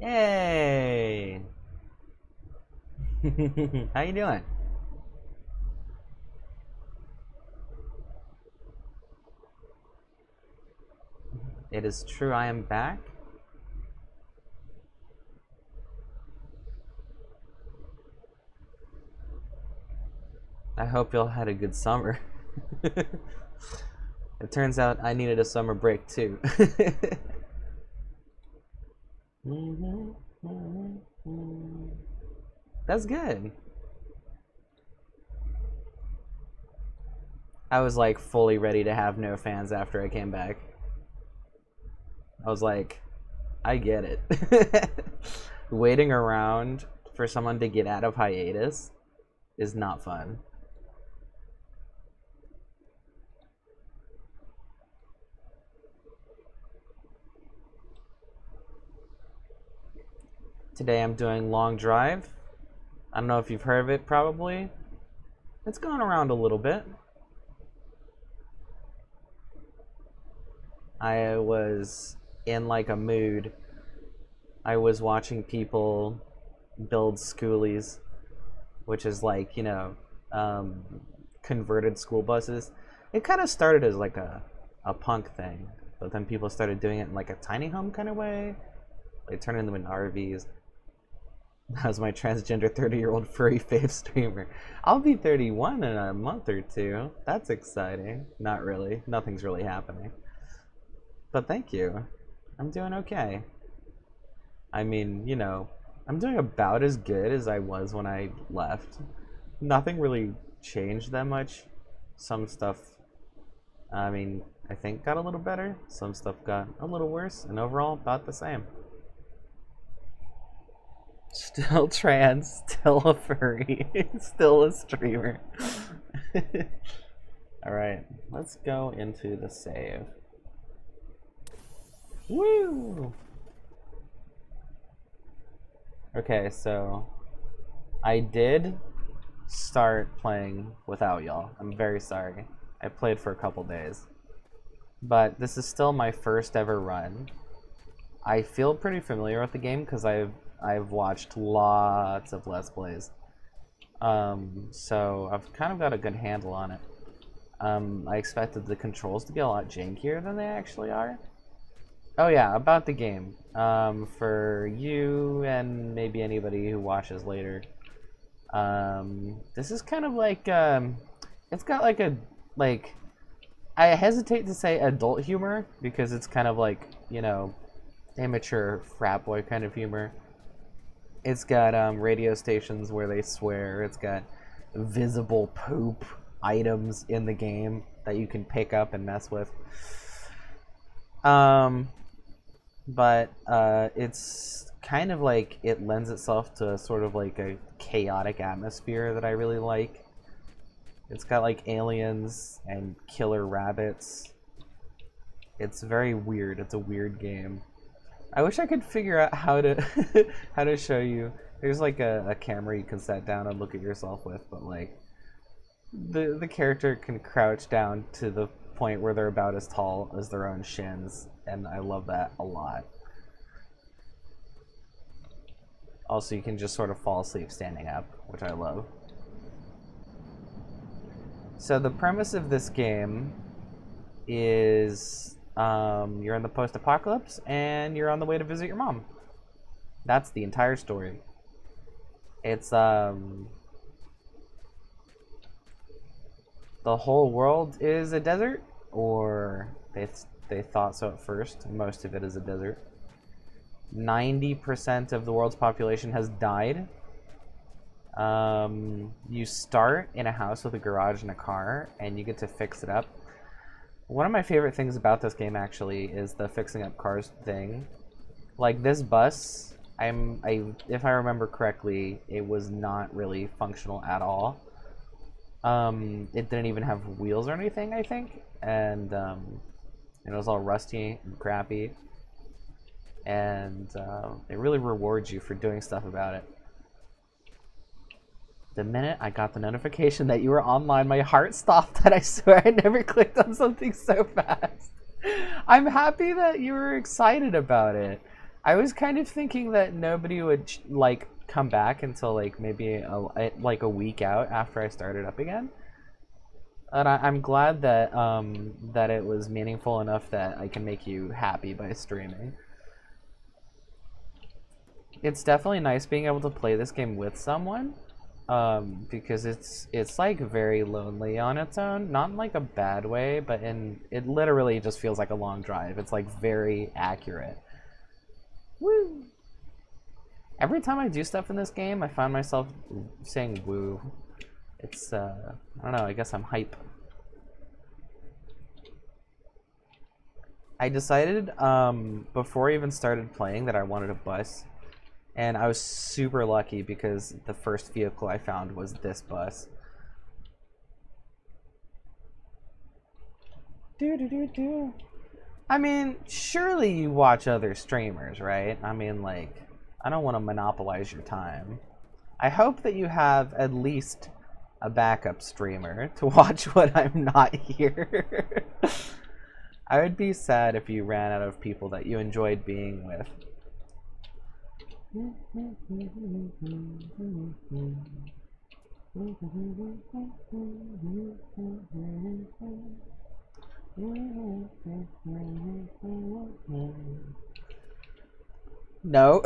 Yay! How you doing? It is true, I am back. I hope y'all had a good summer. It turns out I needed a summer break too. That's good. I was like fully ready to have no fans after I came back. I was like, I get it. Waiting around for someone to get out of hiatus is not fun. Today I'm doing Long Drive. I don't know if you've heard of it, probably. It's gone around a little bit. I was in like a mood. I was watching people build schoolies, which is like, you know, converted school buses. It kind of started as like a punk thing, but then people started doing it in like a tiny home kind of way, like turning them into RVs. That was my transgender 30-year-old furry fave streamer. I'll be 31 in a month or two. That's exciting. Not really. Nothing's really happening. But thank you. I'm doing okay. I mean, you know, I'm doing about as good as I was when I left. Nothing really changed that much. Some stuff, I mean, I think got a little better. Some stuff got a little worse, and overall, about the same. Still trans, still a furry, still a streamer. Alright, let's go into the save. Woo! Okay, so I did start playing without y'all. I'm very sorry. I played for a couple days. But this is still my first ever run. I feel pretty familiar with the game because I've watched lots of Let's Plays. So I've kind of got a good handle on it. I expected the controls to be a lot jankier than they actually are. Oh yeah, about the game. For you and maybe anybody who watches later. This is kind of like, it's got like a, I hesitate to say adult humor because it's kind of like, you know, immature frat boy kind of humor. It's got radio stations where they swear. It's got visible poop items in the game. that you can pick up and mess with. But it's kind of like it lends itself to sort of like a chaotic atmosphere that I really like. It's got like aliens and killer rabbits. It's very weird. It's a weird game. I wish I could figure out how to how to show you. There's like a camera you can set down and look at yourself with, but like the character can crouch down to the point where they're about as tall as their own shins, and I love that a lot. Also, you can just sort of fall asleep standing up, which I love. So the premise of this game is you're in the post-apocalypse and you're on the way to visit your mom. That's the entire story. It's the whole world is a desert, or they thought so at first. Most of it is a desert. 90% of the world's population has died. You start in a house with a garage and a car, and you get to fix it up. One of my favorite things about this game actually is the fixing up cars thing. Like this bus, if I remember correctly, it was not really functional at all. It didn't even have wheels or anything, I think, and it was all rusty and crappy. And it really rewards you for doing stuff about it. The minute I got the notification that you were online, my heart stopped, and I swear I never clicked on something so fast. I'm happy that you were excited about it. I was kind of thinking that nobody would like come back until like maybe a week out after I started up again. And I'm glad that that it was meaningful enough that I can make you happy by streaming. It's definitely nice being able to play this game with someone. Because it's like very lonely on its own, not in like a bad way, but it literally just feels like a long drive. It's like very accurate. Woo! Every time I do stuff in this game, I find myself saying woo. It's I don't know, I guess I'm hype. I decided before I even started playing that I wanted a bus. And I was super lucky because the first vehicle I found was this bus. I mean, surely you watch other streamers, right? I mean, like, I don't want to monopolize your time. I hope that you have at least a backup streamer to watch when I'm not here. I would be sad if you ran out of people that you enjoyed being with. No.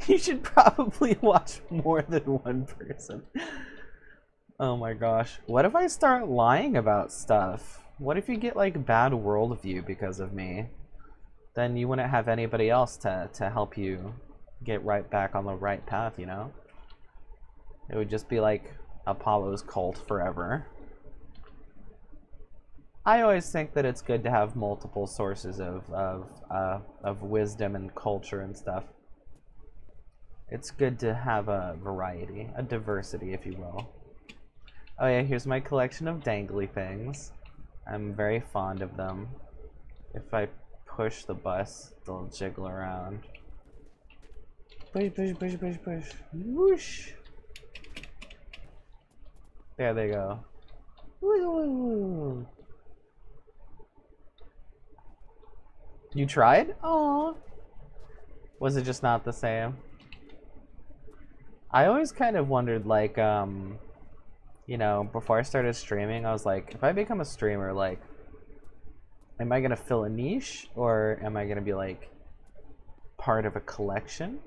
You should probably watch more than one person. Oh my gosh. What if I start lying about stuff? What if you get like bad worldview because of me? Then you wouldn't have anybody else to help you get right back on the right path, you know? It would just be like Apollo's cult forever. I always think that it's good to have multiple sources of wisdom and culture and stuff. It's good to have a variety, a diversity, if you will. Oh yeah, here's my collection of dangly things. I'm very fond of them. If I push the bus, they'll jiggle around. Push, push, push, push, push. Whoosh! There they go. Woo! You tried? Aww. Was it just not the same? I always kind of wondered, like, you know, before I started streaming, I was like, if I become a streamer, like, am I gonna fill a niche, or am I gonna be like part of a collection?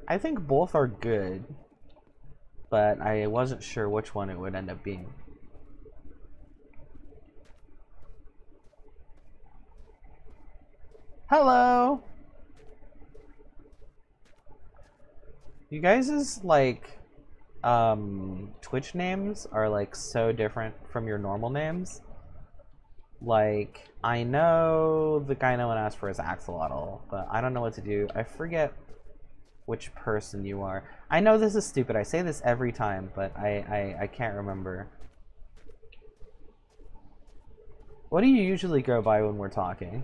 I think both are good, but I wasn't sure which one it would end up being. Hello! You guys' like Twitch names are like so different from your normal names. Like, I know the guy no one asked for is Axolotl, but I don't know what to do. I forget which person you are. I know this is stupid. I say this every time, but I can't remember. What do you usually go by when we're talking?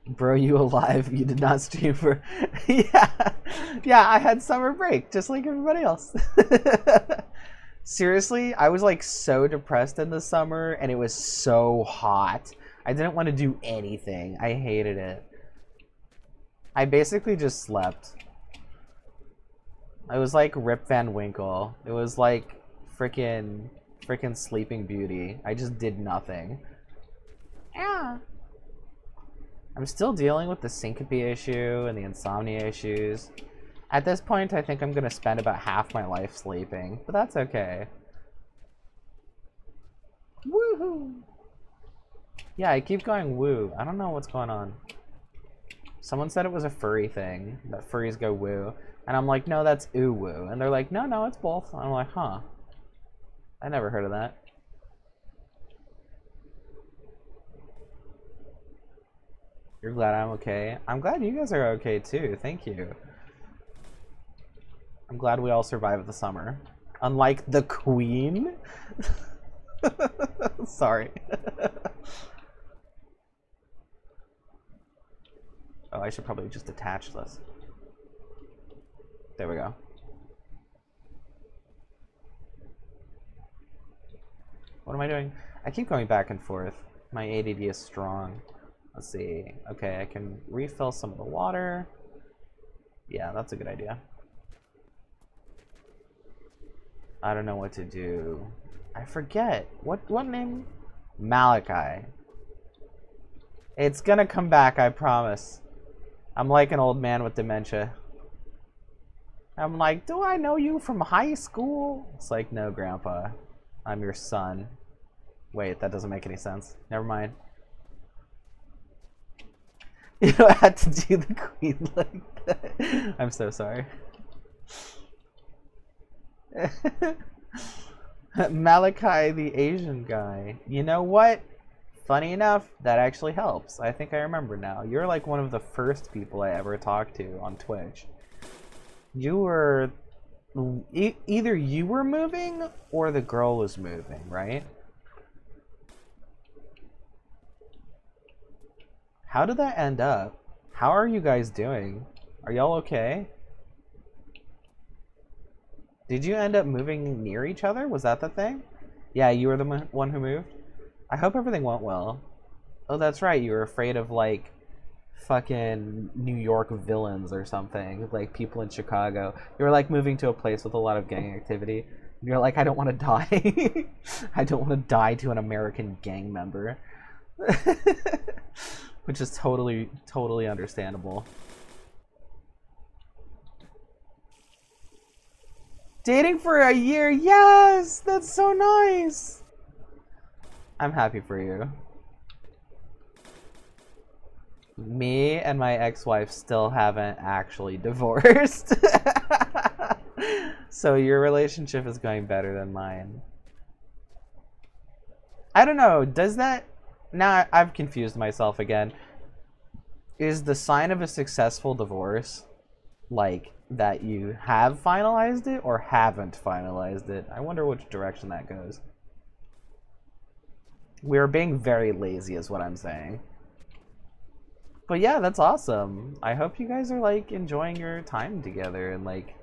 Bro, you alive? You did not stream for... yeah, I had summer break, just like everybody else. Seriously, I was like so depressed in the summer, and it was so hot. I didn't want to do anything. I hated it. I basically just slept. I was like Rip Van Winkle. It was like freaking Sleeping Beauty. I just did nothing. Yeah. I'm still dealing with the syncope issue and the insomnia issues. At this point, I think I'm going to spend about half my life sleeping, but that's okay. Woohoo! Yeah, I keep going woo. I don't know what's going on. Someone said it was a furry thing, that furries go woo. And I'm like, no, that's ooh woo. And they're like, no, it's both. And I'm like, huh. I never heard of that. You're glad I'm okay? I'm glad you guys are okay too. Thank you. I'm glad we all survived the summer. Unlike the Queen. Sorry. Oh, I should probably just attach this. There we go. What am I doing? I keep going back and forth. My ADD is strong. Let's see. Okay, I can refill some of the water. Yeah, that's a good idea. I don't know what to do. I forget. What name? Malachi. It's gonna come back, I promise. I'm like an old man with dementia. I'm like, do I know you from high school? It's like, no, Grandpa. I'm your son. Wait, that doesn't make any sense. Never mind. You don't have to do the Queen like that. I'm so sorry. Malachi, the Asian guy. You know what? Funny enough, that actually helps. I think I remember now. You're like one of the first people I ever talked to on Twitch. You were... either you were moving or the girl was moving, right? How did that end up? How are you guys doing? Are y'all okay? Did you end up moving near each other? Was that the thing? Yeah, you were the one who moved? I hope everything went well. Oh, that's right. You were afraid of, like, fucking New York villains or something. Like, people in Chicago. You were, like, moving to a place with a lot of gang activity. And you're like, I don't want to die. I don't want to die to an American gang member. Which is totally understandable. Dating for a year? Yes! That's so nice! I'm happy for you. Me and my ex-wife still haven't actually divorced. So your relationship is going better than mine. I don't know, does that... Now I've confused myself again. Is the sign of a successful divorce, like, that you have finalized it or haven't finalized it? I wonder which direction that goes. We're being very lazy is what I'm saying. But yeah, that's awesome. I hope you guys are, like, enjoying your time together and, like,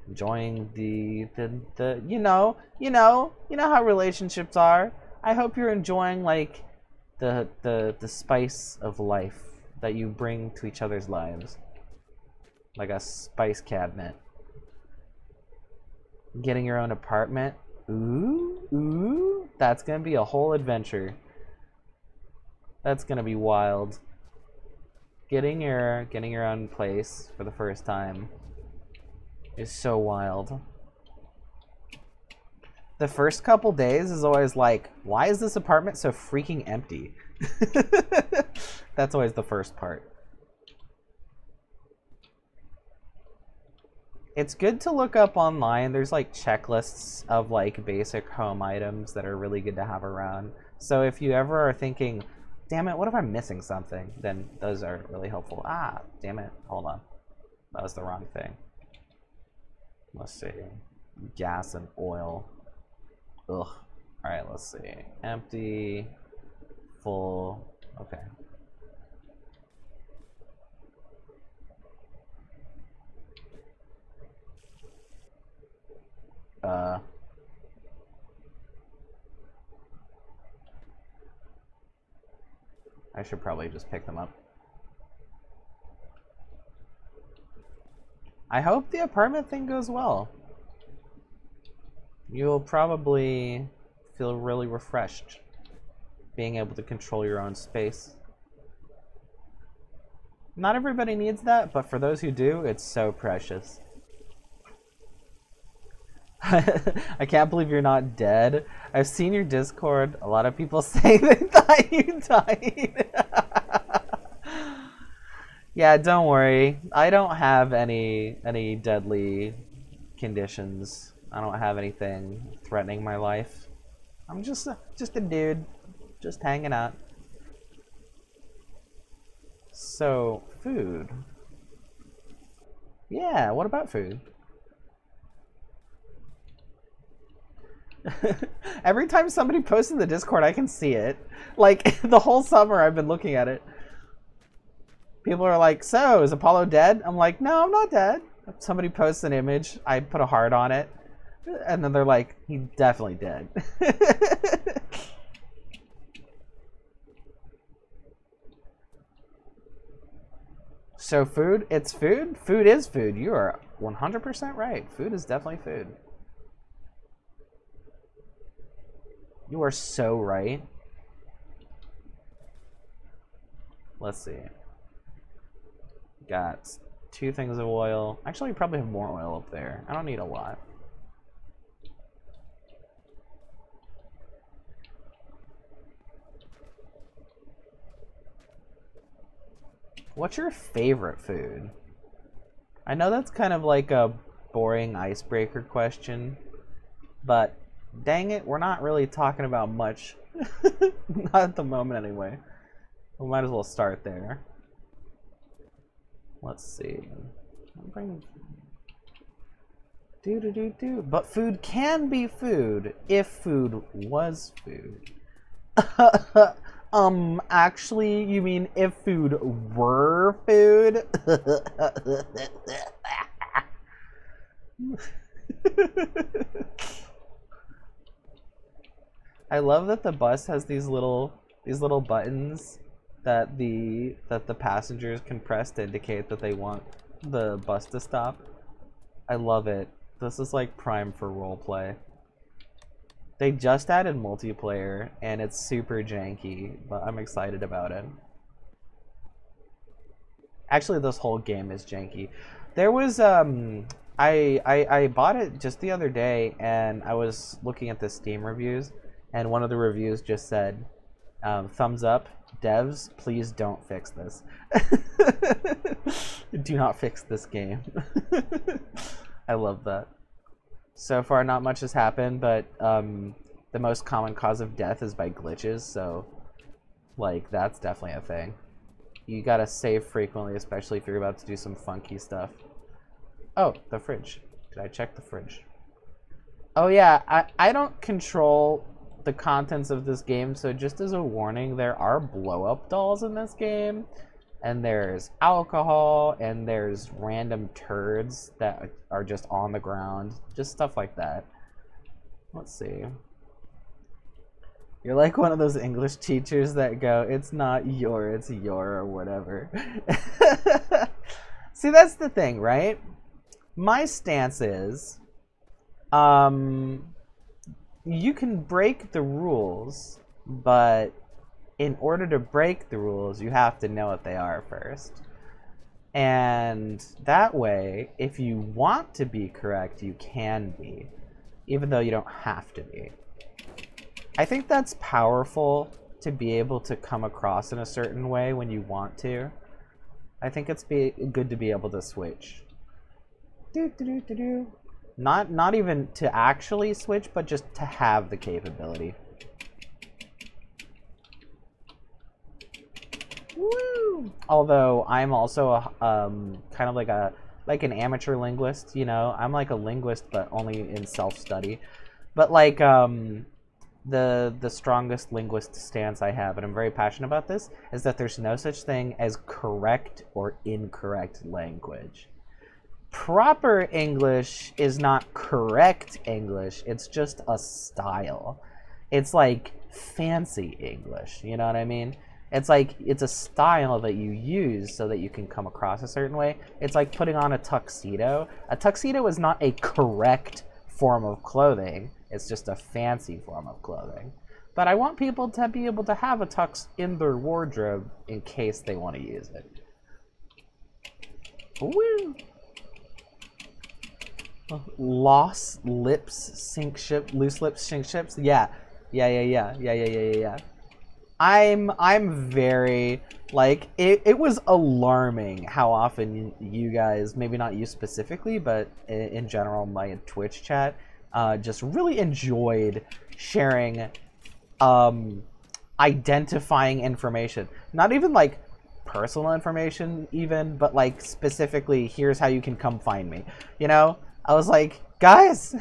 enjoying the you know how relationships are. I hope you're enjoying, like, the spice of life that you bring to each other's lives. Like a spice cabinet. Getting your own apartment. Ooh, that's gonna be a whole adventure. That's gonna be wild. Getting your own place for the first time is so wild. The first couple days is always like, why is this apartment so freaking empty? That's always the first part. It's good to look up online. There's like checklists of like basic home items that are really good to have around. So if you ever are thinking, damn it, what if I'm missing something? Then those are really helpful. Ah, damn it, hold on. That was the wrong thing. Let's see. Gas and oil. Ugh. Alright, let's see. Empty. Full. Okay. I should probably just pick them up. I hope the apartment thing goes well. You'll probably feel really refreshed being able to control your own space. Not everybody needs that, but for those who do, it's so precious. I can't believe you're not dead. I've seen your Discord. A lot of people say they thought you died. Yeah, don't worry. I don't have any deadly conditions. I don't have anything threatening my life. I'm just a dude, just hanging out. So, food. Yeah, what about food? Every time somebody posts in the Discord, I can see it. Like, the whole summer I've been looking at it. People are like, so, is Apollo dead? I'm like, no, I'm not dead. If somebody posts an image, I put a heart on it. And then they're like, he's definitely dead. So food, it's food? Food is food. You are 100% right. Food is definitely food. You are so right. Let's see. Got 2 things of oil. Actually, we probably have more oil up there. I don't need a lot. What's your favorite food? I know that's kind of like a boring icebreaker question, but dang it, we're not really talking about much. Not at the moment anyway. We might as well start there. Let's see. But food can be food if food was food. Actually, you mean if food were food? I love that the bus has these little buttons that the passengers can press to indicate that they want the bus to stop. I love it. This is like prime for roleplay. They just added multiplayer, and it's super janky, but I'm excited about it. Actually, this whole game is janky. There was, I bought it just the other day, and I was looking at the Steam reviews, and one of the reviews just said, thumbs up, devs, please don't fix this. Do not fix this game. I love that. So far, not much has happened, but the most common cause of death is by glitches, so, like, that's definitely a thing. You gotta save frequently, especially if you're about to do some funky stuff. Oh, the fridge. Did I check the fridge? Oh yeah, I don't control the contents of this game, so just as a warning, there are blow-up dolls in this game. And there's alcohol, and there's random turds that are just on the ground. Just stuff like that. Let's see. You're like one of those English teachers that go, it's not your, it's your, or whatever. See, that's the thing, right? My stance is, you can break the rules, but in order to break the rules, you have to know what they are first. And that way, if you want to be correct, you can be, even though you don't have to be. I think that's powerful to be able to come across in a certain way when you want to. I think it's good to be able to switch. Do, do, do, do, do. Not even to actually switch, but just to have the capability. Woo! Although I'm also a, kind of like an amateur linguist, you know. I'm like a linguist, but only in self-study. But like the strongest linguist stance I have, and I'm very passionate about this, is that there's no such thing as correct or incorrect language. Proper English is not correct English. It's just a style. It's like fancy English. You know what I mean? It's like it's a style that you use so that you can come across a certain way. It's like putting on a tuxedo. A tuxedo is not a correct form of clothing. It's just a fancy form of clothing. But I want people to be able to have a tux in their wardrobe in case they want to use it. Woo! Loose lips sink ships. Yeah. I'm very, like, it was alarming how often you guys, maybe not you specifically, but in general my Twitch chat, just really enjoyed sharing identifying information. Not even like personal information even, but like specifically, here's how you can come find me. You know? I was like, guys,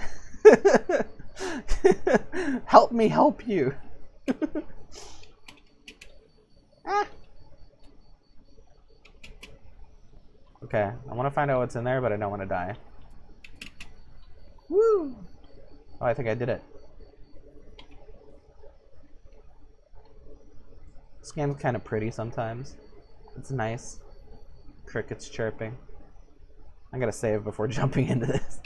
help me help you. Okay, I want to find out what's in there, but I don't want to die. Woo! Oh, I think I did it. This game's kind of pretty sometimes. It's nice. Crickets chirping. I'm gonna save before jumping into this.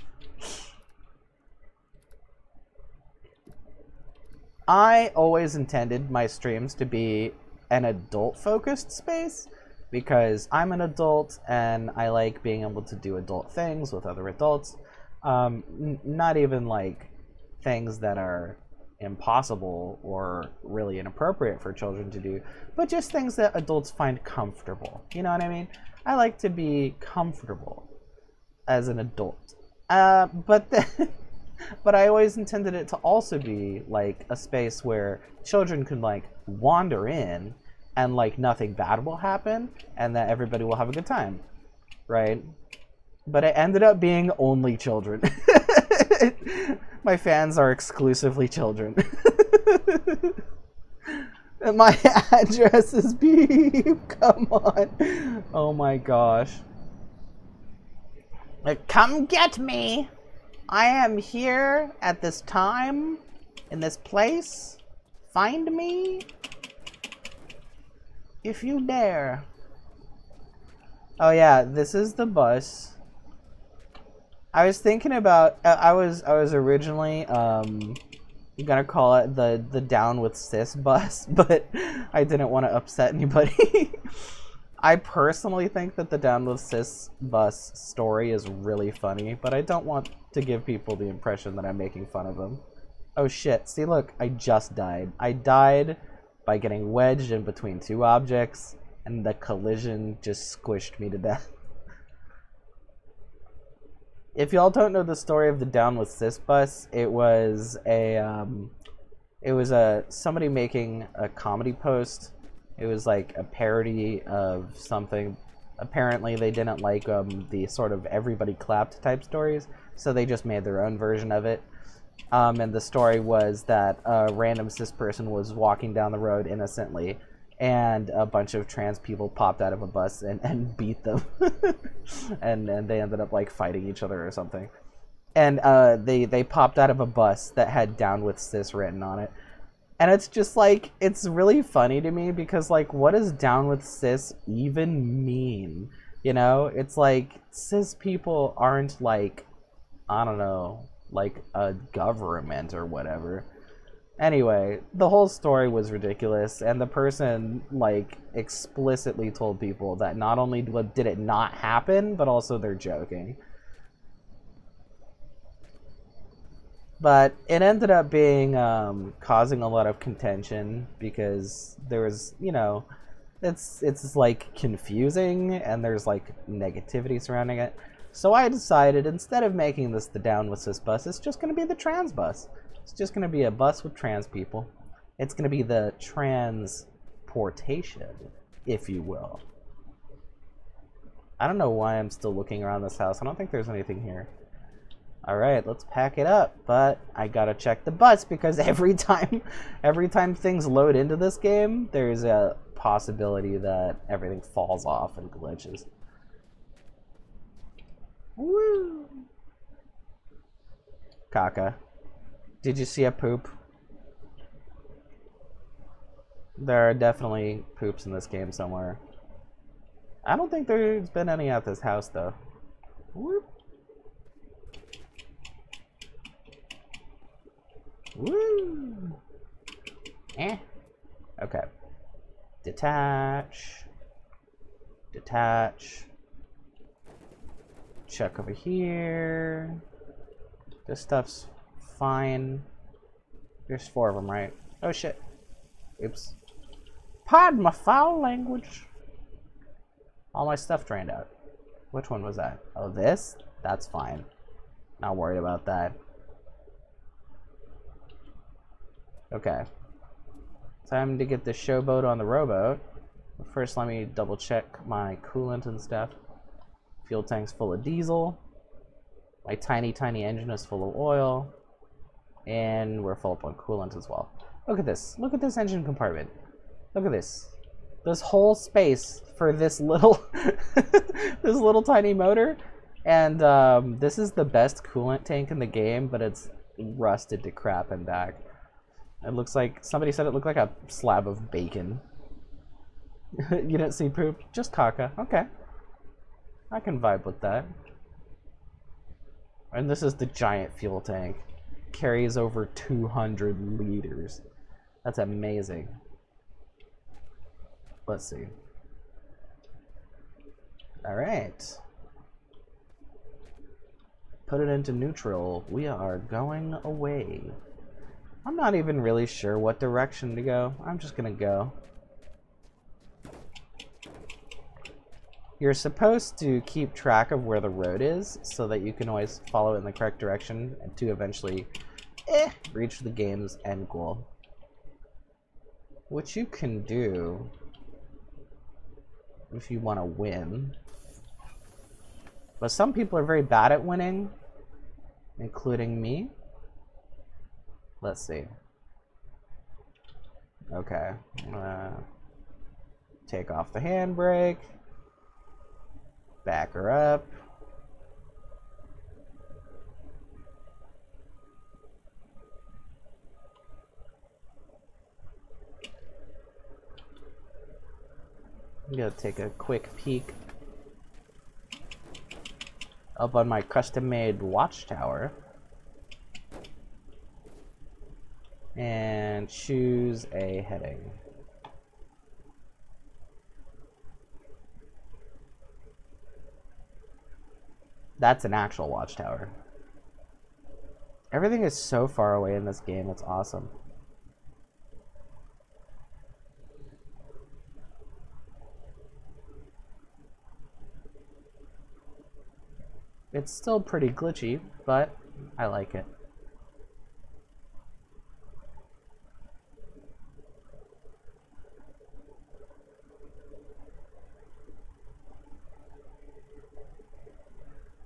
I always intended my streams to be an adult-focused space because I'm an adult and I like being able to do adult things with other adults. Not even like things that are impossible or really inappropriate for children to do, but just things that adults find comfortable. You know what I mean? I like to be comfortable as an adult. But I always intended it to also be like a space where children can like wander in and like nothing bad will happen and that everybody will have a good time, right? But it ended up being only children. My fans are exclusively children. And my address is beep. Come on. Oh my gosh. Come get me. I am here at this time, in this place. Find me if you dare. Oh yeah, this is the bus. I was thinking about. I was originally gonna call it the Down with Cis bus, but I didn't want to upset anybody. I personally think that the Down with Cis bus story is really funny, but I don't want to give people the impression that I'm making fun of them. Oh shit, see look, I just died. I died by getting wedged in between two objects, and the collision just squished me to death. If y'all don't know the story of the Down with Cis bus, it was somebody making a comedy post. It was like a parody of something. Apparently they didn't like the sort of everybody clapped type stories, so they just made their own version of it. And the story was that a random cis person was walking down the road innocently, and a bunch of trans people popped out of a bus and beat them. and they ended up like fighting each other or something. And they popped out of a bus that had Down with Cis written on it. And it's just like, it's really funny to me because like, what does Down with Cis even mean? You know, it's like cis people aren't like, I don't know, like a government or whatever. Anyway, the whole story was ridiculous, and the person like explicitly told people that not only did it not happen, but also they're joking. But it ended up being causing a lot of contention because there was, you know, it's like confusing and there's like negativity surrounding it. So I decided, instead of making this the Down with Cis bus, it's just going to be the trans bus. It's just going to be a bus with trans people. It's going to be the transportation, if you will. I don't know why I'm still looking around this house. I don't think there's anything here. Alright, let's pack it up. But I gotta check the bus because every time things load into this game, there's a possibility that everything falls off and glitches. Woo! Caca. Did you see a poop? There are definitely poops in this game somewhere. I don't think there's been any at this house, though. Whoop. Woo! Eh. Okay. Detach. Detach. Check over here. This stuff's fine. There's 4 of them, right? Oh shit. Oops. Pardon my foul language. All my stuff drained out. Which one was that? Oh, this? That's fine. Not worried about that. Okay. Time to get the showboat on the rowboat. First, let me double check my coolant and stuff. Fuel tank's full of diesel. My tiny engine is full of oil. And we're full up on coolant as well. Look at this. Look at this engine compartment. Look at this. This whole space for this little this little tiny motor. And this is the best coolant tank in the game, but it's rusted to crap and back. It looks like, somebody said it looked like a slab of bacon. You didn't see poop? Just caca. Okay. I can vibe with that. And this is the giant fuel tank. Carries over 200 liters. That's amazing. Let's see. Alright. Put it into neutral. We are going away. I'm not even really sure what direction to go. I'm just gonna go. You're supposed to keep track of where the road is so that you can always follow it in the correct direction and to eventually reach the game's end goal. Which you can do if you want to win. But some people are very bad at winning, including me. Let's see. Okay. I'm gonna take off the handbrake. Back her up. I'm gonna take a quick peek up on my custom-made watchtower and choose a heading. That's an actual watchtower. Everything is so far away in this game, it's awesome. It's still pretty glitchy, but I like it.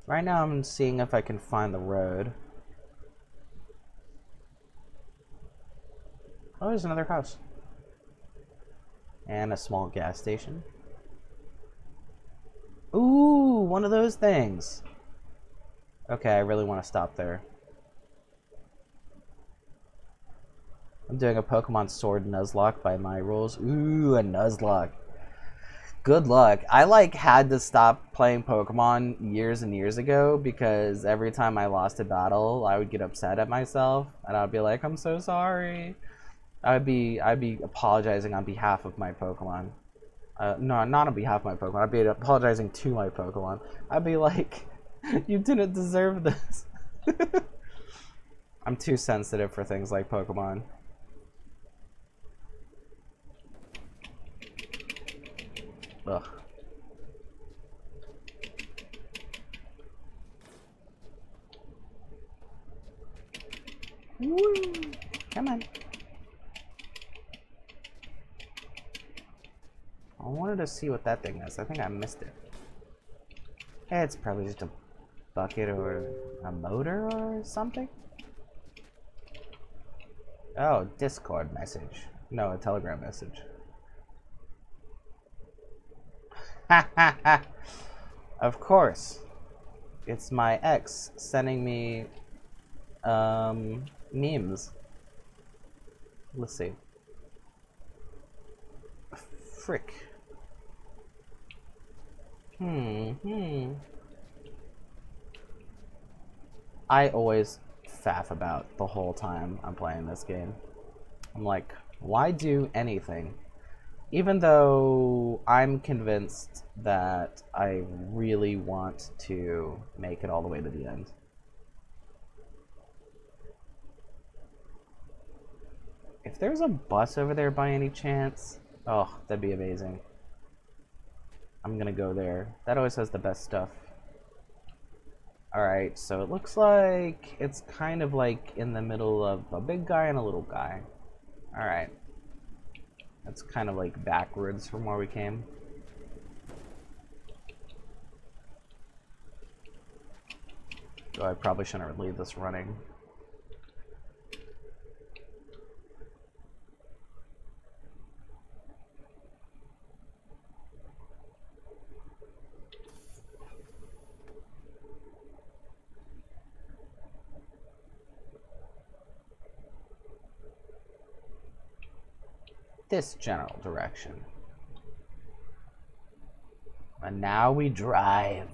Right now I'm seeing if I can find the road. Oh, there's another house. And a small gas station. Ooh, one of those things. Okay, I really want to stop there. I'm doing a Pokemon Sword Nuzlocke by my rules. Ooh, a Nuzlocke. Good luck. I had to stop playing Pokemon years and years ago because every time I lost a battle, I would get upset at myself and I'd be like, I'm so sorry. I'd be apologizing on behalf of my Pokemon. No, not on behalf of my Pokemon. I'd be apologizing to my Pokemon. I'd be like, you didn't deserve this. I'm too sensitive for things like Pokemon. Ugh. Woo! Come on. I wanted to see what that thing is. I think I missed it. It's probably just a bucket or a motor or something. Oh, Discord message. No, a Telegram message. Ha ha ha! Of course. It's my ex sending me memes. Let's see. Frick. I always faff about the whole time I'm playing this game. I'm like, why do anything? Even though I'm convinced that I really want to make it all the way to the end. If there's a bus over there by any chance, oh, that'd be amazing. I'm gonna go there. That always has the best stuff. Alright, so it looks like it's kind of like in the middle of a big guy and a little guy. Alright. That's kind of like backwards from where we came. Oh, I probably shouldn't leave this running. This general direction. And now we drive.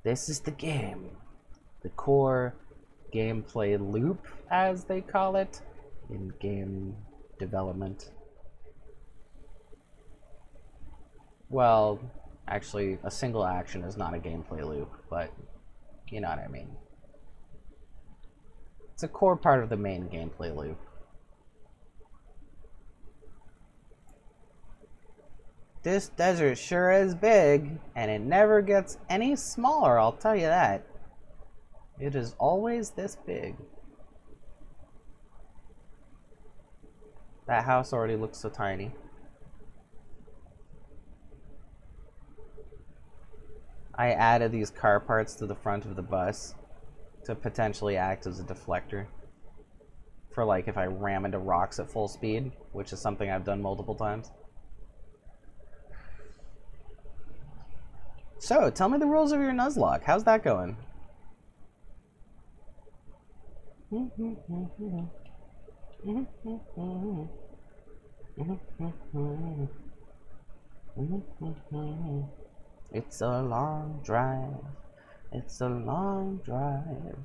This is the game. The core gameplay loop, as they call it, in game development. Well, actually, a single action is not a gameplay loop, but you know what I mean. It's a core part of the main gameplay loop. This desert sure is big, and it never gets any smaller, I'll tell you that. It is always this big. That house already looks so tiny. I added these car parts to the front of the bus to potentially act as a deflector. For like if I ram into rocks at full speed, which is something I've done multiple times. So, tell me the rules of your Nuzlocke. How's that going? It's a long drive. It's a long drive.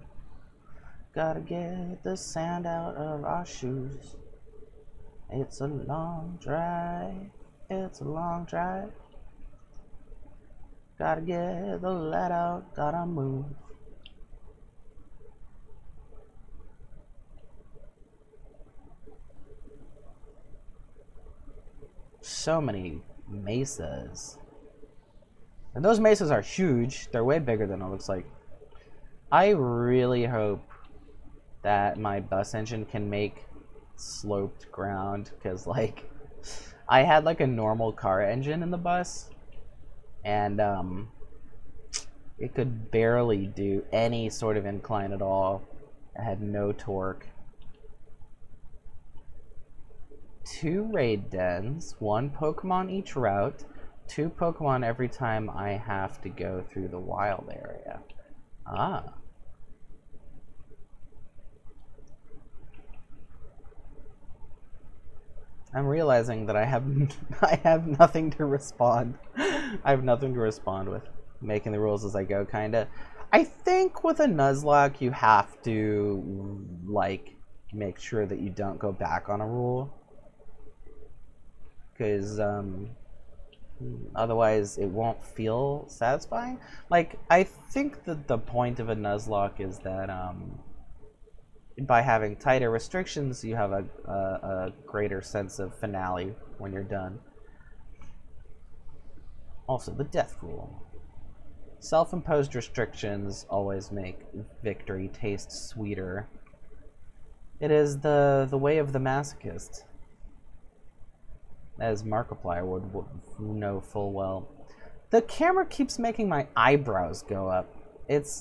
Gotta get the sand out of our shoes. It's a long drive. It's a long drive. Gotta get the lead out, gotta move. So many mesas. And those mesas are huge. They're way bigger than it looks like. I really hope that my bus engine can make sloped ground, because like I had like a normal car engine in the bus, and it could barely do any sort of incline at all. It had no torque. 2 raid dens, 1 Pokemon each route, 2 Pokemon every time I have to go through the wild area. Ah. I'm realizing that I have nothing to respond. I have nothing to respond with. Making the rules as I go, kinda. I think with a Nuzlocke you have to like make sure that you don't go back on a rule, because otherwise it won't feel satisfying. Like, I think that the point of a Nuzlocke is that by having tighter restrictions, you have a greater sense of finale when you're done. Also, the death rule. Self-imposed restrictions always make victory taste sweeter. It is the way of the masochist, as Markiplier would know full well. The camera keeps making my eyebrows go up.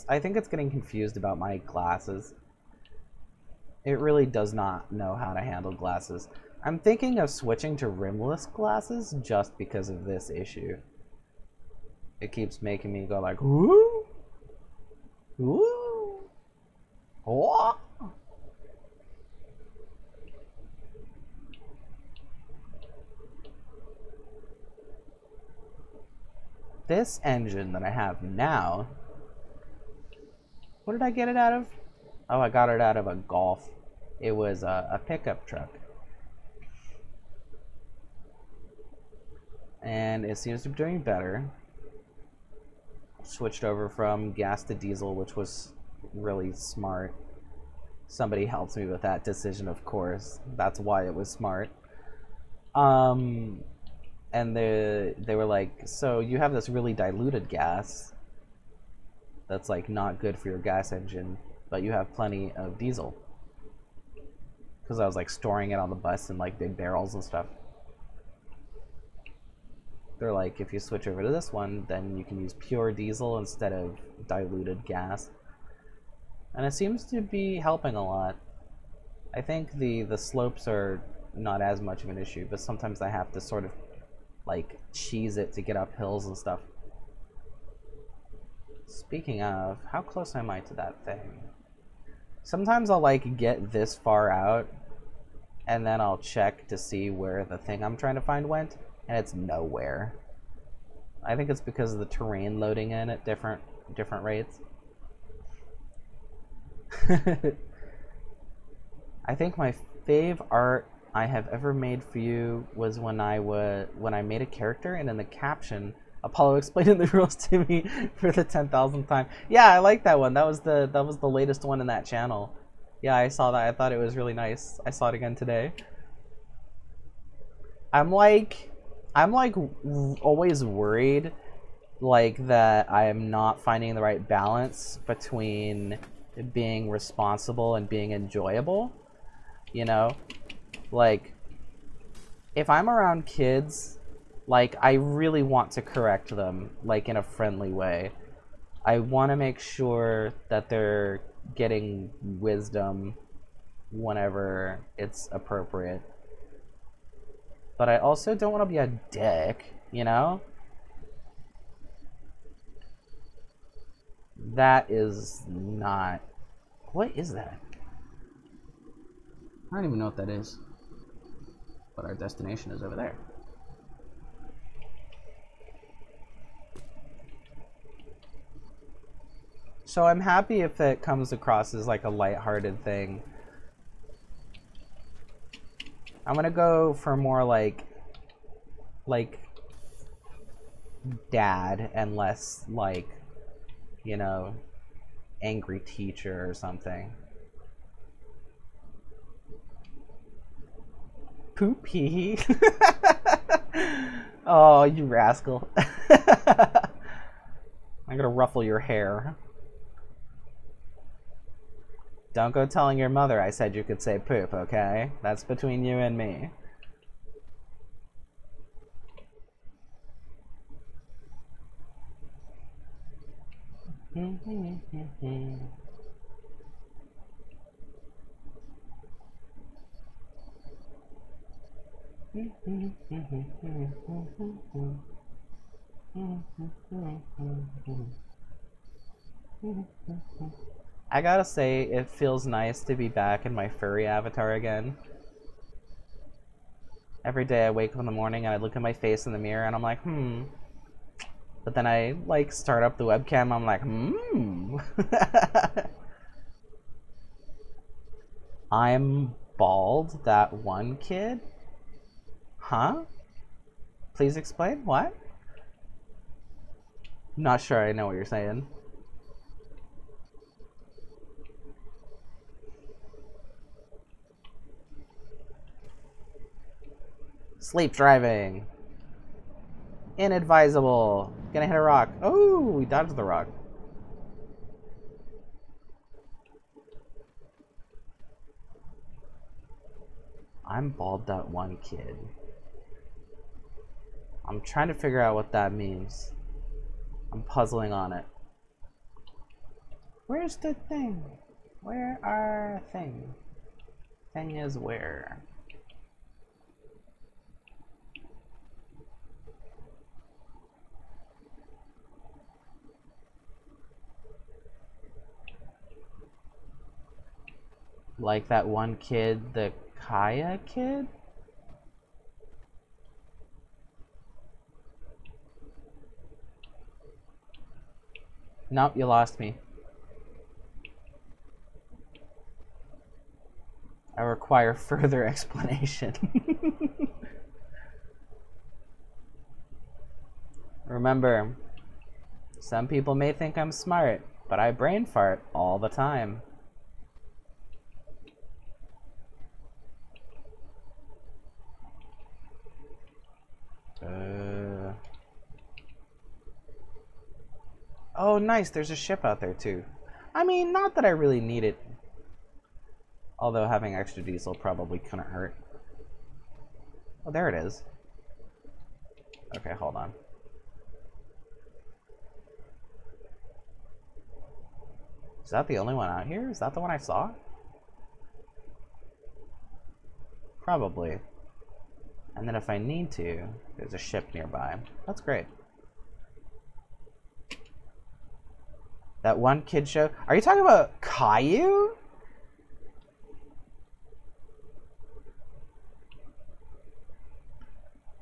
I think it's getting confused about my glasses. It really does not know how to handle glasses. I'm thinking of switching to rimless glasses just because of this issue. It keeps making me go like, woo, woo, whoa. This engine that I have now, what did I get it out of? Oh, I got it out of a Golf. It was a pickup truck. And it seems to be doing better. Switched over from gas to diesel, which was really smart. Somebody helped me with that decision, of course. That's why it was smart. And they were like, so you have this really diluted gas that's like not good for your gas engine, but you have plenty of diesel. Because I was like storing it on the bus in like big barrels and stuff. They're like, if you switch over to this one, then you can use pure diesel instead of diluted gas. And it seems to be helping a lot. I think the slopes are not as much of an issue, but sometimes I have to sort of like cheese it to get up hills and stuff. Speaking of, how close am I to that thing? Sometimes I'll like get this far out and then I'll check to see where the thing I'm trying to find went, and it's nowhere. I think it's because of the terrain loading in at different rates. I think my fave art I have ever made for you was when I made a character, and in the caption, Apollo explaining the rules to me for the 10,000th time. Yeah, I like that one. That was the latest one in that channel. Yeah, I saw that. I thought it was really nice. I saw it again today. I'm like always worried like that I am not finding the right balance between being responsible and being enjoyable, you know? Like, if I'm around kids, like, I really want to correct them, like, in a friendly way. I want to make sure that they're getting wisdom whenever it's appropriate. But I also don't want to be a dick, you know? That is not... What is that? I don't even know what that is. But our destination is over there. So I'm happy if it comes across as like a lighthearted thing. I'm gonna go for more like dad and less like, you know, angry teacher or something. Poop hee hee. Oh, you rascal. I'm gonna ruffle your hair. Don't go telling your mother I said you could say poop, okay? That's between you and me. I gotta say, it feels nice to be back in my furry avatar again. Every day I wake up in the morning and I look at my face in the mirror and I'm like, But then I, like, start up the webcam, I'm like, I'm bald, that one kid? Huh? Please explain? What? Not sure I know what you're saying. Sleep driving. Inadvisable. Gonna hit a rock. Oh, we dodged the rock. I'm bald.1 kid. I'm trying to figure out what that means. I'm puzzling on it. Where's the thing? Where are thing? Thing is where? Like that one kid, the Kaya kid? Nope, you lost me. I require further explanation. Remember, some people may think I'm smart, but I brain fart all the time. Oh, nice. There's a ship out there, too. I mean, not that I really need it. Although having extra diesel probably couldn't hurt. Oh, there it is. Okay, hold on. Is that the only one out here? Is that the one I saw? Probably. And then if I need to, there's a ship nearby. That's great. That one kid show. Are you talking about Caillou?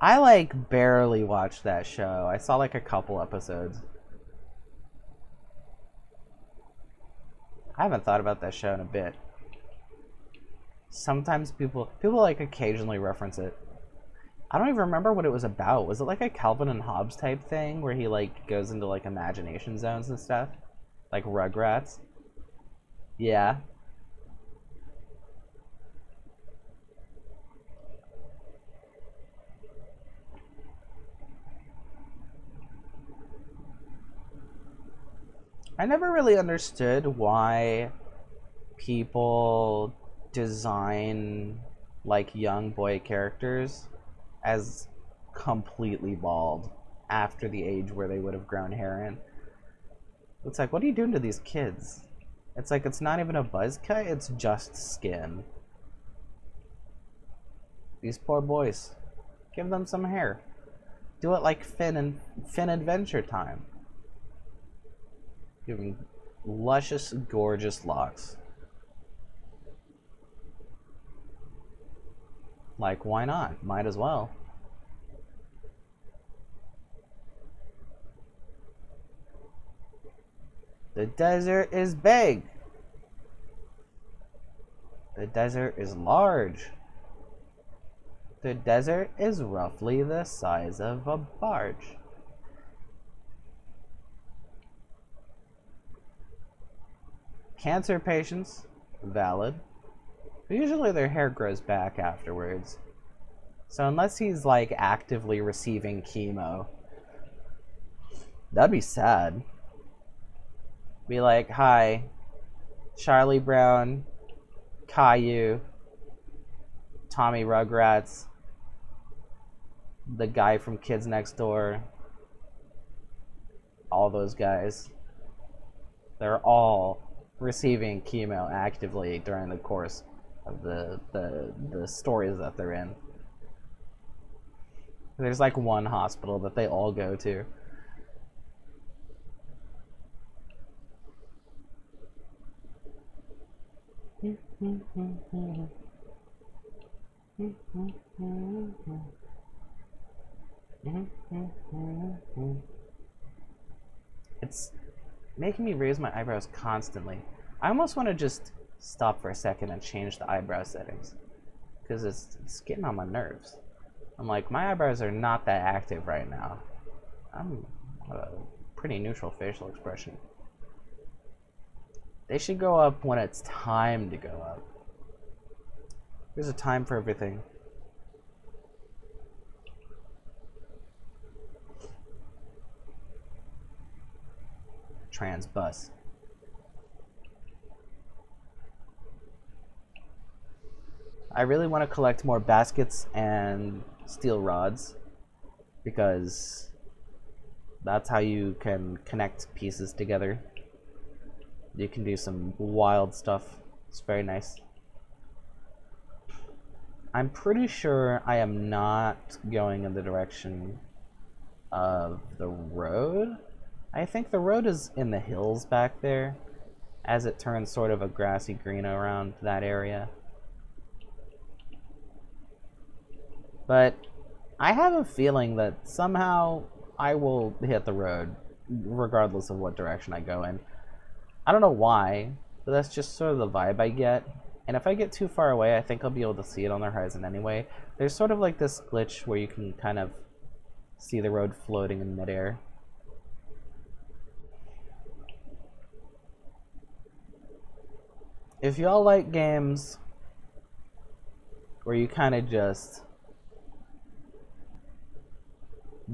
I like barely watched that show. I saw like a couple episodes. I haven't thought about that show in a bit. Sometimes people like occasionally reference it. I don't even remember what it was about. Was it like a Calvin and Hobbes type thing where he like goes into like imagination zones and stuff? Like Rugrats? Yeah. I never really understood why people design like young boy characters as completely bald after the age where they would have grown hair in. It's like, what are you doing to these kids? It's like, it's not even a buzz cut, it's just skin. These poor boys. Give them some hair. Do it like Finn and Finn Adventure Time. Give them luscious, gorgeous locks. Like, why not? Might as well. The desert is big. The desert is large. The desert is roughly the size of a barge. Cancer patients, valid. But usually their hair grows back afterwards. So unless he's like actively receiving chemo, that'd be sad. Be like, hi, Charlie Brown, Caillou, Tommy Rugrats, the guy from Kids Next Door, all those guys. They're all receiving chemo actively during the course of the stories that they're in. There's like one hospital that they all go to. It's making me raise my eyebrows constantly. I almost want to just stop for a second and change the eyebrow settings, because it's getting on my nerves. I'm like, my eyebrows are not that active right now. I'm a pretty neutral facial expression. They should go up when it's time to go up. There's a time for everything. trans bus. I really want to collect more baskets and steel rods because that's how you can connect pieces together. You can do some wild stuff. It's very nice. I'm pretty sure I am not going in the direction of the road. I think the road is in the hills back there as it turns sort of a grassy green around that area. But I have a feeling that somehow I will hit the road regardless of what direction I go in. I don't know why, but that's just sort of the vibe I get. And if I get too far away, I think I'll be able to see it on the horizon anyway. There's sort of like this glitch where you can kind of see the road floating in midair. If y'all like games where you kind of just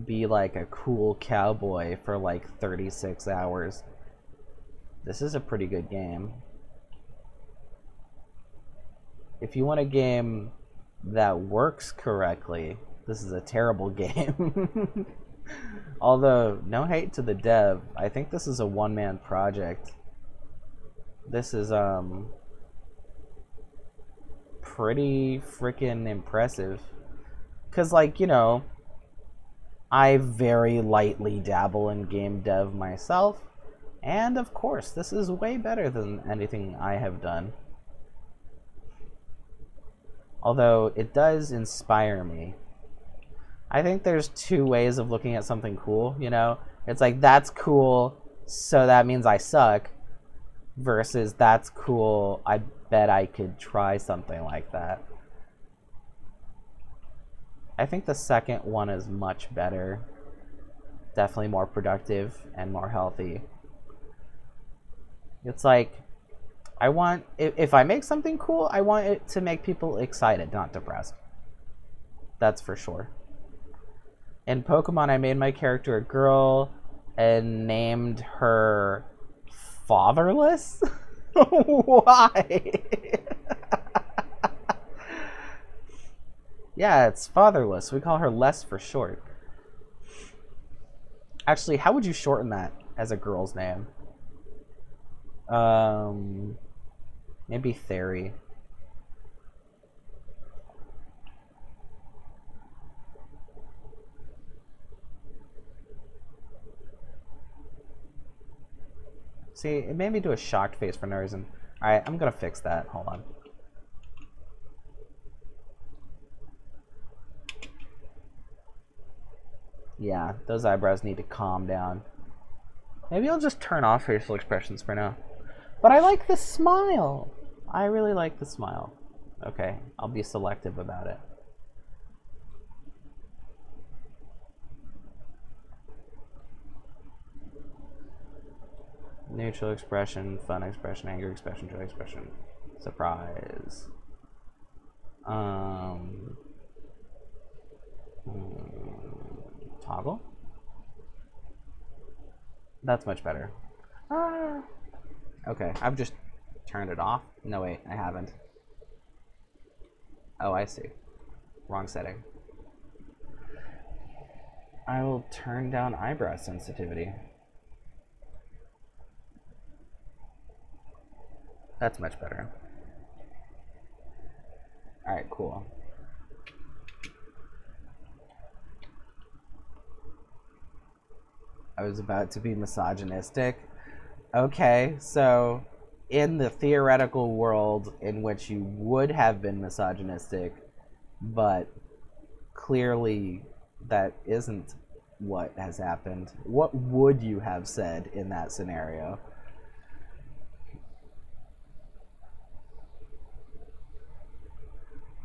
be like a cool cowboy for like 36 hours, this is a pretty good game. If you want a game that works correctly, this is a terrible game. Although, no hate to the dev, I think this is a one-man project. This is pretty freaking impressive. 'Cause, like, you know, I very lightly dabble in game dev myself, and of course, this is way better than anything I have done. Although, it does inspire me. I think there's two ways of looking at something cool, you know? It's like, that's cool, so that means I suck, versus that's cool, I bet I could try something like that. I think the second one is much better. Definitely more productive and more healthy. It's like, I want, if I make something cool, I want it to make people excited, not depressed. That's for sure. In Pokemon, I made my character a girl and named her Fatherless? Why? Yeah, it's Fatherless. We call her Less for short. Actually, how would you shorten that as a girl's name? Maybe Theory. See, it made me do a shocked face for no reason. Alright, I'm gonna fix that. Hold on. Yeah, those eyebrows need to calm down. Maybe I'll just turn off facial expressions for now. But I like the smile! I really like the smile. Okay, I'll be selective about it. Neutral expression, fun expression, anger expression, joy expression, surprise. Toggle? That's much better. Okay, I've just turned it off. No, wait, I haven't. Oh, I see. Wrong setting. I will turn down eyebrow sensitivity. That's much better. Alright, cool. I was about to be misogynistic. Okay, so in the theoretical world in which you would have been misogynistic, but clearly that isn't what has happened, what would you have said in that scenario?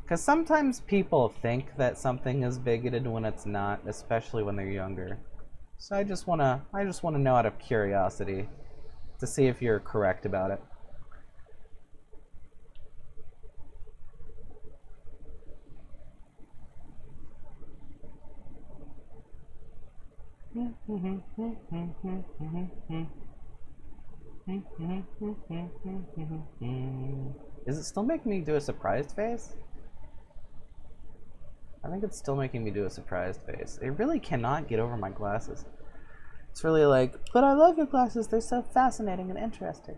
Because sometimes people think that something is bigoted when it's not, especially when they're younger. So I just wanna know out of curiosity to see if you're correct about it. Is it still making me do a surprised face? I think it's still making me do a surprised face. It really cannot get over my glasses. It's really like, but I love your glasses. They're so fascinating and interesting.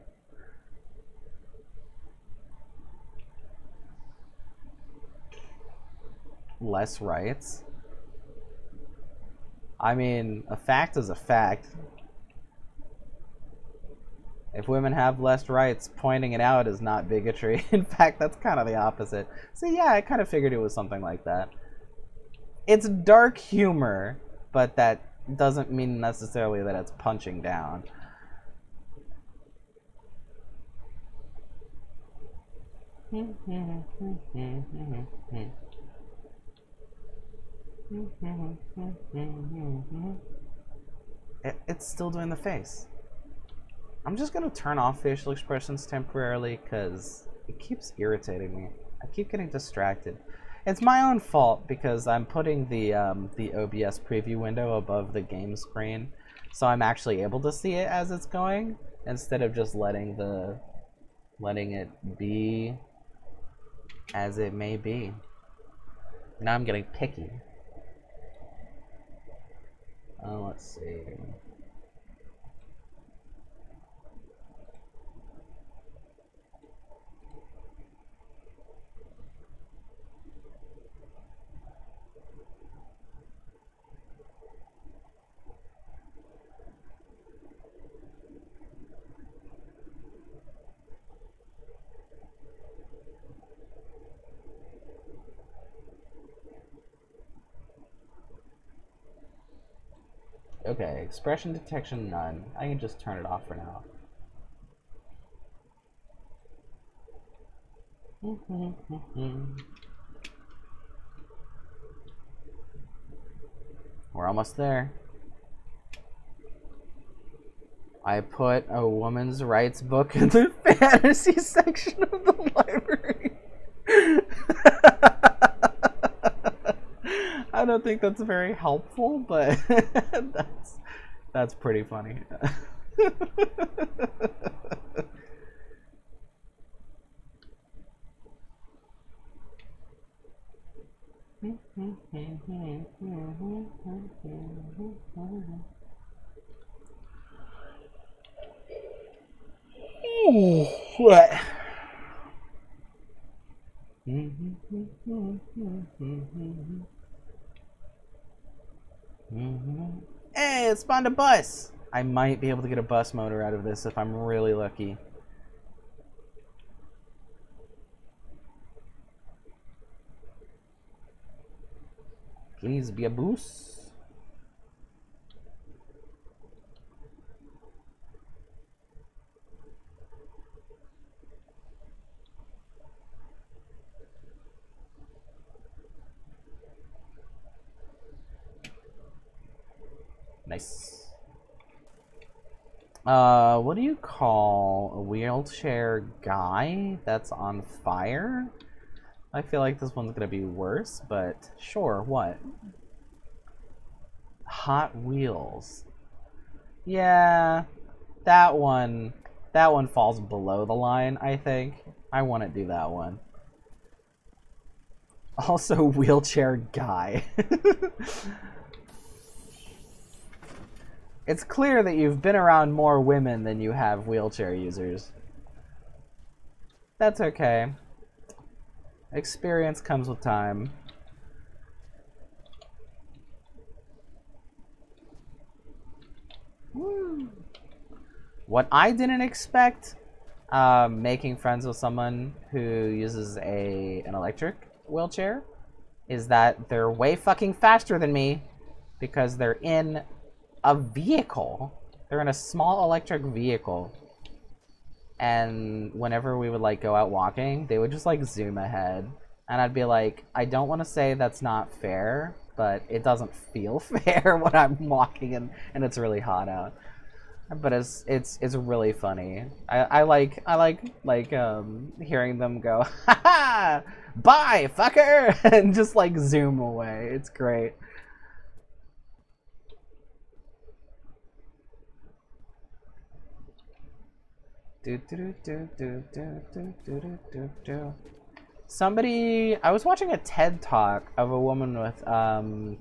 Less rights? I mean, a fact is a fact. If women have less rights, pointing it out is not bigotry. In fact, that's kind of the opposite. So yeah, I kind of figured it was something like that. It's dark humor, but that doesn't mean necessarily that it's punching down. It's still doing the face. I'm just gonna turn off facial expressions temporarily because it keeps irritating me. I keep getting distracted. It's my own fault because I'm putting the OBS preview window above the game screen, so I'm actually able to see it as it's going instead of just letting it be as it may be. Now I'm getting picky. Let's see. Okay, expression detection none. I can just turn it off for now. We're almost there. I put a woman's rights book in the fantasy section of the library. I don't think that's very helpful, but that's pretty funny. What? Hey, it spawned a bus! I might be able to get a bus motor out of this if I'm really lucky. Please be a boost. Nice. What do you call a wheelchair guy that's on fire? I feel like this one's gonna be worse, but sure, what? Hot Wheels. Yeah, that one falls below the line, I think. I wouldn't do that one. Also, wheelchair guy. It's clear that you've been around more women than you have wheelchair users. That's okay. Experience comes with time. Woo. What I didn't expect, making friends with someone who uses an electric wheelchair, is that they're way fucking faster than me because they're in a vehicle. They're in a small electric vehicle. And whenever we would like go out walking, they would just like zoom ahead. And I'd be like, I don't want to say that's not fair, but it doesn't feel fair when I'm walking and it's really hot out. But it's really funny. I like hearing them go, ha ha, bye fucker, and just like zoom away. It's great. Somebody, I was watching a TED talk of a woman with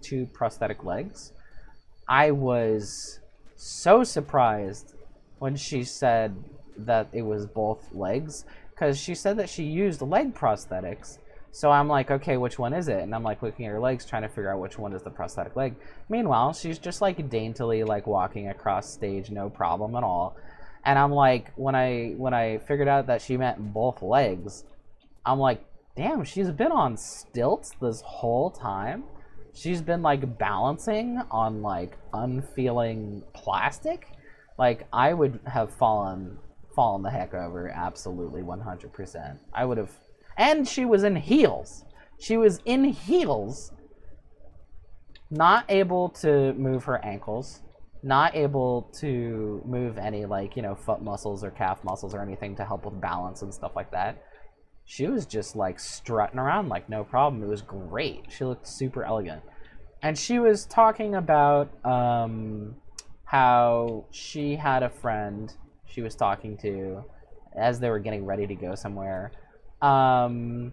2 prosthetic legs. I was so surprised when she said that it was both legs, because she said that she used leg prosthetics. So I'm like, okay, which one is it? And I'm like looking at her legs, trying to figure out which one is the prosthetic leg. Meanwhile, she's just like daintily like walking across stage, no problem at all. And I'm like, when I figured out that she meant both legs, I'm like, damn, she's been on stilts this whole time. She's been like balancing on like unfeeling plastic. Like I would have fallen the heck over, absolutely 100%. I would have. And she was in heels. She was in heels, not able to move her ankles, not able to move any, like, you know, foot muscles or calf muscles or anything to help with balance and stuff like that. She was just like strutting around like no problem. It was great. She looked super elegant. And she was talking about how she had a friend she was talking to as they were getting ready to go somewhere. And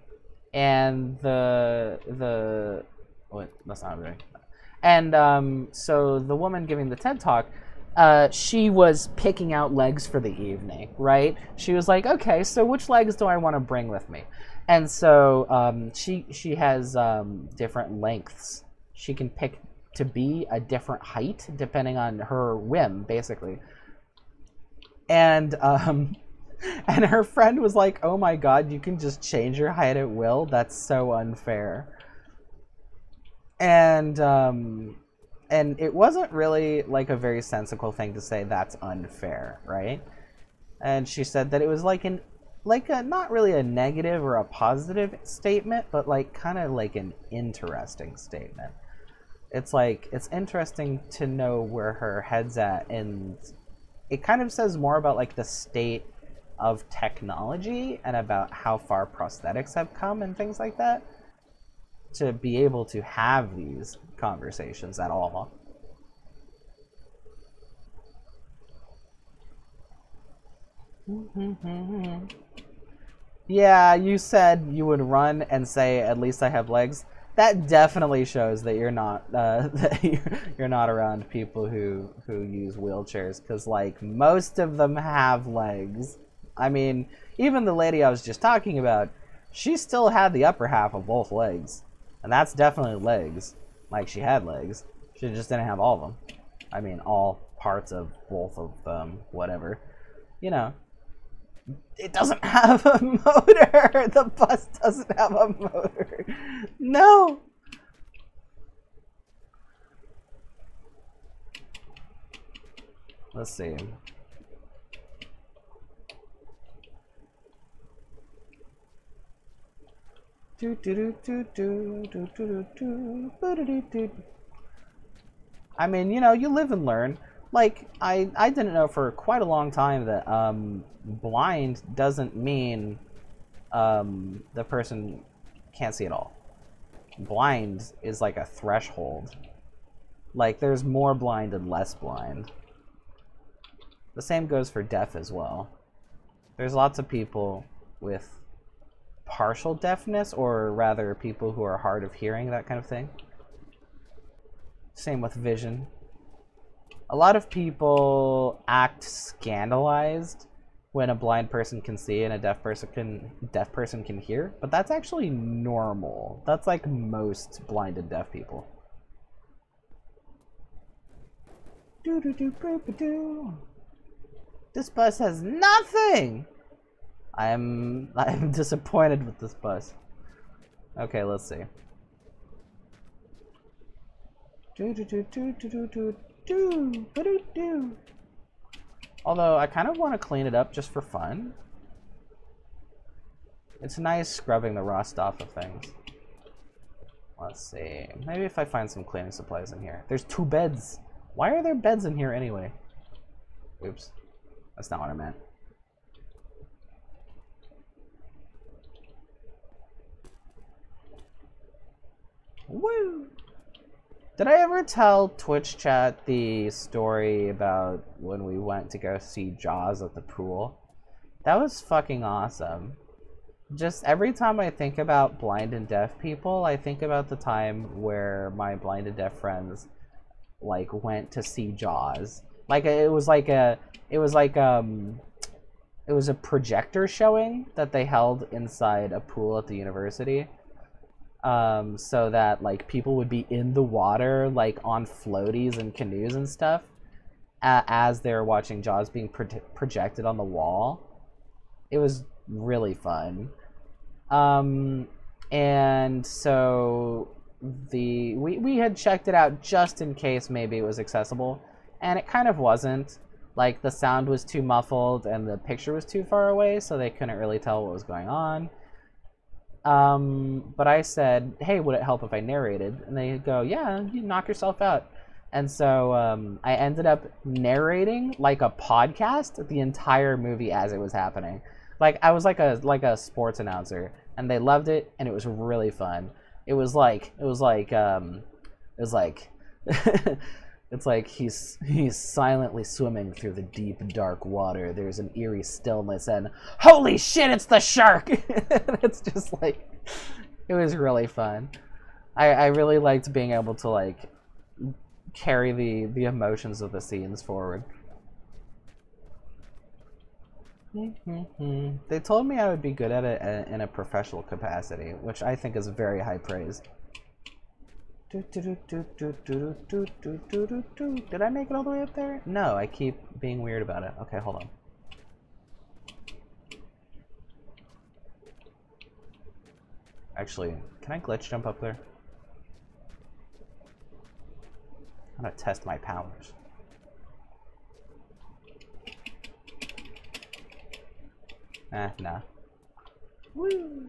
what? That's not very. And so the woman giving the TED talk, she was picking out legs for the evening, right? She was like, okay, so which legs do I want to bring with me? And so she has different lengths. She can pick to be a different height depending on her whim, basically. And and her friend was like, oh my god, you can just change your height at will? That's so unfair. And it wasn't really like a very sensible thing to say that's unfair, right? And she said that it was like not really a negative or a positive statement, but like kind of like an interesting statement. It's like, it's interesting to know where her head's at, and it kind of says more about like the state of technology and about how far prosthetics have come and things like that, to be able to have these conversations at all. Yeah, you said you would run and say, at least I have legs. That definitely shows that you're not you're not around people who use wheelchairs, because like most of them have legs. I mean, even the lady I was just talking about, she still had the upper half of both legs, and that's definitely legs. Like, she had legs, she just didn't have all of them. I mean, all parts of both of them, whatever. You know, it doesn't have a motor. The bus doesn't have a motor. No. Let's see. I mean, you know, you live and learn. Like, I didn't know for quite a long time that blind doesn't mean the person can't see at all. Blind is like a threshold. Like, there's more blind and less blind. The same goes for deaf as well. There's lots of people with partial deafness, or rather people who are hard of hearing, that kind of thing. Same with vision. A lot of people act scandalized when a blind person can see and a deaf person can hear, but that's actually normal. That's like most blind and deaf people. This bus has nothing. I'm disappointed with this bus. Okay, let's see. Although I kind of want to clean it up just for fun. It's nice scrubbing the rust off of things. Let's see. Maybe if I find some cleaning supplies in here. There's 2 beds. Why are there beds in here anyway? Oops. That's not what I meant. Woo! Did I ever tell Twitch chat the story about when we went to go see Jaws at the pool? That was fucking awesome. Just every time I think about blind and deaf people, I think about the time where my blind and deaf friends like went to see Jaws. Like it was like a projector showing that they held inside a pool at the university. So that like people would be in the water, like on floaties and canoes and stuff, as they're watching Jaws being projected on the wall. It was really fun. And so we had checked it out just in case maybe it was accessible, and it kind of wasn't. Like the sound was too muffled and the picture was too far away, so they couldn't really tell what was going on. But I said, hey, would it help if I narrated? And they go, yeah, you knock yourself out. And so I ended up narrating like a podcast the entire movie as it was happening. Like I was like a sports announcer, and they loved it, and it was really fun. It was like it's like he's silently swimming through the deep dark water. There's an eerie stillness, and holy shit, it's the shark! It's just like, it was really fun. I really liked being able to like carry the emotions of the scenes forward. They told me I would be good at it in a professional capacity, which I think is very high praise. Did I make it all the way up there? No, I keep being weird about it. Okay, hold on. Actually, can I glitch jump up there? I'm gonna test my powers. Nah. Woo!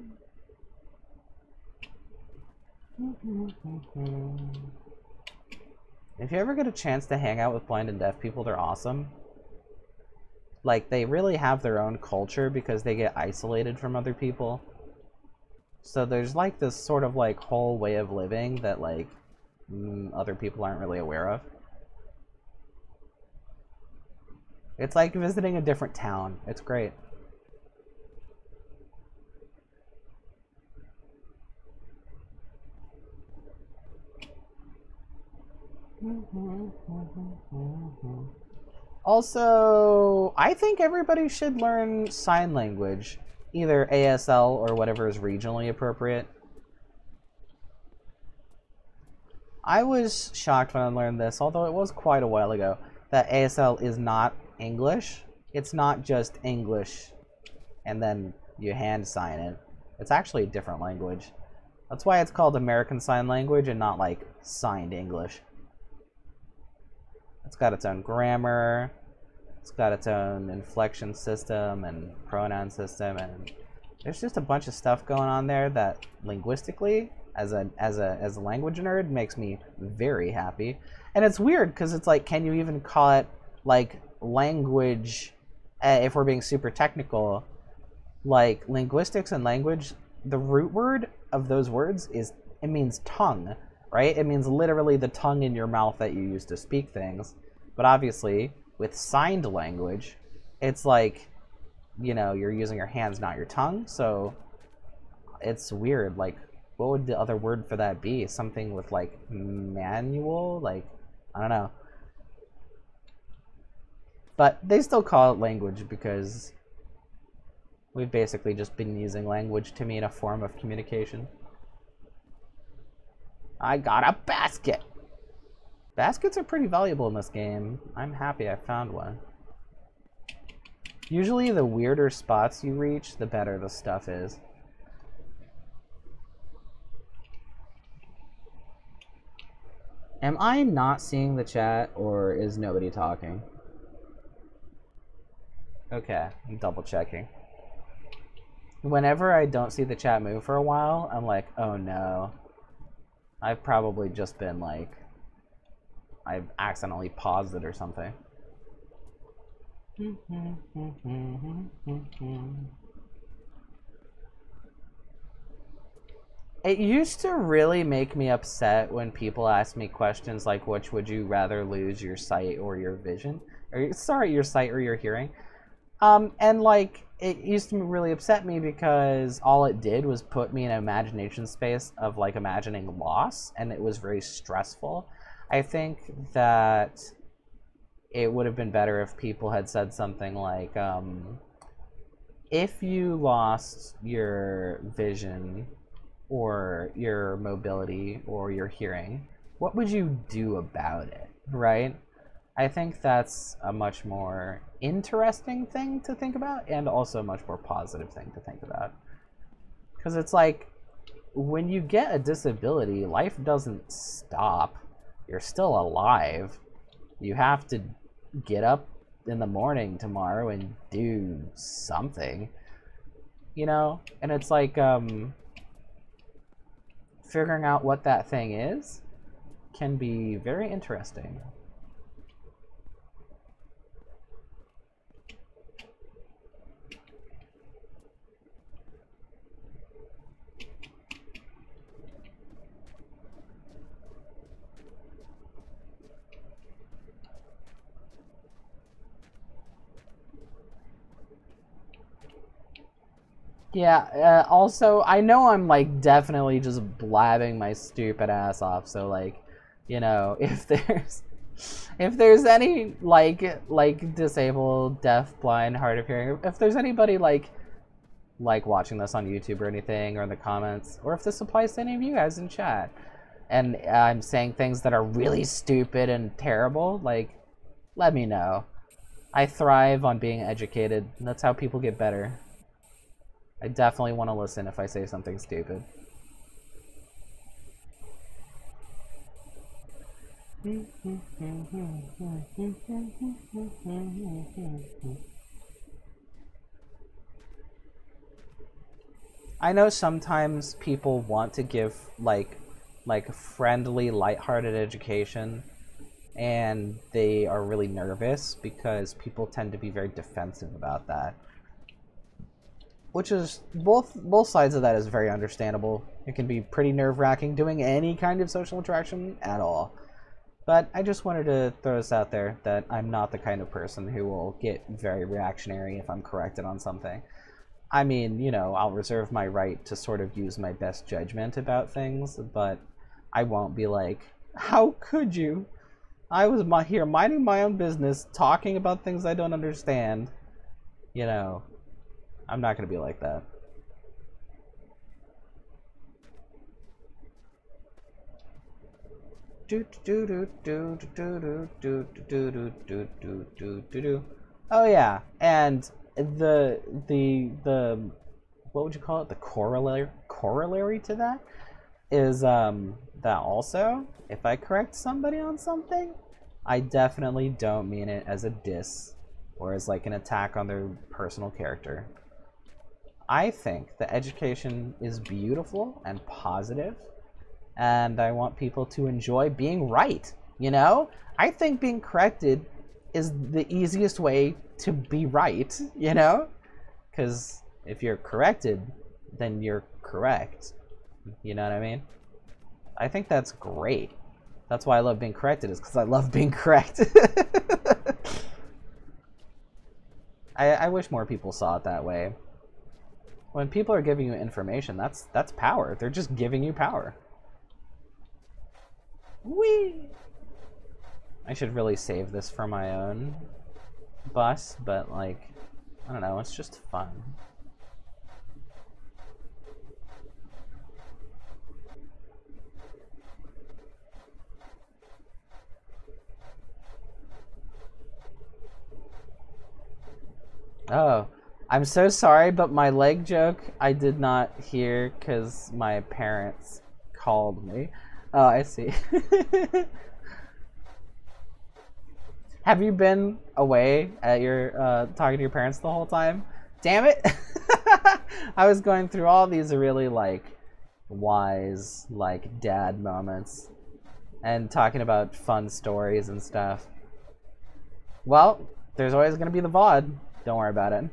If you ever get a chance to hang out with blind and deaf people, they're awesome. Like, they really have their own culture because they get isolated from other people. So there's like this sort of like whole way of living that like other people aren't really aware of. It's like visiting a different town. It's great. Also, I think everybody should learn sign language, either ASL or whatever is regionally appropriate. I was shocked when I learned this, although it was quite a while ago, that ASL is not English. It's not just English and then you hand sign it. It's actually a different language. That's why it's called American Sign Language and not like signed English. It's got its own grammar, it's got its own inflection system and pronoun system, and there's just a bunch of stuff going on there that linguistically, as a language nerd, makes me very happy. And it's weird because it's like, can you even call it like language if we're being super technical? Like linguistics and language, the root word of those words is, it means tongue. Right? It means literally the tongue in your mouth that you use to speak things. But obviously, with signed language, it's like, you know, you're using your hands, not your tongue. So it's weird. Like, what would the other word for that be? Something with like manual? Like, I don't know. But they still call it language because we've basically just been using language to mean a form of communication. I got a basket! Baskets are pretty valuable in this game. I'm happy I found one. Usually the weirder spots you reach, the better the stuff is. Am I not seeing the chat, or is nobody talking? Okay, I'm double checking. Whenever I don't see the chat move for a while, I'm like, oh no. I've probably just been like, I've accidentally paused it or something. It used to really make me upset when people ask me questions like, which would you rather lose, your sight or your vision? Or, sorry, your sight or your hearing? And like, it used to really upset me because all it did was put me in an imagination space of like imagining loss, and it was very stressful. I think that it would have been better if people had said something like, if you lost your vision or your mobility or your hearing, what would you do about it, right? I think that's a much more interesting thing to think about, and also a much more positive thing to think about. Because it's like, when you get a disability, life doesn't stop. You're still alive. You have to get up in the morning tomorrow and do something, you know? And it's like, figuring out what that thing is can be very interesting. Yeah, also, I know I'm, like, definitely just blabbing my stupid ass off, so, like, you know, if there's any, like, disabled, deaf, blind, hard of hearing, if there's anybody, like, watching this on YouTube or anything, or in the comments, or if this applies to any of you guys in chat, and I'm saying things that are really stupid and terrible, like, let me know. I thrive on being educated, and that's how people get better. I definitely want to listen if I say something stupid. I know sometimes people want to give like friendly, lighthearted education, and they are really nervous because people tend to be very defensive about that. Which is, both sides of that is very understandable. It can be pretty nerve-wracking doing any kind of social interaction at all. But I just wanted to throw this out there that I'm not the kind of person who will get very reactionary if I'm corrected on something. I mean, you know, I'll reserve my right to sort of use my best judgment about things, but I won't be like, how could you? I was here minding my own business, talking about things I don't understand. You know, I'm not going to be like that. Oh yeah, and the what would you call it? The corollary to that is that also, if I correct somebody on something, I definitely don't mean it as a diss or as like an attack on their personal character. I think that education is beautiful and positive, and I want people to enjoy being right, you know? I think being corrected is the easiest way to be right, you know? Because if you're corrected, then you're correct. You know what I mean? I think that's great. That's why I love being corrected, is because I love being correct. I wish more people saw it that way. When people are giving you information, that's power. They're just giving you power. Whee! I should really save this for my own bus, but like, I don't know, it's just fun. Oh, I'm so sorry, but my leg joke I did not hear because my parents called me. Oh, I see. Have you been away at your talking to your parents the whole time? Damn it! I was going through all these really like wise like dad moments and talking about fun stories and stuff. Well, there's always gonna be the VOD. Don't worry about it.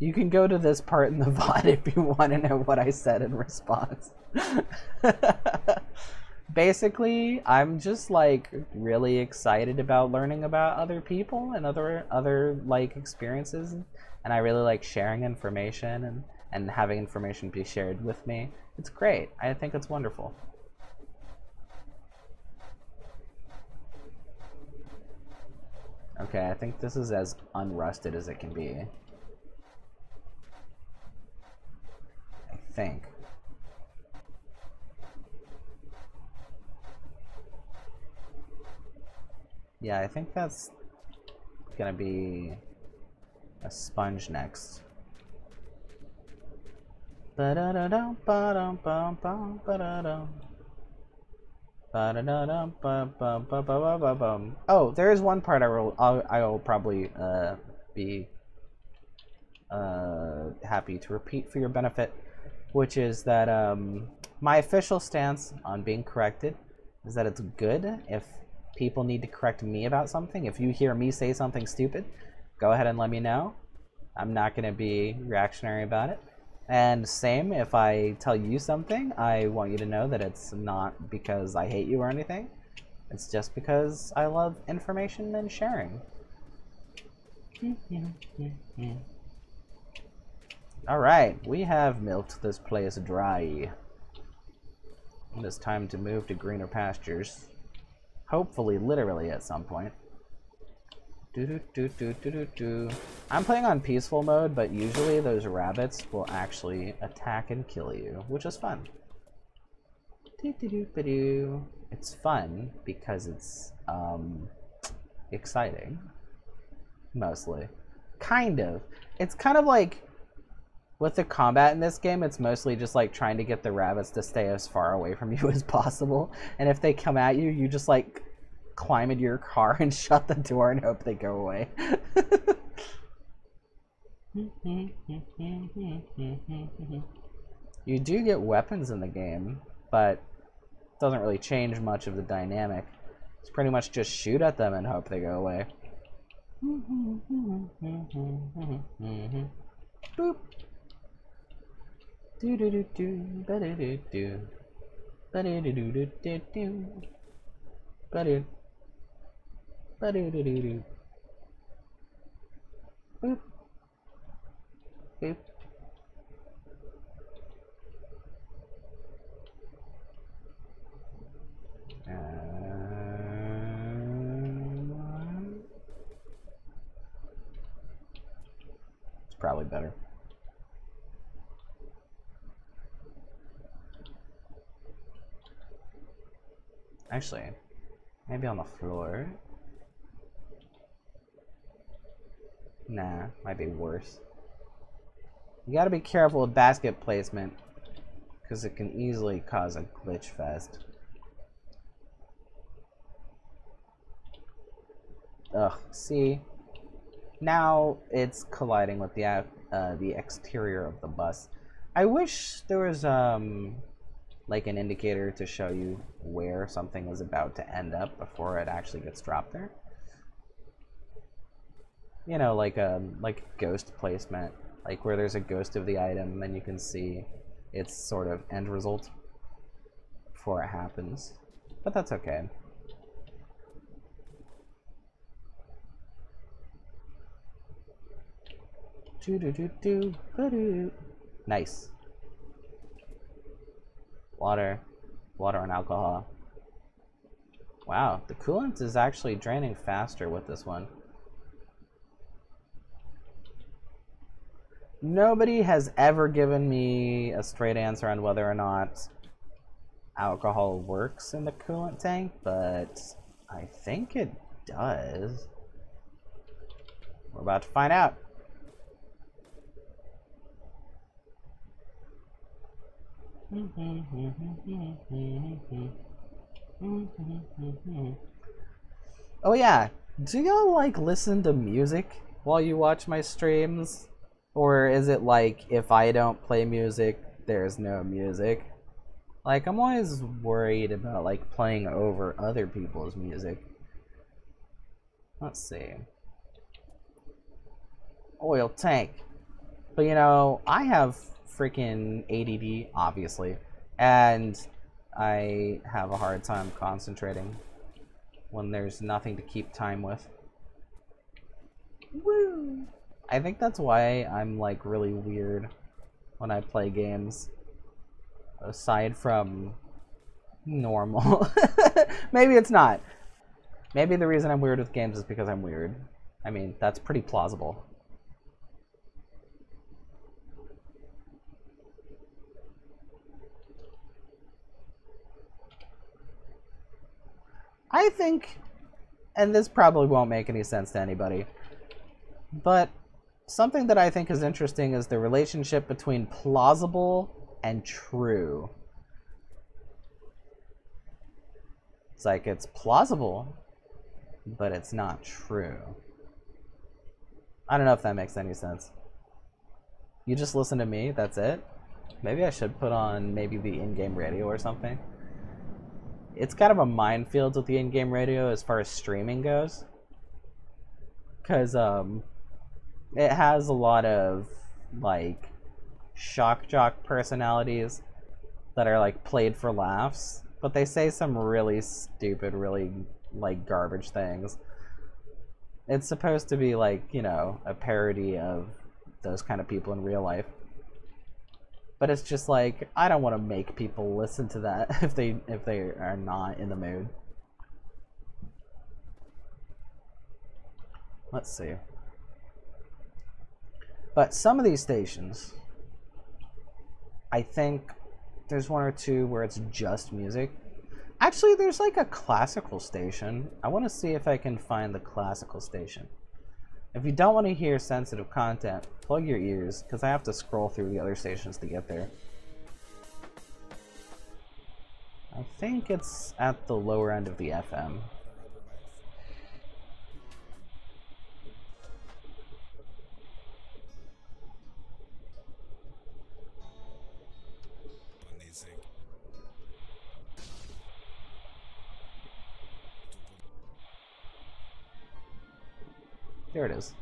You can go to this part in the VOD if you want to know what I said in response. Basically, I'm just like really excited about learning about other people and other like experiences, and I really like sharing information and having information be shared with me. It's great. I think it's wonderful. Okay, I think this is as unrusted as it can be. I think. Yeah, I think that's gonna be a sponge next. Oh, there is one part I will probably be happy to repeat for your benefit, which is that my official stance on being corrected is that it's good if people need to correct me about something. If you hear me say something stupid, go ahead and let me know. I'm not going to be reactionary about it. And same, if I tell you something, I want you to know that it's not because I hate you or anything. It's just because I love information and sharing. Alright, we have milked this place dry. It is time to move to greener pastures. Hopefully, literally at some point. I'm playing on peaceful mode, but usually those rabbits will actually attack and kill you, which is fun. It's fun because it's exciting, mostly. Kind of. It's kind of like with the combat in this game, it's mostly just like trying to get the rabbits to stay as far away from you as possible. And if they come at you, you just like climb into your car and shut the door and hope they go away. You do get weapons in the game, but it doesn't really change much of the dynamic. It's pretty much just shoot at them and hope they go away. Boop. Do do do do ba do do do ba do do do do do do ba do ba do do do do boop boop. It's probably better. Actually, maybe on the floor. Nah, might be worse. You gotta be careful with basket placement, because it can easily cause a glitch fest. Ugh, see? Now it's colliding with the exterior of the bus. I wish there was like an indicator to show you where something is about to end up before it actually gets dropped there. You know, like ghost placement, like where there's a ghost of the item and you can see its sort of end result before it happens. But that's okay. Nice. Water and alcohol. Wow, the coolant is actually draining faster with this one. Nobody has ever given me a straight answer on whether or not alcohol works in the coolant tank, but I think it does. We're about to find out. Oh yeah, do y'all like listen to music while you watch my streams? Or is it like if I don't play music, there's no music? Like I'm always worried about like playing over other people's music. Let's see. Oil tank. But you know, I have freaking ADD, obviously, and I have a hard time concentrating when there's nothing to keep time with. Woo! I think that's why I'm like really weird when I play games. Aside from normal. Maybe it's not. Maybe the reason I'm weird with games is because I'm weird. I mean, that's pretty plausible. I think, and this probably won't make any sense to anybody, but something that I think is interesting is the relationship between plausible and true. It's like it's plausible, but it's not true. I don't know if that makes any sense. You just listen to me, that's it? Maybe I should put on maybe the in-game radio or something. It's kind of a minefield with the in-game radio as far as streaming goes. Because it has a lot of like shock jock personalities that are like played for laughs, but they say some really stupid, really like garbage things. It's supposed to be like, you know, a parody of those kind of people in real life. But it's just like, I don't want to make people listen to that if they are not in the mood. Let's see. But some of these stations, I think there's one or two where it's just music. Actually, there's like a classical station. I want to see if I can find the classical station. If you don't want to hear sensitive content, plug your ears, because I have to scroll through the other stations to get there. I think it's at the lower end of the FM. There it is.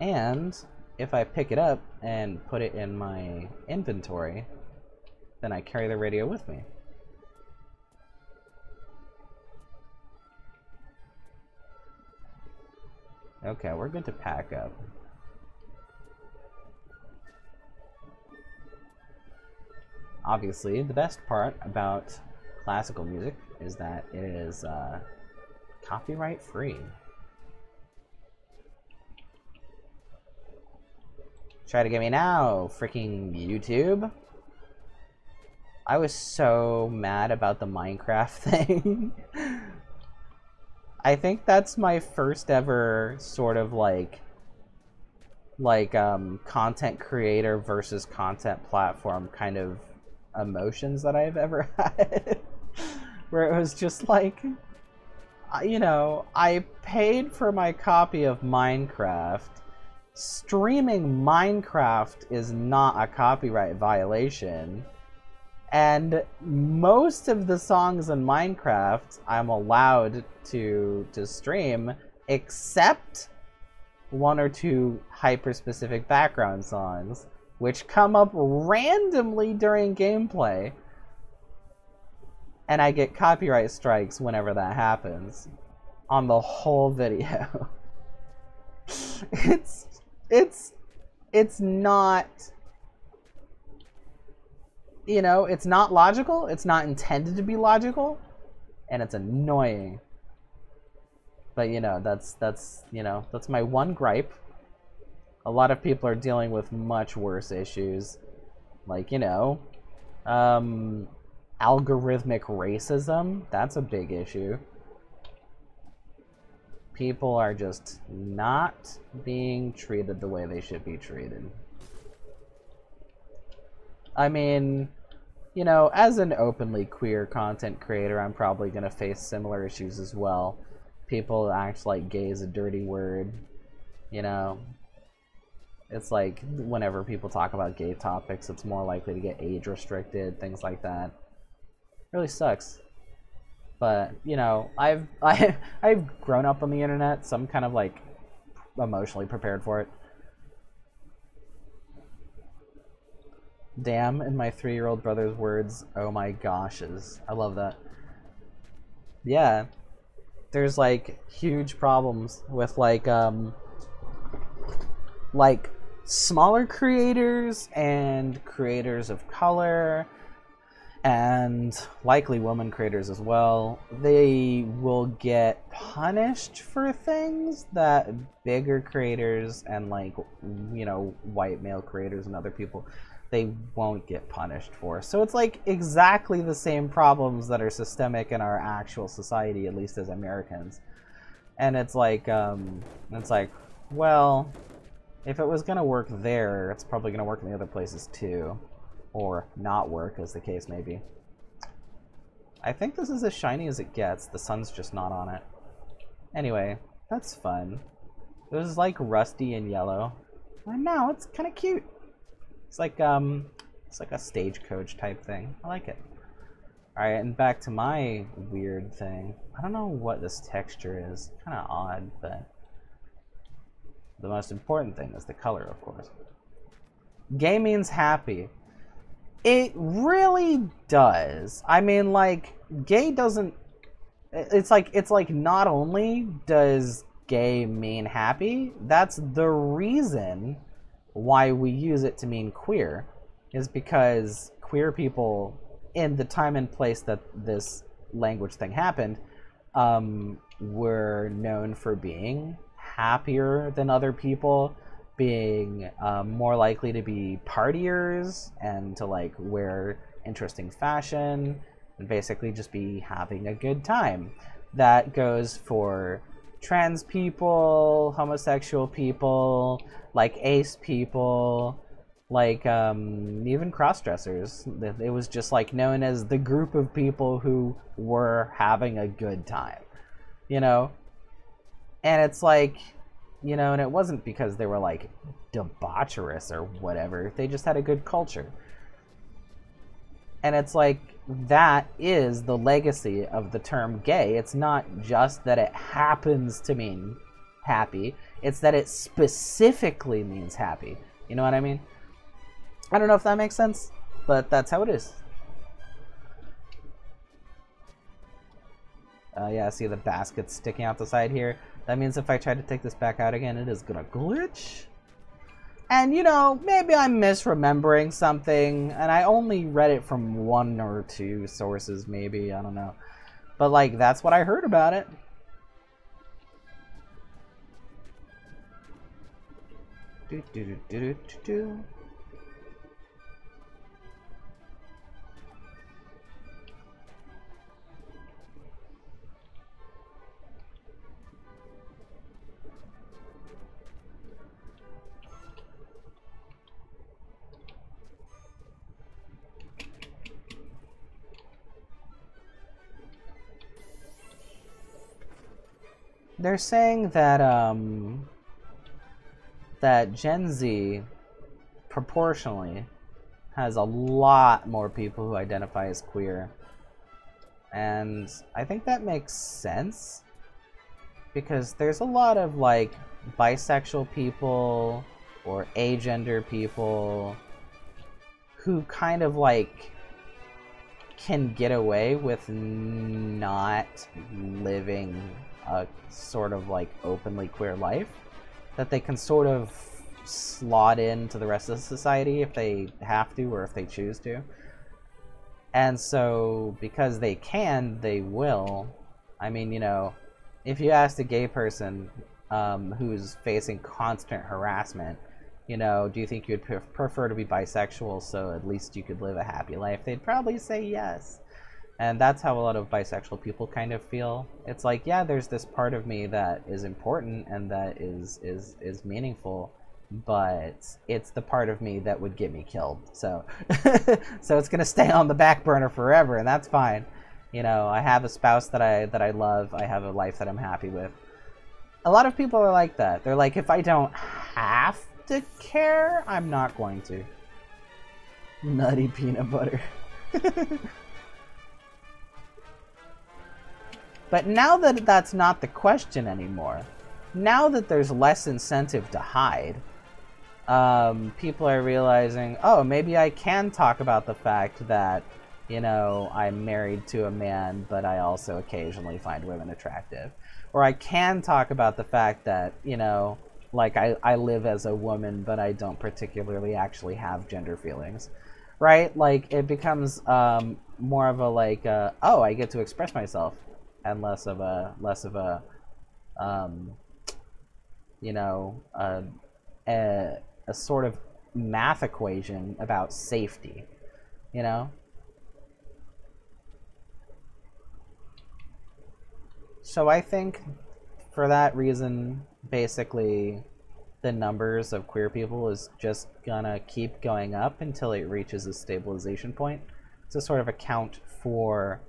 And if I pick it up and put it in my inventory, then I carry the radio with me. Okay, we're good to pack up. Obviously, the best part about classical music is that it is copyright free. Try to get me now, freaking YouTube. I was so mad about the Minecraft thing. I think that's my first ever sort of like content creator versus content platform kind of emotions that I've ever had. Where it was just like, you know, I paid for my copy of Minecraft. Streaming Minecraft is not a copyright violation. And most of the songs in Minecraft I'm allowed to stream, except one or two hyper-specific background songs, which come up randomly during gameplay. And I get copyright strikes whenever that happens on the whole video. It's not, you know, it's not logical, it's not intended to be logical, and it's annoying. But you know, that's you know, that's my one gripe. A lot of people are dealing with much worse issues, like, you know, algorithmic racism. That's a big issue. People are just not being treated the way they should be treated. I mean, you know, as an openly queer content creator, I'm probably going to face similar issues as well. People act like gay is a dirty word, you know. It's like whenever people talk about gay topics, it's more likely to get age restricted, things like that. Really sucks. But, you know, I've grown up on the internet, so I'm kind of like emotionally prepared for it. Damn, in my 3-year-old brother's words, oh my goshes. I love that. Yeah. There's like huge problems with like smaller creators and creators of color and likely women creators as well. They will get punished for things that bigger creators and like, you know, white male creators and other people, they won't get punished for. So it's like exactly the same problems that are systemic in our actual society, at least as Americans. And it's like, well, if it was gonna work there, it's probably gonna work in the other places too. Or not work, as the case may be. I think this is as shiny as it gets. The sun's just not on it. Anyway, that's fun. It was like rusty and yellow. And now it's kind of cute. It's like a stagecoach type thing. I like it. Alright, and back to my weird thing. I don't know what this texture is. Kind of odd, but the most important thing is the color, of course. Gay means happy. It really does. I mean, like, gay doesn't... It's like not only does gay mean happy, that's the reason why we use it to mean queer, is because queer people, in the time and place that this language thing happened, were known for being happier than other people, being more likely to be partiers and to like wear interesting fashion and basically just be having a good time. That goes for trans people, homosexual people, like ace people, like even cross-dressers. It was just like known as the group of people who were having a good time, you know? And it's like, you know, and it wasn't because they were like debaucherous or whatever. They just had a good culture. And it's like, that is the legacy of the term gay. It's not just that it happens to mean happy, it's that it specifically means happy. You know what I mean? I don't know if that makes sense, but that's how it is. Yeah, see the basket sticking out the side here? That means if I try to take this back out again, it is gonna glitch. And, you know, maybe I'm misremembering something, and I only read it from 1 or 2 sources, maybe, I don't know. But, like, that's what I heard about it. Do, do, do, do, do, do. They're saying that that Gen Z proportionally has a lot more people who identify as queer. And I think that makes sense, because there's a lot of like bisexual people or agender people who kind of like can get away with not living a sort of like openly queer life, that they can sort of slot into the rest of society if they have to or if they choose to. And so because they can, they will. I mean, you know, if you asked a gay person who's facing constant harassment, you know, do you think you'd prefer to be bisexual so at least you could live a happy life? They'd probably say yes. And that's how a lot of bisexual people kind of feel. It's like, yeah, there's this part of me that is important and that is meaningful, but it's the part of me that would get me killed. So so it's gonna stay on the back burner forever, and that's fine. You know, I have a spouse that I love, I have a life that I'm happy with. A lot of people are like that. They're like, if I don't have to care, I'm not going to. Nutty peanut butter. But now that that's not the question anymore, now that there's less incentive to hide, people are realizing, oh, maybe I can talk about the fact that, you know, I'm married to a man, but I also occasionally find women attractive. Or I can talk about the fact that, you know, like I live as a woman, but I don't particularly actually have gender feelings. Right? Like, it becomes more of a, like, oh, I get to express myself, and less of a, you know, a sort of math equation about safety, you know? So I think for that reason, basically, the numbers of queer people is just gonna keep going up until it reaches a stabilization point to sort of account for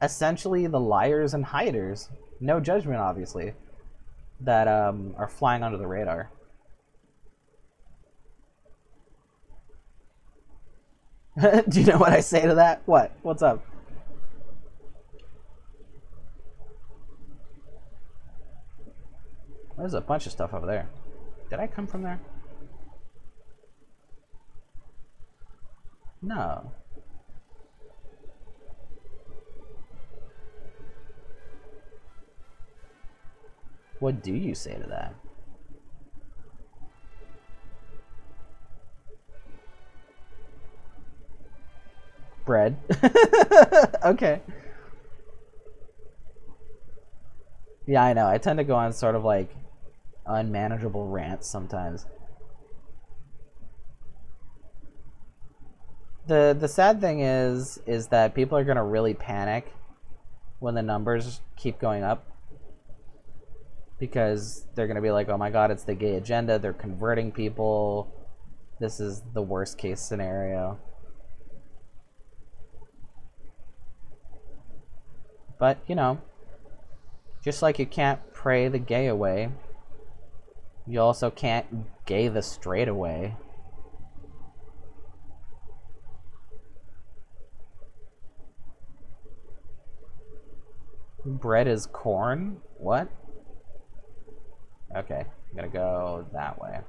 essentially the liars and hiders, no judgment obviously, that are flying under the radar. Do you know what I say to that? What? What's up? There's a bunch of stuff over there. Did I come from there? No. What do you say to that? Bread. Okay. Yeah, I know. I tend to go on sort of like unmanageable rants sometimes. The sad thing is that people are gonna really panic when the numbers keep going up, because they're gonna be like, oh my god, it's the gay agenda, they're converting people, this is the worst case scenario. But, you know, just like you can't pray the gay away, you also can't gay the straight away. Bread is corn? What? Okay, I'm gonna go that way.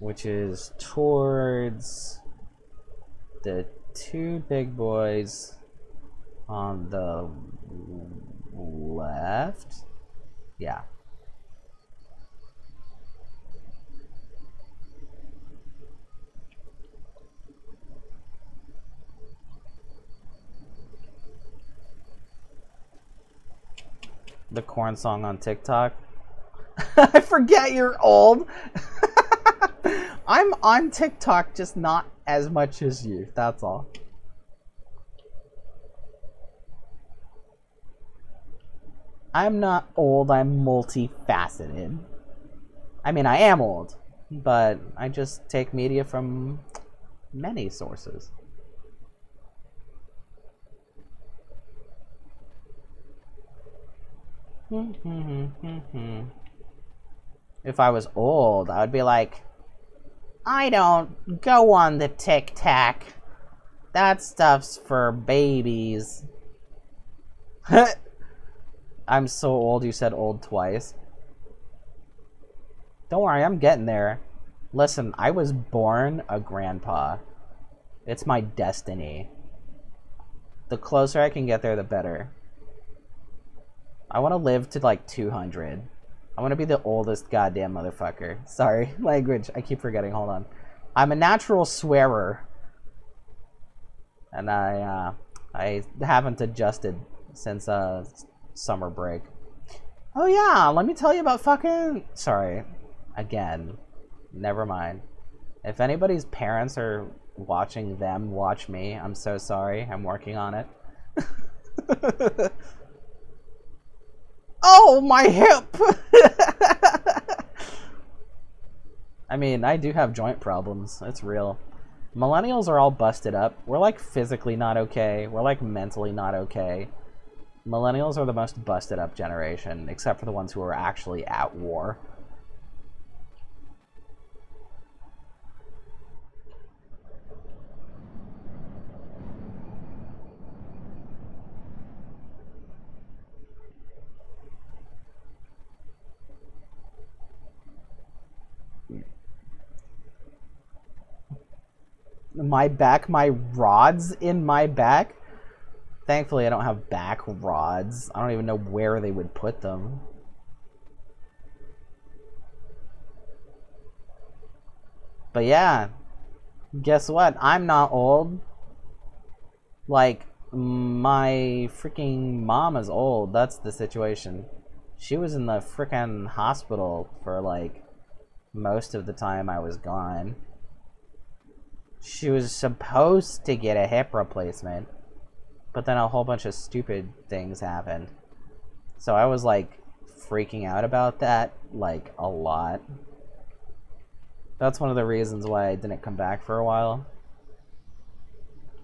Which is towards the two big boys on the left. Yeah. The corn song on TikTok. I forget you're old. I'm on TikTok, just not as much as you. That's all. I'm not old, I'm multifaceted. I mean, I am old, but I just take media from many sources. If I was old, I would be like, I don't go on the tic-tac. That stuff's for babies. I'm so old, you said old twice. Don't worry, I'm getting there. Listen, I was born a grandpa. It's my destiny. The closer I can get there, the better. I want to live to like 200. I want to be the oldest goddamn motherfucker. Sorry, language. I keep forgetting. Hold on. I'm a natural swearer. And I haven't adjusted since summer break. Oh yeah, let me tell you about fucking... Sorry. Again. Never mind. If anybody's parents are watching them watch me, I'm so sorry. I'm working on it. Oh, my hip! I mean, I do have joint problems. It's real. Millennials are all busted up. We're like physically not okay. We're like mentally not okay. Millennials are the most busted up generation, except for the ones who are actually at war. My back, my rods in my back? Thankfully, I don't have back rods. I don't even know where they would put them. But yeah, guess what? I'm not old. Like, my freaking mom is old. That's the situation. She was in the freaking hospital for, like, most of the time I was gone. She was supposed to get a hip replacement, but then a whole bunch of stupid things happened. So I was, like, freaking out about that, like, a lot. That's one of the reasons why I didn't come back for a while.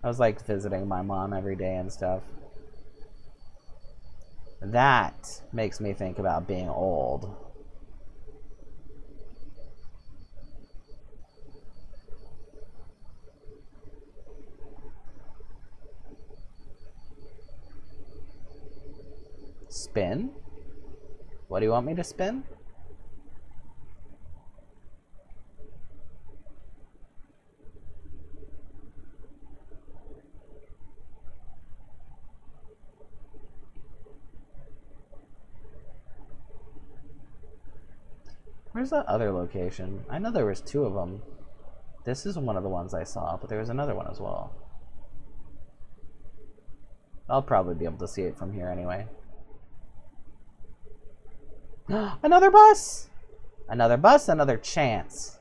I was, like, visiting my mom every day and stuff. That makes me think about being old. Spin? What do you want me to spin? Where's that other location? I know there was two of them. This is one of the ones I saw, but there was another one as well. I'll probably be able to see it from here anyway. Another bus! Another bus, another chance.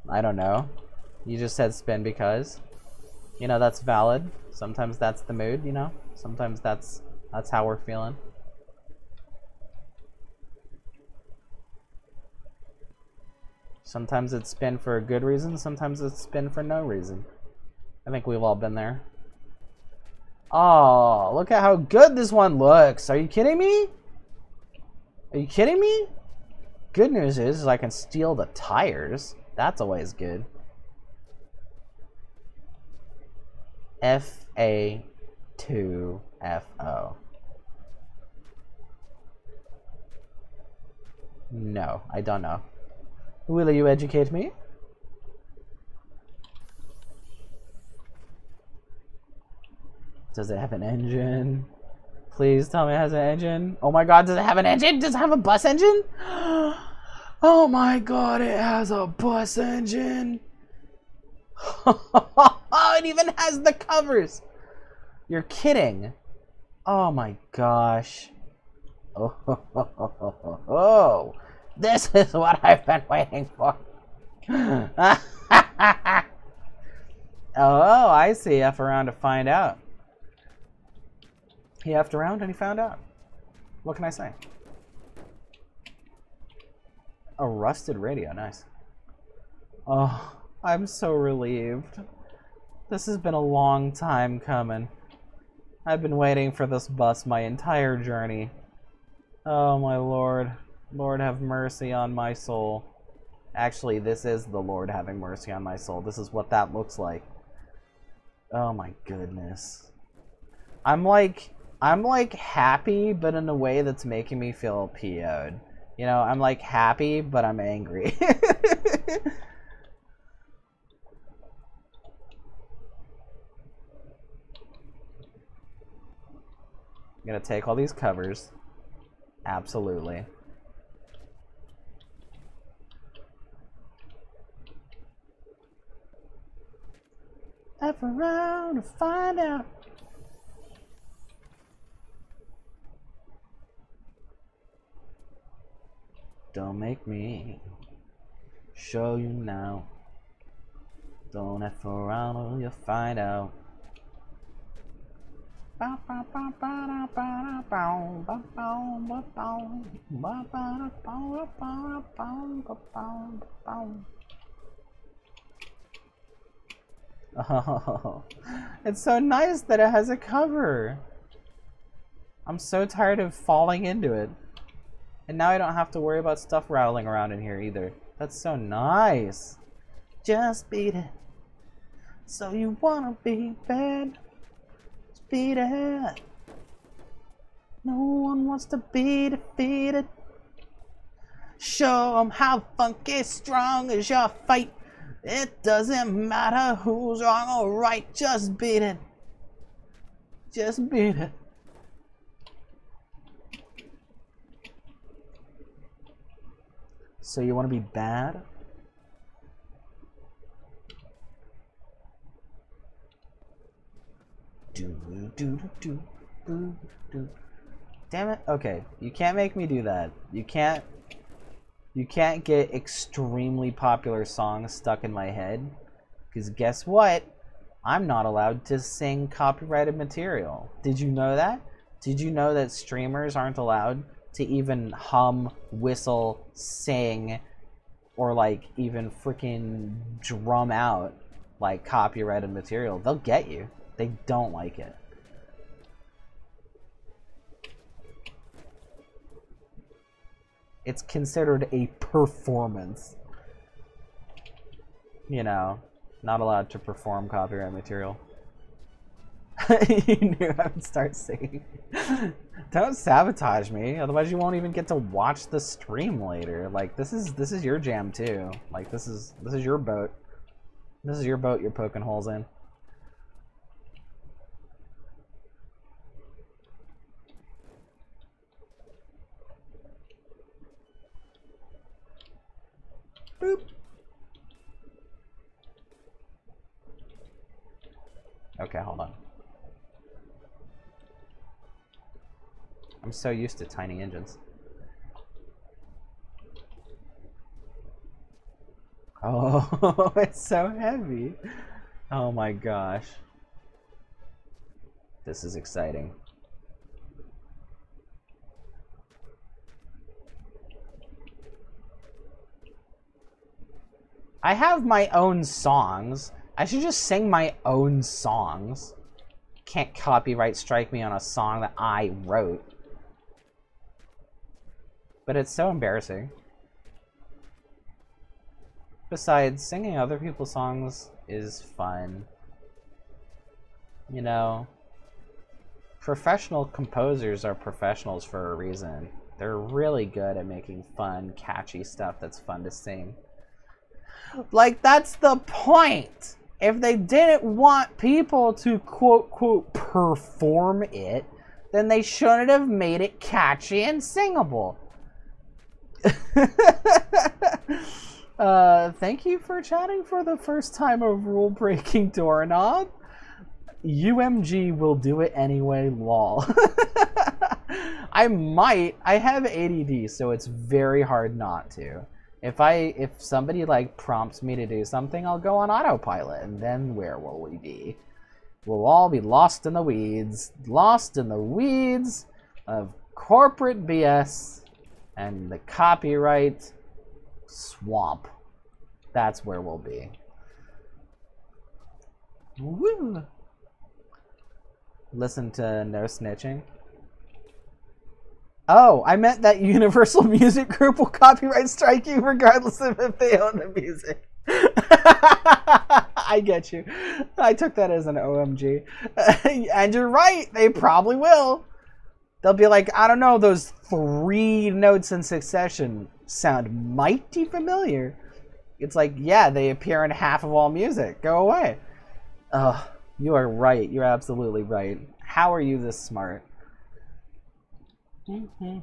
I don't know. You just said spin because. You know, that's valid. Sometimes that's the mood, you know? Sometimes that's how we're feeling. Sometimes it's spin for a good reason, sometimes it's spin for no reason. I think we've all been there. Oh, look at how good this one looks. Are you kidding me? Are you kidding me? Good news is I can steal the tires. That's always good. FA2FO. No, I don't know. Will you educate me? Does it have an engine? Please tell me it has an engine. Oh my god, does it have an engine? Does it have a bus engine? Oh my god, it has a bus engine. It even has the covers. You're kidding. Oh my gosh. Oh, this is what I've been waiting for. Oh, I see. F around to find out. He effed around and he found out. What can I say? A rusted radio, nice. Oh, I'm so relieved. This has been a long time coming. I've been waiting for this bus my entire journey. Oh my lord. Lord have mercy on my soul. Actually, this is the Lord having mercy on my soul. This is what that looks like. Oh my goodness. I'm like happy, but in a way that's making me feel PO'd. You know, I'm like happy, but I'm angry. I'm gonna take all these covers. Absolutely. F around to find out. Don't make me show you now. Don't F around or you'll find out. Oh, it's so nice that it has a cover. I'm so tired of falling into it. And now I don't have to worry about stuff rattling around in here either. That's so nice. Just beat it. So you wanna be bad? Just be that. No one wants to be defeated. Show 'em how funky strong is your fight. It doesn't matter who's wrong or right. Just beat it. Just beat it. So you want to be bad? Damn it. Okay, you can't make me do that. You can't get extremely popular songs stuck in my head, because guess what? I'm not allowed to sing copyrighted material. Did you know that? Did you know that streamers aren't allowed to even hum, whistle, sing, or like even freaking drum out like copyrighted material? They'll get you. They don't like it. It's considered a performance. You know, not allowed to perform copyright material. You knew I would start singing. Don't sabotage me, otherwise you won't even get to watch the stream later. Like this is your jam too. Like this is your boat. This is your boat you're poking holes in. Boop. Okay, hold on. I'm so used to tiny engines. Oh, it's so heavy. Oh my gosh. This is exciting. I have my own songs. I should just sing my own songs. Can't copyright strike me on a song that I wrote. But it's so embarrassing. Besides, singing other people's songs is fun. You know, professional composers are professionals for a reason. They're really good at making fun, catchy stuff that's fun to sing. Like, that's the point. If they didn't want people to quote perform it, then they shouldn't have made it catchy and singable. Thank you for chatting for the first time of rule breaking doorknob. UMG will do it anyway, lol. I have ADD, so it's very hard not to. If somebody like prompts me to do something, I'll go on autopilot, and then where will we be? We'll all be lost in the weeds of corporate BS and the copyright swamp. That's where we'll be. Woo! Listen to No Snitching. Oh, I meant that Universal Music Group will copyright strike you regardless of if they own the music. I get you. I took that as an OMG. And you're right, they probably will. They'll be like, I don't know, those 3 notes in succession sound mighty familiar. It's like, yeah, they appear in half of all music. Go away. Ugh, you are right. You're absolutely right. How are you this smart? Do do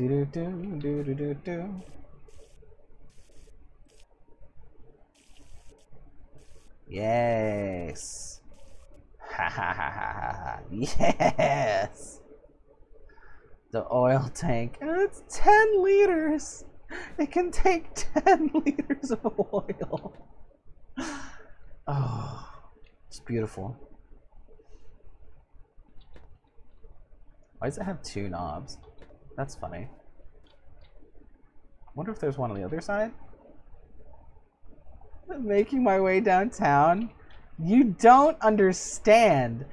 do do do do do do. Yes. Ha ha ha ha ha. Yes. The oil tank. It's 10 liters. It can take 10 liters of oil. Oh, it's beautiful. Why does it have 2 knobs? That's funny. I wonder if there's one on the other side? Making my way downtown. You don't understand.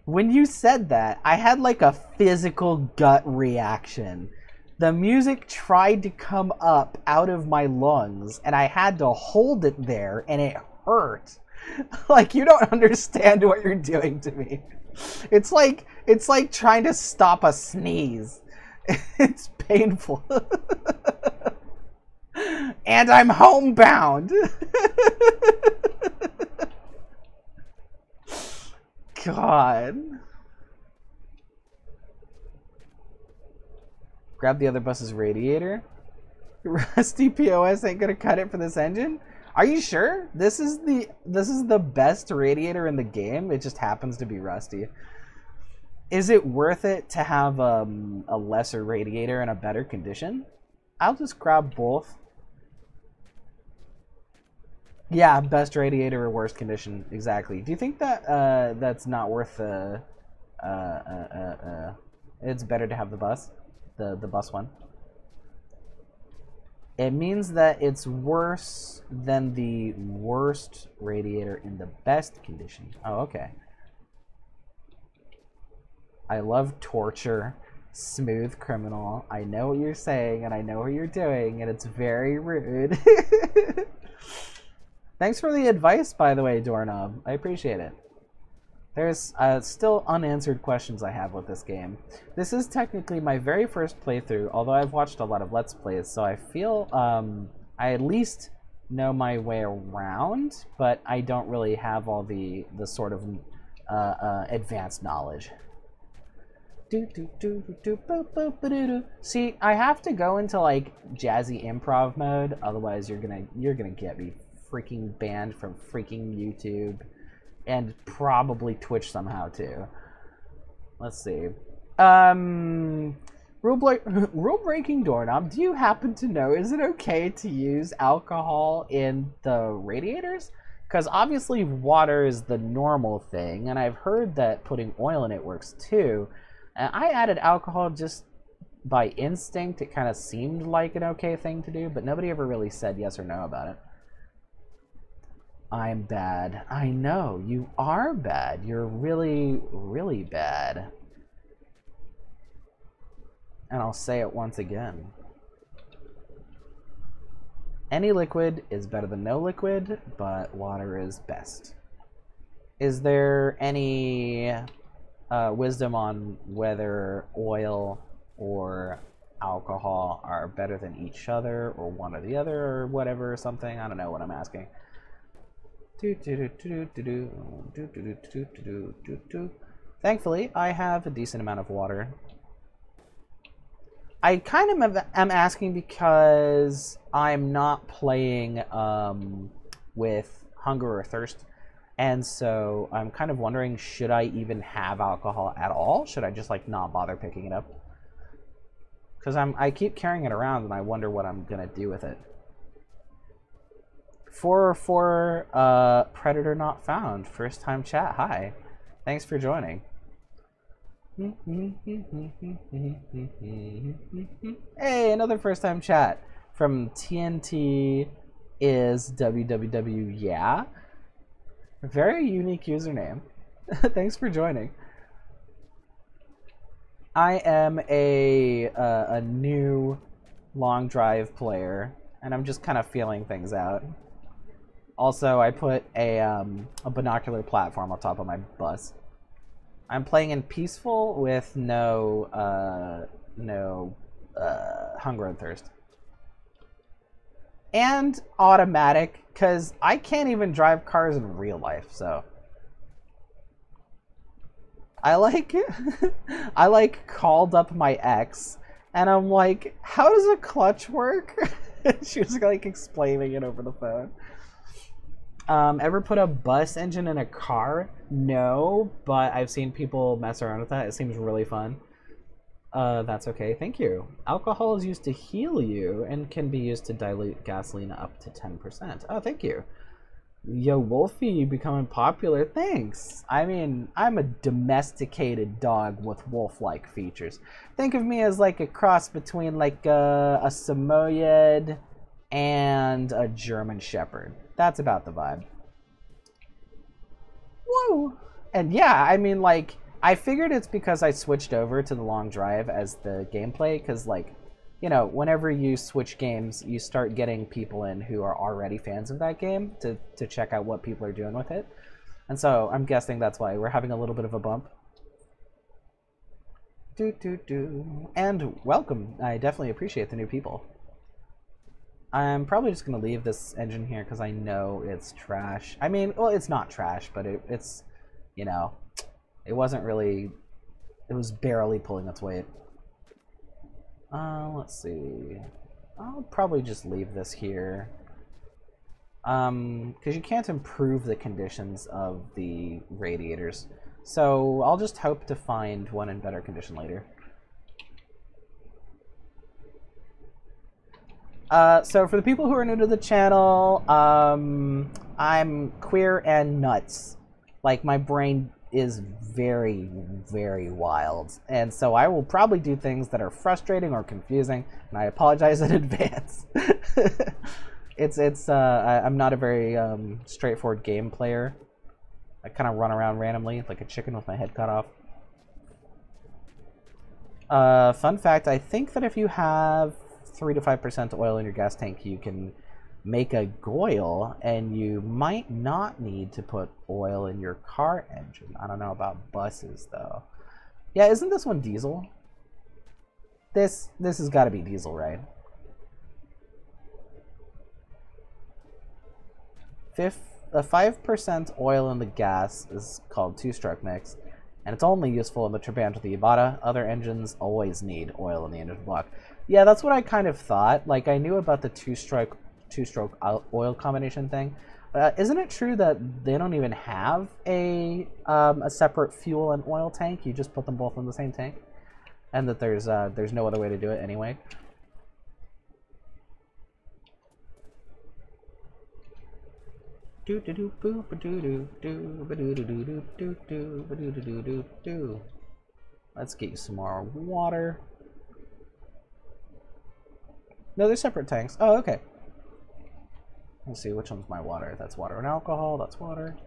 When you said that, I had like a physical gut reaction. The music tried to come up out of my lungs, and I had to hold it there, and it hurt. Like, you don't understand what you're doing to me. It's like trying to stop a sneeze. It's painful. And I'm homebound. God. Grab the other bus's radiator. Rusty POS ain't gonna cut it for this engine. Are you sure? This is the best radiator in the game. It just happens to be rusty. Is it worth it to have a lesser radiator in a better condition? I'll just grab both. Yeah, best radiator or worst condition, exactly. Do you think that that's not worth it's better to have the bus, the bus one? It means that it's worse than the worst radiator in the best condition. Oh, okay. I love torture, smooth criminal. I know what you're saying, and I know what you're doing, and it's very rude. Thanks for the advice, by the way, Doorknob. I appreciate it. There's still unanswered questions I have with this game. This is technically my very first playthrough, although I've watched a lot of Let's Plays, so I feel I at least know my way around, but I don't really have all the sort of advanced knowledge. See, I have to go into like jazzy improv mode, otherwise you're gonna get me freaking banned from freaking YouTube. And probably Twitch somehow too. Let's see. Rule breaking Doorknob. Do you happen to know, is it okay to use alcohol in the radiators? Because obviously water is the normal thing, and I've heard that putting oil in it works too. And I added alcohol just by instinct. It kind of seemed like an okay thing to do, but nobody ever really said yes or no about it. I'm bad. I know, you are bad. You're really, really bad. And I'll say it once again. Any liquid is better than no liquid, but water is best. Is there any wisdom on whether oil or alcohol are better than each other, or one or the other, or whatever, or something? I don't know what I'm asking. Thankfully, I have a decent amount of water. I kind of am asking because I'm not playing with hunger or thirst, and so I'm kind of wondering, should I even have alcohol at all? Should I just like not bother picking it up? Because I keep carrying it around and I wonder what I'm gonna do with it. 404 Predator Not Found. First time chat. Hi. Thanks for joining. Hey, another first time chat from TNT is www. Yeah. Very unique username. Thanks for joining. I am a new long drive player, and I'm just kind of feeling things out. Also, I put a binocular platform on top of my bus. I'm playing in peaceful with no hunger and thirst. And automatic, because I can't even drive cars in real life, so. I called up my ex, and I'm like, how does a clutch work? She was like explaining it over the phone. Ever put a bus engine in a car? No, but I've seen people mess around with that. It seems really fun. That's okay. Thank you. Alcohol is used to heal you and can be used to dilute gasoline up to 10%. Oh, thank you. Yo, Wolfie, becoming popular. Thanks. I mean, I'm a domesticated dog with wolf-like features. Think of me as like a cross between like a Samoyed and a German Shepherd. That's about the vibe. Whoa! And yeah, I mean, like, I figured it's because I switched over to the long drive as the gameplay, because, like, you know, whenever you switch games, you start getting people in who are already fans of that game to check out what people are doing with it. And so I'm guessing that's why we're having a little bit of a bump. And welcome. I definitely appreciate the new people. I'm probably just going to leave this engine here because I know it's trash. I mean, well, it's not trash, but it's, you know, it wasn't really, it was barely pulling its weight. Let's see. I'll probably just leave this here. Because you can't improve the conditions of the radiators. So I'll just hope to find one in better condition later. So for the people who are new to the channel, I'm queer and nuts. Like, my brain is very, very wild. And so I will probably do things that are frustrating or confusing, and I apologize in advance. I'm not a very straightforward game player. I kind of run around randomly like a chicken with my head cut off. Fun fact, I think that if you have 3 to 5% oil in your gas tank, you can make a goil, and you might not need to put oil in your car engine. I don't know about buses, though. Yeah, isn't this one diesel? This has got to be diesel, right? 5% oil in the gas is called two-stroke mix, and it's only useful in the Trabant or the Ivada. Other engines always need oil in the engine block. Yeah, that's what I kind of thought. Like, I knew about the two-stroke oil combination thing. Isn't it true that they don't even have a separate fuel and oil tank? You just put them both in the same tank, and that there's no other way to do it anyway. Let's get you some more water. No, they're separate tanks. Oh, okay. Let's see, which one's my water? That's water and alcohol. That's water.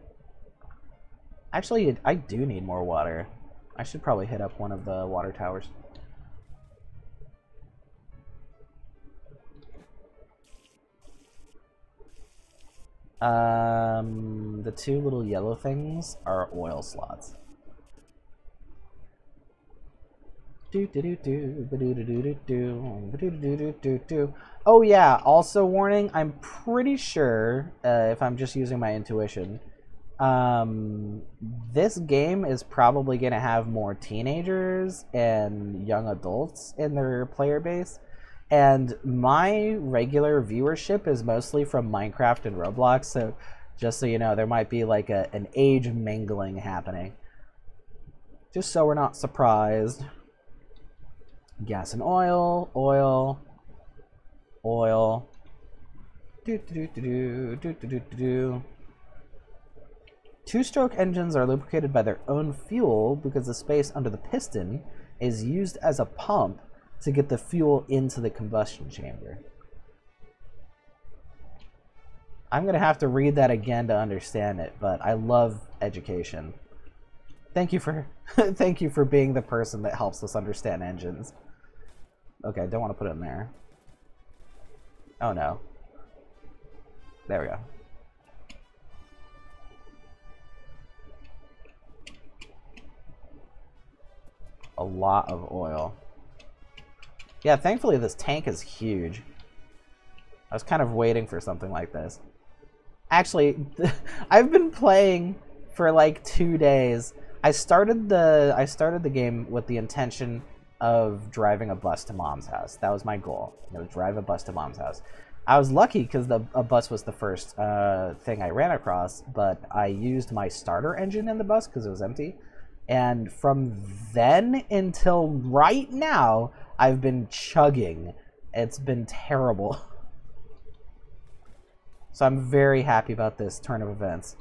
Actually, I do need more water. I should probably hit up one of the water towers. The two little yellow things are oil slots. Oh yeah, also warning, I'm pretty sure, if I'm just using my intuition, this game is probably going to have more teenagers and young adults in their player base. And my regular viewership is mostly from Minecraft and Roblox, so just so you know, there might be like an age mingling happening. Just so we're not surprised. Gas and oil, oil, oil. Two-stroke engines are lubricated by their own fuel because the space under the piston is used as a pump to get the fuel into the combustion chamber. I'm going to have to read that again to understand it, but I love education. Thank you for thank you for being the person that helps us understand engines. Okay, I don't want to put it in there. Oh no. There we go. A lot of oil. Yeah, thankfully this tank is huge. I was kind of waiting for something like this. Actually, I've been playing for like 2 days. I started the game with the intention of driving a bus to Mom's house. That was my goal. Drive a bus to Mom's house. I was lucky because a bus was the first thing I ran across, but I used my starter engine in the bus because it was empty. And from then until right now, I've been chugging. It's been terrible. So I'm very happy about this turn of events.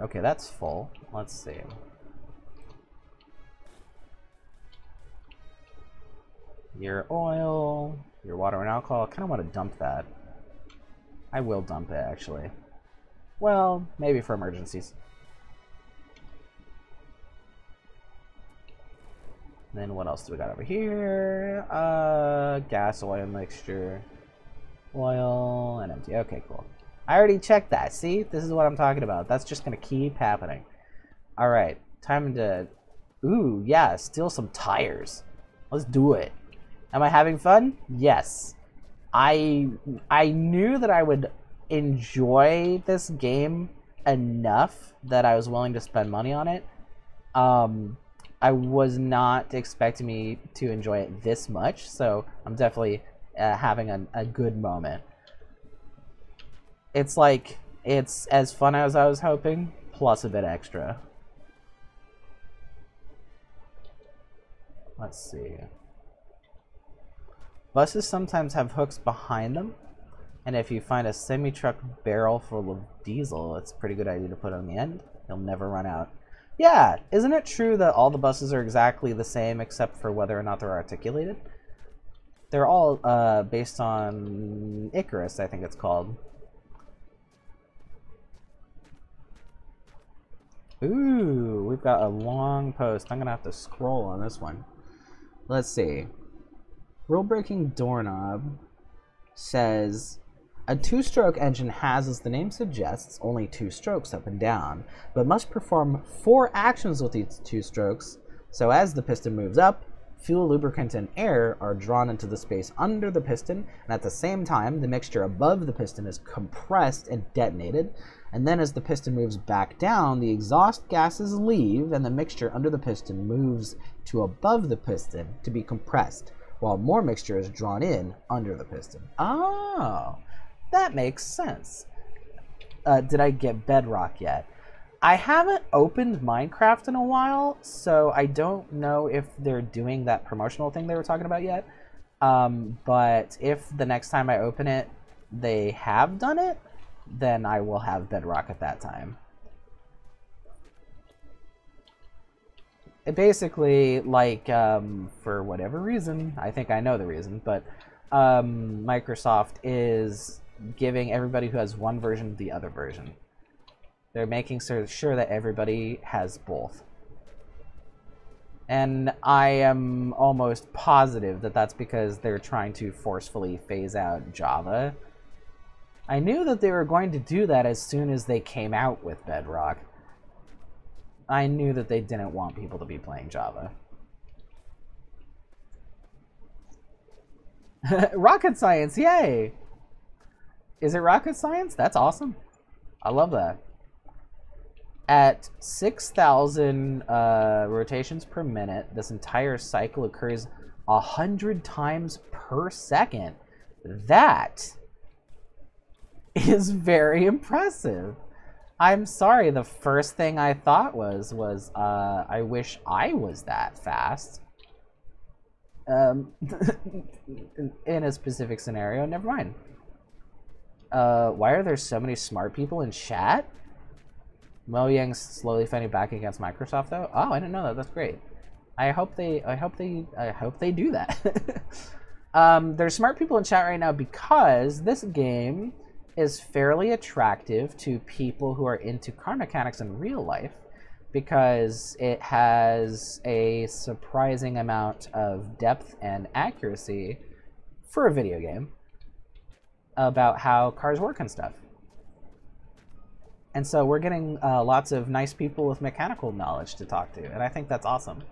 Okay, that's full. Let's see. Your oil, your water and alcohol. I kind of want to dump that. I will dump it, actually. Well, maybe for emergencies. Then what else do we got over here? Gas, oil mixture. Oil and empty. Okay, cool. I already checked that. See? This is what I'm talking about. That's just going to keep happening. Alright. Time to... Ooh, yeah. Steal some tires. Let's do it. Am I having fun? Yes. I knew that I would enjoy this game enough that I was willing to spend money on it. I was not expecting me to enjoy it this much, so I'm definitely having a good moment. It's like, it's as fun as I was hoping, plus a bit extra. Let's see. Buses sometimes have hooks behind them, and if you find a semi-truck barrel full of diesel, it's a pretty good idea to put on the end. You'll never run out. Yeah, isn't it true that all the buses are exactly the same except for whether or not they're articulated? They're all based on Icarus, I think it's called. Ooh, we've got a long post. I'm gonna have to scroll on this one. Let's see. Rule-breaking doorknob says, a two-stroke engine has, as the name suggests, only 2 strokes up and down, but must perform 4 actions with each 2 strokes. So as the piston moves up, fuel, lubricant, and air are drawn into the space under the piston, and at the same time, the mixture above the piston is compressed and detonated. And then as the piston moves back down, the exhaust gases leave, and the mixture under the piston moves to above the piston to be compressed, while more mixture is drawn in under the piston. Oh, that makes sense. Did I get Bedrock yet? I haven't opened Minecraft in a while, so I don't know if they're doing that promotional thing they were talking about yet. But if the next time I open it, they have done it, then I will have Bedrock at that time. It basically, like, for whatever reason, I think I know the reason, but Microsoft is giving everybody who has one version the other version. They're making sure that everybody has both. And I am almost positive that that's because they're trying to forcefully phase out Java. I knew that they were going to do that as soon as they came out with Bedrock. I knew that they didn't want people to be playing Java. Rocket science, yay! Is it rocket science? That's awesome. I love that. At 6,000 rotations per minute, this entire cycle occurs 100 times per second. That is very impressive. I'm sorry, the first thing I thought was I wish I was that fast. In a specific scenario, never mind. Why are there so many smart people in chat? Mo-Yang's slowly fighting back against Microsoft, though. Oh, I didn't know that. That's great. I hope they do that. There's smart people in chat right now because this game is fairly attractive to people who are into car mechanics in real life, because it has a surprising amount of depth and accuracy for a video game about how cars work and stuff. And so we're getting lots of nice people with mechanical knowledge to talk to, and I think that's awesome.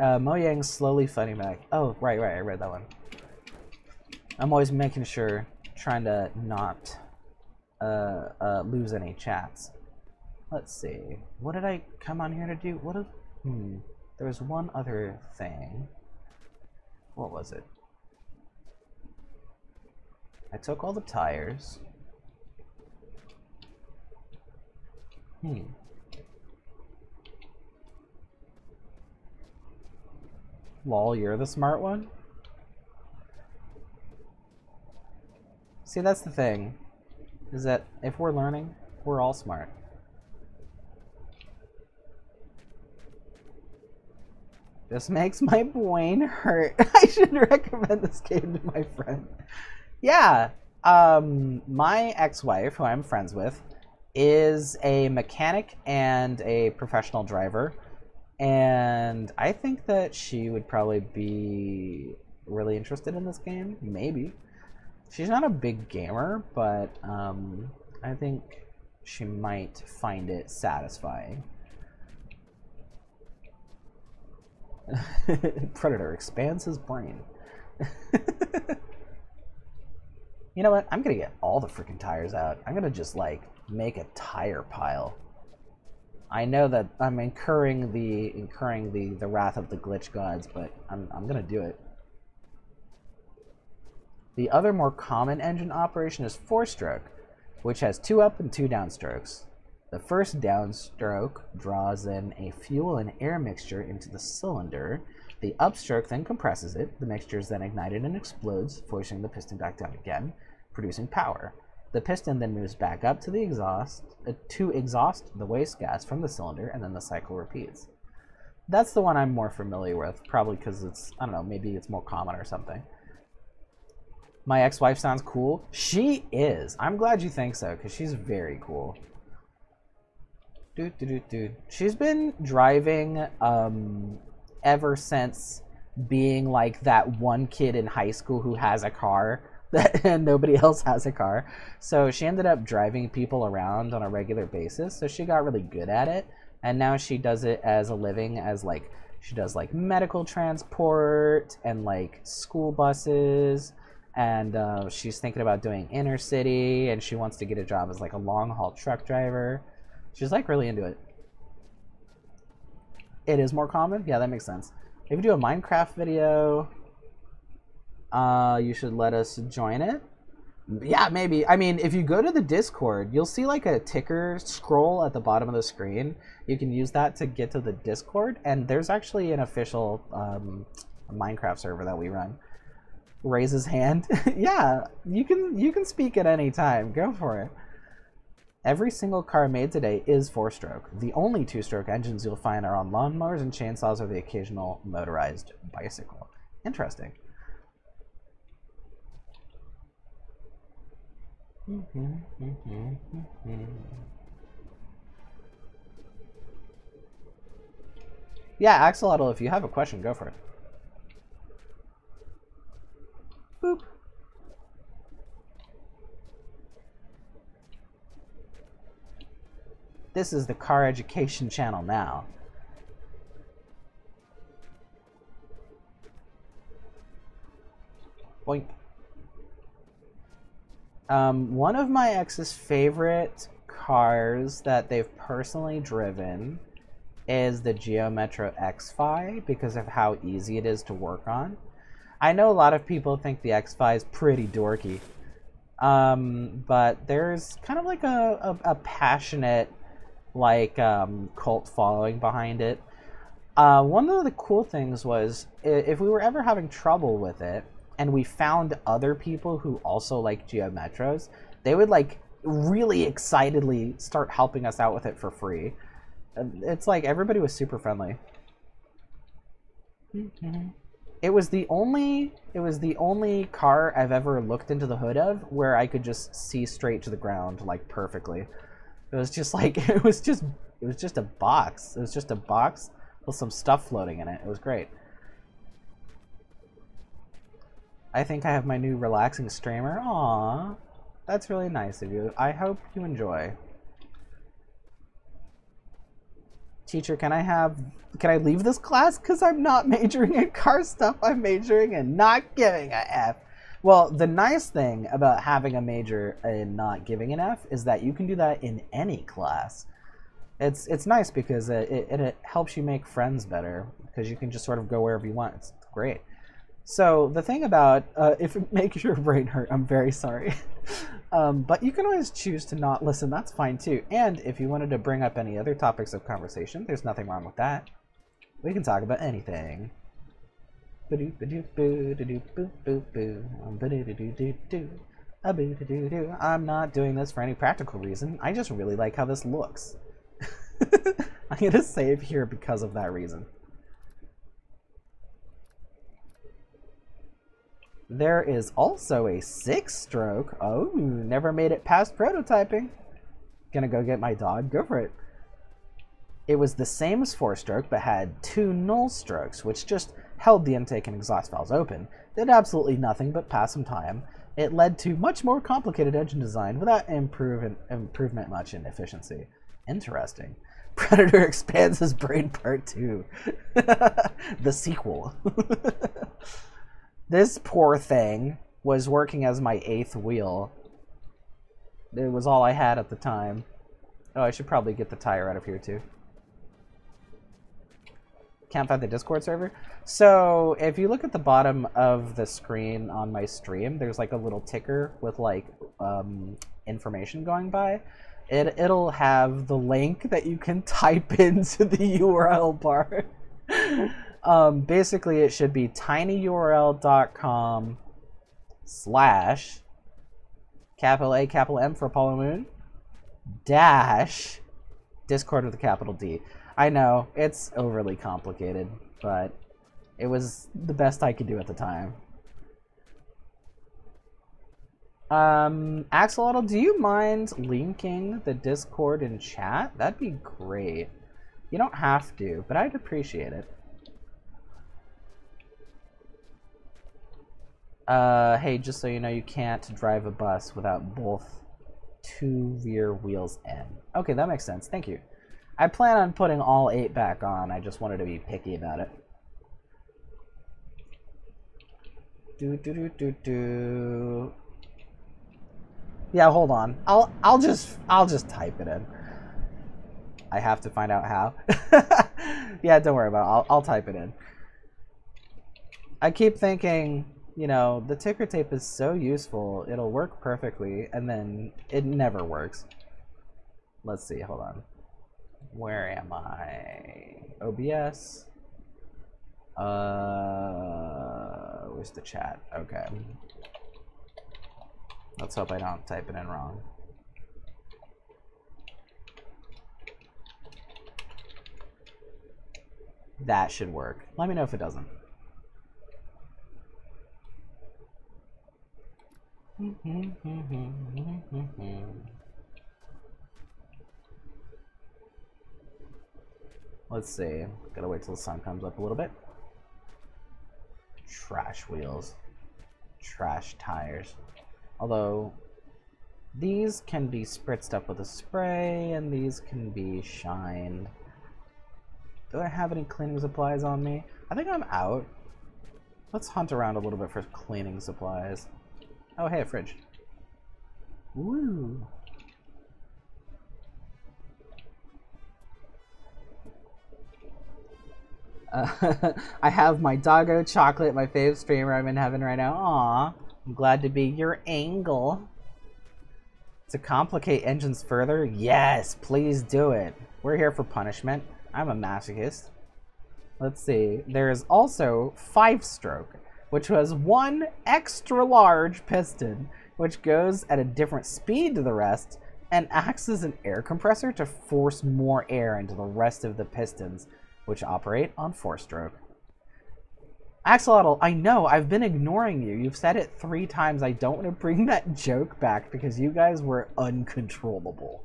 Mo-Yang's slowly fighting back. Oh, right, I read that one. I'm always making sure, trying to not lose any chats. Let's see. What did I come on here to do? There was one other thing. What was it? I took all the tires. Lol, you're the smart one? See, that's the thing. is that if we're learning, we're all smart. This makes my brain hurt. I should recommend this game to my friend. Yeah, my ex-wife, who I'm friends with, is a mechanic and a professional driver. And I think that she would probably be really interested in this game. Maybe. She's not a big gamer, but I think she might find it satisfying. Predator expands his brain. You know what? I'm gonna get all the freaking tires out. I'm gonna just like make a tire pile. I know that I'm incurring the wrath of the glitch gods, but I'm gonna do it. The other more common engine operation is 4-stroke, which has 2 up and 2 down strokes. The first downstroke draws in a fuel and air mixture into the cylinder. The upstroke then compresses it. The mixture is then ignited and explodes, forcing the piston back down again, producing power. The piston then moves back up to the exhaust to exhaust the waste gas from the cylinder, and then the cycle repeats. That's the one I'm more familiar with, probably because it's, I don't know, maybe it's more common or something. My ex-wife sounds cool. She is. I'm glad you think so, because she's very cool. She's been driving ever since being like that one kid in high school who has a car and nobody else has a car. So she ended up driving people around on a regular basis. So she got really good at it. And now she does it as a living, as like, she does like medical transport and like school buses. And she's thinking about doing inner city, and she wants to get a job as like a long haul truck driver. She's like really into it. It is more common? Yeah, that makes sense. If you do a Minecraft video, you should let us join it. Yeah, maybe. I mean, if you go to the Discord, you'll see like a ticker scroll at the bottom of the screen. You can use that to get to the Discord, and there's actually an official Minecraft server that we run. Raise his hand. Yeah, you can speak at any time. Go for it. Every single car made today is 4-stroke. The only 2-stroke engines you'll find are on lawnmowers and chainsaws, or the occasional motorized bicycle. Interesting. Yeah, Axolotl, if you have a question, go for it. Boop. This is the car education channel now. Boink. One of my ex's favorite cars that they've personally driven is the Geo Metro X5 because of how easy it is to work on. I know a lot of people think the X5 is pretty dorky, but there's kind of like a passionate like cult following behind it. One of the cool things was if we were ever having trouble with it and we found other people who also like Geo Metros, they would like really excitedly start helping us out with it for free. It's like everybody was super friendly. It was the only car I've ever looked into the hood of where I could just see straight to the ground like perfectly. It was just like it was just a box. It was just a box with some stuff floating in it. It was great. I think I have my new relaxing streamer. Aww, that's really nice of you. I hope you enjoy. Teacher, can I leave this class? Because I'm not majoring in car stuff. I'm majoring in not giving a F. Well, the nice thing about having a major in not giving an F is that you can do that in any class. It's nice because it helps you make friends better because you can just sort of go wherever you want. It's great. So the thing about, if it makes your brain hurt, I'm very sorry. But you can always choose to not listen. That's fine too. And if you wanted to bring up any other topics of conversation, there's nothing wrong with that. We can talk about anything. I'm not doing this for any practical reason. I just really like how this looks. I'm gonna save here because of that reason. There is also a 6-stroke. Oh, never made it past prototyping. Gonna go get my dog. Go for it. It was the same as 4-stroke, but had 2 null strokes, which just held the intake and exhaust valves open. Did absolutely nothing but pass some time. It led to much more complicated engine design without improvement much in efficiency. Interesting. Predator expands his brain part 2. The sequel. This poor thing was working as my 8th wheel. It was all I had at the time. Oh, I should probably get the tire out of here too. Can't find the Discord server. So if you look at the bottom of the screen on my stream, there's like a little ticker with like information going by. It'll have the link that you can type into the URL bar. Basically, it should be tinyurl.com/ capital A, capital M for Apollo Moon, dash Discord with a capital D. I know, it's overly complicated, but it was the best I could do at the time. Axolotl, do you mind linking the Discord in chat? That'd be great. You don't have to, but I'd appreciate it. Hey, just so you know, you can't drive a bus without both 2 rear wheels in. Okay, that makes sense. Thank you. I plan on putting all 8 back on. I just wanted to be picky about it. Yeah, hold on. I'll just type it in. I have to find out how. Yeah, don't worry about it. I'll type it in. I keep thinking, you know, the ticker tape is so useful. It'll work perfectly, and then it never works. Let's see. Hold on. Where am I? OBS. Where's the chat? Okay. Let's hope I don't type it in wrong. That should work. Let me know if it doesn't. Let's see. Gotta wait till the sun comes up a little bit. Trash wheels. Trash tires. Although, these can be spritzed up with a spray, and these can be shined. Do I have any cleaning supplies on me? I think I'm out. Let's hunt around a little bit for cleaning supplies. Oh, hey, a fridge. Woo. I have my doggo chocolate, my fave streamer. I'm in heaven right now. Aw, I'm glad to be your angle. To complicate engines further, yes, please do it. We're here for punishment. I'm a masochist. Let's see. There is also 5-stroke, which was 1 extra large piston, which goes at a different speed to the rest and acts as an air compressor to force more air into the rest of the pistons, which operate on 4-stroke. Axolotl, I know, I've been ignoring you. You've said it 3 times. I don't want to bring that joke back because you guys were uncontrollable.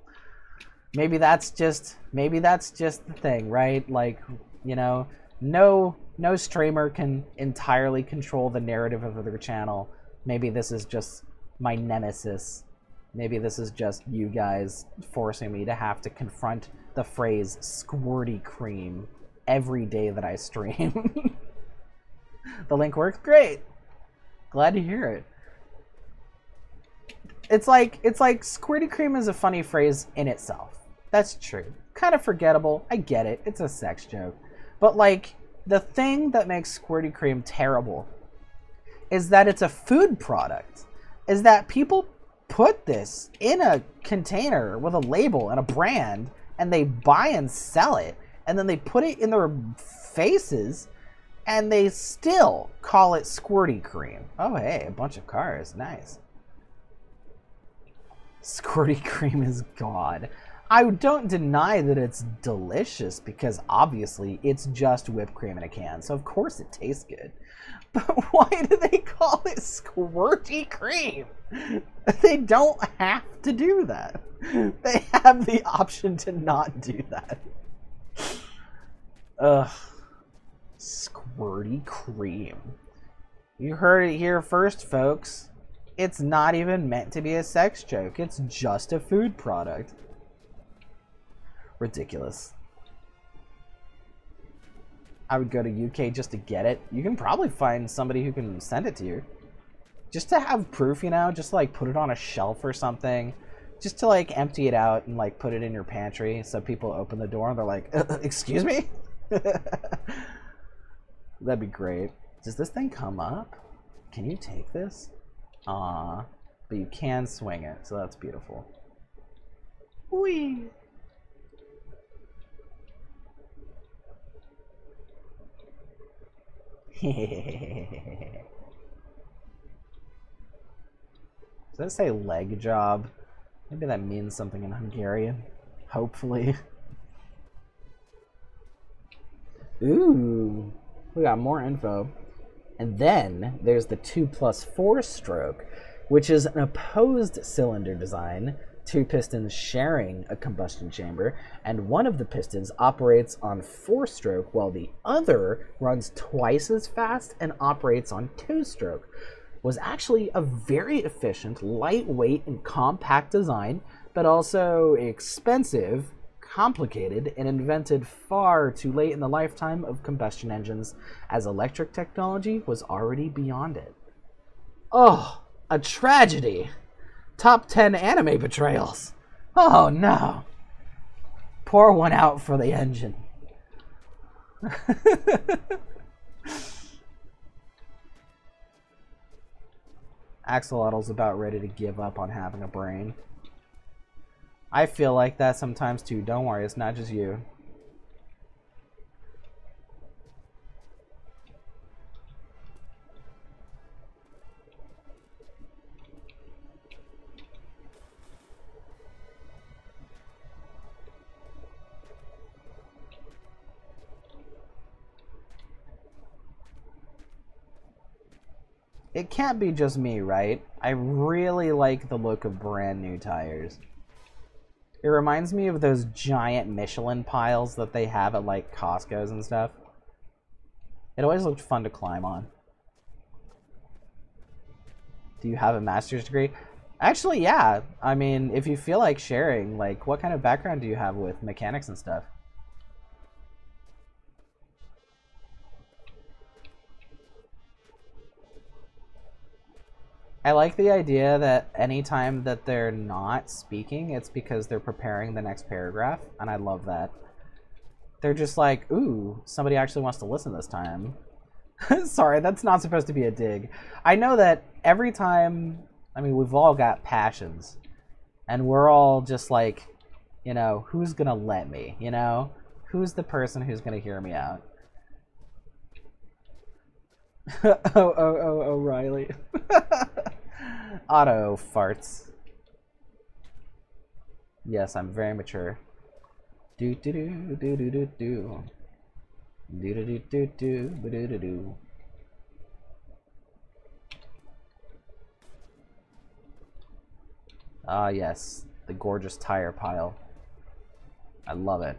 Maybe that's just the thing, right? Like, you know, no streamer can entirely control the narrative of their channel. Maybe this is just my nemesis. Maybe this is just you guys forcing me to have to confront the phrase squirty cream every day that I stream. The link works? Great. Glad to hear it. It's like squirty cream is a funny phrase in itself. That's true. Kind of forgettable. I get it. It's a sex joke. But like, the thing that makes squirty cream terrible is that it's a food product. Is that people put this in a container with a label and a brand, and they buy and sell it, and then they put it in their faces, and they still call it squirty cream. Oh, hey, a bunch of cars. Nice. Squirty cream is God. I don't deny that it's delicious because obviously it's just whipped cream in a can, so of course it tastes good. But why do they call it squirty cream? They don't have to do that. They have the option to not do that. Ugh. Squirty cream. You heard it here first, folks. It's not even meant to be a sex joke. It's just a food product. Ridiculous. I would go to UK just to get it. You can probably find somebody who can send it to you. Just to have proof, you know? Just to, like, put it on a shelf or something. Just to, like, empty it out and, like, put it in your pantry so people open the door and they're like, excuse me? That'd be great. Does this thing come up? Can you take this? Aw. But you can swing it, so that's beautiful. Whee! Does that say leg job? Maybe that means something in Hungarian. Hopefully. Ooh, we got more info. And then there's the 2+4 stroke, which is an opposed cylinder design, 2 pistons sharing a combustion chamber, and one of the pistons operates on 4-stroke while the other runs twice as fast and operates on 2-stroke. Was actually a very efficient, lightweight, and compact design, but also expensive, complicated, and invented far too late in the lifetime of combustion engines, as electric technology was already beyond it. Oh, a tragedy! Top 10 anime betrayals! Oh no! Pour one out for the engine. Axolotl's about ready to give up on having a brain. I feel like that sometimes too. Don't worry, it's not just you. It can't be just me, right? I really like the look of brand new tires. It reminds me of those giant Michelin piles that they have at like Costco's and stuff. It always looked fun to climb on. Do you have a master's degree? Actually, yeah. I mean, if you feel like sharing, like, what kind of background do you have with mechanics and stuff? I like the idea that anytime that they're not speaking, it's because they're preparing the next paragraph, and I love that. They're just like, ooh, somebody actually wants to listen this time. Sorry, that's not supposed to be a dig. I know that every time, I mean, we've all got passions, and we're all just like, you know, who's gonna let me, you know? Who's the person who's gonna hear me out? oh, Riley. Auto farts. Yes, I'm very mature. Do do do do do do do. Do do do do do do do do. Ah, yes, the gorgeous tire pile. I love it.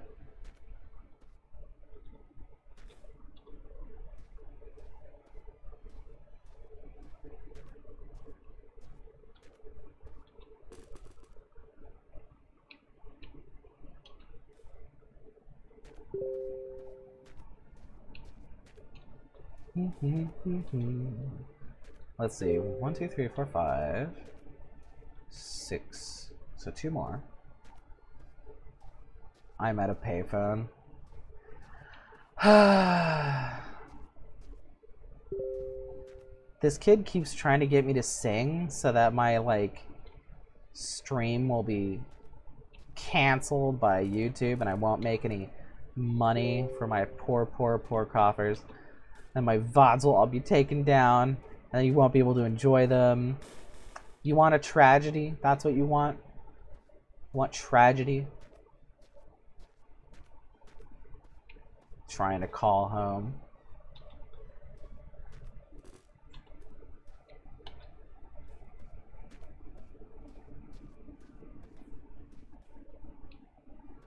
Let's see. 1, 2, 3, 4, 5, 6. So 2 more. I'm at a payphone. This kid keeps trying to get me to sing so that my, like, stream will be canceled by YouTube and I won't make any money for my poor coffers. And my VODs will all be taken down and you won't be able to enjoy them. You want a tragedy? That's what you want? Want tragedy? Trying to call home.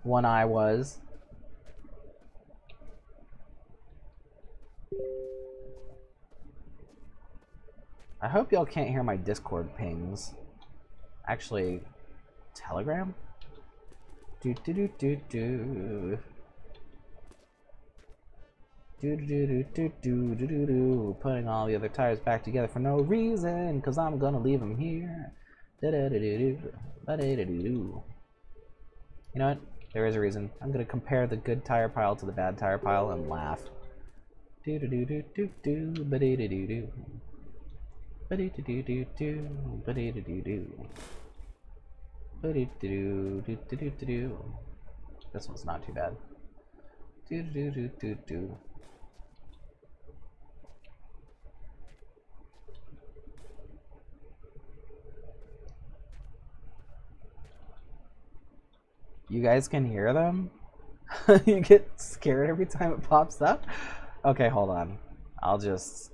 One eye was. I hope y'all can't hear my Discord pings. Actually, Telegram? Do do do do do. Do do do do do do do do. Putting all the other tires back together for no reason, cause I'm gonna leave them here. Da da da do do. Da da da do do. You know what? There is a reason. I'm gonna compare the good tire pile to the bad tire pile and laugh. Do do do do do do. Ba da da do do. Ba da da do do do. Ba da da do do. Ba da do do do do do do. This one's not too bad. Do do do do do. You guys can hear them? You get scared every time it pops up? Okay, hold on. I'll just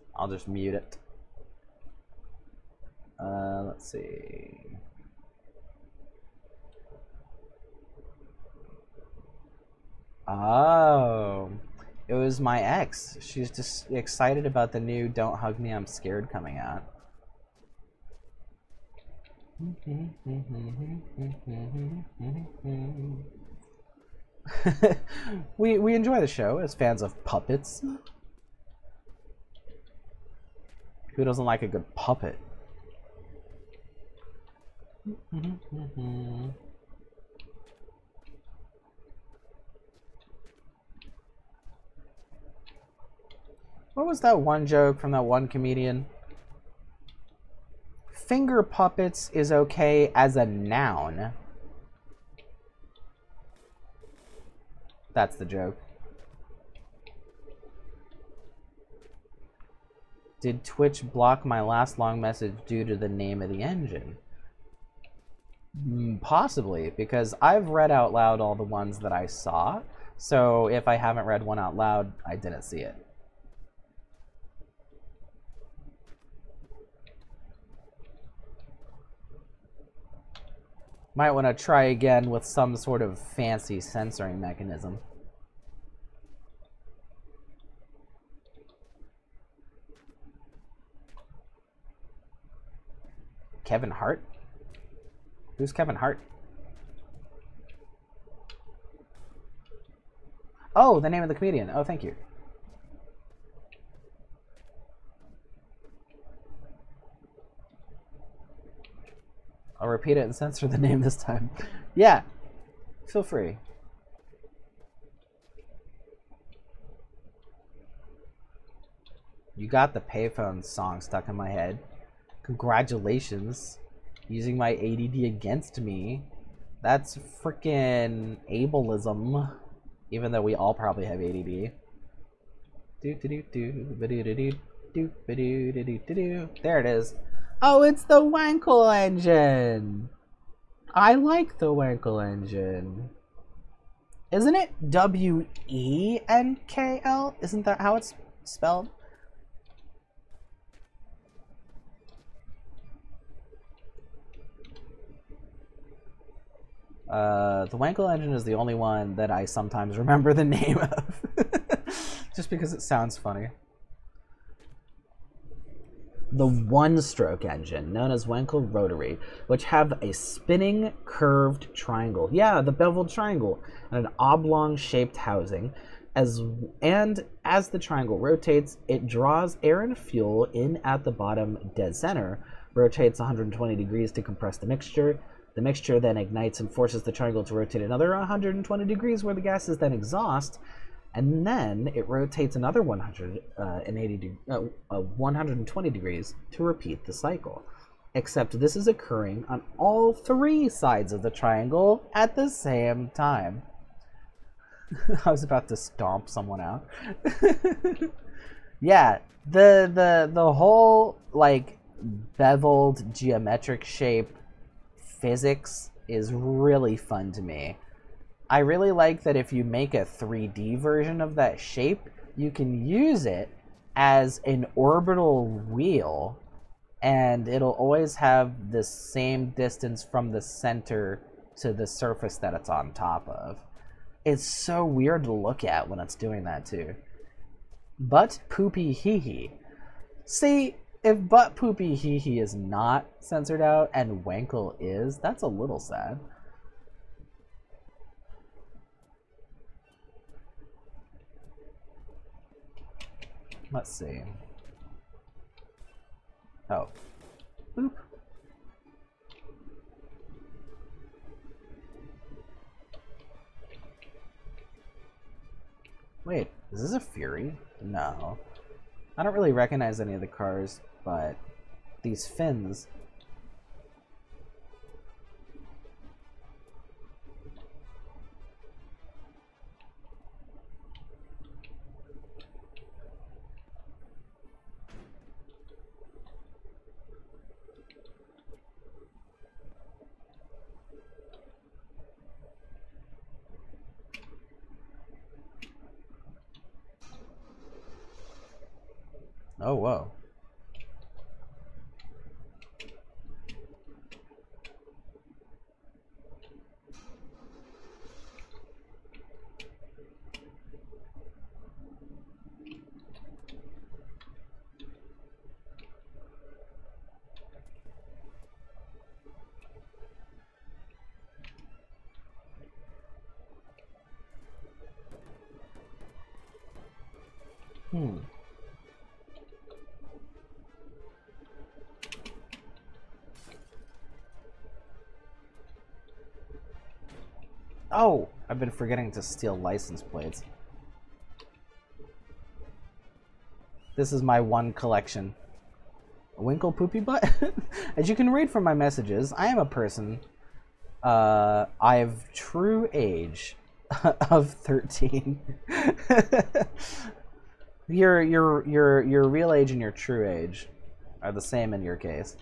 mute it. Let's see. Oh, it was my ex. She's just excited about the new Don't Hug Me, I'm Scared coming out. we enjoy the show as fans of puppets. Who doesn't like a good puppet? What was that one joke from that one comedian? Finger puppets is okay as a noun. That's the joke. Did Twitch block my last long message due to the name of the engine? Possibly, because I've read out loud all the ones that I saw. So if I haven't read one out loud, I didn't see it. Might want to try again with some sort of fancy censoring mechanism. Kevin Hart? Who's Kevin Hart? Oh, the name of the comedian. Oh, thank you. I'll repeat it and censor the name this time. Yeah, feel free. You got the payphone song stuck in my head. Congratulations. Using my ADD against me. That's freaking ableism. Even though we all probably have ADD. There it is. Oh, it's the Wankel engine. I like the Wankel engine. Isn't it W-E-N-K-L? Isn't that how it's spelled? The Wankel engine is the only one that I sometimes remember the name of. Just because it sounds funny. The one-stroke engine, known as Wankel rotary, which have a spinning curved triangle. Yeah, the beveled triangle, and an oblong-shaped housing. As the triangle rotates, it draws air and fuel in at the bottom dead center, rotates 120 degrees to compress the mixture. The mixture then ignites and forces the triangle to rotate another 120 degrees, where the gases then exhaust. And then it rotates another 120 degrees to repeat the cycle. Except this is occurring on all three sides of the triangle at the same time. I was about to stomp someone out. Yeah, the whole like beveled geometric shape physics is really fun to me. I really like that if you make a 3D version of that shape, you can use it as an orbital wheel, and it'll always have the same distance from the center to the surface that it's on top of. It's so weird to look at when it's doing that too. Butt poopy hee hee. See, if butt poopy hee hee is not censored out and wankle is, that's a little sad. Let's see. Oh. Boop. Wait, is this a Fury? No. I don't really recognize any of the cars, but these fins. Oh, whoa. Oh, I've been forgetting to steal license plates. This is my one collection. A Winkle Poopy Butt? As you can read from my messages, I am a person. I've true age of 13. Your real age and your true age are the same in your case.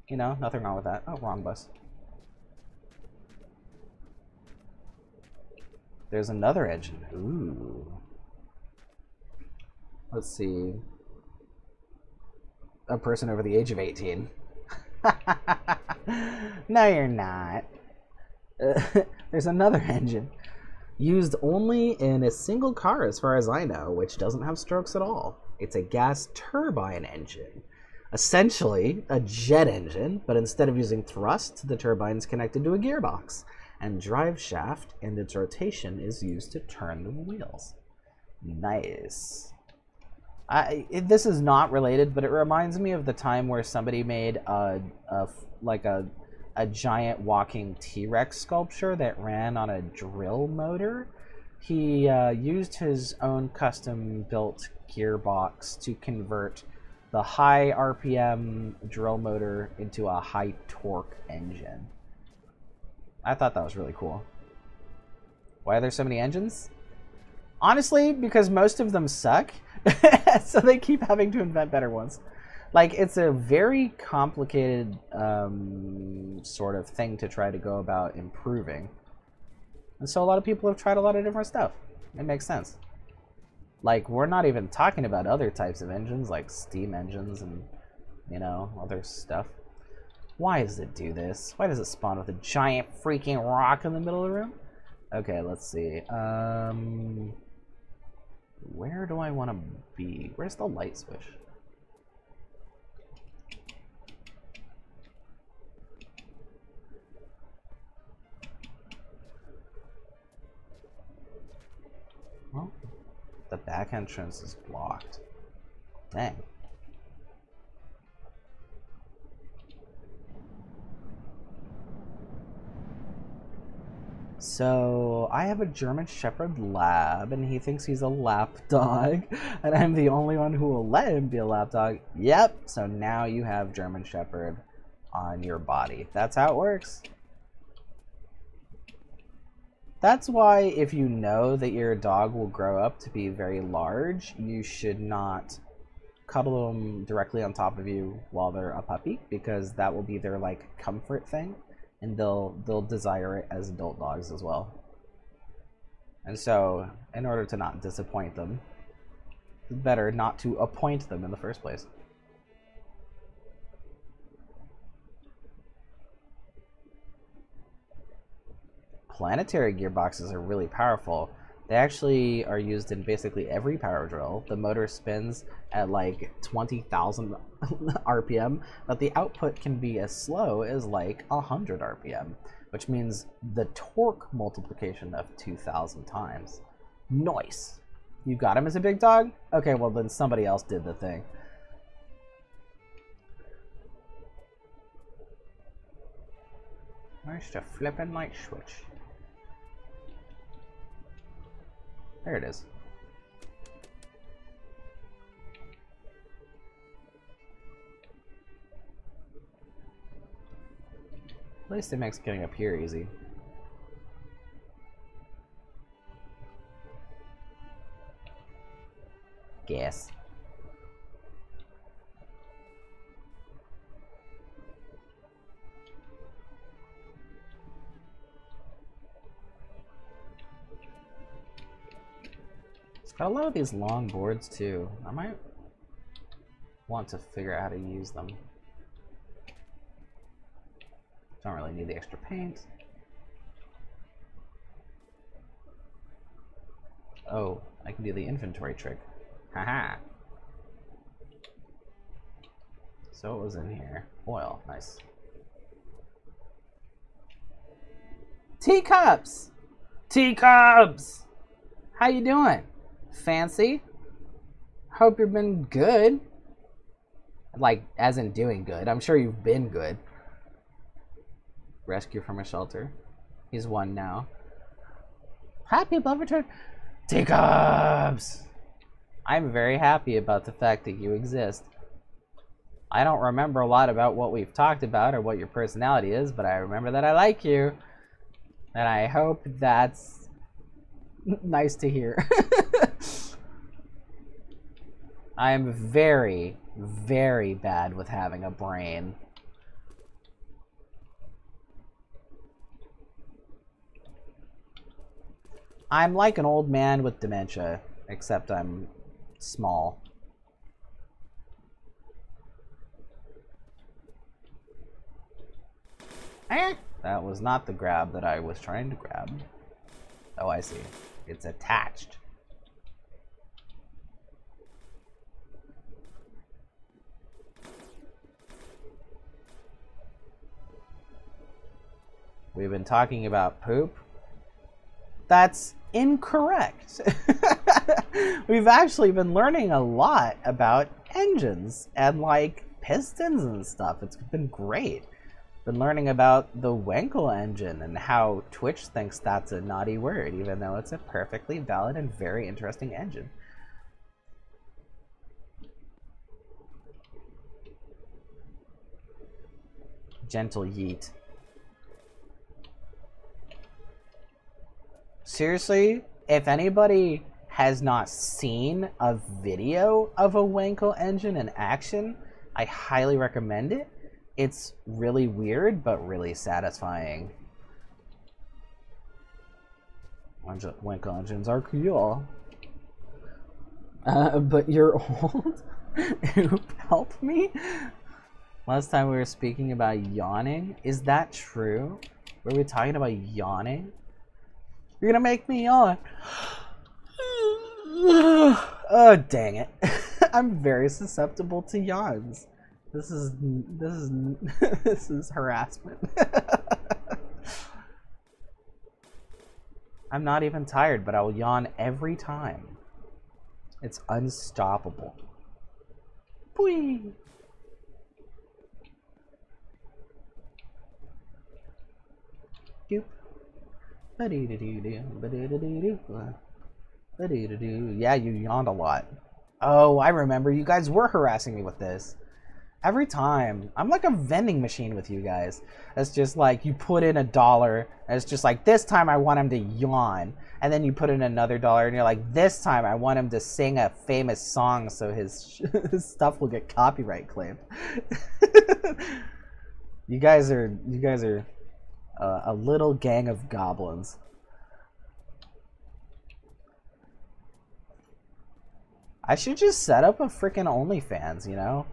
You know, nothing wrong with that. Oh, wrong bus. There's another engine. Ooh. Let's see. A person over the age of 18. No, you're not. There's another engine. Used only in a single car, as far as I know, which doesn't have strokes at all. It's a gas turbine engine. Essentially, a jet engine, but instead of using thrust, the turbine's connected to a gearbox. And drive shaft and its rotation is used to turn the wheels. Nice. This is not related, but it reminds me of the time where somebody made a giant walking T-Rex sculpture that ran on a drill motor. He used his own custom-built gearbox to convert the high RPM drill motor into a high torque engine. I thought that was really cool. Why are there so many engines? Honestly, because most of them suck, so they keep having to invent better ones. Like, it's a very complicated sort of thing to try to go about improving. And so a lot of people have tried a lot of different stuff. It makes sense. Like, we're not even talking about other types of engines, like steam engines and, you know, other stuff. Why does it do this? Why does it spawn with a giant freaking rock in the middle of the room? Okay, let's see. Where do I want to be? Where's the light switch? Well, the back entrance is blocked. Dang. So, I have a German Shepherd lab, and he thinks he's a lap dog, and I'm the only one who will let him be a lap dog. Yep, so now you have German Shepherd on your body. That's how it works. That's why if you know that your dog will grow up to be very large, you should not cuddle them directly on top of you while they're a puppy, because that will be their, like, comfort thing. and they'll desire it as adult dogs as well. And so, in order to not disappoint them, it's better not to appoint them in the first place. Planetary gearboxes are really powerful. They actually are used in basically every power drill. The motor spins at like 20,000 RPM, but the output can be as slow as like 100 RPM, which means the torque multiplication of 2,000 times. Nice. You got him as a big dog? Okay, well then somebody else did the thing. Where's the flippin' light switch? There it is. At least it makes getting up here easy. Guess. It's got a lot of these long boards too. I might want to figure out how to use them. Don't really need the extra paint. Oh, I can do the inventory trick. Haha. So what was in here? Oil. Nice. Teacups! Teacups! How you doing? Fancy? Hope you've been good. Like, as in doing good. I'm sure you've been good. Rescue from a shelter. He's one now. Happy above return. Teacups! I'm very happy about the fact that you exist. I don't remember a lot about what we've talked about or what your personality is, but I remember that I like you. And I hope that's nice to hear. I am very, very bad with having a brain. I'm like an old man with dementia, except I'm small. That was not the grab that I was trying to grab. Oh, I see. It's attached. We've been talking about poop. That's incorrect. We've actually been learning a lot about engines and like pistons and stuff. It's been great. Been learning about the Wankel engine and how Twitch thinks that's a naughty word, even though it's a perfectly valid and very interesting engine. Gentle yeet. Seriously, if anybody has not seen a video of a Wankel engine in action, I highly recommend it. It's really weird, but really satisfying. Wankel engines are cool. But you're old? Oop, help me? Last time we were speaking about yawning. Is that true? Were we talking about yawning? You're gonna make me yawn. Oh, dang it. I'm very susceptible to yawns. This is harassment. I'm not even tired, but I will yawn every time. It's unstoppable. Boing. Doop. Yeah, you yawned a lot. Oh, I remember. You guys were harassing me with this. Every time. I'm like a vending machine with you guys. It's just like you put in $1 and it's just like, this time I want him to yawn. And then you put in another $1 and you're like, this time I want him to sing a famous song so his stuff will get copyright claimed. You guys are a little gang of goblins. I should just set up a freaking OnlyFans, you know?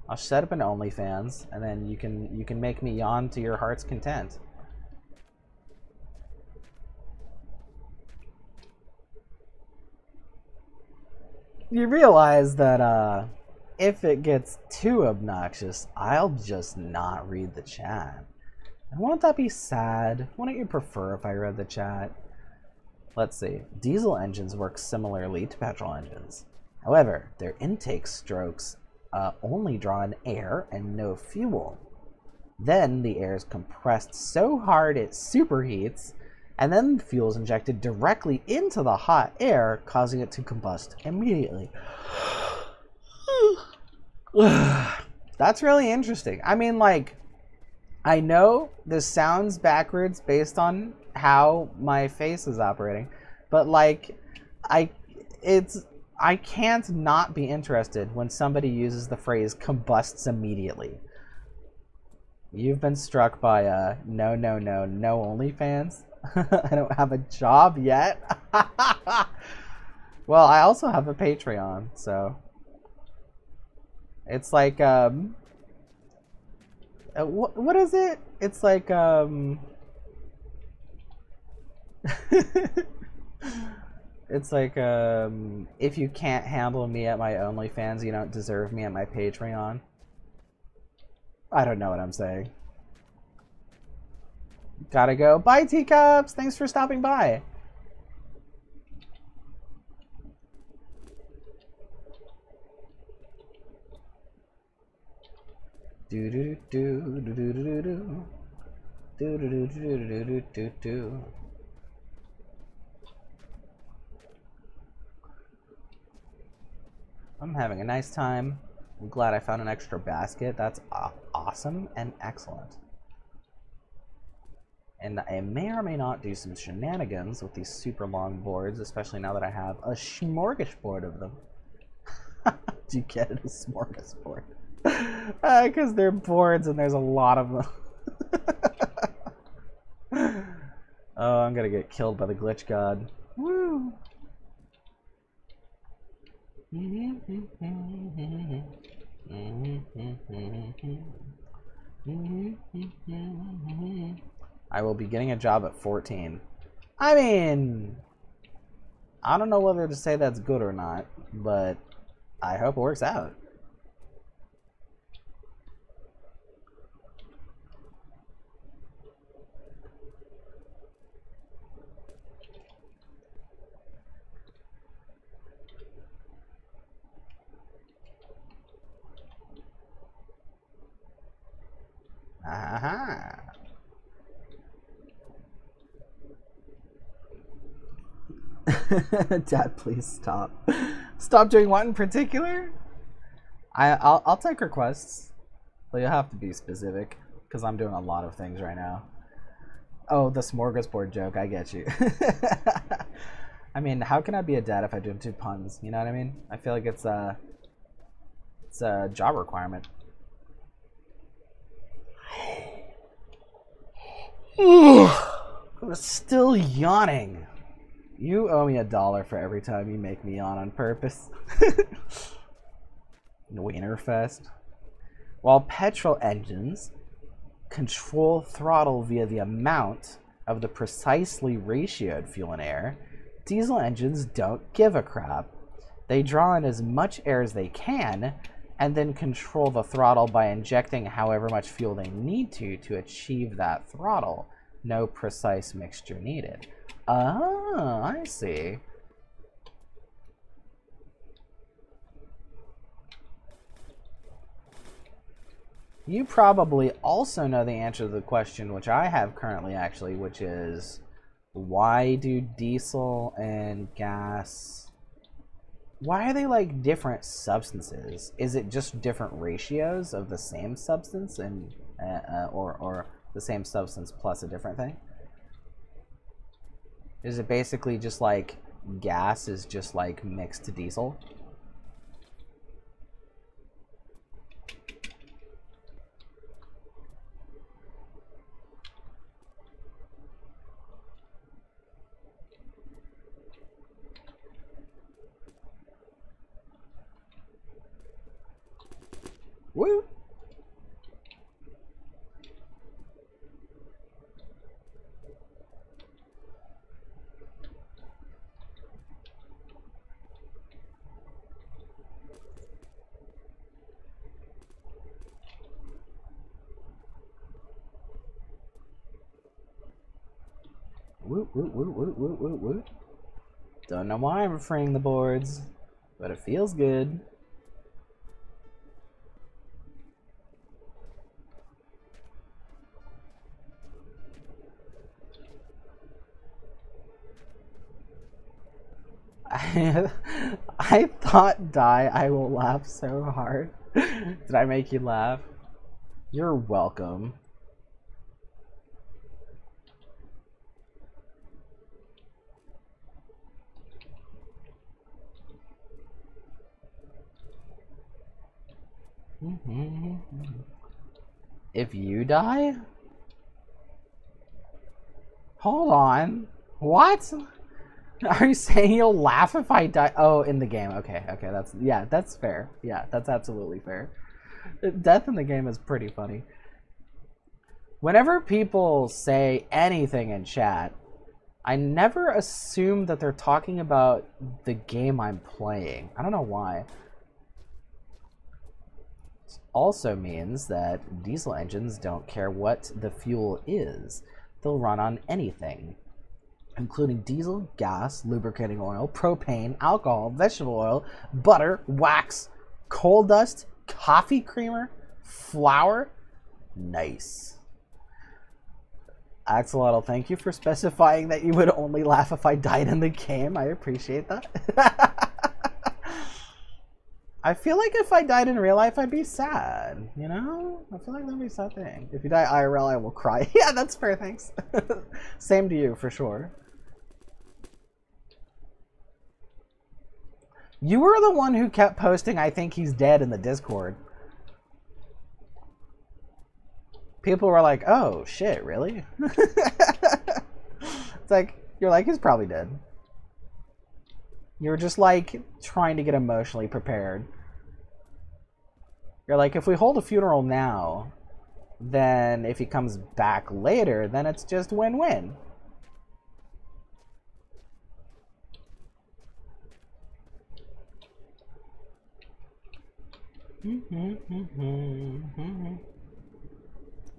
I'll set up an OnlyFans, and then you can make me yawn to your heart's content. You realize that if it gets too obnoxious, I'll just not read the chat. And won't that be sad? Wouldn't you prefer if I read the chat? Let's see. Diesel engines work similarly to petrol engines. However, their intake strokes only draw in air and no fuel. Then the air is compressed so hard it superheats, and then the fuel is injected directly into the hot air, causing it to combust immediately. That's really interesting. I mean, like, I know this sounds backwards based on how my face is operating, but like, I can't not be interested when somebody uses the phrase combusts immediately. You've been struck by no OnlyFans. I don't have a job yet. Well, I also have a Patreon, so it's like what is it? It's like it's like if you can't handle me at my OnlyFans, you don't deserve me at my Patreon. I don't know what I'm saying. Gotta go. Bye, teacups! Thanks for stopping by. Do do do do do do do do do do do do do do. I'm having a nice time. I'm glad I found an extra basket. That's awesome and excellent. And I may or may not do some shenanigans with these super long boards, especially now that I have a smorgasbord of them. Do you get it? A smorgasbord? Because they're boards and there's a lot of them. Oh, I'm gonna get killed by the glitch god. Woo! I will be getting a job at 14. I mean, I don't know whether to say that's good or not, but I hope it works out. Aha. Dad, please stop. Stop doing what in particular? I'll take requests, but you'll have to be specific because I'm doing a lot of things right now. Oh, the smorgasbord joke. I get you. I mean, how can I be a dad if I do 2 puns? You know what I mean? I feel like it's a job requirement. I'm still yawning. You owe me $1 for every time you make me yawn on purpose. Wienerfest. While petrol engines control throttle via the amount of the precisely ratioed fuel and air, diesel engines don't give a crap. They draw in as much air as they can and then control the throttle by injecting however much fuel they need to achieve that throttle. No precise mixture needed. Ah, I see. You probably also know the answer to the question, which I have currently actually, which is, why do diesel and gas, why are they like different substances? Is it just different ratios of the same substance and or the same substance plus a different thing? Is it basically just like gas is just like mixed to diesel? Woo! Woot, woot, woot, woot, woot, woot, woot. Don't know why I'm freeing the boards, but it feels good. I thought, I will laugh so hard. Did I make you laugh? You're welcome. If you die? Hold on. What? Are you saying you'll laugh if I die? Oh, in the game. Okay, okay, that's fair. Yeah, that's absolutely fair. Death in the game is pretty funny. Whenever people say anything in chat, I never assume that they're talking about the game I'm playing. I don't know why. This also means that diesel engines don't care what the fuel is. They'll run on anything, including diesel, gas, lubricating oil, propane, alcohol, vegetable oil, butter, wax, coal dust, coffee creamer, flour. Nice. Axolotl, thank you for specifying that you would only laugh if I died in the game. I appreciate that. I feel like if I died in real life, I'd be sad, you know? I feel like that'd be a sad thing. If you die IRL, I will cry. Yeah, that's fair, thanks. Same to you, for sure. You were the one who kept posting, I think he's dead, in the Discord. People were like, oh, shit, really? It's like, you're like, he's probably dead. You're just, like, trying to get emotionally prepared. You're like, if we hold a funeral now, then if he comes back later, then it's just win-win.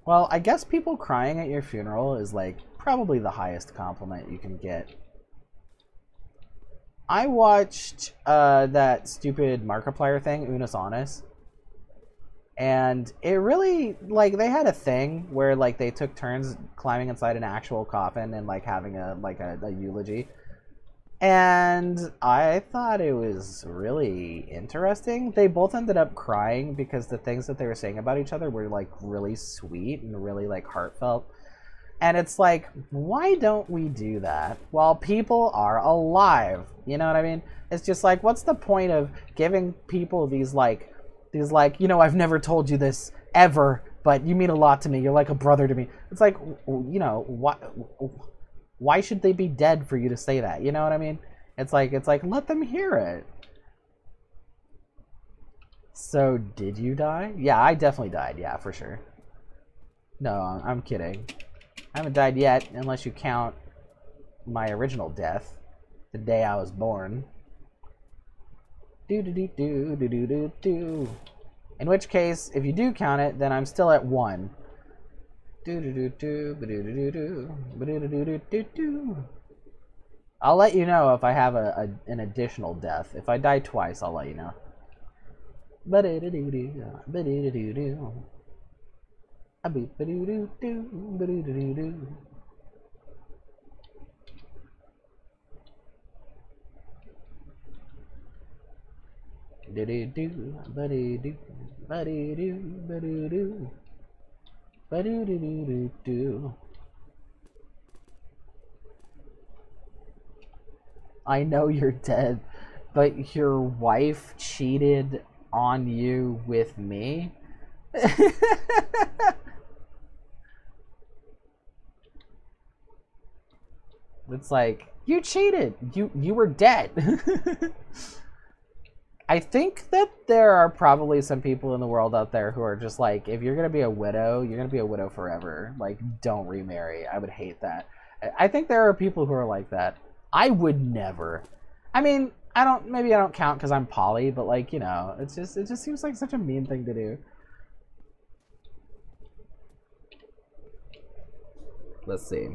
Well, I guess people crying at your funeral is like probably the highest compliment you can get. I watched that stupid Markiplier thing, Unus Annus, and it really, like, they had a thing where like they took turns climbing inside an actual coffin and like having a eulogy. And I thought it was really interesting. They both ended up crying because the things that they were saying about each other were like really sweet and really like heartfelt. And it's like, why don't we do that while people are alive? You know what I mean? It's just like, what's the point of giving people these like, you know, I've never told you this ever, but you mean a lot to me. You're like a brother to me. It's like, you know, what? Why should they be dead for you to say that? You know what I mean? It's like let them hear it. So did you die? Yeah, I definitely died. Yeah, for sure. No, I'm kidding. I haven't died yet, unless you count my original death, the day I was born. Do do do do do do do do. In which case, if you do count it, then I'm still at 1. I'll let you know if I have an additional death. If I die twice, I'll let you know. I know you're dead, but your wife cheated on you with me? It's like, you cheated. You were dead. I think that there are probably some people in the world out there who are just like, if you're gonna be a widow, you're gonna be a widow forever. Like, don't remarry. I would hate that. I think there are people who are like that. I would never. I mean, maybe I don't count because I'm poly, but like, you know, it just seems like such a mean thing to do. Let's see.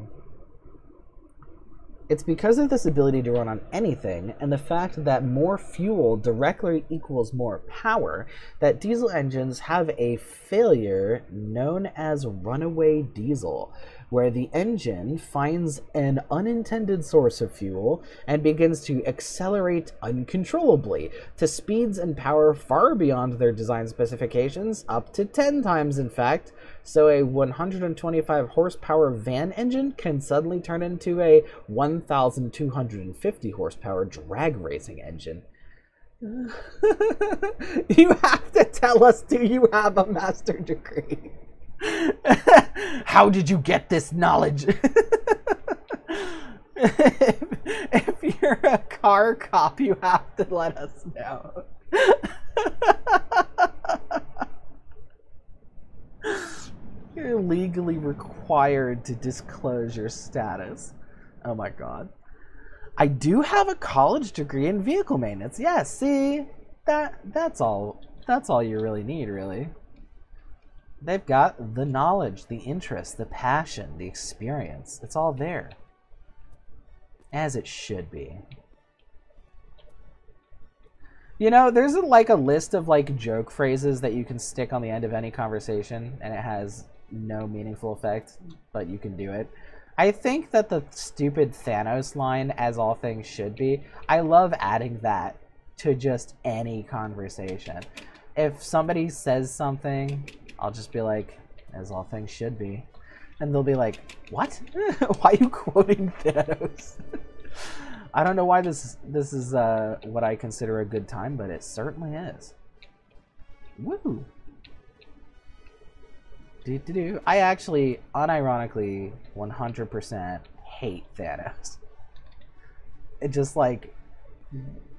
It's because of this ability to run on anything, and the fact that more fuel directly equals more power, that diesel engines have a failure known as runaway diesel, where the engine finds an unintended source of fuel and begins to accelerate uncontrollably to speeds and power far beyond their design specifications, up to 10 times in fact. So a 125 horsepower van engine can suddenly turn into a 1,250 horsepower drag racing engine. You have to tell us, do you have a master's degree? How did you get this knowledge? If you're a car cop, you have to let us know. You're legally required to disclose your status. Oh my god. I do have a college degree in vehicle maintenance. Yeah, see? That's all you really need, really. They've got the knowledge, the interest, the passion, the experience. It's all there. As it should be. You know, there's like a list of like joke phrases that you can stick on the end of any conversation, and it has no meaningful effect, but you can do it. I think that the stupid Thanos line, as all things should be, I love adding that to just any conversation. If somebody says something, I'll just be like, as all things should be. And they'll be like, what? Why are you quoting Thanos? I don't know why this is what I consider a good time, but it certainly is. Woo! I actually, unironically, 100% hate Thanos. It just like,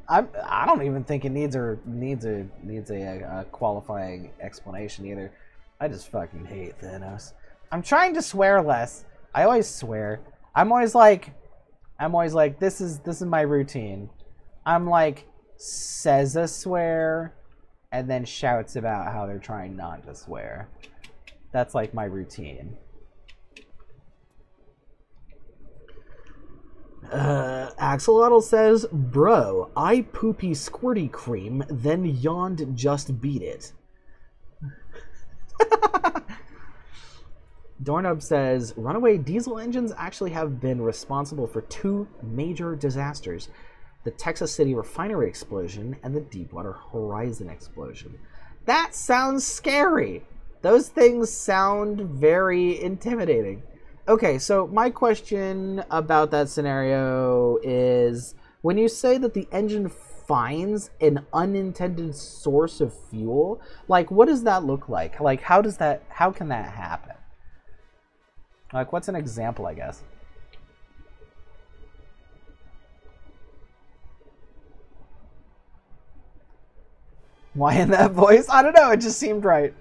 I don't even think it needs a qualifying explanation either. I just fucking hate Thanos. I'm trying to swear less. I always swear. I'm always like, this is my routine. I'm like, says a swear, and then shouts about how they're trying not to swear. That's like my routine. Axolotl says, bro, I poopy squirty cream, then yawned just beat it. Dornub says, runaway diesel engines actually have been responsible for 2 major disasters. The Texas City refinery explosion and the Deepwater Horizon explosion. That sounds scary. Those things sound very intimidating. Okay, so my question about that scenario is, when you say that the engine finds an unintended source of fuel, like, what does that look like? Like, how can that happen? Like, what's an example, I guess? Why in that voice? I don't know, it just seemed right.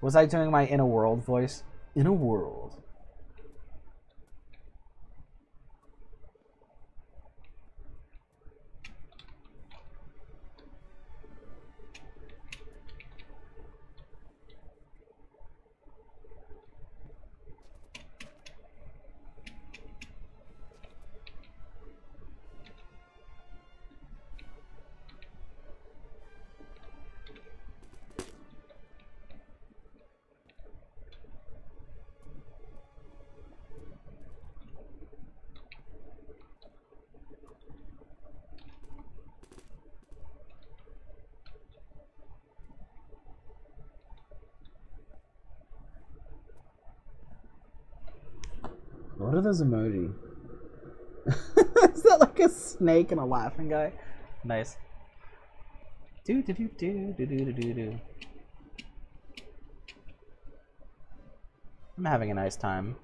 Was I doing my In a World voice? In a world. What are those emoji? Is that like a snake and a laughing guy? Nice. Do do do do do do do do. I'm having a nice time.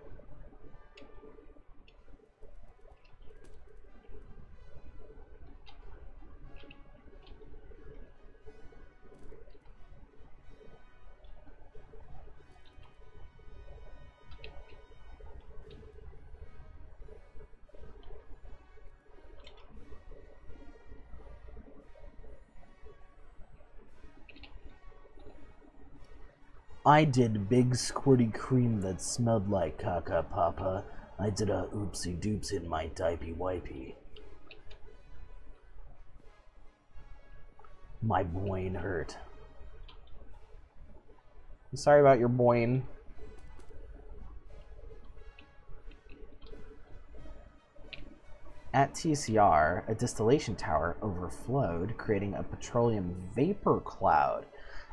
I did big squirty cream that smelled like caca papa. I did a oopsie doops in my diaper wipey. My boin hurt. I'm sorry about your boin. At TCR, a distillation tower overflowed, creating a petroleum vapor cloud.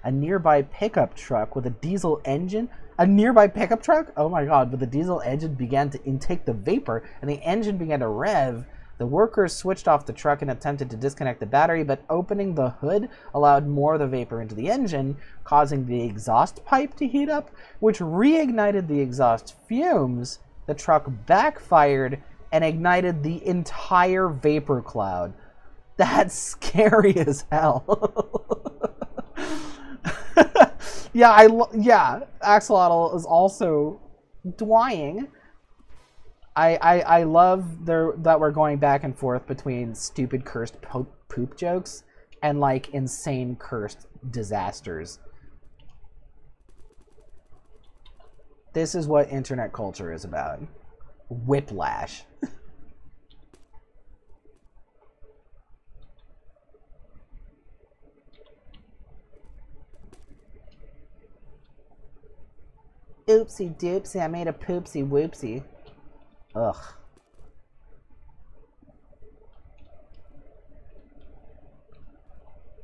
A nearby pickup truck with a diesel engine, oh my god, with a diesel engine began to intake the vapor, and the engine began to rev. The workers switched off the truck and attempted to disconnect the battery, but opening the hood allowed more of the vapor into the engine, causing the exhaust pipe to heat up, which reignited the exhaust fumes. The truck backfired and ignited the entire vapor cloud. That's scary as hell. Yeah, Axolotl is also dying. I love that we're going back and forth between stupid cursed poop jokes and like insane cursed disasters. This is what internet culture is about. Whiplash. Oopsie doopsie, I made a poopsie whoopsie. Ugh.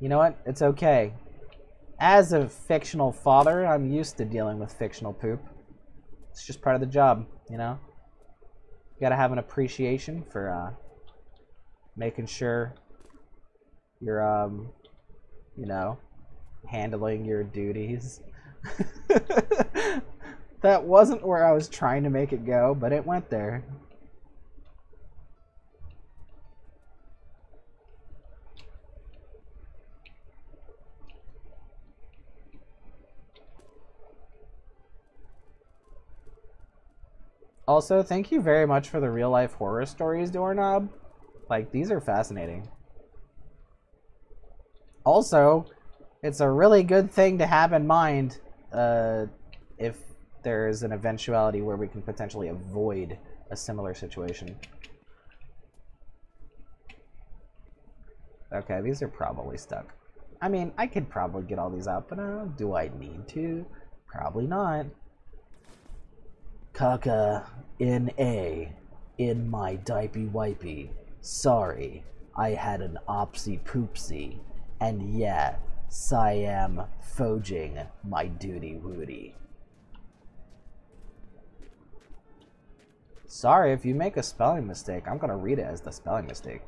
You know what? It's okay. As a fictional father, I'm used to dealing with fictional poop. It's just part of the job, you know? You gotta have an appreciation for making sure you're, you know, handling your duties. That wasn't where I was trying to make it go, but it went there. Also, thank you very much for the real-life horror stories, Doorknob. Like, these are fascinating. Also, it's a really good thing to have in mind if there's an eventuality where we can potentially avoid a similar situation. Okay, these are probably stuck. I mean, I could probably get all these out, but do I need to? Probably not. Caca in my diaper wipey. Sorry, I had an opsy poopsie. And yeah, Siam fojing my duty woody. Sorry, if you make a spelling mistake, I'm gonna read it as the spelling mistake.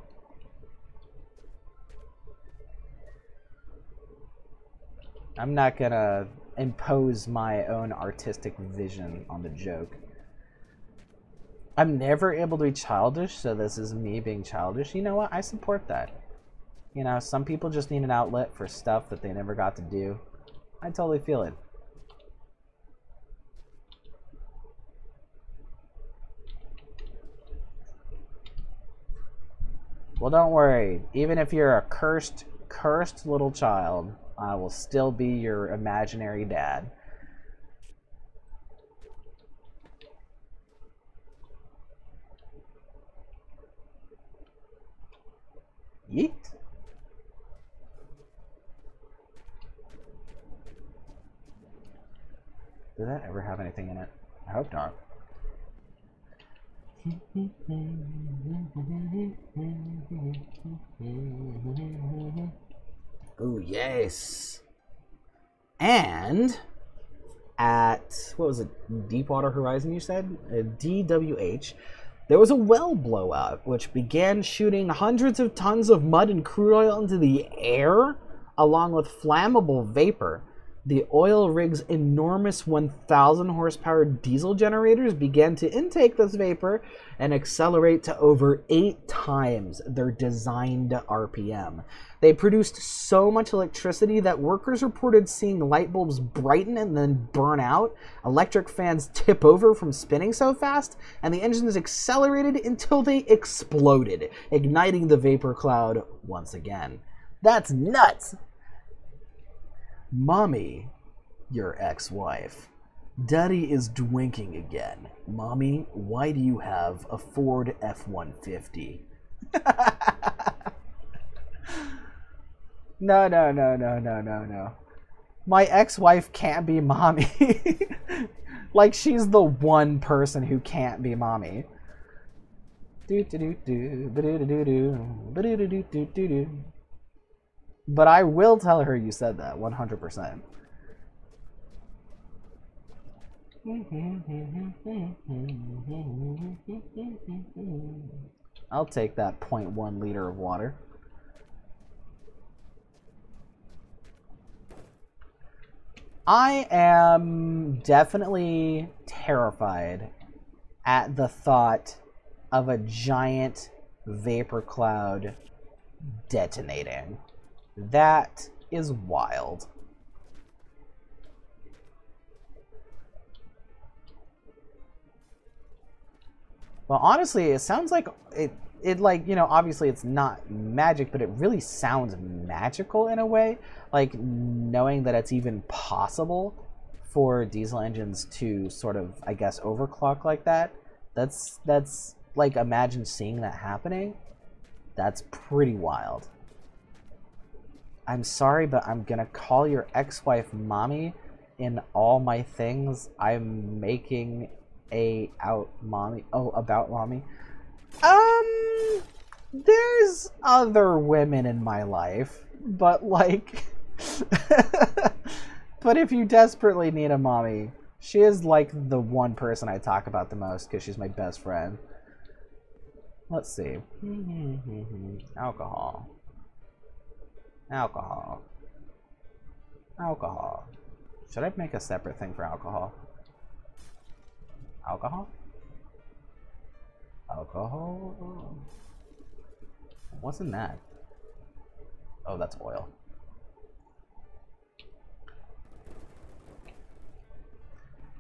I'm not gonna impose my own artistic vision on the joke. I'm never able to be childish, so this is me being childish. You know what? I support that. You know, some people just need an outlet for stuff that they never got to do. I totally feel it. Well, don't worry. Even if you're a cursed little child, I will still be your imaginary dad. Yeet. Did that ever have anything in it? I hope not. Oh, yes. And at, what was it, Deepwater Horizon, you said? DWH, there was a well blowout, which began shooting hundreds of tons of mud and crude oil into the air, along with flammable vapor. The oil rig's enormous 1,000 horsepower diesel generators began to intake this vapor and accelerate to over 8 times their designed RPM. They produced so much electricity that workers reported seeing light bulbs brighten and then burn out, electric fans tip over from spinning so fast, and the engines accelerated until they exploded, igniting the vapor cloud once again. That's nuts! Mommy, your ex-wife. Daddy is drinking again. Mommy, why do you have a Ford F-150? No. My ex-wife can't be mommy. Like, she's the one person who can't be mommy. But I will tell her you said that, 100%. I'll take that 0.1 liter of water. I am definitely terrified at the thought of a giant vapor cloud detonating. That is wild. Well, honestly, it sounds like it like, you know, obviously it's not magic, but it really sounds magical in a way. Like, knowing that it's even possible for diesel engines to sort of, I guess, overclock like that. That's like, imagine seeing that happening. That's pretty wild. I'm sorry, but I'm gonna call your ex-wife mommy in all my things. I'm making about mommy. There's other women in my life, but like, but if you desperately need a mommy, she is like the one person I talk about the most because she's my best friend. Let's see. Alcohol. Should I make a separate thing for alcohol? Alcohol? What's in that? Oh, that's oil.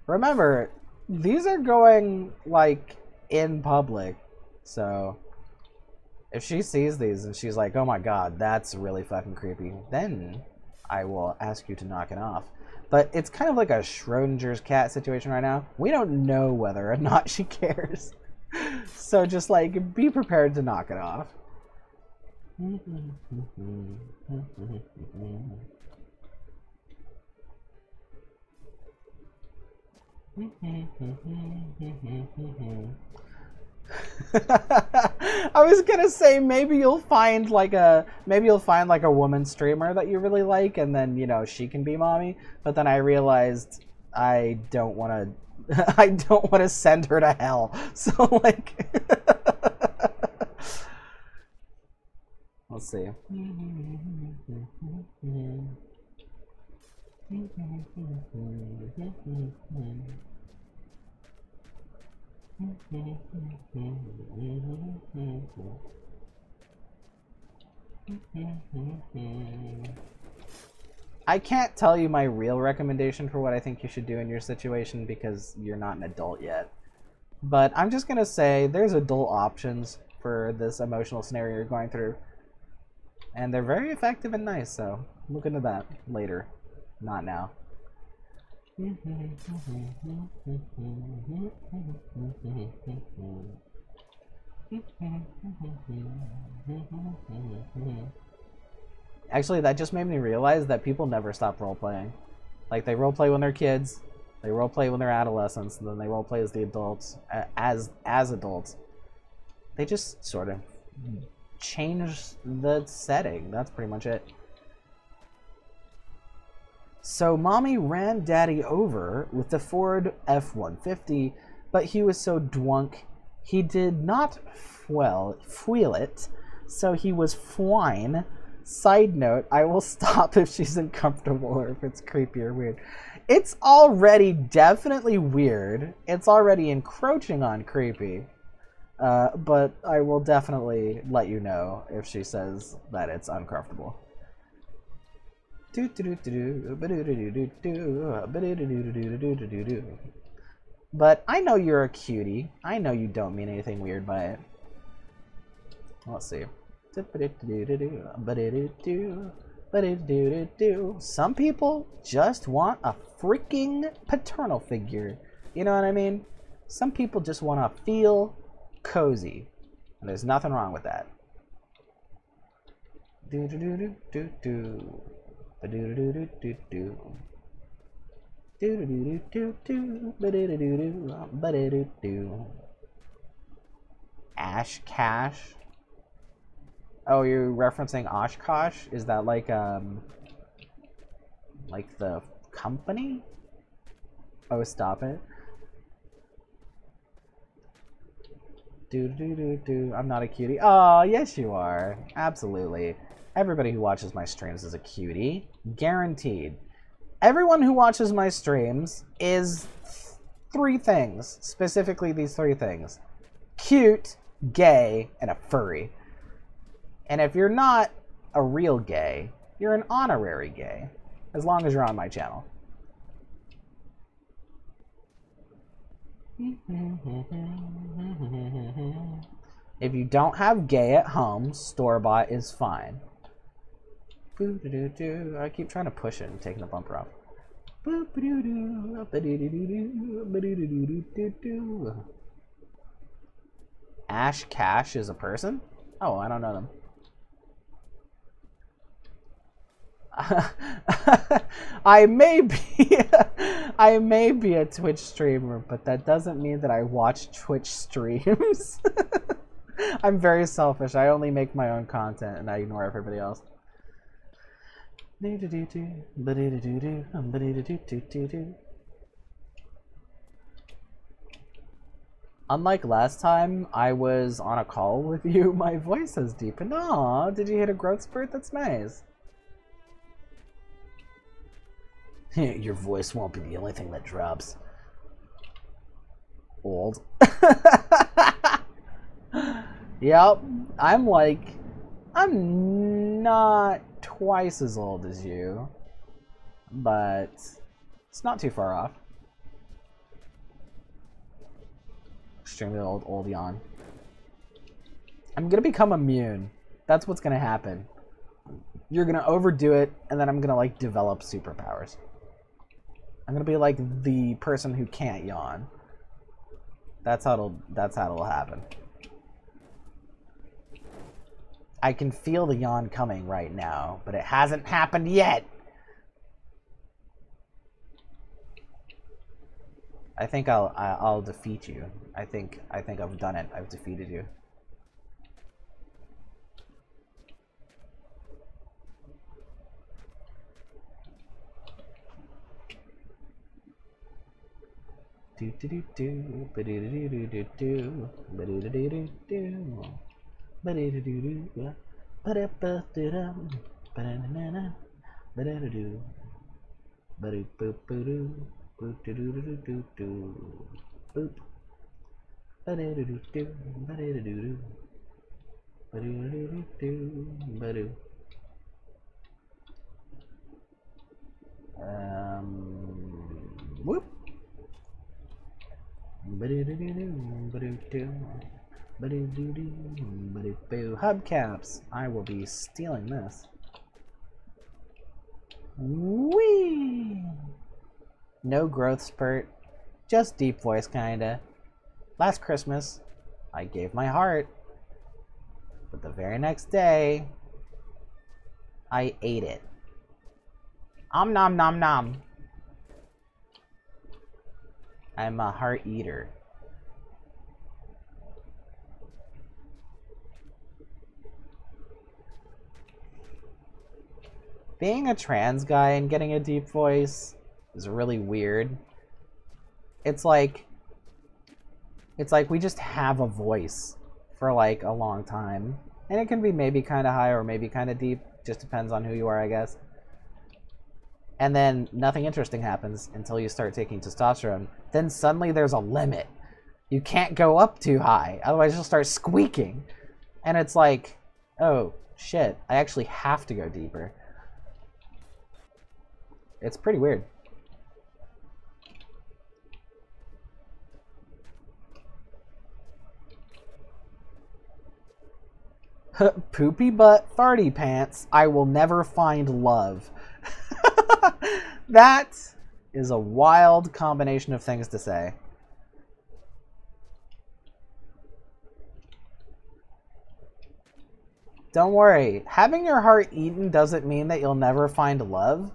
Remember, these are going, like, in public, so if she sees these and she's like, oh my god, that's really fucking creepy, then I will ask you to knock it off. But it's kind of like a Schrodinger's cat situation right now. We don't know whether or not she cares. So just, like, be prepared to knock it off. I was gonna say maybe you'll find like a woman streamer that you really like, and then, you know, she can be mommy. But then I realized I don't want to send her to hell. So like, let's see. I can't tell you my real recommendation for what I think you should do in your situation because you're not an adult yet. But I'm just gonna say there's adult options for this emotional scenario you're going through. And they're very effective and nice, so look into that later. Not now. Actually, that just made me realize that people never stop role-playing. Like, they role-play when they're kids, they role-play when they're adolescents, and then they role-play as the adults, as adults. They just sort of change the setting. That's pretty much it. So Mommy ran Daddy over with the Ford F-150, but he was so drunk he did not fuel it, so he was fine. Side note, I will stop if she's uncomfortable or if it's creepy or weird. It's already definitely weird. It's already encroaching on creepy. But I will definitely let you know if she says that it's uncomfortable. But I know you're a cutie. I know you don't mean anything weird by it. Let's see. Some people just want a freaking paternal figure. You know what I mean? Some people just want to feel cozy. And there's nothing wrong with that. Ash Cash. Oh, you're referencing Oshkosh? Is that like the company? Oh, stop it. I'm not a cutie. Oh, yes you are. Absolutely. Everybody who watches my streams is a cutie. Guaranteed. Everyone who watches my streams is three things. Specifically these three things. Cute, gay, and a furry. And if you're not a real gay, you're an honorary gay. As long as you're on my channel. If you don't have gay at home, store-bought is fine. I keep trying to push it and taking the bumper off. Ash Cash is a person? Oh, I don't know them. I may be a Twitch streamer, but that doesn't mean that I watch Twitch streams. I'm very selfish. I only make my own content and I ignore everybody else. Unlike last time I was on a call with you, my voice has deepened. Aw, did you hit a growth spurt? That's nice. Your voice won't be the only thing that drops. Old. Yep. I'm not twice as old as you, but it's not too far off. Extremely old yawn. I'm gonna become immune. That's what's gonna happen. You're gonna overdo it, and then I'm gonna like develop superpowers. I'm gonna be like the person who can't yawn. That's how it'll happen. I can feel the yawn coming right now, but it hasn't happened yet. I think I'll defeat you. I think I've done it. I've defeated you. Do do do do, ba do do do do do, ba do do do do do, ba do do do do, ba da ba da dum, ba da na na, ba da do do, ba do boop boop do, boop do do do do do, boop, ba da do do do, ba da do do do, ba do do do do, ba do. Whoop. Hubcaps. I will be stealing this. Whee! No growth spurt. Just deep voice kinda. Last Christmas, I gave my heart. But the very next day, I ate it. Om nom nom nom. I'm a heart eater. Being a trans guy and getting a deep voice is really weird. It's like we just have a voice for like a long time. And it can be maybe kind of high or maybe kind of deep. Just depends on who you are, I guess. And then nothing interesting happens until you start taking testosterone. Then suddenly there's a limit. You can't go up too high, otherwise you'll start squeaking. And it's like, oh shit, I actually have to go deeper. It's pretty weird. Poopy butt, farty pants, I will never find love. That is a wild combination of things to say. Don't worry, having your heart eaten doesn't mean that you'll never find love.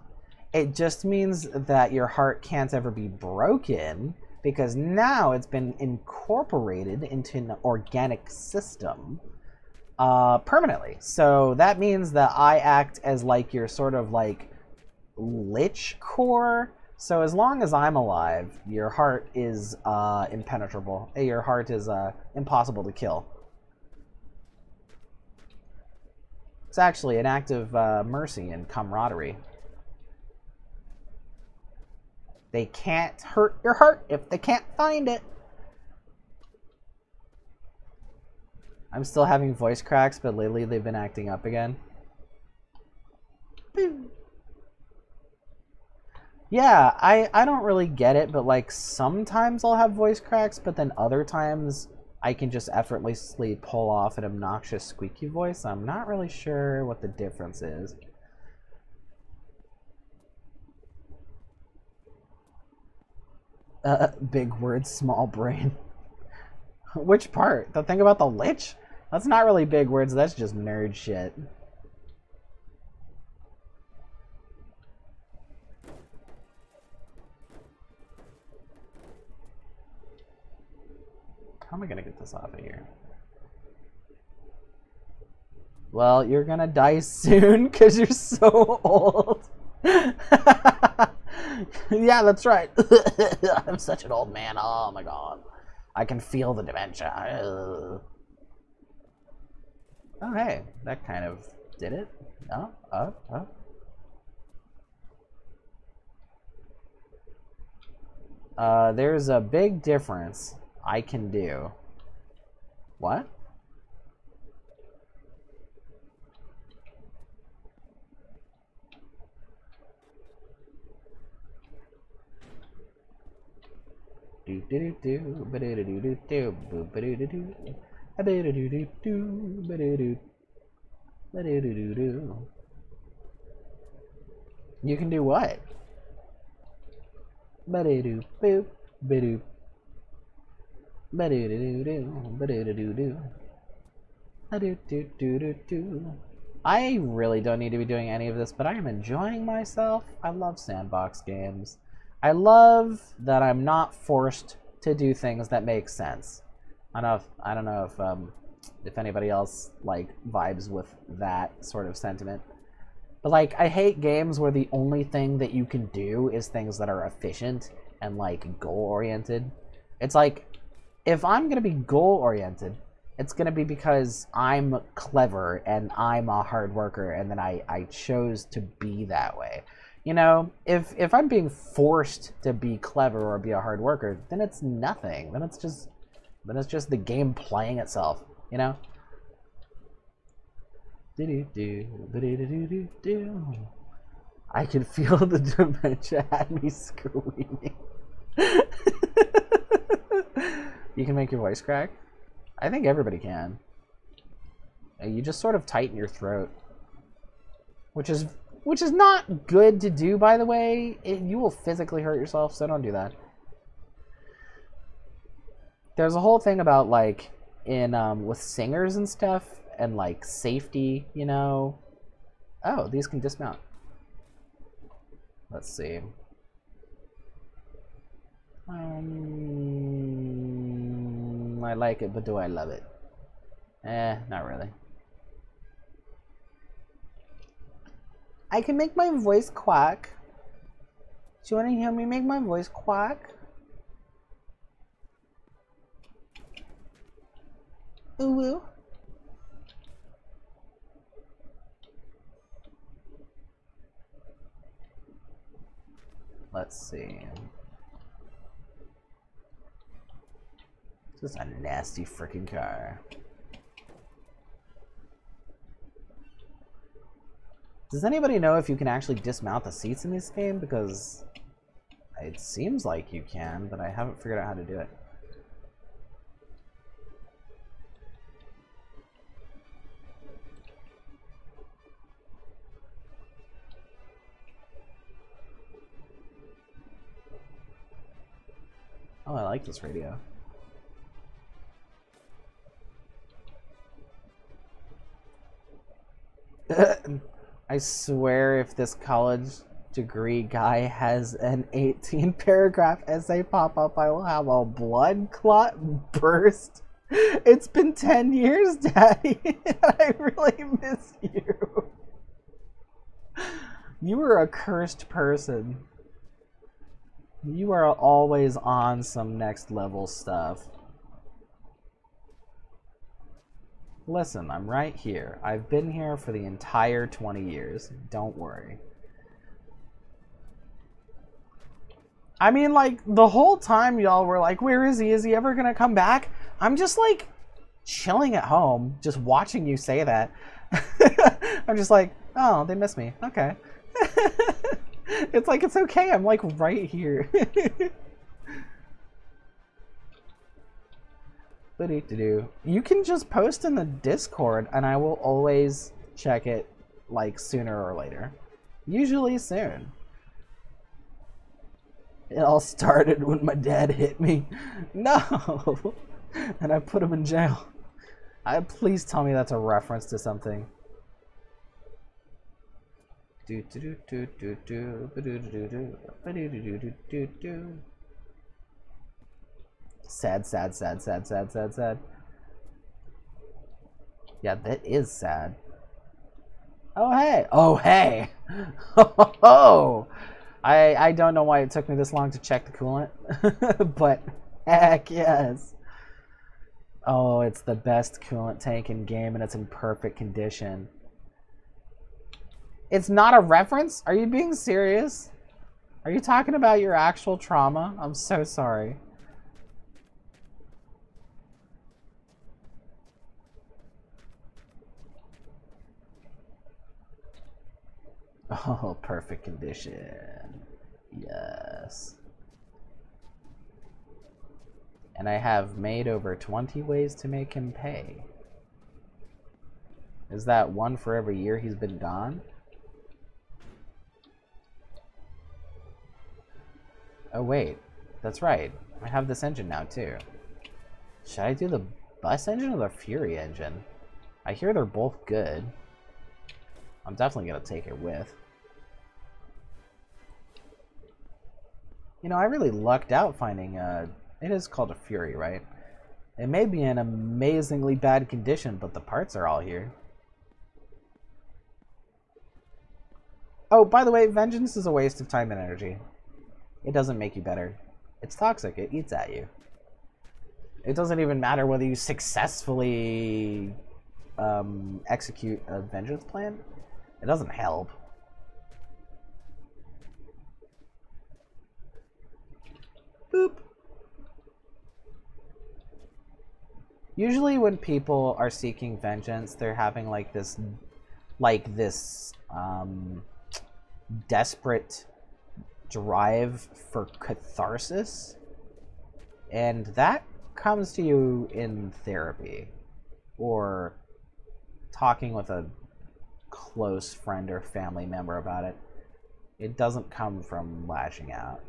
It just means that your heart can't ever be broken, because now it's been incorporated into an organic system permanently. So that means that I act as like your sort of like lich core. So as long as I'm alive, your heart is impenetrable. Your heart is impossible to kill. It's actually an act of mercy and camaraderie. They can't hurt your heart if they can't find it. I'm still having voice cracks, but lately they've been acting up again. Yeah, I don't really get it, but like sometimes I'll have voice cracks, but then other times I can just effortlessly pull off an obnoxious squeaky voice. I'm not really sure what the difference is. Big word, small brain. Which part? The thing about the lich? That's not really big words, that's just nerd shit. How am I gonna get this off of here? Well, you're gonna die soon because you're so old. Yeah, that's right. I'm such an old man. Oh my god. I can feel the dementia. Oh, hey. That kind of did it. Oh. There's a big difference I can do. What? You can do what? I really don't need to be doing any of this, but I am enjoying myself. I love sandbox games. I love that I'm not forced to do things that make sense. I don't know if anybody else like vibes with that sort of sentiment. But like, I hate games where the only thing that you can do is things that are efficient and like goal-oriented. It's like, if I'm gonna be goal-oriented, it's gonna be because I'm clever and I'm a hard worker, and then I chose to be that way. You know, if I'm being forced to be clever or be a hard worker, then it's nothing. Then it's just the game playing itself, you know? I could feel the dementia had me screaming. You can make your voice crack? I think everybody can. You just sort of tighten your throat. Which is not good to do, by the way. You will physically hurt yourself, so don't do that. There's a whole thing about, like, in with singers and stuff, and, like, safety, you know. Oh, these can dismount. Let's see. I like it, but do I love it? Not really. I can make my voice quack. Do you want to hear me make my voice quack? Ooh woo. Let's see. This is a nasty freaking car. Does anybody know if you can actually dismount the seats in this game? Because it seems like you can, but I haven't figured out how to do it. Oh, I like this radio. I swear if this college degree guy has an 18-paragraph essay pop up, I will have a blood clot burst. It's been 10 years, Daddy, and I really miss you. You are a cursed person. You are always on some next level stuff. Listen, I'm right here. I've been here for the entire 20 years. Don't worry. I mean, like, the whole time y'all were like, where is he? Is he ever gonna come back? I'm just, like, chilling at home, just watching you say that. I'm just like, oh, they miss me. Okay. It's like, it's okay. I'm, like, right here. You can just post in the Discord and I will always check it like sooner or later. Usually soon. It all started when my dad hit me. No! And I put him in jail. Please tell me that's a reference to something. Sad, sad, sad, sad, sad, sad, sad. Yeah, that is sad. Oh, hey. Oh, hey. Oh, I don't know why it took me this long to check the coolant. But heck yes. Oh, it's the best coolant tank in game and it's in perfect condition. It's not a reference? Are you being serious? Are you talking about your actual trauma? I'm so sorry. Oh, perfect condition. Yes. And I have made over 20 ways to make him pay. Is that one for every year he's been gone? Oh wait, that's right. I have this engine now too. Should I do the bus engine or the Fury engine? I hear they're both good. I'm definitely gonna take it with. You know, I really lucked out finding it is called a Fury, right? It may be in amazingly bad condition, but the parts are all here. Oh, by the way, vengeance is a waste of time and energy. It doesn't make you better. It's toxic. It eats at you. It doesn't even matter whether you successfully execute a vengeance plan. It doesn't help. Boop. Usually when people are seeking vengeance, they're having like this desperate drive for catharsis, and that comes to you in therapy or talking with a close friend or family member about it. It doesn't come from lashing out.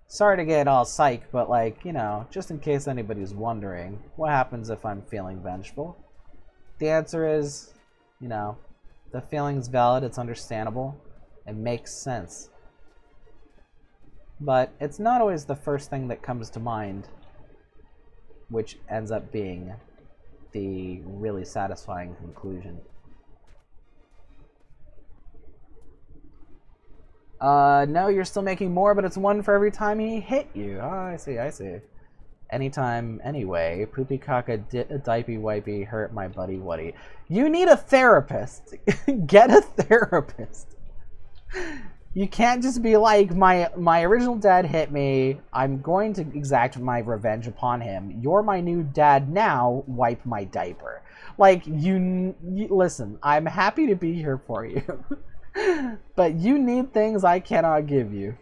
Sorry to get all psych, but like, you know, just in case anybody's wondering, what happens if I'm feeling vengeful? The answer is, you know, the feeling's valid, it's understandable, it makes sense. But it's not always the first thing that comes to mind, which ends up being the really satisfying conclusion. No, you're still making more, but it's one for every time he hit you. Oh, I see, I see. Anytime, anyway. Poopy caca, dipey wipey, hurt my buddy Woody. You need a therapist. Get a therapist. You can't just be like, my original dad hit me. I'm going to exact my revenge upon him. You're my new dad now. Wipe my diaper. Like, you listen, I'm happy to be here for you. But you need things I cannot give you.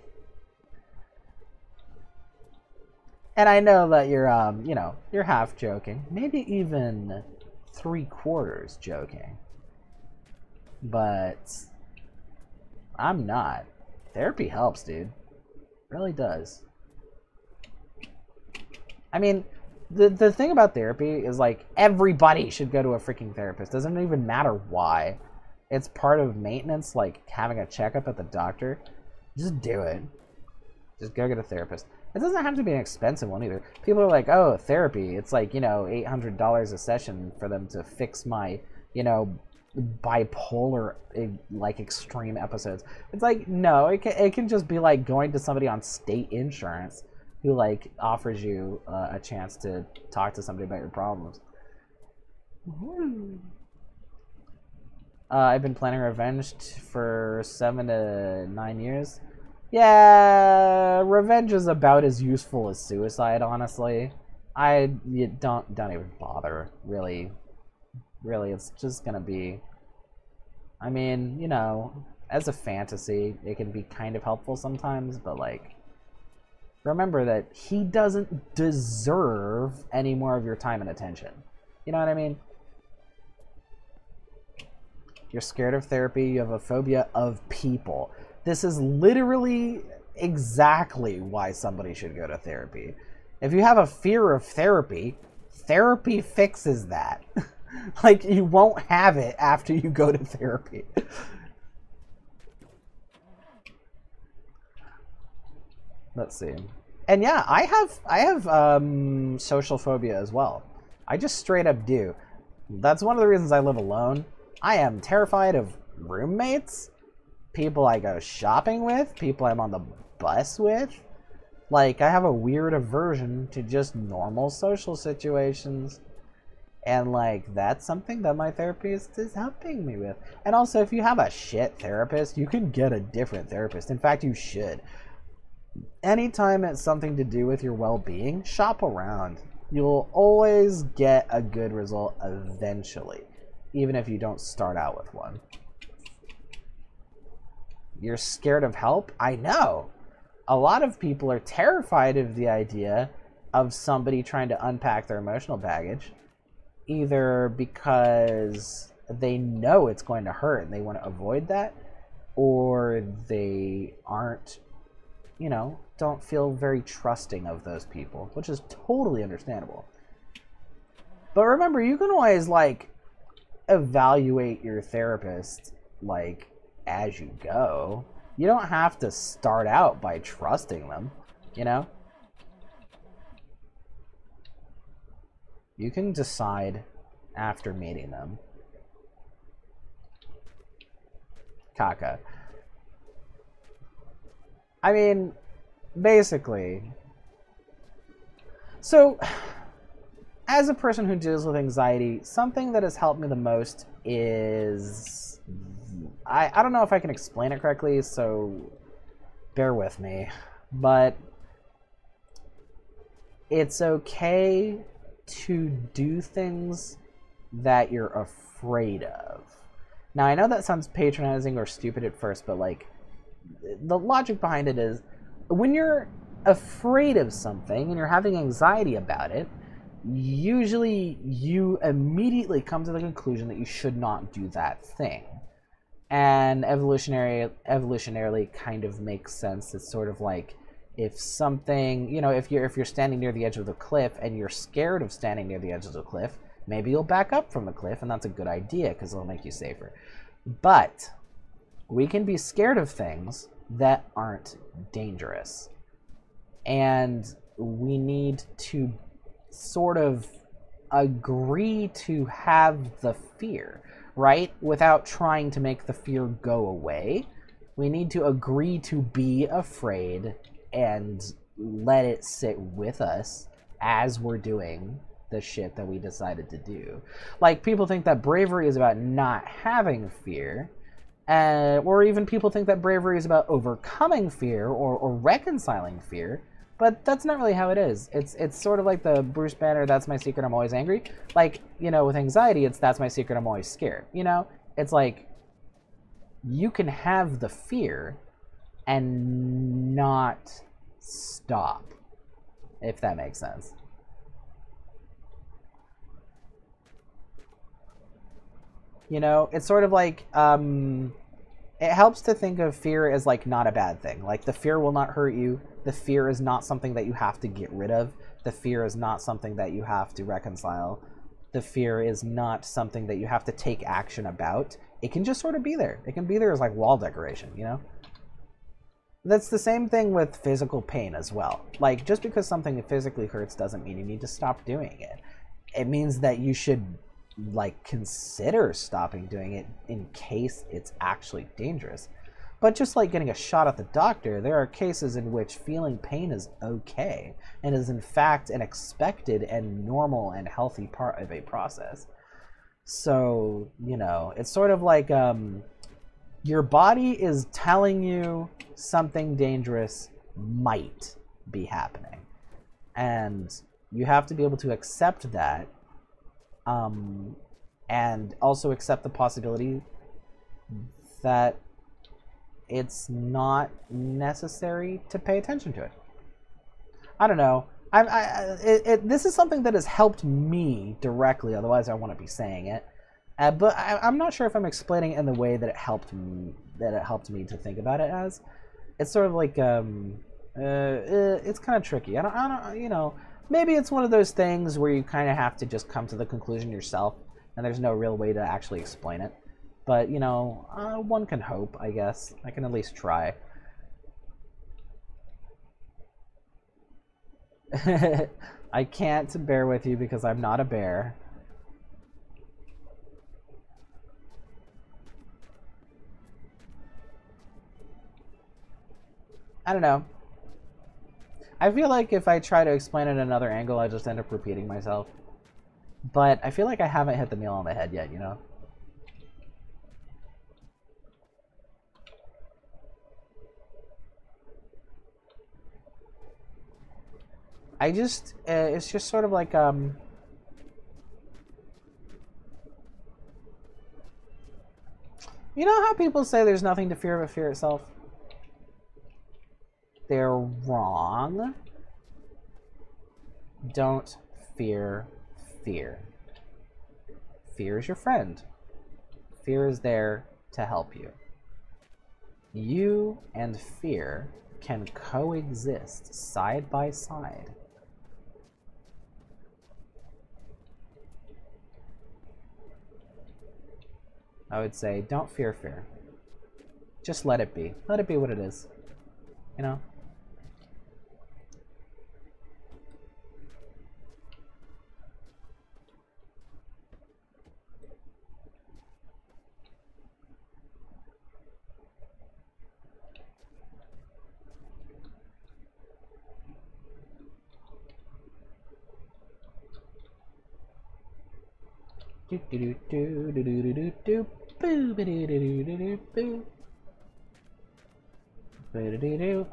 And I know that you're, you know, you're half joking. Maybe even 3/4 joking. But I'm not. Therapy helps, dude. It really does. I mean, the thing about therapy is, like, everybody should go to a freaking therapist. Doesn't even matter why. It's part of maintenance, like having a checkup at the doctor. Just do it. Just go get a therapist. It doesn't have to be an expensive one either. People are like, oh, therapy. It's like, you know, $800 a session for them to fix my, you know, bipolar, like, extreme episodes. It's like, no, it can just be like going to somebody on state insurance who, like, offers you a chance to talk to somebody about your problems. I've been planning revenge for 7 to 9 years. Yeah, revenge is about as useful as suicide, honestly. You don't even bother, really. Really, it's just gonna be... I mean, you know, as a fantasy, it can be kind of helpful sometimes, but, like, remember that he doesn't deserve any more of your time and attention. You know what I mean? You're scared of therapy, you have a phobia of people. This is literally exactly why somebody should go to therapy. If you have a fear of therapy, therapy fixes that. Like, you won't have it after you go to therapy. Let's see. And yeah, I have social phobia as well. I just straight up do. That's one of the reasons I live alone. I am terrified of roommates, people I go shopping with, people I'm on the bus with. Like, I have a weird aversion to just normal social situations. And, like, that's something that my therapist is helping me with. And also, if you have a shit therapist, you can get a different therapist. In fact, you should. Anytime it's something to do with your well-being, shop around. You'll always get a good result eventually, even if you don't start out with one. You're scared of help? I know. A lot of people are terrified of the idea of somebody trying to unpack their emotional baggage, either because they know it's going to hurt and they want to avoid that, or they aren't, you know, don't feel very trusting of those people, which is totally understandable. But remember, you can always, like, evaluate your therapist, like, as you go. You don't have to start out by trusting them, you know? You can decide after meeting them. Kaka. I mean, basically. So, as a person who deals with anxiety, something that has helped me the most is... I don't know if I can explain it correctly, so bear with me. But it's okay to do things that you're afraid of. Now, I know that sounds patronizing or stupid at first, but, like, the logic behind it is when you're afraid of something and you're having anxiety about it, usually you immediately come to the conclusion that you should not do that thing. And evolutionarily kind of makes sense. It's sort of like if something, you know, if you're standing near the edge of the cliff and you're scared of standing near the edge of the cliff, maybe you'll back up from the cliff, and that's a good idea because it'll make you safer. But we can be scared of things that aren't dangerous. And we need to sort of agree to have the fear, right? Without trying to make the fear go away. We need to agree to be afraid and let it sit with us as we're doing the shit that we decided to do. Like, people think that bravery is about not having fear, Or even people think that bravery is about overcoming fear or reconciling fear, but that's not really how it is. It's sort of like the Bruce Banner, "That's my secret, I'm always angry." Like, with anxiety, it's "That's my secret, I'm always scared." It's like you can have the fear and not stop, if that makes sense. It's sort of like it helps to think of fear as like not a bad thing. Like, the fear will not hurt you. The fear is not something that you have to get rid of. The fear is not something that you have to reconcile. The fear is not something that you have to take action about. It can just sort of be there. It can be there as like wall decoration, That's the same thing with physical pain as well. Like, just because something physically hurts doesn't mean you need to stop doing it. It means that you should like consider stopping doing it in case it's actually dangerous. But just like getting a shot at the doctor, there are cases in which feeling pain is okay and is in fact an expected and normal and healthy part of a process. So, it's sort of like your body is telling you something dangerous might be happening, and you have to be able to accept that, and also accept the possibility that it's not necessary to pay attention to it. I don't know. This is something that has helped me directly. Otherwise, I wouldn't be saying it. But I'm not sure if I'm explaining it in the way that it helped me to think about it as. It's sort of like it's kind of tricky. I don't. Maybe it's one of those things where you kind of have to just come to the conclusion yourself, and there's no real way to actually explain it. But, one can hope, I guess. I can at least try. I can't bear with you because I'm not a bear. I don't know. I feel like if I try to explain it another angle, I just end up repeating myself. But I feel like I haven't hit the nail on the head yet, it's just sort of like, you know how people say there's nothing to fear but fear itself? They're wrong. Don't fear fear. Fear is your friend. Fear is there to help you. You and fear can coexist side by side. I would say, don't fear fear. Just let it be. Let it be what it is.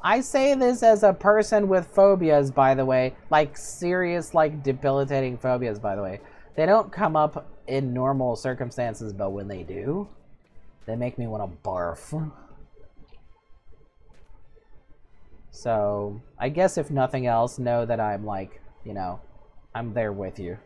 I say this as a person with phobias, by the way. Like, serious, like, debilitating phobias, by the way. They don't come up in normal circumstances, but when they do, they make me want to barf. So, I guess if nothing else, know that I'm, like, I'm there with you.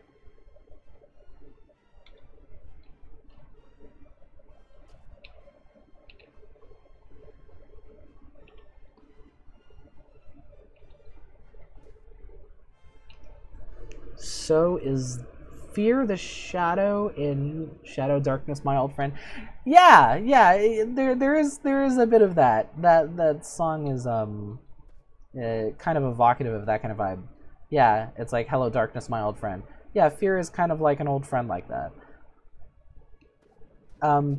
So is fear the shadow in Shadow Darkness, my old friend? Yeah. There is a bit of that. That song is kind of evocative of that kind of vibe. Yeah, it's like Hello Darkness, my old friend. Yeah, fear is kind of like an old friend like that.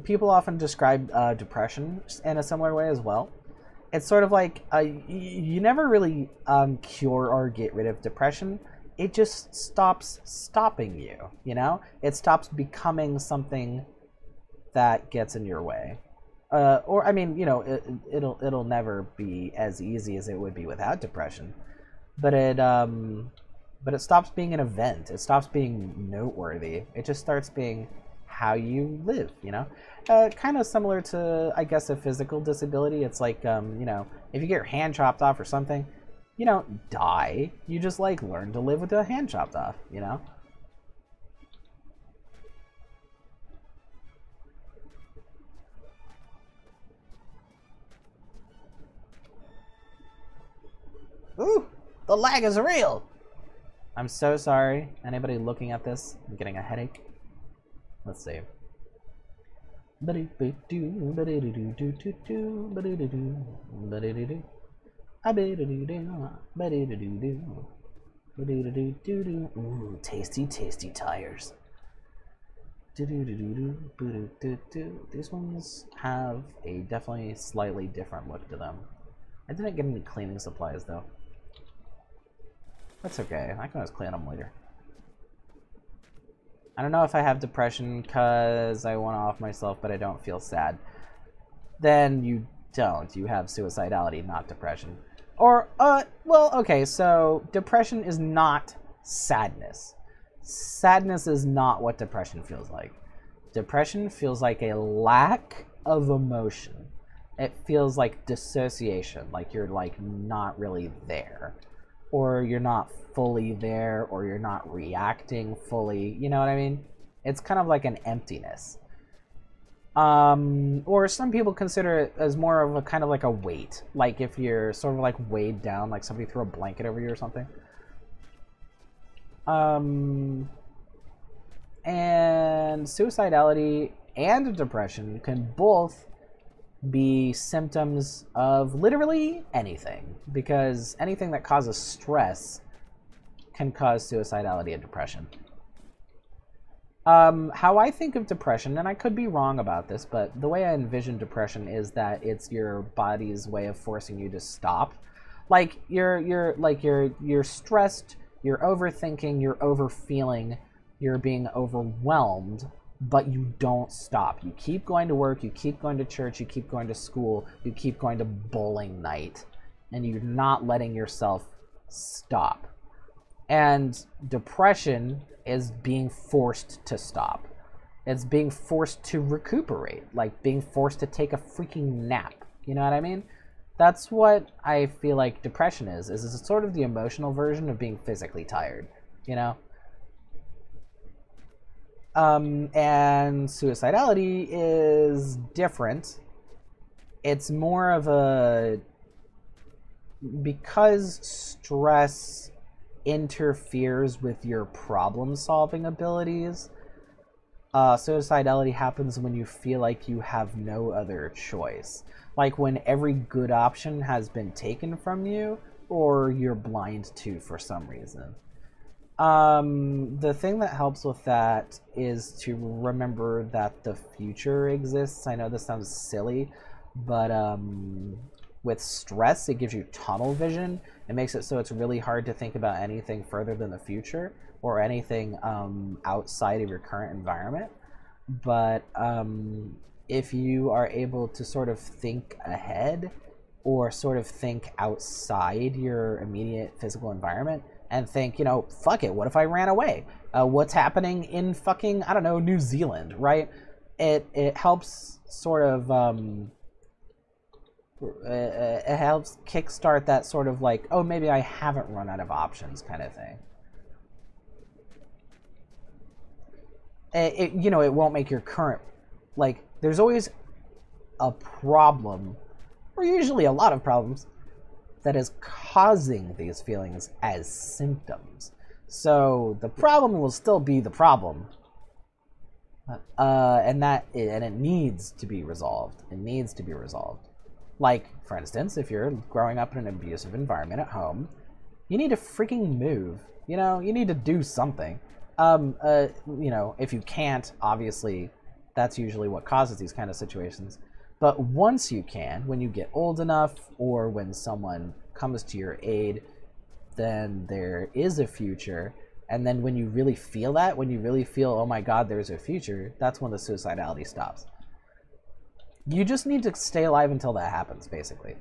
People often describe depression in a similar way as well. It's sort of like you never really cure or get rid of depression. It just stops stopping you, It stops becoming something that gets in your way. or I mean, you know, it'll never be as easy as it would be without depression, but it stops being an event. It stops being noteworthy. It just starts being how you live, you know? Kind of similar to, I guess, a physical disability. It's like, you know, if you get your hand chopped off or something, you don't die. You just, like, learn to live with a hand chopped off, you know? Ooh, the lag is real! I'm so sorry. Anybody looking at this? I'm getting a headache. Let's see. Ooh, tasty, tasty tires. These ones have a definitely slightly different look to them. I didn't get any cleaning supplies though. That's okay. I can always clean them later. I don't know if I have depression because I want to off myself, but I don't feel sad. Then you don't. You have suicidality, not depression. Or, well, okay, so depression is not sadness. Sadness is not what depression feels like. Depression feels like a lack of emotion. It feels like dissociation, like you're like not really there. Or you're not fully there, or you're not reacting fully, you know what I mean? It's kind of like an emptiness. Or some people consider it as more of a kind of like a weight. Like if you're sort of like weighed down, like somebody threw a blanket over you or something. And suicidality and depression can both be symptoms of literally anything, because anything that causes stress can cause suicidality and depression. How I think of depression, and I could be wrong about this, but the way I envision depression is that it's your body's way of forcing you to stop. Like you're stressed, you're overthinking, you're overfeeling, you're being overwhelmed, but you don't stop. You keep going to work, you keep going to church, you keep going to school, you keep going to bowling night, and you're not letting yourself stop. And depression is being forced to stop. It's being forced to recuperate, like being forced to take a freaking nap. You know what I mean? That's what I feel like depression is it's sort of the emotional version of being physically tired, you know? And suicidality is different. It's more of a... because stress interferes with your problem-solving abilities, suicidality happens when you feel like you have no other choice. Like when every good option has been taken from you, or you're blind to for some reason. The thing that helps with that is to remember that the future exists. I know this sounds silly, but with stress, it gives you tunnel vision. It makes it so it's really hard to think about anything further than the future or anything outside of your current environment. But if you are able to sort of think ahead or sort of think outside your immediate physical environment, and think, you know, fuck it, what if I ran away? What's happening in fucking, I don't know, New Zealand, right? It helps sort of, it helps kickstart that sort of like, oh, maybe I haven't run out of options kind of thing. You know, it won't make your current, like, there's always a problem, or usually a lot of problems, that is causing these feelings as symptoms. So the problem will still be the problem, and it needs to be resolved. It needs to be resolved. Like, for instance, if you're growing up in an abusive environment at home, you need to freaking move. You know, you need to do something. You know, if you can't, obviously, that's usually what causes these kind of situations. But once you can, when you get old enough or when someone comes to your aid, then there is a future. And then when you really feel that, when you really feel, oh my God, there's a future, that's when the suicidality stops. You just need to stay alive until that happens, basically.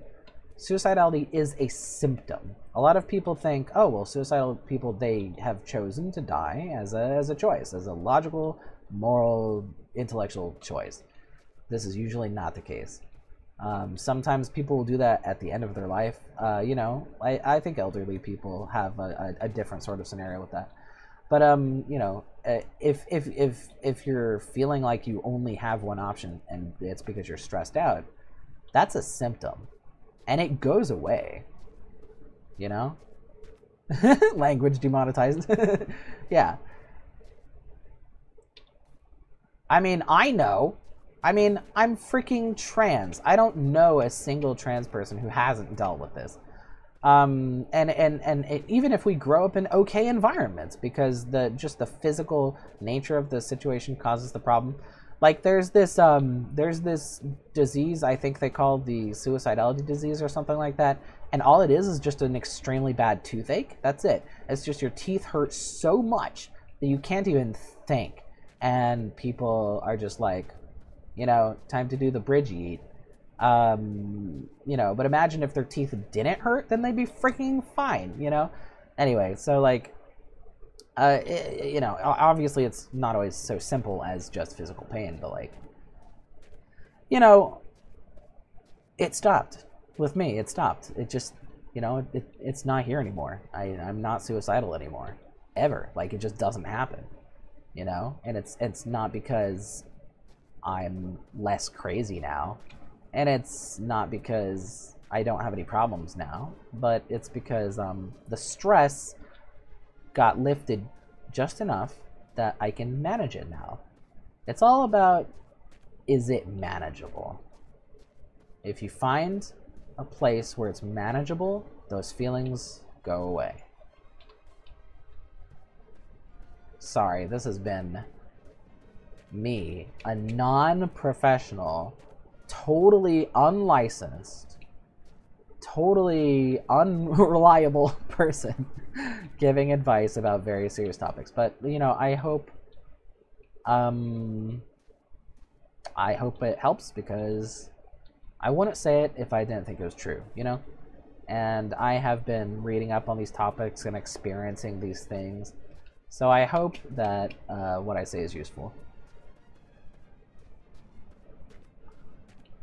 Suicidality is a symptom. A lot of people think, oh, well, suicidal people, they have chosen to die as a choice, as a logical, moral, intellectual choice. This is usually not the case. Sometimes people will do that at the end of their life. You know, I think elderly people have a different sort of scenario with that. But you know, if you're feeling like you only have one option and it's because you're stressed out, that's a symptom, and it goes away. You know, language demonetized. Yeah. I mean, I'm freaking trans. I don't know a single trans person who hasn't dealt with this. And even if we grow up in okay environments, because just the physical nature of the situation causes the problem. Like there's this disease, I think they call the suicidality disease or something like that, and all it is just an extremely bad toothache. That's it. It's just your teeth hurt so much that you can't even think, and people are just like, you know, time to do the bridge eat. You know, but imagine if their teeth didn't hurt, then they'd be freaking fine, you know? Anyway, so like, you know, obviously it's not always so simple as just physical pain, but like, you know, it stopped with me. It stopped. It just, you know, it's not here anymore. I'm not suicidal anymore, ever. Like, it just doesn't happen, you know? And it's not because I'm less crazy now. And it's not because I don't have any problems now, but it's because the stress got lifted just enough that I can manage it now. It's all about, is it manageable? If you find a place where it's manageable, those feelings go away. Sorry, this has been me, a non-professional, totally unlicensed, totally unreliable person giving advice about very serious topics. But you know, I hope it helps, because I wouldn't say it if I didn't think it was true, you know? And I have been reading up on these topics and experiencing these things, so I hope that what I say is useful.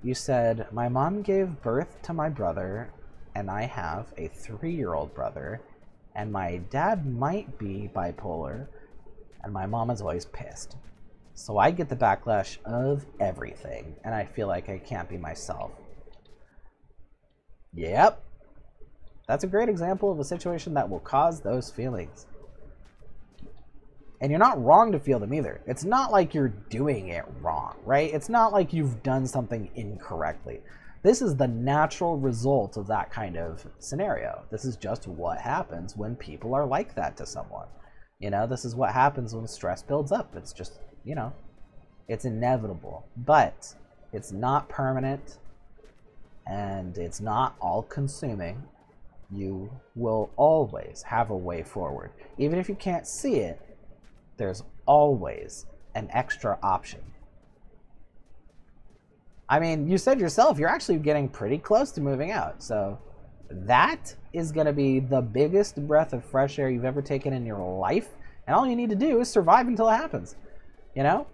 You said, my mom gave birth to my brother, and I have a 3-year-old brother, and my dad might be bipolar, and my mom is always pissed. So I get the backlash of everything, and I feel like I can't be myself. Yep. That's a great example of a situation that will cause those feelings. And you're not wrong to feel them either. It's not like you're doing it wrong, right? It's not like you've done something incorrectly. This is the natural result of that kind of scenario. This is just what happens when people are like that to someone. You know, this is what happens when stress builds up. It's just, you know, it's inevitable. But it's not permanent, and it's not all-consuming. You will always have a way forward. Even if you can't see it, there's always an extra option. I mean, you said yourself, you're actually getting pretty close to moving out. So that is going to be the biggest breath of fresh air you've ever taken in your life. And all you need to do is survive until it happens. You know?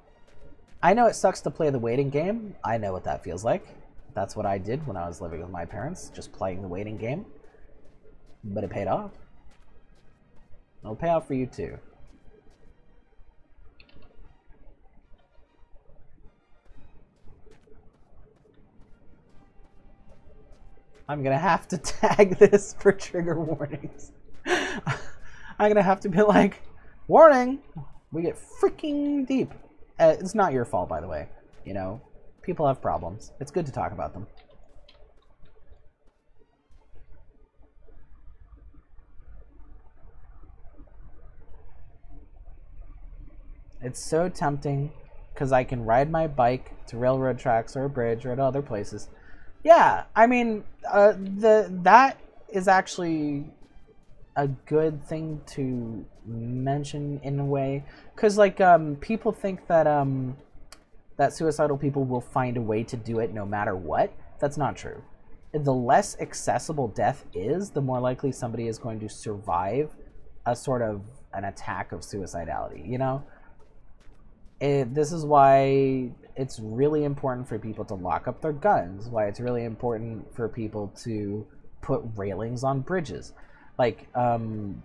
I know it sucks to play the waiting game. I know what that feels like. That's what I did when I was living with my parents, just playing the waiting game. But it paid off. It'll pay off for you too. I'm gonna have to tag this for trigger warnings. I'm gonna have to be like, warning, we get freaking deep. It's not your fault, by the way. You know, people have problems. It's good to talk about them. It's so tempting because I can ride my bike to railroad tracks or a bridge or to other places. Yeah, I mean, that is actually a good thing to mention in a way, because like people think that that suicidal people will find a way to do it no matter what. That's not true. The less accessible death is, the more likely somebody is going to survive a sort of an attack of suicidality, you know? This is why it's really important for people to lock up their guns, why it's really important for people to put railings on bridges. Like, when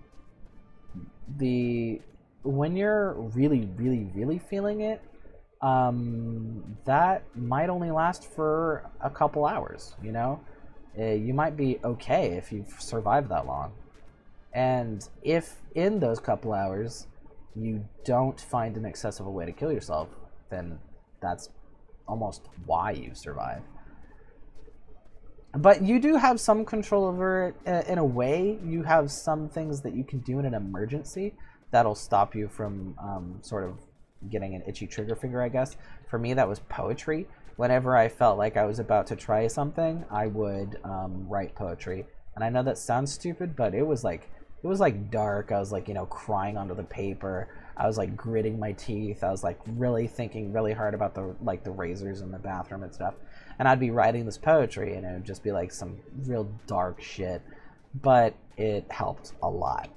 you're really, really, really feeling it, that might only last for a couple hours, you know? You might be okay if you've survived that long. And if in those couple hours you don't find an accessible way to kill yourself, then that's almost why you survive. But you do have some control over it in a way. You have some things that you can do in an emergency that'll stop you from sort of getting an itchy trigger finger, I guess. For me, that was poetry. Whenever I felt like I was about to try something, I would write poetry. And I know that sounds stupid, but it was like dark. I was like, you know, crying onto the paper. I was like gritting my teeth. I was like really thinking really hard about the razors in the bathroom and stuff. And I'd be writing this poetry, and it would just be like some real dark shit. But it helped a lot.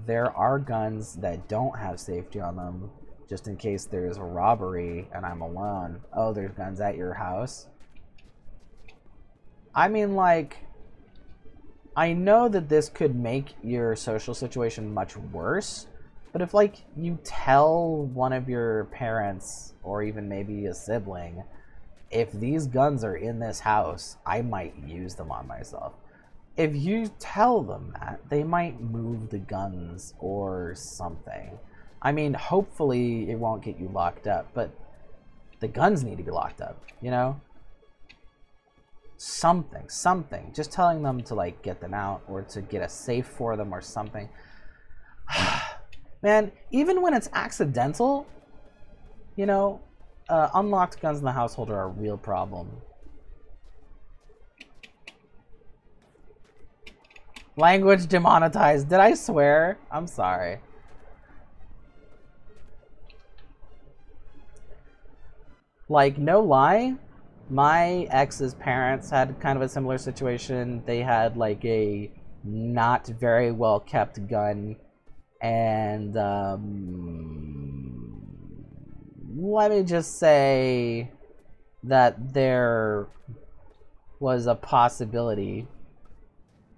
There are guns that don't have safety on them, just in case there's a robbery and I'm alone. Oh, there's guns at your house? I mean, like, I know that this could make your social situation much worse, but if, like, you tell one of your parents, or even maybe a sibling, if these guns are in this house, I might use them on myself. If you tell them that, they might move the guns or something. I mean, hopefully it won't get you locked up, but the guns need to be locked up, you know? Something. Just telling them to, like, get them out or to get a safe for them or something. Man, even when it's accidental, you know, unlocked guns in the household are a real problem. Language demonetized. Did I swear? I'm sorry. Like, no lie, my ex's parents had kind of a similar situation. They had like a not very well kept gun, and let me just say that there was a possibility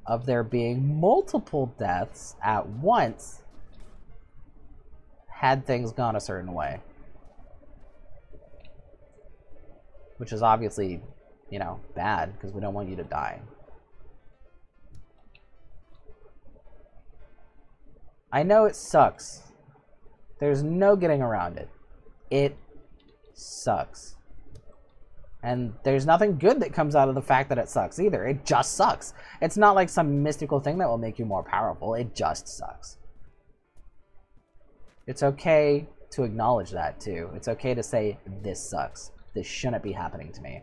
of there being multiple deaths at once had things gone a certain way. Which is obviously, you know, bad, because we don't want you to die. I know it sucks. There's no getting around it. It sucks. And there's nothing good that comes out of the fact that it sucks either. It just sucks. It's not like some mystical thing that will make you more powerful. It just sucks. It's okay to acknowledge that too. It's okay to say, this sucks. This shouldn't be happening to me.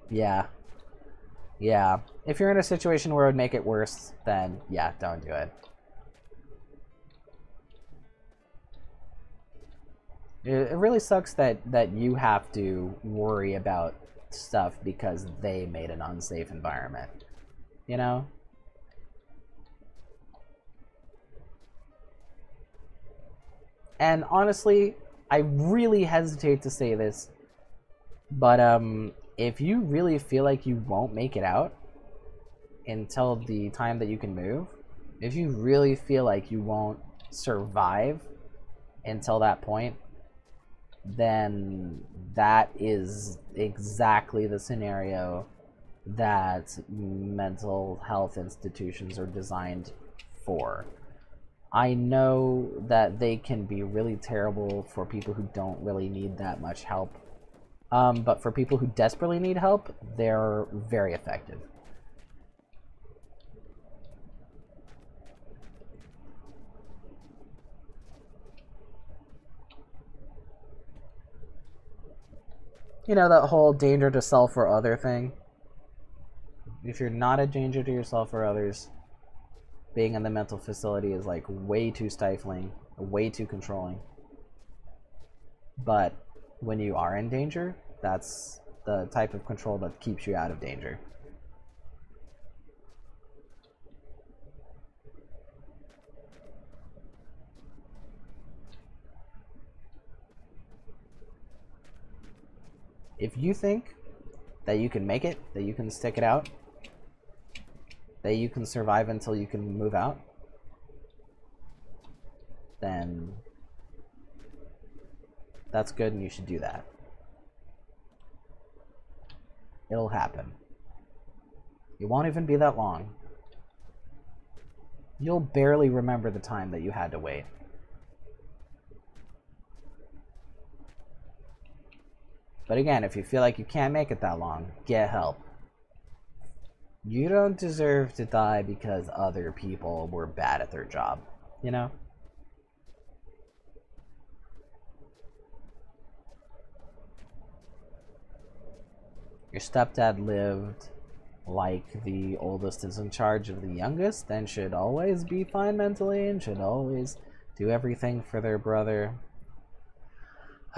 Yeah. Yeah. If you're in a situation where it would make it worse, then yeah, don't do it. It really sucks that you have to worry about stuff because they made an unsafe environment, you know? And honestly, I really hesitate to say this, but if you really feel like you won't make it out until the time that you can move, if you really feel like you won't survive until that point, then that is exactly the scenario that mental health institutions are designed for. I know that they can be really terrible for people who don't really need that much help, but for people who desperately need help, they're very effective. You know, that whole danger to self or other thing. If you're not a danger to yourself or others, being in the mental facility is like way too stifling, way too controlling. But when you are in danger, that's the type of control that keeps you out of danger. If you think that you can make it, that you can stick it out, that you can survive until you can move out, then that's good and you should do that. It'll happen. It won't even be that long. You'll barely remember the time that you had to wait. But again, if you feel like you can't make it that long, get help. You don't deserve to die because other people were bad at their job, you know? Your stepdad lived like the oldest is in charge of the youngest, then should always be fine mentally and should always do everything for their brother.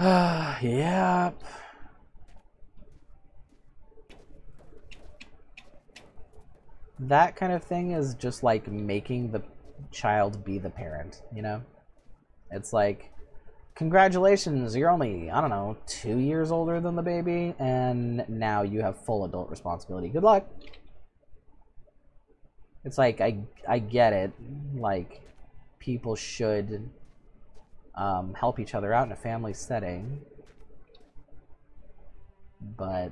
Yep. That kind of thing is just like making the child be the parent, you know? It's like, congratulations, you're only, I don't know, 2 years older than the baby, and now you have full adult responsibility. Good luck. It's like, I get it. Like, people should help each other out in a family setting. But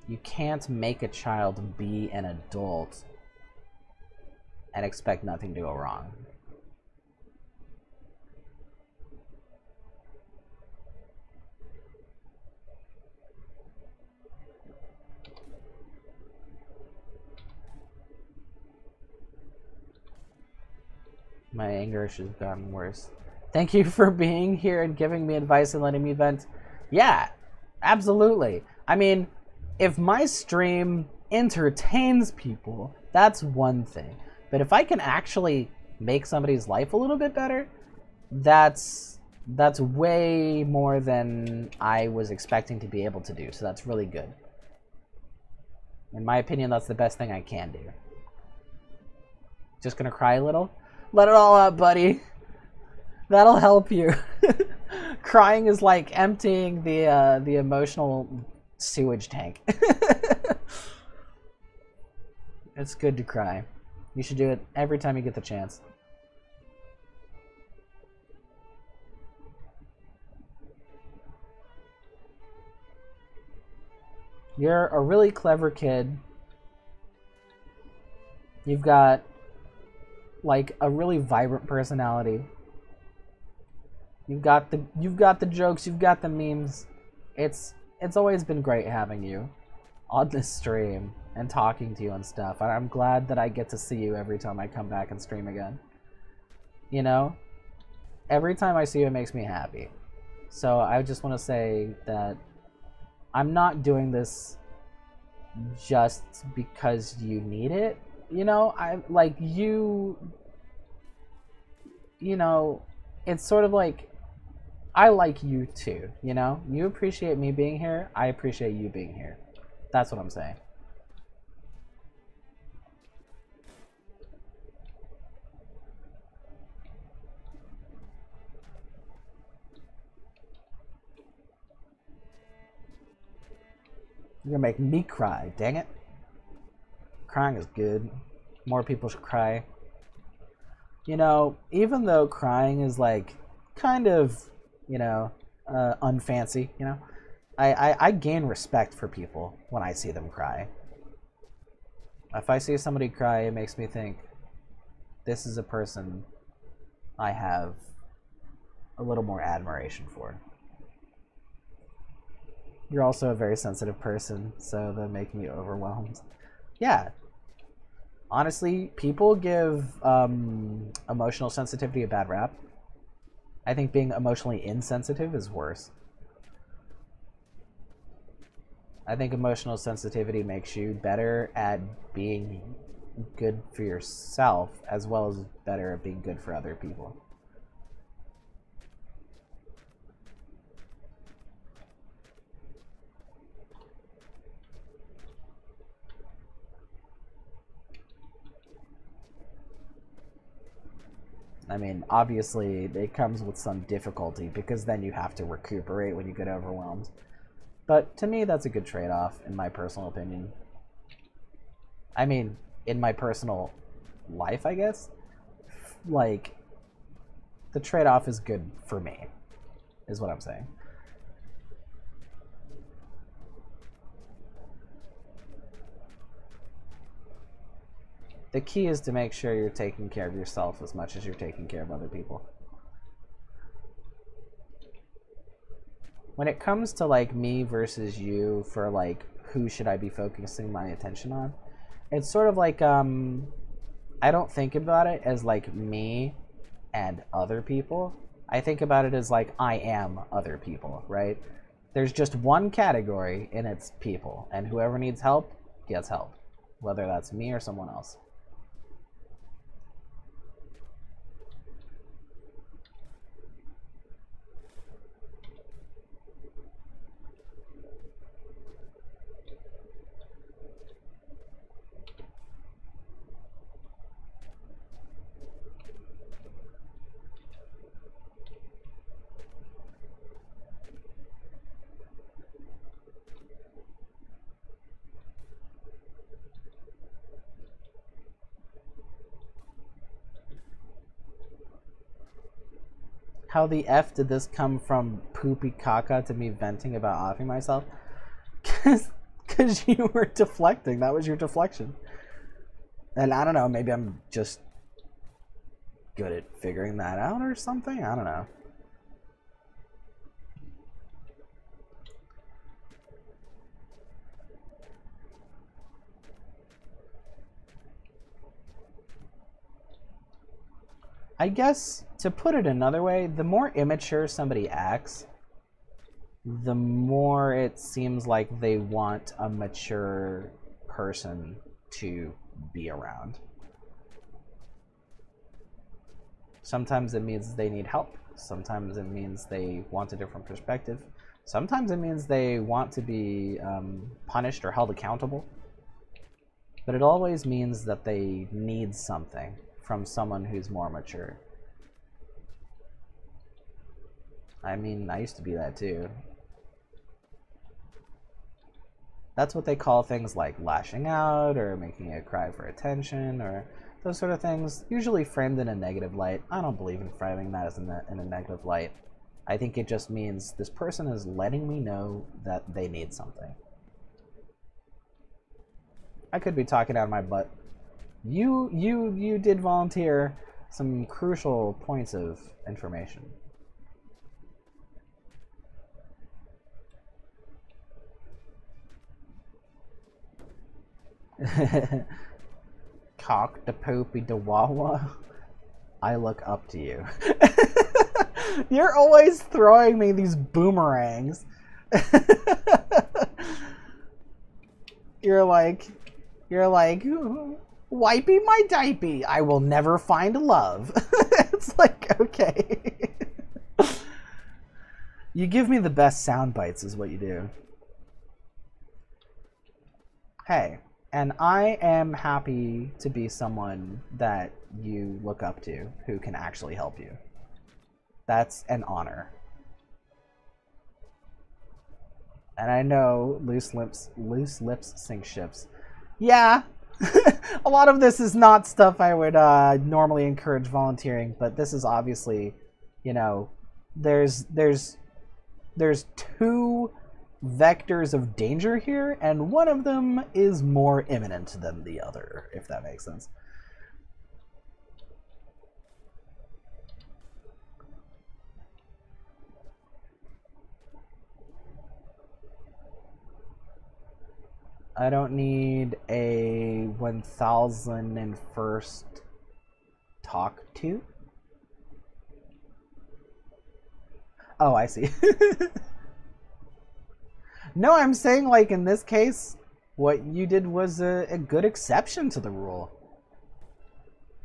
you can't make a child be an adult and expect nothing to go wrong. My anger has gotten worse. Thank you for being here and giving me advice and letting me vent. Yeah, absolutely. I mean, if my stream entertains people, that's one thing. But if I can actually make somebody's life a little bit better, that's way more than I was expecting to be able to do. So that's really good. In my opinion, that's the best thing I can do. Just gonna cry a little? Let it all out, buddy. That'll help you. Crying is like emptying the emotional sewage tank. It's good to cry. You should do it every time you get the chance. You're a really clever kid. You've got like a really vibrant personality. You've got the jokes, you've got the memes. It's always been great having you on this stream and talking to you and stuff. And I'm glad that I get to see you every time I come back and stream again. You know? Every time I see you, it makes me happy. So I just want to say that I'm not doing this just because you need it. You know, I like you know, it's sort of like I like you too, you know? You appreciate me being here, I appreciate you being here. That's what I'm saying. You're gonna make me cry, dang it. Crying is good. More people should cry. You know, even though crying is like kind of, you know, unfancy, you know, I gain respect for people when I see them cry. If I see somebody cry, it makes me think, this is a person I have a little more admiration for. You're also a very sensitive person, so that makes me overwhelmed. Yeah. Honestly, people give emotional sensitivity a bad rap. I think being emotionally insensitive is worse. I think emotional sensitivity makes you better at being good for yourself as well as better at being good for other people. I mean, obviously, it comes with some difficulty because then you have to recuperate when you get overwhelmed. But to me, that's a good trade-off, in my personal opinion. I mean, in my personal life, I guess. Like, the trade-off is good for me, is what I'm saying. The key is to make sure you're taking care of yourself as much as you're taking care of other people. When it comes to like me versus you for like who should I be focusing my attention on, it's sort of like I don't think about it as like me and other people. I think about it as like I am other people, right? There's just one category and it's people, and whoever needs help gets help, whether that's me or someone else. How the F did this come from poopy caca to me venting about offing myself? Because you were deflecting. That was your deflection. And I don't know, maybe I'm just good at figuring that out or something? I don't know. I guess, to put it another way, the more immature somebody acts, the more it seems like they want a mature person to be around. Sometimes it means they need help. Sometimes it means they want a different perspective. Sometimes it means they want to be punished or held accountable. But it always means that they need something from someone who's more mature. I mean, I used to be that too. That's what they call things like lashing out or making a cry for attention or those sort of things, usually framed in a negative light. I don't believe in framing that as in a negative light. I think it just means this person is letting me know that they need something. I could be talking out of my butt. You did volunteer some crucial points of information. Cock the poopy the wawa. I look up to you. You're always throwing me these boomerangs. You're like, wipey my diaper. I will never find love. It's like, okay. You give me the best sound bites is what you do. Hey, and I am happy to be someone that you look up to who can actually help you. That's an honor. And I know loose lips sink ships. Yeah. A lot of this is not stuff I would normally encourage volunteering, but this is obviously, you know, there's two vectors of danger here, and one of them is more imminent than the other, if that makes sense. I don't need a 1001st talk to. Oh, I see. No, I'm saying, like, in this case, what you did was a good exception to the rule.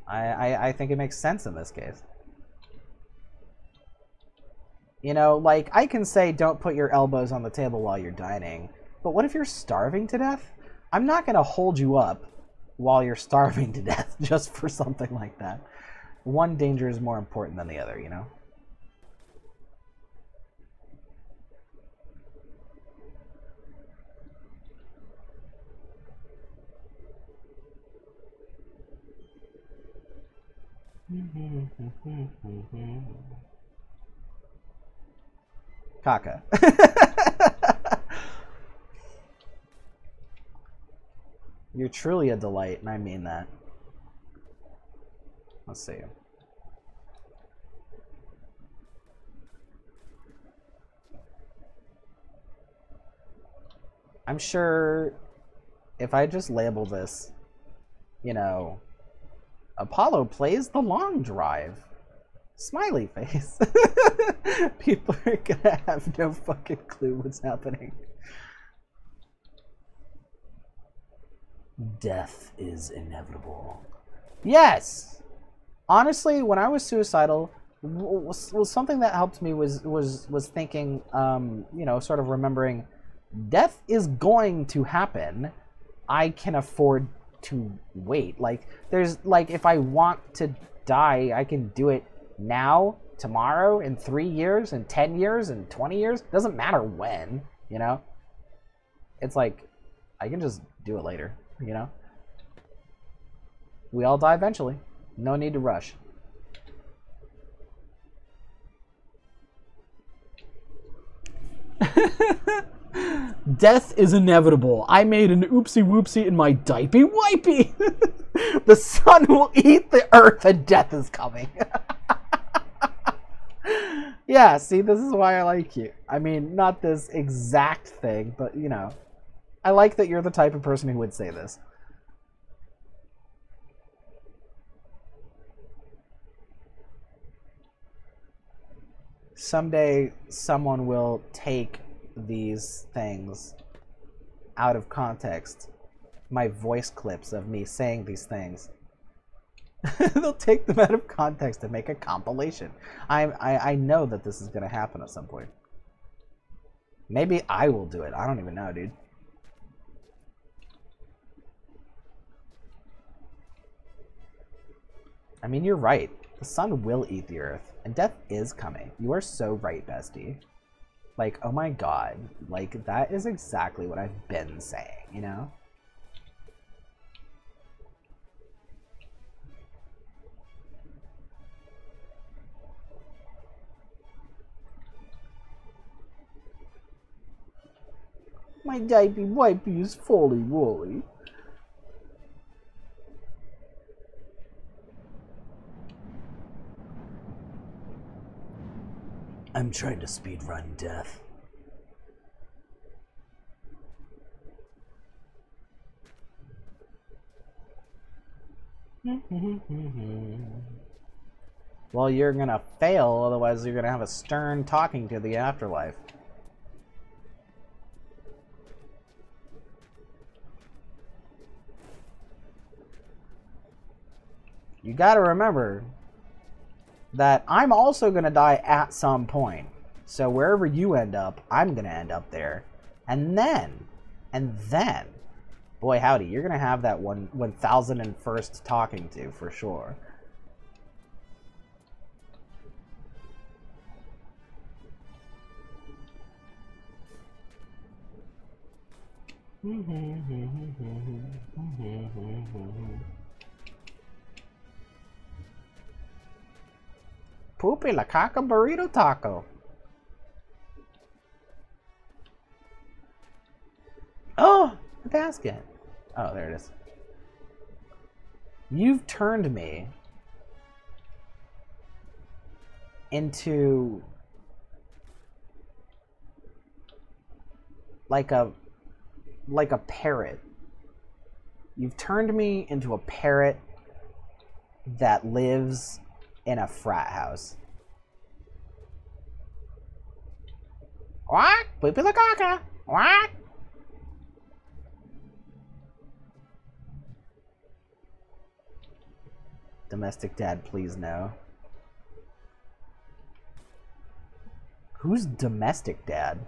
I think it makes sense in this case. You know, like, I can say don't put your elbows on the table while you're dining, but what if you're starving to death? I'm not going to hold you up while you're starving to death just for something like that. One danger is more important than the other, you know? Kaka. You're truly a delight, and I mean that. Let's see. I'm sure if I just label this, you know, Apollo plays the long drive. Smiley face. People are gonna have no fucking clue what's happening. Death is inevitable. Yes! Honestly, when I was suicidal, was something that helped me was thinking, you know, sort of remembering, death is going to happen. I can afford to wait. Like, there's, like, if I want to die, I can do it now, tomorrow, in 3 years, in 10 years, in 20 years. Doesn't matter when, you know? It's like, I can just do it later, you know? We all die eventually. No need to rush. Death is inevitable. I made an oopsie whoopsie in my diaper wipey. The sun will eat the earth and death is coming. Yeah, see, this is why I like you. I mean, not this exact thing, but, you know, I like that you're the type of person who would say this. Someday, someone will take these things out of context. My voice clips of me saying these things. They'll take them out of context and make a compilation. I know that this is going to happen at some point. Maybe I will do it. I don't even know, dude. I mean, you're right. The sun will eat the earth, and death is coming. You are so right, bestie. Like, oh my god. Like, that is exactly what I've been saying, you know? My diaper wipey is fully woolly. I'm trying to speedrun death. Well, you're gonna fail, otherwise you're gonna have a stern talking to the afterlife. You gotta remember that I'm also gonna die at some point. So wherever you end up, I'm gonna end up there. And then, boy howdy, you're gonna have that 1001st talking to for sure. Poopy la caca burrito taco. Oh, the basket. Oh, there it is. You've turned me into like a parrot. You've turned me into a parrot that lives in a frat house. What? Poopy la caca. What? Domestic dad, please no. Who's domestic dad?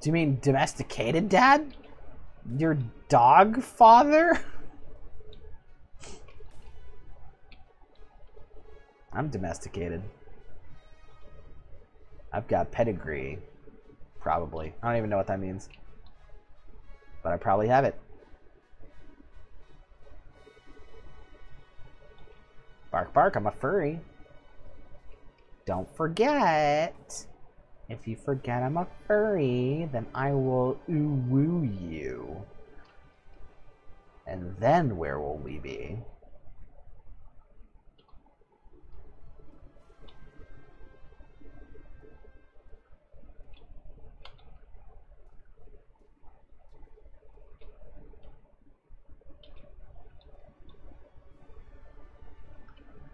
Do you mean domesticated dad? Your dog father? I'm domesticated. I've got pedigree. Probably. I don't even know what that means. But I probably have it. Bark, bark, I'm a furry. Don't forget. If you forget I'm a furry, then I will ooh-woo you. And then where will we be?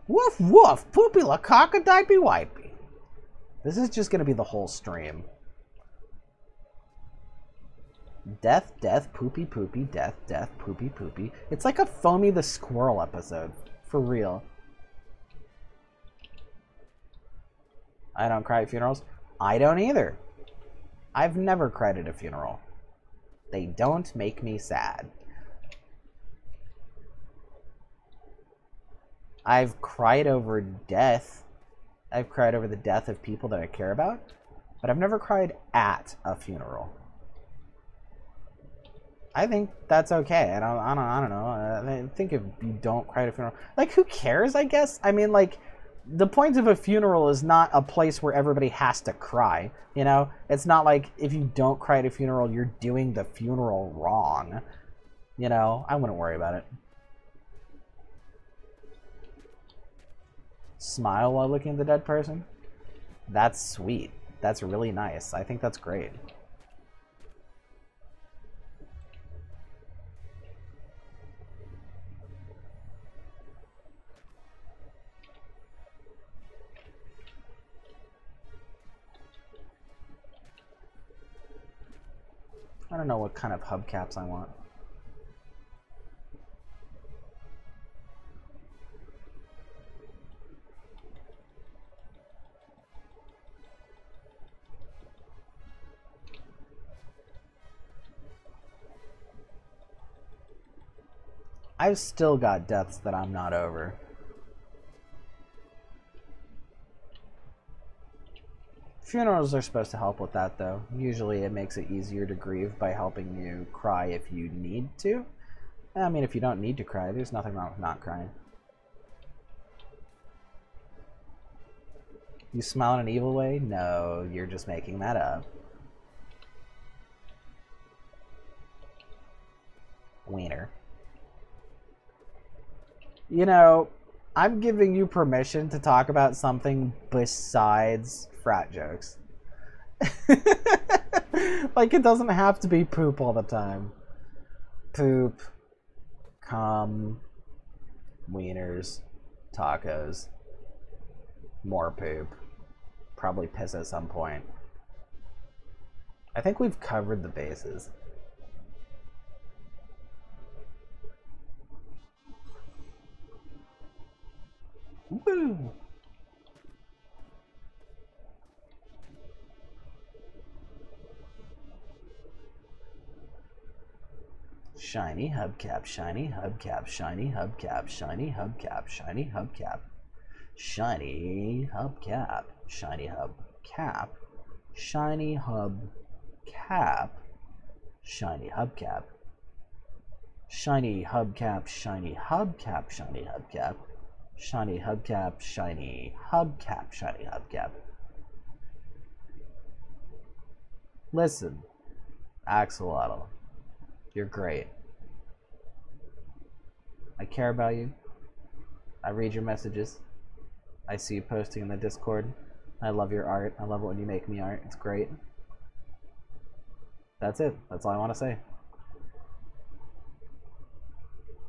Woof woof, poopy la cock a dipey wipey. This is just gonna be the whole stream. Death, death, poopy, poopy, death, death, poopy, poopy. It's like a Foamy the Squirrel episode. For real. I don't cry at funerals. I don't either. I've never cried at a funeral. They don't make me sad. I've cried over death. I've cried over the death of people that I care about, but I've never cried at a funeral. I think that's okay. I don't know. I think if you don't cry at a funeral, like, who cares? I guess. I mean, like, the point of a funeral is not a place where everybody has to cry. You know, it's not like if you don't cry at a funeral, you're doing the funeral wrong. You know, I wouldn't worry about it. Smile while looking at the dead person? That's sweet. That's really nice. I think that's great. I don't know what kind of hubcaps I want. I've still got deaths that I'm not over. Funerals are supposed to help with that, though. Usually it makes it easier to grieve by helping you cry if you need to. I mean, if you don't need to cry, there's nothing wrong with not crying. You smile in an evil way? No, you're just making that up. Wiener. You know, I'm giving you permission to talk about something besides frat jokes. Like, it doesn't have to be poop all the time. Poop, cum, wieners, tacos, more poop, probably piss at some point. I think we've covered the bases. Woo! Shiny hubcap, shiny hubcap, shiny hubcap, shiny hubcap, shiny hubcap, shiny hubcap, shiny hubcap, shiny hubcap, shiny hubcap, shiny hubcap, shiny hubcap, shiny hubcap, shiny hubcap, shiny hubcap, shiny hubcap. Listen, Axolotl, you're great. I care about you. I read your messages. I see you posting in the Discord. I love your art. I love it when you make me art. It's great. That's it. That's all I want to say.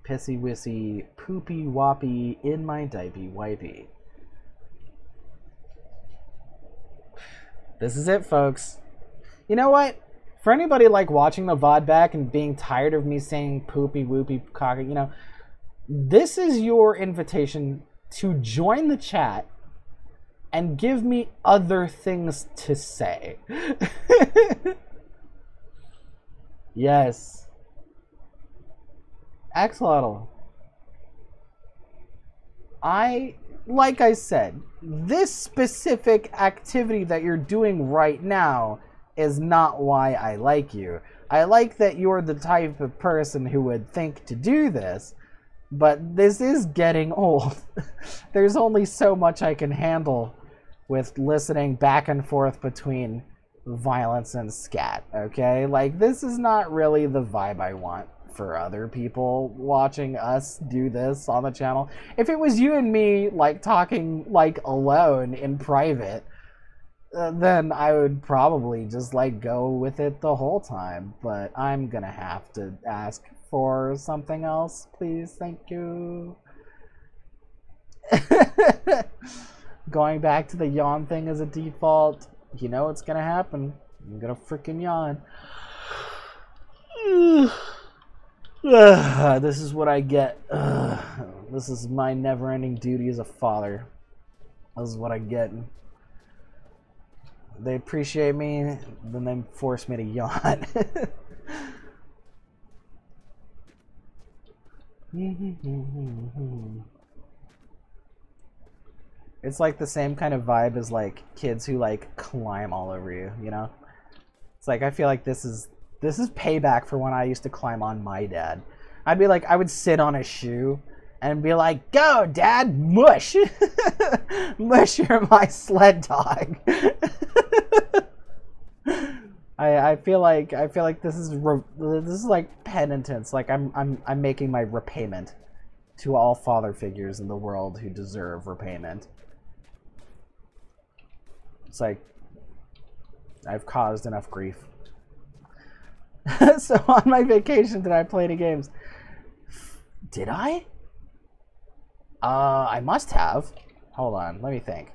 Pissy wissy, poopy woppy, in my diaper wipey. This is it, folks. You know what? For anybody like watching the VOD back and being tired of me saying poopy whoopy cocky, you know, this is your invitation to join the chat and give me other things to say. Yes. Axolotl. Like I said, this specific activity that you're doing right now is not why I like you. I like that you're the type of person who would think to do this, but this is getting old. There's only so much I can handle with listening back and forth between violence and scat, okay? Like, this is not really the vibe I want for other people watching us do this on the channel. If it was you and me, like, talking, like, alone in private, then I would probably just, like, go with it the whole time. But I'm gonna have to ask for something else, please. Thank you. Going back to the yawn thing as a default, you know what's gonna happen. I'm gonna freaking yawn. This is what I get. This is my never-ending duty as a father. This is what I get. They appreciate me, then they force me to yawn. It's like the same kind of vibe as like kids who like climb all over you, you know? It's like I feel like this is payback for when I used to climb on my dad. I'd be like, I would sit on a shoe and be like, "Go, Dad, mush, mush, you're my sled dog." I feel like this is like penitence. Like I'm making my repayment to all father figures in the world who deserve repayment. It's like I've caused enough grief. So on my vacation, did I play any games? Did I? I must have. Hold on, let me think.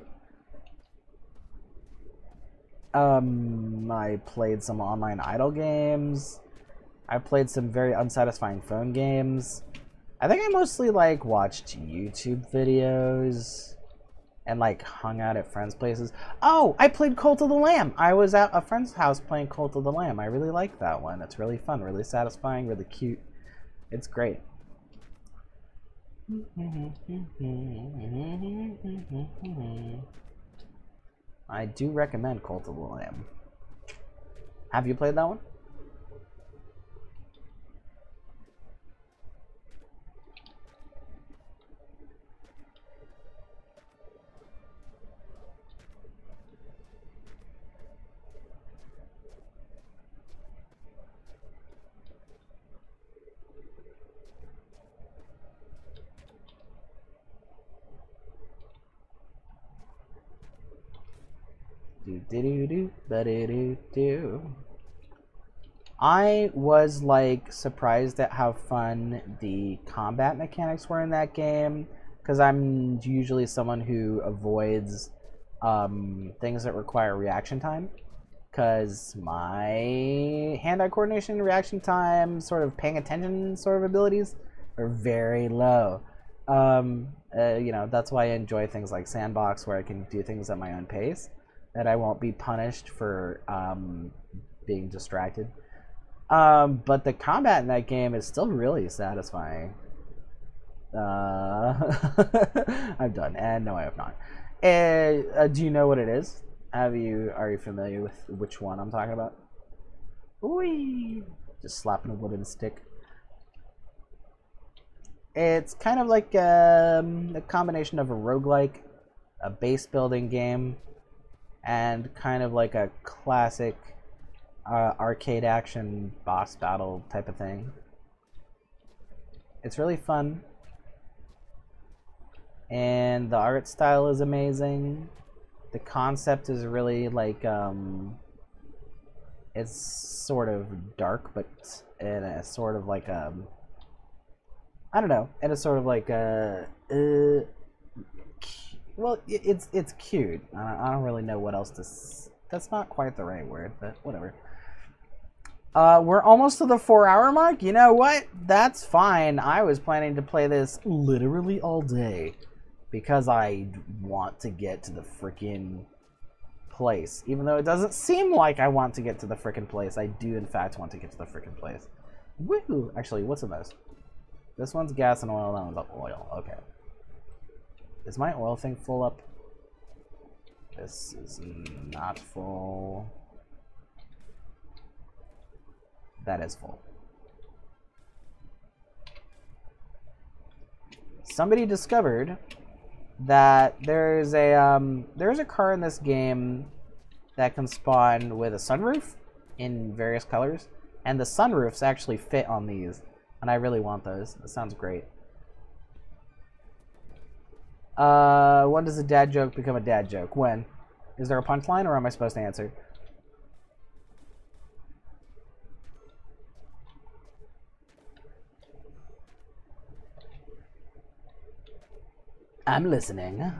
I played some online idle games. I played some very unsatisfying phone games. I think I mostly like watched YouTube videos and like hung out at friends' places. Oh, I played Cult of the Lamb. I was at a friend's house playing Cult of the Lamb. I really like that one. It's really fun, really satisfying, really cute. It's great. I do recommend Cult of the Lamb. Have you played that one? I was like surprised at how fun the combat mechanics were in that game, because I'm usually someone who avoids things that require reaction time, because my hand-eye coordination, reaction time, sort of paying attention sort of abilities are very low. You know, that's why I enjoy things like Sandbox, where I can do things at my own pace, that I won't be punished for being distracted. But the combat in that game is still really satisfying. I'm done. And no, I have not. Do you know what it is? Are you familiar with which one I'm talking about? Ooh, just slapping a wooden stick. It's kind of like a combination of a roguelike, a base building game, and kind of like a classic arcade action boss battle type of thing. It's really fun, and the art style is amazing. The concept is really like it's sort of dark, but in a sort of like I don't know, in a sort of like well, it's cute. I don't really know what else That's not quite the right word, but whatever. We're almost to the 4-hour mark. You know what? That's fine. I was planning to play this literally all day because I want to get to the freaking place. Even though it doesn't seem like I want to get to the freaking place, I do in fact want to get to the freaking place. Woohoo! Actually, what's in this? This one's gas and oil, that one's oil. Okay. Is my oil thing full up? This is not full. That is full. Somebody discovered that there's a car in this game that can spawn with a sunroof in various colors, and the sunroofs actually fit on these, and I really want those. That sounds great. When does a dad joke become a dad joke? When? Is there a punchline, or am I supposed to answer? I'm listening.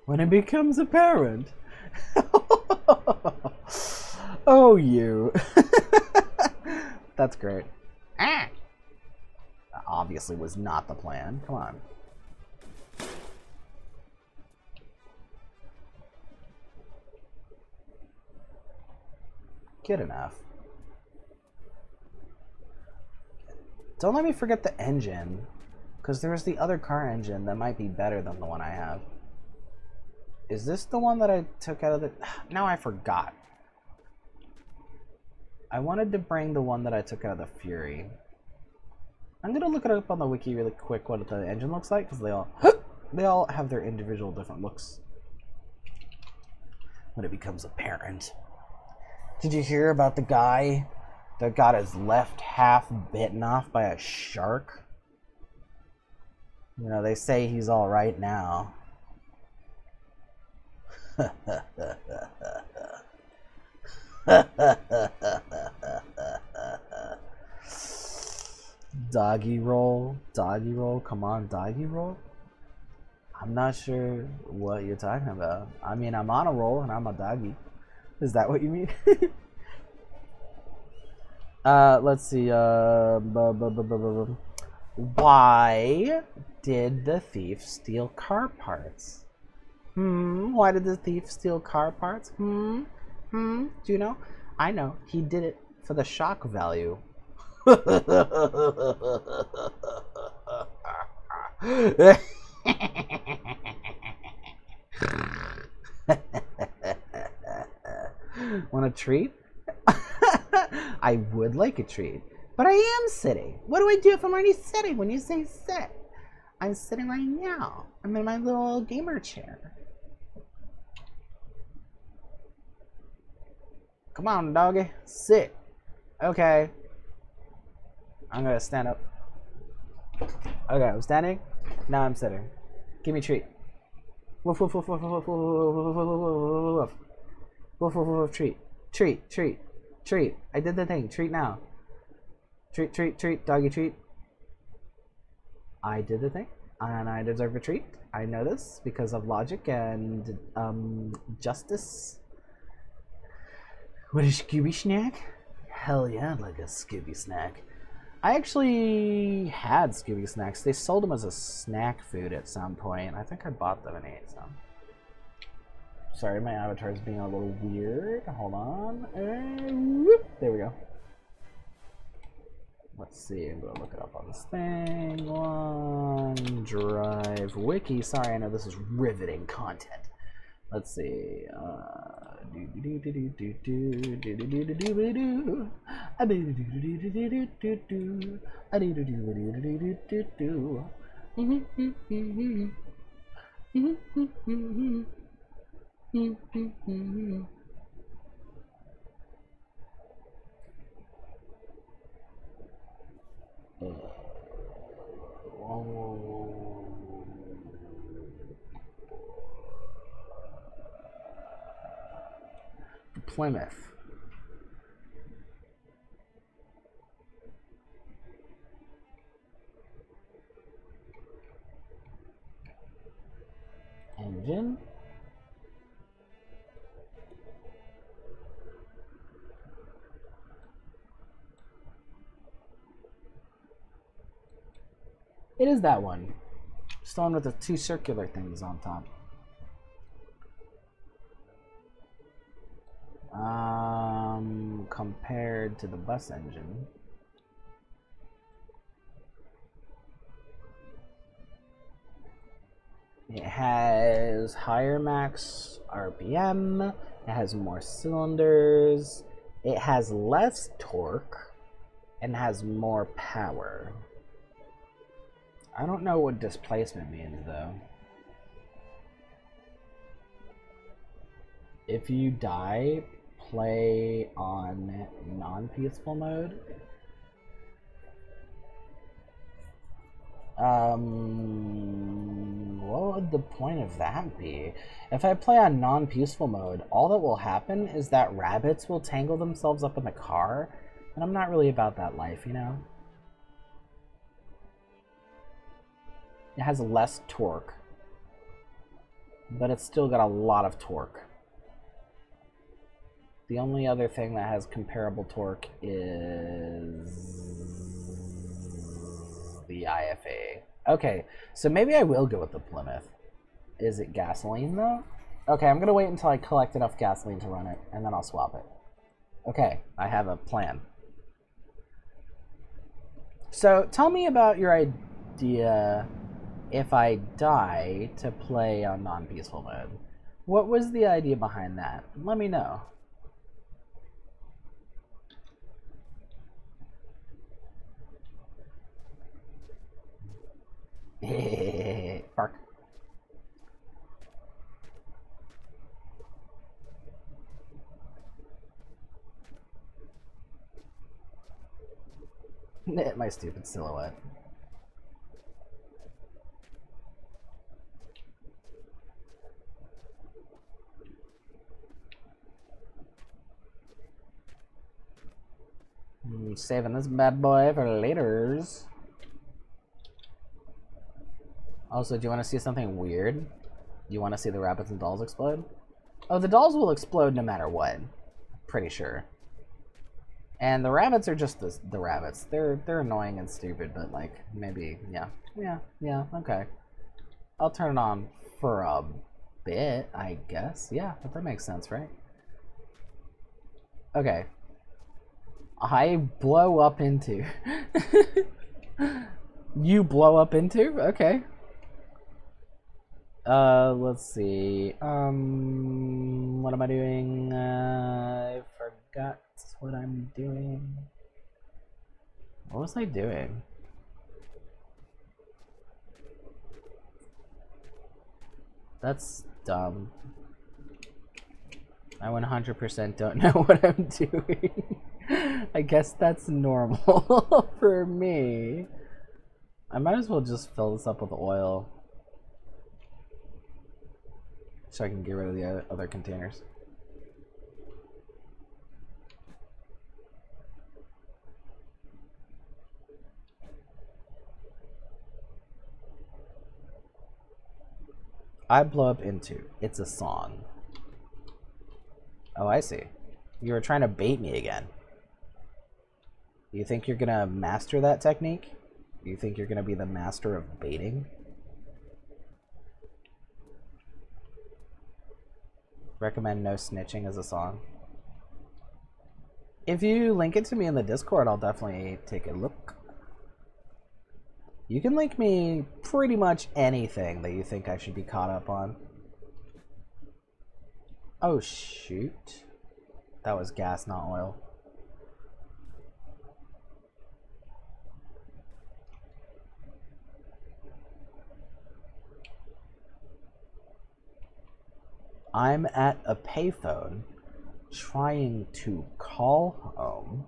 When it becomes apparent. Oh, you. That's great. That obviously was not the plan. Come on. Good enough. Don't let me forget the engine, because there's the other car engine that might be better than the one I have. Is this the one that I took out of the... Now I forgot. I wanted to bring the one that I took out of the Fury. I'm going to look it up on the wiki really quick what the engine looks like, because they all have their individual different looks. When it becomes apparent. Did you hear about the guy that got his left half bitten off by a shark? You know, they say he's all right now. Doggy roll, come on, doggy roll. I'm not sure what you're talking about. I mean, I'm on a roll and I'm a doggy. Is that what you mean? Let's see. Why did the thief steal car parts? Why did the thief steal car parts? Do you know? I know. He did it for the shock value. Want a treat? I would like a treat, but I am sitting. What do I do if I'm already sitting when you say sit? I'm sitting right now. I'm in my little gamer chair. Come on, doggy. Sit. Okay. I'm gonna stand up. Okay, I'm standing. Now I'm sitting. Give me a treat. Woof, woof, woof, woof, woof, woof, woof, woof, woof, woof, woof, woof, treat. Treat, treat, treat. I did the thing. Treat now. Treat, treat, treat. Doggy treat. I did the thing, and I deserve a treat. I know this because of logic and justice. What a Scooby snack? Hell yeah, I'd like a Scooby snack. I actually had Scooby snacks. They sold them as a snack food at some point. I think I bought them and ate some. Sorry, my avatar is being a little weird. Hold on. Whoop, there we go. Let's see. I'm gonna look it up on this thing. OneDrive wiki. Sorry, I know this is riveting content. Let's see. Plymouth. Engine. It is that one. Stone with the two circular things on top. Compared to the bus engine. It has higher max RPM. It has more cylinders. It has less torque and has more power. I don't know what displacement means though. If you die, play on non-peaceful mode. What would the point of that be? If I play on non-peaceful mode, all that will happen is that rabbits will tangle themselves up in the car, and I'm not really about that life, you know? It has less torque, but it's still got a lot of torque. The only other thing that has comparable torque is the IFA. Okay, so maybe I will go with the Plymouth. Is it gasoline though? Okay, I'm gonna wait until I collect enough gasoline to run it, and then I'll swap it. Okay, I have a plan. So tell me about your idea if I die to play on non-peaceful mode. What was the idea behind that? Let me know. Bark. My stupid silhouette. I'm saving this bad boy for laters. Also, do you want to see something weird? Do you want to see the rabbits and dolls explode? Oh, the dolls will explode no matter what. Pretty sure. And the rabbits are just the rabbits. They're annoying and stupid, but like maybe yeah, okay. I'll turn it on for a bit, I guess. Yeah, but that makes sense, right? Okay. I blow up into. You blow up into? Okay. Let's see. What am I doing? I forgot what I'm doing. What was I doing? That's dumb. I 100% don't know what I'm doing. I guess that's normal for me. I might as well just fill this up with oil so I can get rid of the other containers. I blow up into. It's a song. Oh, I see. You were trying to bait me again. You think you're gonna master that technique? You think you're gonna be the master of baiting? Recommend No Snitching as a song. If you link it to me in the Discord, I'll definitely take a look. You can link me pretty much anything that you think I should be caught up on. Oh, shoot. That was gas, not oil. I'm at a payphone trying to call home.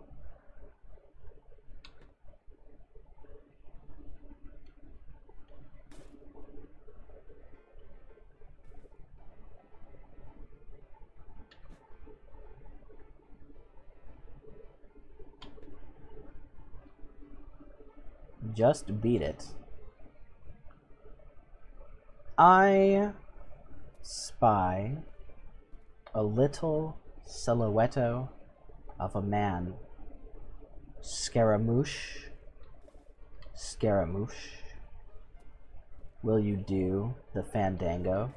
just beat it. I spy a little silhouette of a man. Scaramouche, Scaramouche, will you do the fandango?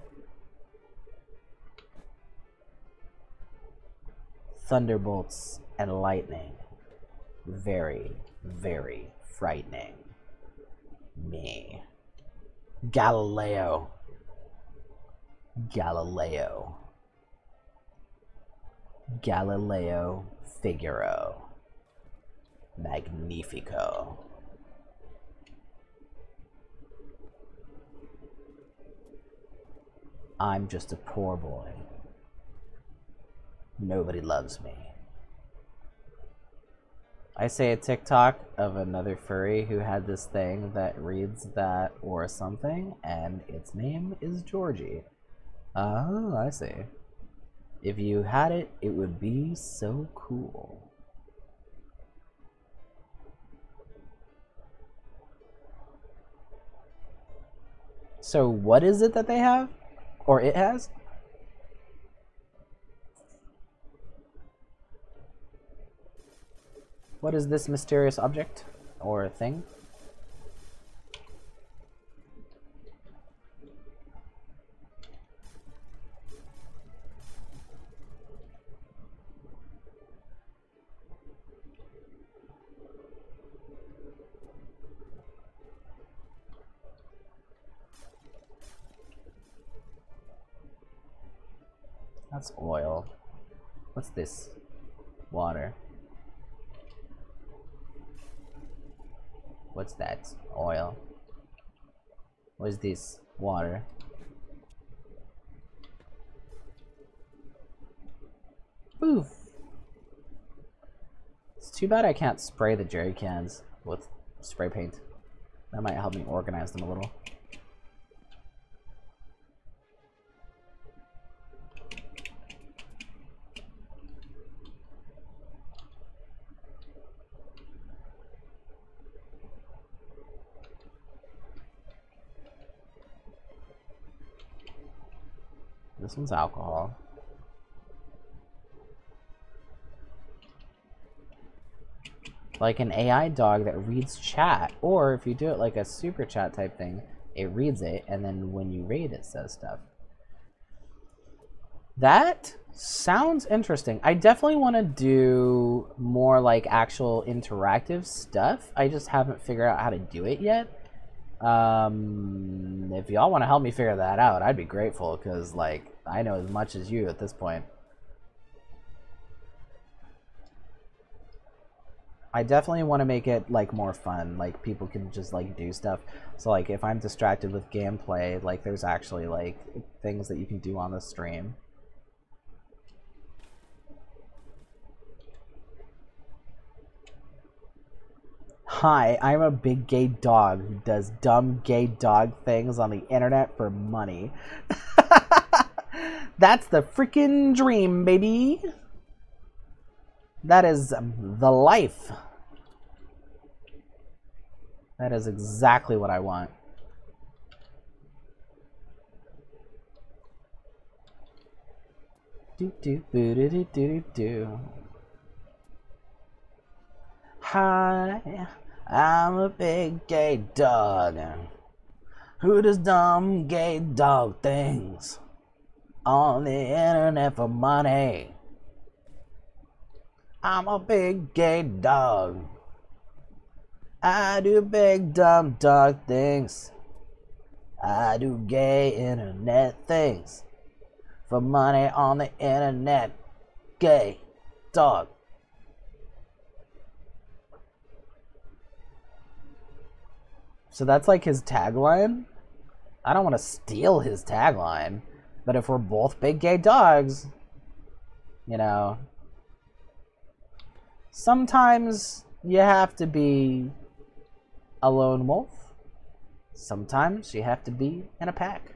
Thunderbolts and lightning, very, very frightening. Me. Galileo. Galileo. Galileo Figaro. Magnifico. I'm just a poor boy. Nobody loves me. I say a TikTok of another furry who had this thing that reads that or something, and its name is Georgie. Oh, I see. If you had it, it would be so cool. So what is it that they have? Or it has? What is this mysterious object or thing? That's oil. What's this? Water. What's that? Oil. What's this? Water. Poof. It's too bad I can't spray the jerry cans with spray paint. That might help me organize them a little. This one's alcohol. Like an AI dog that reads chat, or if you do it like a super chat type thing, it reads it, and then when you read it says stuff. That sounds interesting. I definitely want to do more like actual interactive stuff. I just haven't figured out how to do it yet. If y'all want to help me figure that out, I'd be grateful, because like I know as much as you at this point. I definitely want to make it like more fun, like people can just like do stuff. So like if I'm distracted with gameplay, like there's actually like things that you can do on the stream. Hi, I'm a big gay dog who does dumb gay dog things on the internet for money. That's the freaking dream, baby. That is the life. That is exactly what I want. Do do boo do do do do. Hi, I'm a big gay dog who does dumb gay dog things on the internet for money. I'm a big gay dog. I do big dumb dog things. I do gay internet things for money on the internet. Gay dog. So that's like his tagline? I don't want to steal his tagline, but if we're both big gay dogs, you know, sometimes you have to be a lone wolf. Sometimes you have to be in a pack.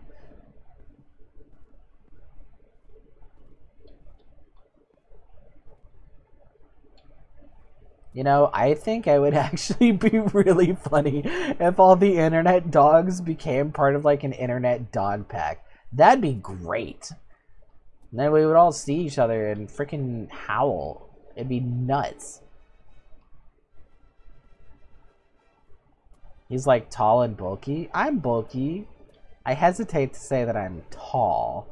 You know, I think it would actually be really funny if all the internet dogs became part of like an internet dog pack. That'd be great. And then we would all see each other and freaking howl. It'd be nuts. He's like tall and bulky. I'm bulky. I hesitate to say that I'm tall.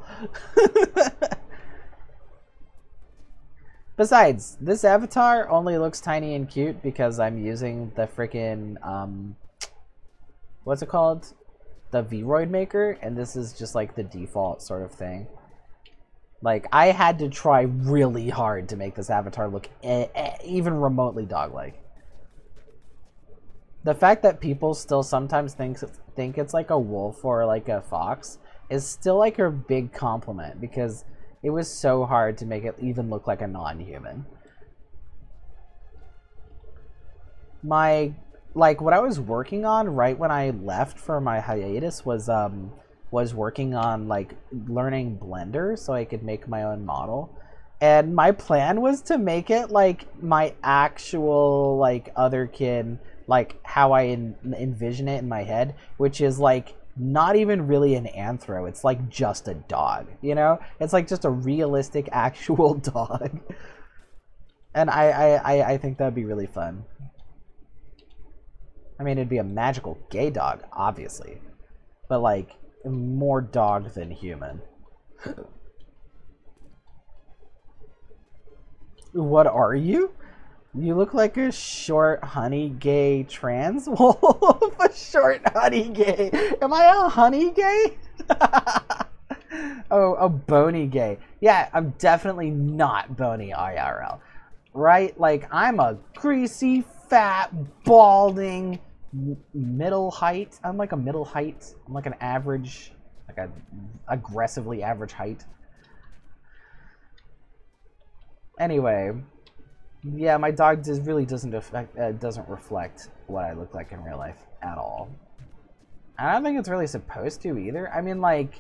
Besides, this avatar only looks tiny and cute because I'm using the freaking, what's it called? The Vroid maker, and this is just like the default sort of thing. Like, I had to try really hard to make this avatar look even remotely dog-like. The fact that people still sometimes think it's like a wolf or like a fox is still like a big compliment, because it was so hard to make it even look like a non-human. What I was working on right when I left for my hiatus was working on like learning Blender so I could make my own model. And my plan was to make it like my actual like otherkin, like how I envision it in my head, which is like not even really an anthro. It's like just a dog, you know? It's like just a realistic actual dog. And I think that'd be really fun. I mean, it'd be a magical gay dog, obviously, but like more dog than human. What are you? You look like a short honey gay trans wolf. A short honey gay. Am I a honey gay? Oh, a bony gay. Yeah, I'm definitely not bony IRL. Right? Like, I'm a greasy, fat, balding, middle height. I'm like a middle height. I'm like an average, like a aggressively average height. Anyway, yeah, my dog really doesn't reflect what I look like in real life at all. I don't think it's really supposed to either. I mean, like,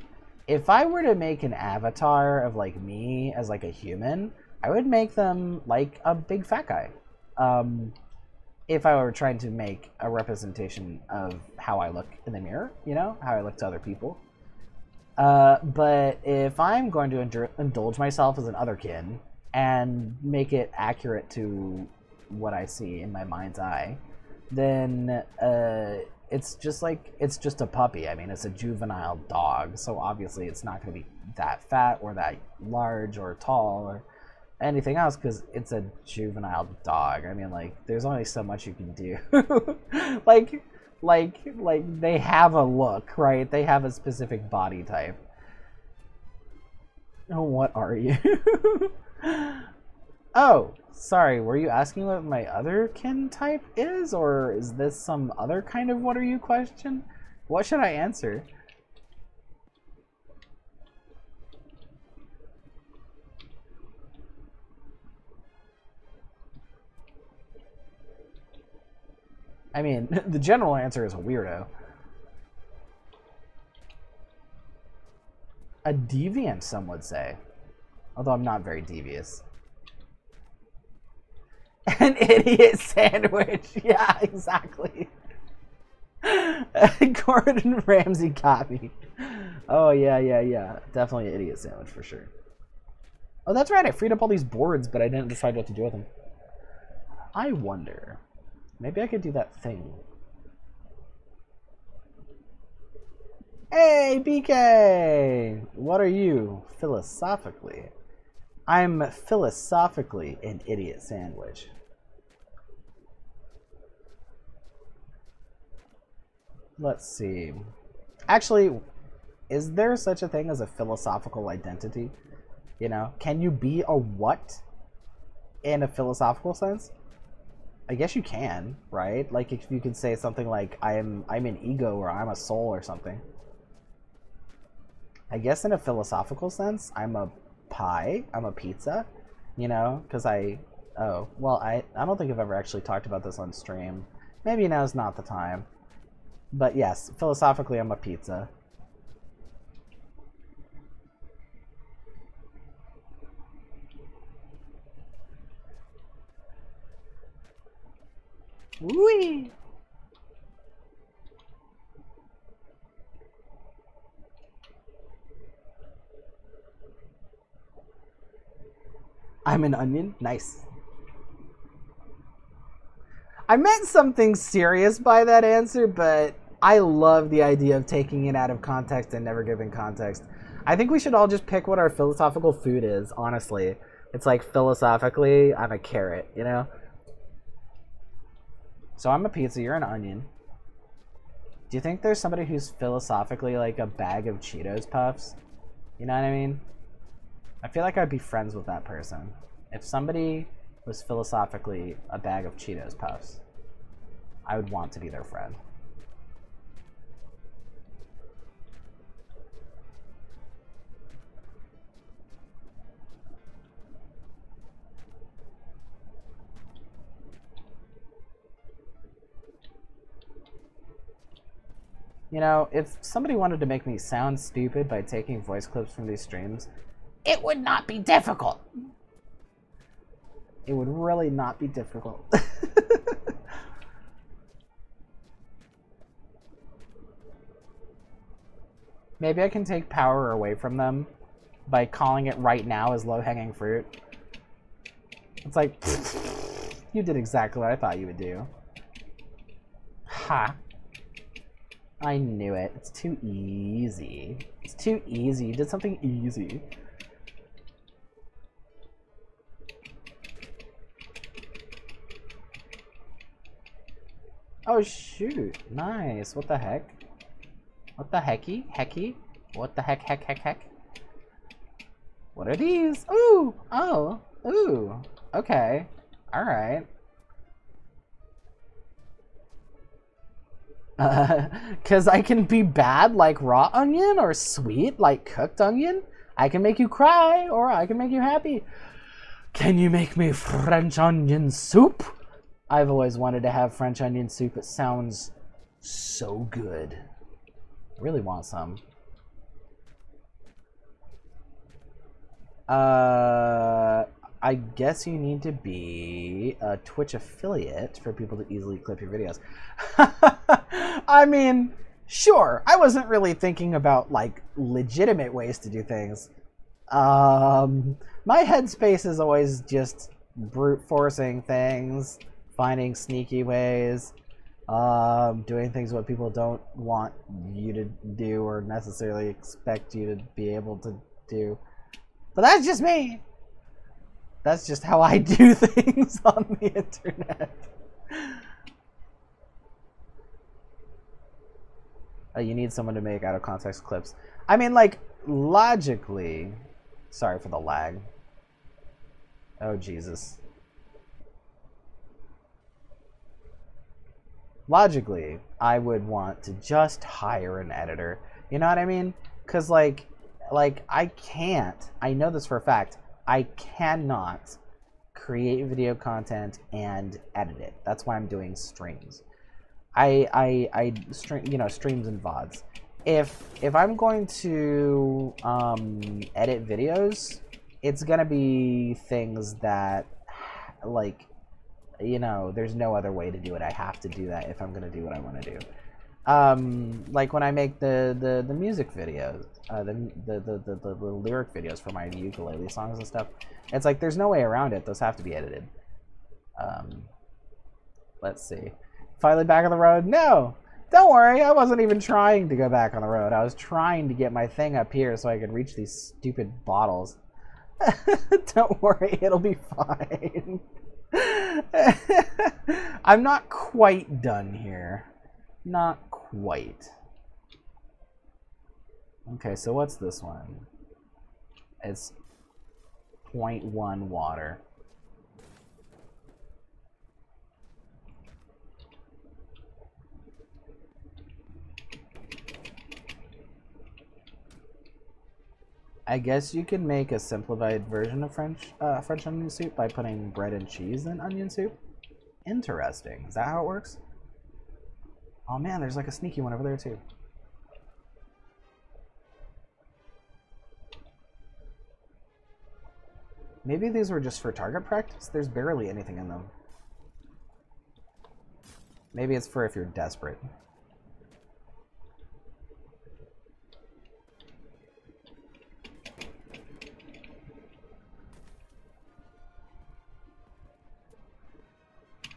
if I were to make an avatar of like me as like a human, I would make them like a big fat guy. If I were trying to make a representation of how I look in the mirror, you know, how I look to other people. But if I'm going to indulge myself as an otherkin and make it accurate to what I see in my mind's eye, then it's just a puppy. I mean, it's a juvenile dog, so obviously it's not going to be that fat or that large or tall or anything else, because it's a juvenile dog. I mean, like, there's only so much you can do. like they have a look, right? They have a specific body type. Oh, what are you? Oh, sorry, were you asking what my other kin type is, or is this some other kind of what are you question? What should I answer? I mean, the general answer is a weirdo. A deviant, some would say. Although I'm not very devious. An idiot sandwich. Yeah, exactly. Gordon Ramsay copy. Oh, yeah. Definitely an idiot sandwich for sure. Oh, that's right. I freed up all these boards, but I didn't decide what to do with them. I wonder. Maybe I could do that thing. Hey, BK! What are you, philosophically? I'm philosophically an idiot sandwich. Let's see. Actually, is there such a thing as a philosophical identity? You know, can you be a what in a philosophical sense? I guess you can, right? Like, if you could say something like, I'm an ego, or I'm a soul, or something. I guess in a philosophical sense, I'm a pie, I'm a pizza, you know, because I don't think I've ever actually talked about this on stream. Maybe now's not the time. But yes, philosophically, I'm a pizza. Whee! I'm an onion? Nice. I meant something serious by that answer, but I love the idea of taking it out of context and never giving context. I think we should all just pick what our philosophical food is, honestly. It's like, philosophically, I'm a carrot, you know? So I'm a pizza, you're an onion. Do you think there's somebody who's philosophically like a bag of Cheetos Puffs? You know what I mean? I feel like I'd be friends with that person. If somebody was philosophically a bag of Cheetos Puffs, I would want to be their friend. You know, if somebody wanted to make me sound stupid by taking voice clips from these streams, it would not be difficult. It would really not be difficult. Maybe I can take power away from them by calling it right now as low-hanging fruit. It's like, you did exactly what I thought you would do. Ha. I knew it. It's too easy. It's too easy. You did something easy. Oh shoot. Nice. What the heck? What the hecky? Hecky? What the heck? What are these? Ooh! Oh! Ooh! Okay. Alright. Cause I can be bad like raw onion or sweet like cooked onion. I can make you cry or I can make you happy. Can you make me French onion soup? I've always wanted to have French onion soup. It sounds so good. I really want some. I guess you need to be a Twitch affiliate for people to easily clip your videos. I mean, sure. I wasn't really thinking about like legitimate ways to do things. My headspace is always just brute forcing things, finding sneaky ways, doing things what people don't want you to do or necessarily expect you to be able to do. But that's just me. That's just how I do things on the internet. You need someone to make out of context clips. I mean, like, logically... Sorry for the lag. Oh, Jesus. Logically, I would want to just hire an editor. You know what I mean? Because, like, I can't. I know this for a fact. I cannot create video content and edit it. That's why I'm doing streams. I stream, you know, streams and VODs. If I'm going to edit videos, it's gonna be things that, like, you know, there's no other way to do it. I have to do that if I'm gonna do what I want to do. Like when I make the music videos, the lyric videos for my ukulele songs and stuff, it's like there's no way around it. Those have to be edited. Let's see. Finally back on the road? No! Don't worry, I wasn't even trying to go back on the road. I was trying to get my thing up here so I could reach these stupid bottles. Don't worry, it'll be fine. I'm not quite done here. Not quite. Okay, so what's this one? It's 0.1 water. I guess you can make a simplified version of French onion soup by putting bread and cheese in onion soup. Interesting. Is that how it works? Oh man, there's like a sneaky one over there too. Maybe these were just for target practice? There's barely anything in them. Maybe it's for if you're desperate.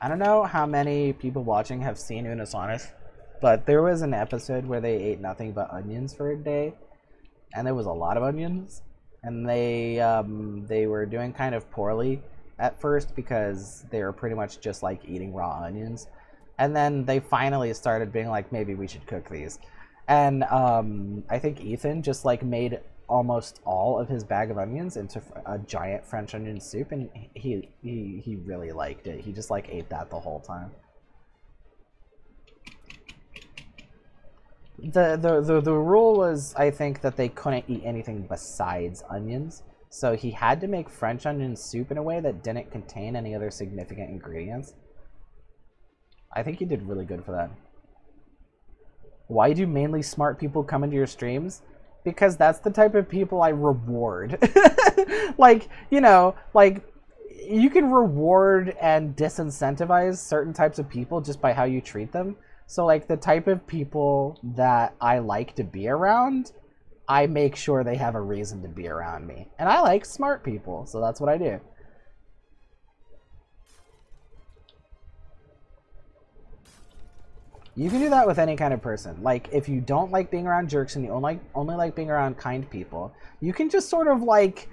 I don't know how many people watching have seen Unis Honest, but there was an episode where they ate nothing but onions for a day, and there was a lot of onions, and they were doing kind of poorly at first because they were pretty much just like eating raw onions, and then they finally started being like, maybe we should cook these, and I think Ethan just like made almost all of his bag of onions into a giant French onion soup, and he really liked it. He just like ate that the whole time. The rule was, I think, that they couldn't eat anything besides onions, so he had to make French onion soup in a way that didn't contain any other significant ingredients. I think he did really good for that. Why do mainly smart people come into your streams? Because that's the type of people I reward. Like, you know, like, you can reward and disincentivize certain types of people just by how you treat them. So, like, the type of people that I like to be around, I make sure they have a reason to be around me. And I like smart people, so that's what I do. You can do that with any kind of person. Like, if you don't like being around jerks and you only like being around kind people, you can just sort of, like,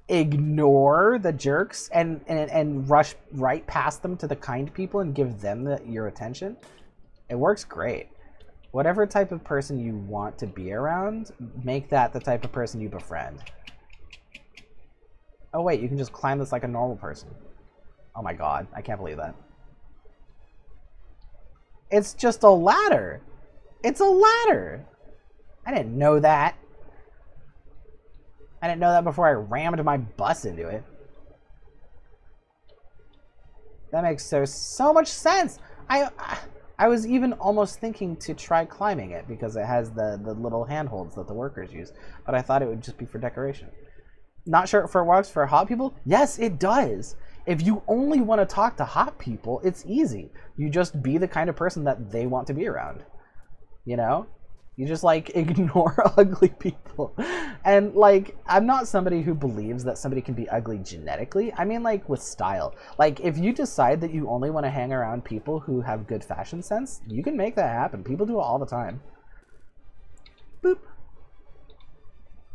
ignore the jerks and rush right past them to the kind people and give them your attention. It works great. Whatever type of person you want to be around, make that the type of person you befriend. Oh, wait, you can just climb this like a normal person. Oh my god, I can't believe that. It's just a ladder. It's a ladder. I didn't know that. I didn't know that before I rammed my bus into it. That makes so much sense. I was even almost thinking to try climbing it because it has the little handholds that the workers use, but I thought it would just be for decoration. Not sure if it works for hot people? Yes, it does. If you only want to talk to hot people, it's easy. You just be the kind of person that they want to be around. You know? You just, like, ignore ugly people. And, like, I'm not somebody who believes that somebody can be ugly genetically. I mean, like, with style. Like, if you decide that you only want to hang around people who have good fashion sense, you can make that happen. People do it all the time. Boop.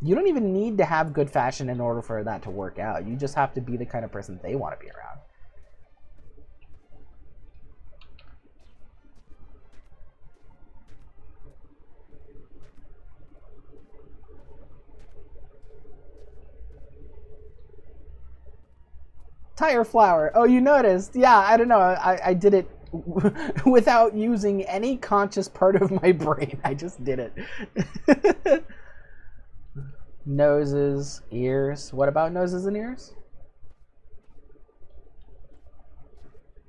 You don't even need to have good fashion in order for that to work out. You just have to be the kind of person they want to be around. Tire flower. Oh, you noticed. Yeah, I don't know. I did it without using any conscious part of my brain. I just did it. Noses, ears. What about noses and ears?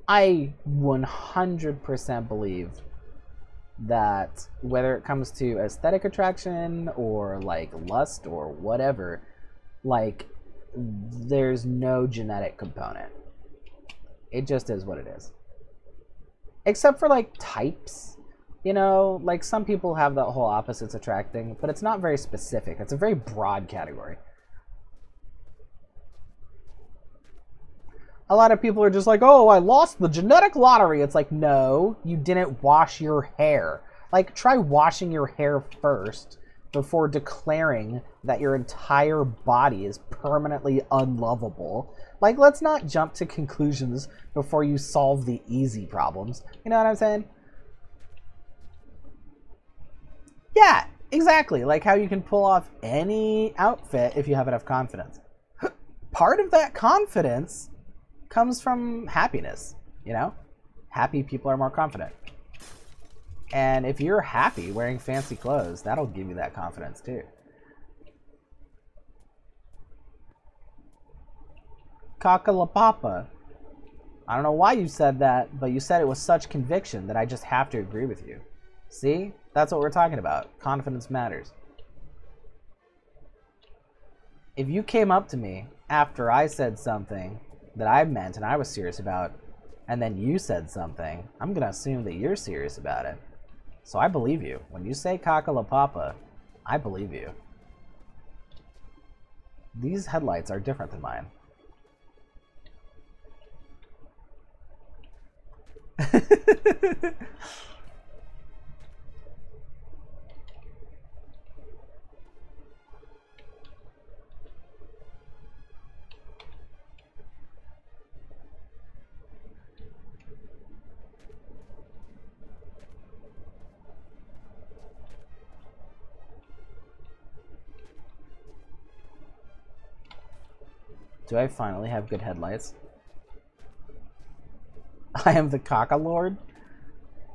I 100% believe that whether it comes to aesthetic attraction or like lust or whatever, like there's no genetic component. It just is what it is. Except for like types. You know, like some people have that whole opposites attracting, but it's not very specific. It's a very broad category. A lot of people are just like, oh, I lost the genetic lottery. It's like, no, you didn't wash your hair. Like, try washing your hair first before declaring that your entire body is permanently unlovable. Like, let's not jump to conclusions before you solve the easy problems. You know what I'm saying? Yeah, exactly. Like how you can pull off any outfit if you have enough confidence. Part of that confidence comes from happiness, you know? Happy people are more confident. And if you're happy wearing fancy clothes, that'll give you that confidence too. Kakalapapa. I don't know why you said that, but you said it with such conviction that I just have to agree with you. See? That's what we're talking about. Confidence matters. If you came up to me after I said something that I meant and I was serious about, and then you said something, I'm gonna assume that you're serious about it. So I believe you. When you say Kakalapapa, I believe you. These headlights are different than mine. Do I finally have good headlights? I am the Caca Lord?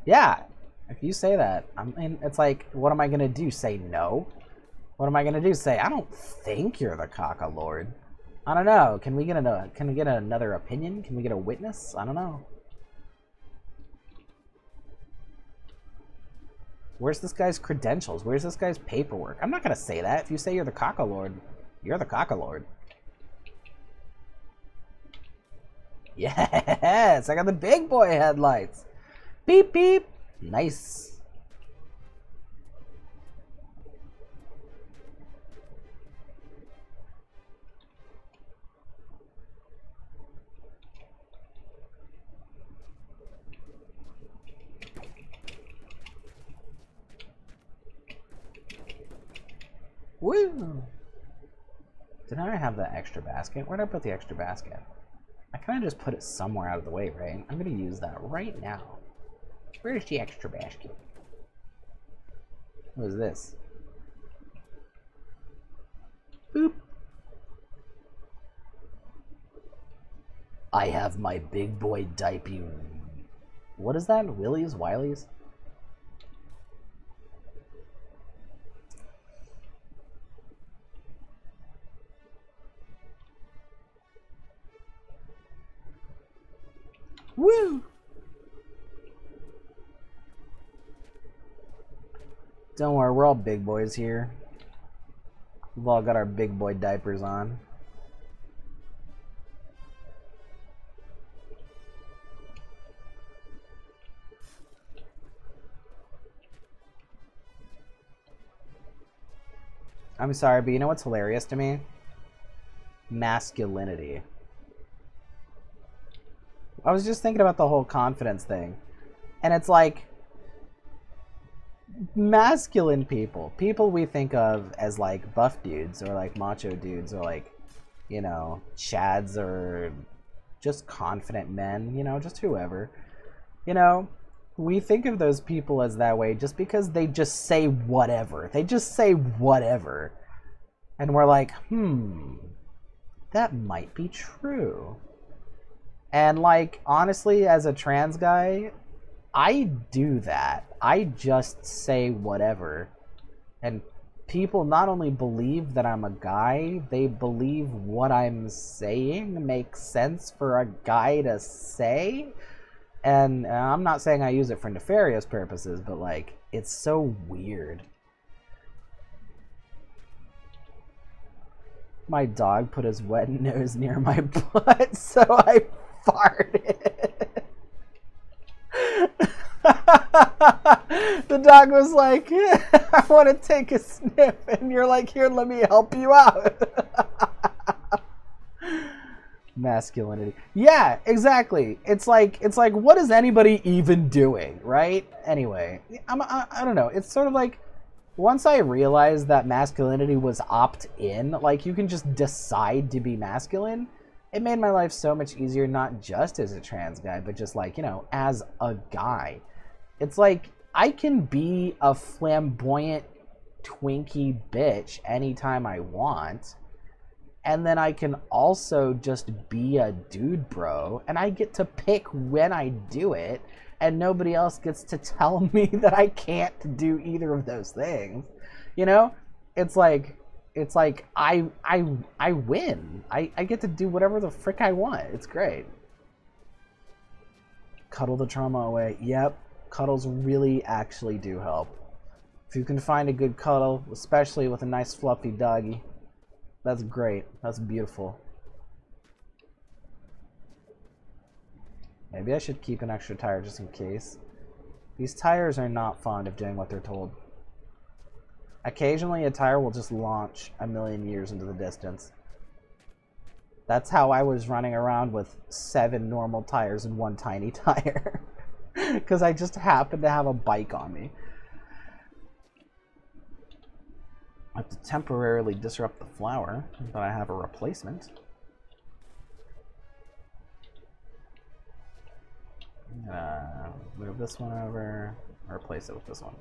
Yeah, if you say that, I mean, it's like, what am I gonna do? Say no? What am I gonna do? Say, I don't think you're the Caca Lord. I don't know. Can we get another opinion? Can we get a witness? I don't know. Where's this guy's credentials? Where's this guy's paperwork? I'm not gonna say that. If you say you're the Caca Lord, you're the Caca Lord. Yes, I got the big boy headlights. Beep, beep. Nice. Woo! Did I have that extra basket? Where did I put the extra basket? I kind of just put it somewhere out of the way, right? I'm going to use that right now. Where's the extra basket? What is this? Boop. I have my big boy diaper. What is that? Willies? Wileys? Woo! Don't worry, we're all big boys here. We've all got our big boy diapers on. I'm sorry, but you know what's hilarious to me? Masculinity. I was just thinking about the whole confidence thing. And it's like, masculine people we think of as like buff dudes or like macho dudes or like, you know, chads or just confident men, you know, just whoever. You know, we think of those people as that way just because they just say whatever. They just say whatever. And we're like, that might be true. And like, honestly, as a trans guy, I do that. I just say whatever. And people not only believe that I'm a guy, they believe what I'm saying makes sense for a guy to say. And I'm not saying I use it for nefarious purposes, but like, it's so weird. My dog put his wet nose near my butt, so I farted. The dog was like, I want to take a sniff, and you're like, here, let me help you out. Masculinity. Yeah, exactly. It's like, what is anybody even doing, right? Anyway, I don't know. It's sort of like, once I realized that masculinity was opt-in, like you can just decide to be masculine, it made my life so much easier, not just as a trans guy, but just like, you know, as a guy. It's like, I can be a flamboyant Twinkie bitch anytime I want, and then I can also just be a dude bro, and I get to pick when I do it, and nobody else gets to tell me that I can't do either of those things. You know? It's like I win. I get to do whatever the frick I want. It's great. Cuddle the trauma away. Yep. Cuddles really actually do help. If you can find a good cuddle, especially with a nice fluffy doggy, that's great. That's beautiful. Maybe I should keep an extra tire just in case. These tires are not fond of doing what they're told. Occasionally a tire will just launch a million years into the distance. That's how I was running around with 7 normal tires and 1 tiny tire. Because I just happened to have a bike on me. I have to temporarily disrupt the flower, but I have a replacement. Move this one over, replace it with this one.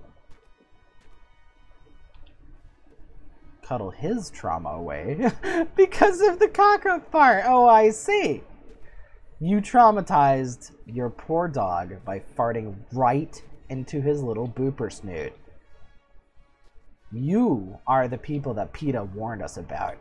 Cuddle his trauma away because of the cockroach part. Oh, I see. You traumatized your poor dog by farting right into his little booper snoot. You are the people that PETA warned us about.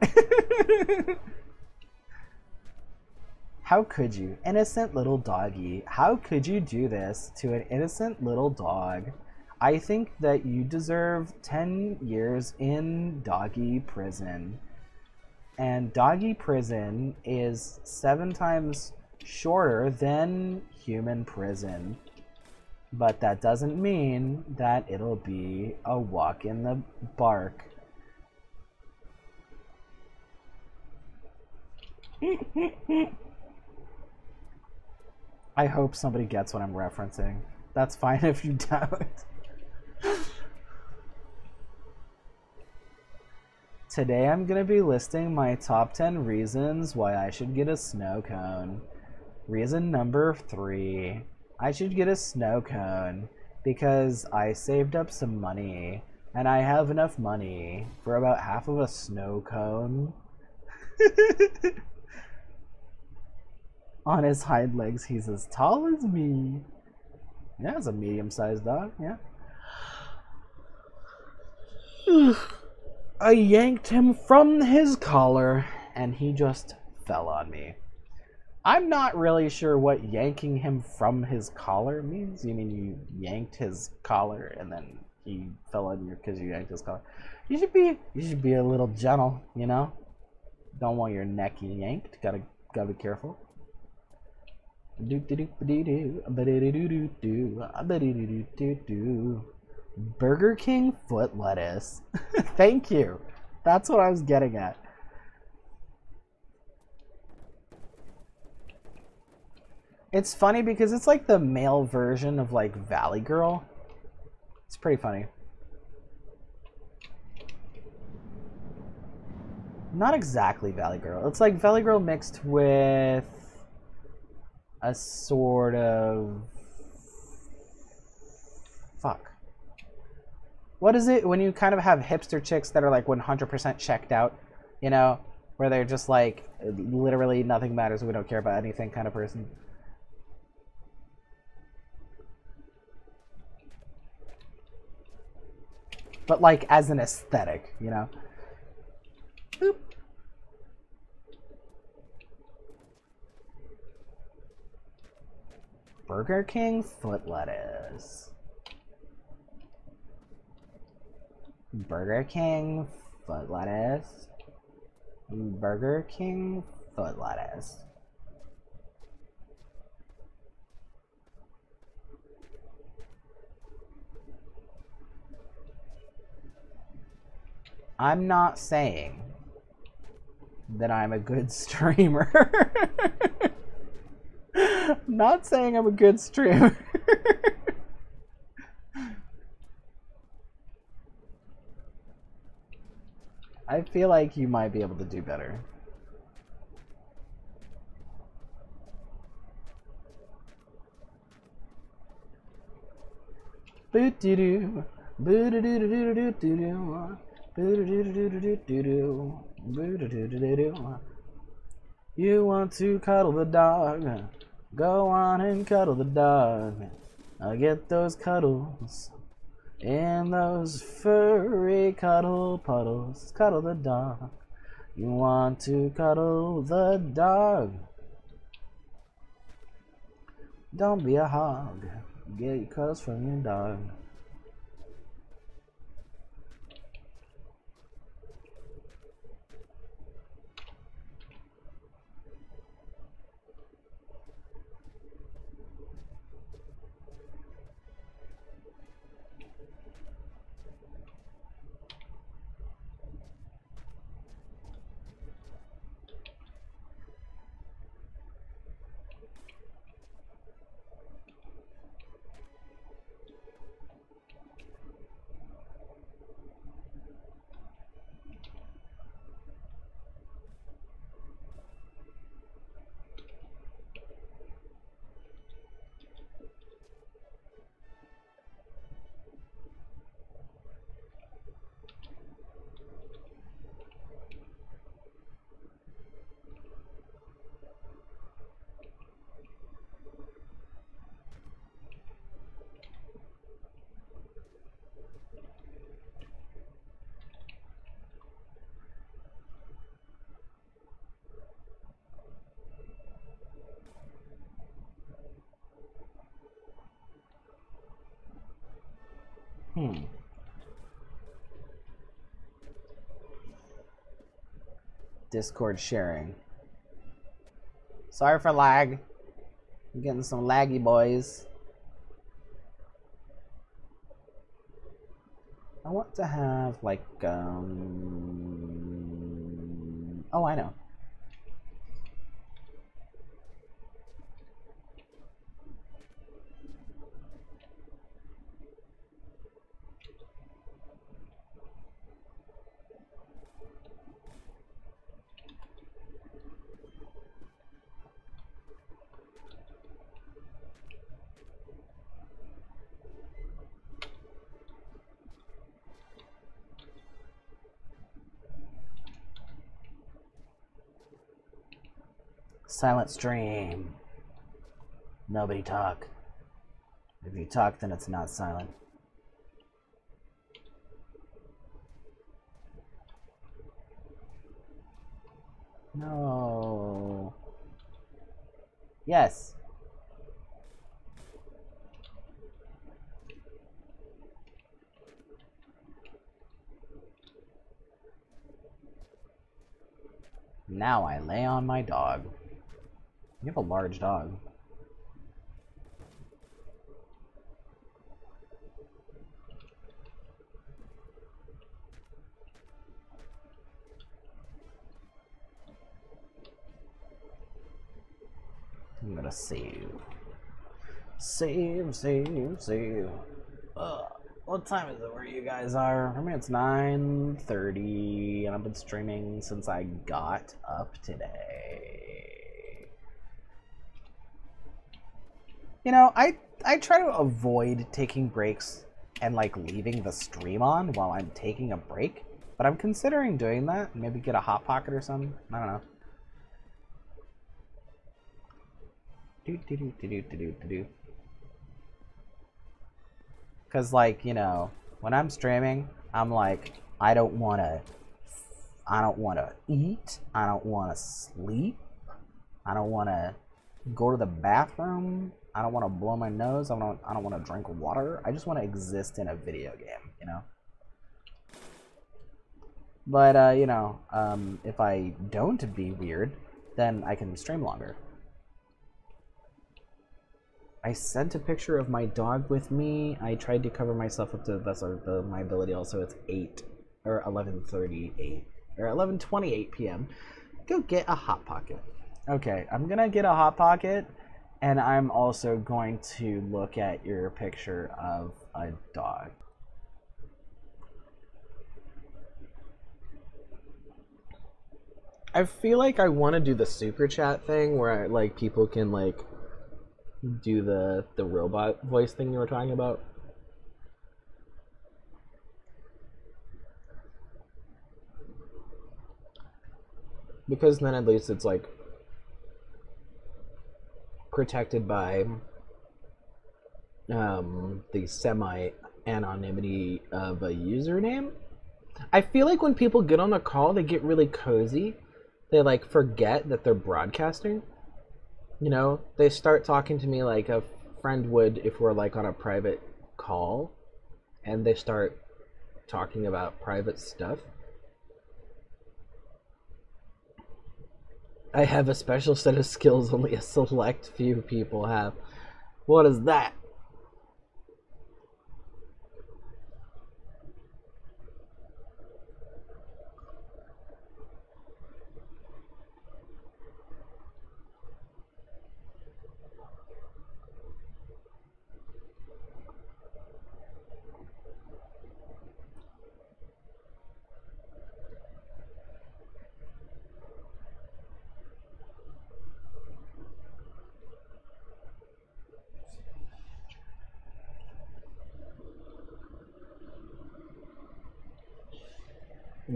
How could you, innocent little doggy? How could you do this to an innocent little dog? I think that you deserve 10 years in doggy prison. And doggy prison is 7 times shorter than human prison. But that doesn't mean that it'll be a walk in the park. I hope somebody gets what I'm referencing. That's fine if you don't. Today I'm going to be listing my top 10 reasons why I should get a snow cone. Reason number 3. I should get a snow cone because I saved up some money and I have enough money for about half of a snow cone. On his hind legs, he's as tall as me. Yeah, it's a medium-sized dog, yeah. I yanked him from his collar, and he just fell on me. I'm not really sure what yanking him from his collar means. You mean you yanked his collar, and then he fell on you because you yanked his collar? You should be a little gentle, you know? Don't want your neck yanked. Gotta be careful. Burger King foot lettuce. Thank you. That's what I was getting at. It's funny because it's like the male version of like Valley Girl. It's pretty funny. Not exactly Valley Girl. It's like Valley Girl mixed with a sort of... Fuck. What is it when you kind of have hipster chicks that are like 100% checked out? You know? Where they're just like, literally nothing matters, we don't care about anything kind of person. But like as an aesthetic, you know? Boop. Burger King foot lettuce. Burger King foot lettuce. Burger King foot lettuce. I'm not saying that I'm a good streamer. I'm not saying I'm a good streamer. I feel like you might be able to do better. Boo-doo-doo. Boo-doo-doo-doo-doo-doo-doo. You want to cuddle the dog? Go on and cuddle the dog. I'll get those cuddles in those furry cuddle puddles. Cuddle the dog. You want to cuddle the dog? Don't be a hog. Get your cuddles from your dog. Discord sharing. Sorry for lag. I'm getting some laggy, boys. I want to have like oh, I know. Silent stream. Nobody talk. If you talk, then it's not silent. No. Yes. Now I lay on my dog. You have a large dog. I'm gonna save. Save. What time is it where you guys are? I mean, it's 9:30, and I've been streaming since I got up today. You know, I try to avoid taking breaks and like leaving the stream on while I'm taking a break, but I'm considering doing that. Maybe get a hot pocket or something. I don't know. Because, like, you know, when I'm streaming, I'm like, I don't want to eat. I don't want to sleep. I don't want to go to the bathroom. I don't want to blow my nose. I don't want to drink water. I just want to exist in a video game, you know? But, you know, if I don't be weird, then I can stream longer. I sent a picture of my dog with me. I tried to cover myself up to my ability. Also, it's 8 or 11:38 or 11:28 p.m. Go get a hot pocket. Okay, I'm gonna get a hot pocket, and I'm also going to look at your picture of a dog. I feel like I want to do the super chat thing where like people can like do the robot voice thing you were talking about. Because then at least it's like protected by the semi-anonymity of a username. I feel like when people get on the call, they get really cozy. They like forget that they're broadcasting. You know, they start talking to me like a friend would if we're like on a private call, and they start talking about private stuff. I have a special set of skills only a select few people have. What is that?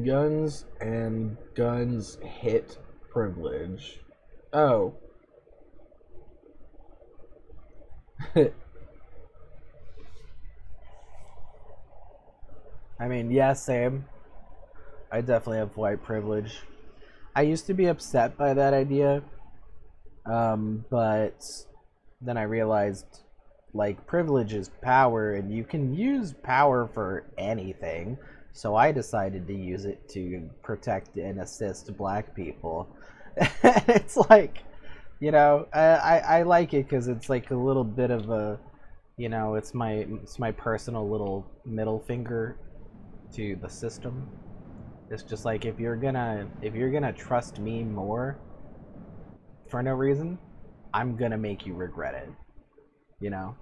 Guns and guns hit privilege. Oh. I mean, yeah, same. I definitely have white privilege. I used to be upset by that idea, but then I realized, like, privilege is power, and you can use power for anything. so I decided to use it to protect and assist black people. And it's like, you know, I like it because it's like a little bit of a, you know, it's my personal little middle finger to the system. It's just like, if you're gonna trust me more for no reason, I'm gonna make you regret it, you know?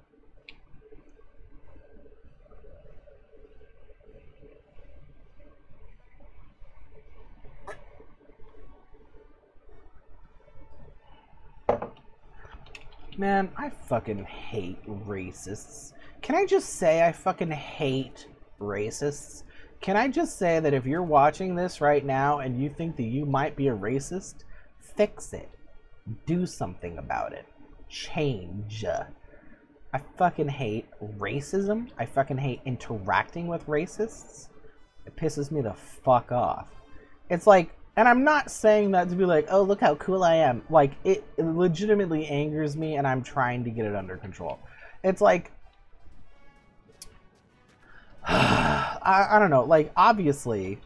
Man, I fucking hate racists. Can I just say I fucking hate racists? Can I just say that if you're watching this right now and you think that you might be a racist, fix it. Do something about it. Change. I fucking hate racism. I fucking hate interacting with racists. It pisses me the fuck off. It's like, and I'm not saying that to be like, oh, look how cool I am. Like, it legitimately angers me, and I'm trying to get it under control. It's like, I don't know. Like, obviously,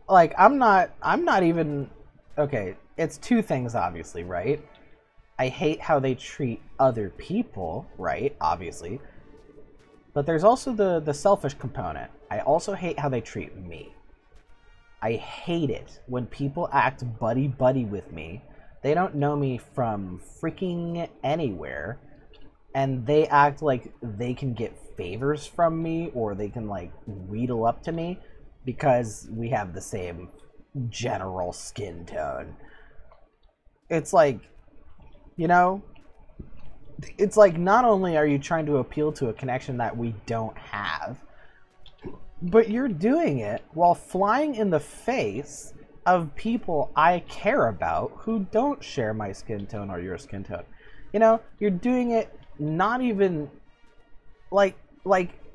like, I'm not even, okay, it's two things, obviously, right? I hate how they treat other people, right? Obviously. But there's also the selfish component. I also hate how they treat me. I hate it when people act buddy-buddy with me. They don't know me from freaking anywhere, and they act like they can get favors from me, or they can, like, wheedle up to me because we have the same general skin tone. It's like, you know, it's like, not only are you trying to appeal to a connection that we don't have, but you're doing it while flying in the face of people I care about who don't share my skin tone or your skin tone. You know, you're doing it not even like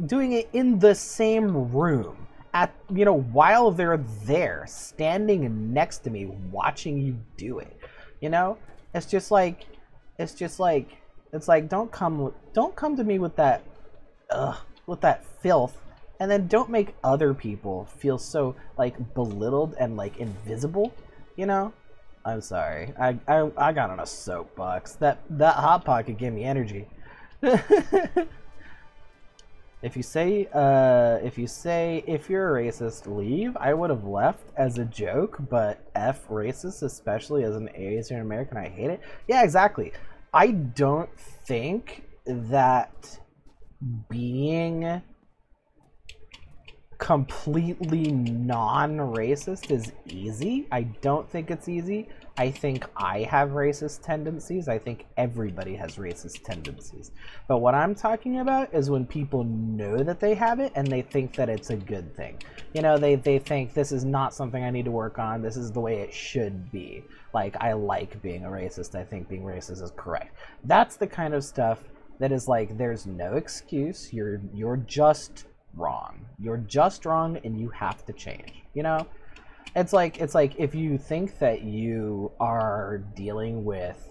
doing it in the same room at, you know, while they're there standing next to me watching you do it. You know, it's like don't come to me with that filth. And then don't make other people feel so, like, belittled and, like, invisible, you know? I'm sorry. I got on a soapbox. That Hot Pocket gave me energy. If you're a racist, leave. I would have left as a joke, but F racist, especially as an Asian American, I hate it. Yeah, exactly. I don't think that being completely non-racist is easy. I don't think it's easy. I think I have racist tendencies. I think everybody has racist tendencies. But what I'm talking about is when people know that they have it and they think that it's a good thing. You know, they think this is not something I need to work on. This is the way it should be. Like, I like being a racist. I think being racist is correct. That's the kind of stuff that is like, there's no excuse. You're just wrong. You're just wrong and you have to change, you know? It's like if you think that you are dealing with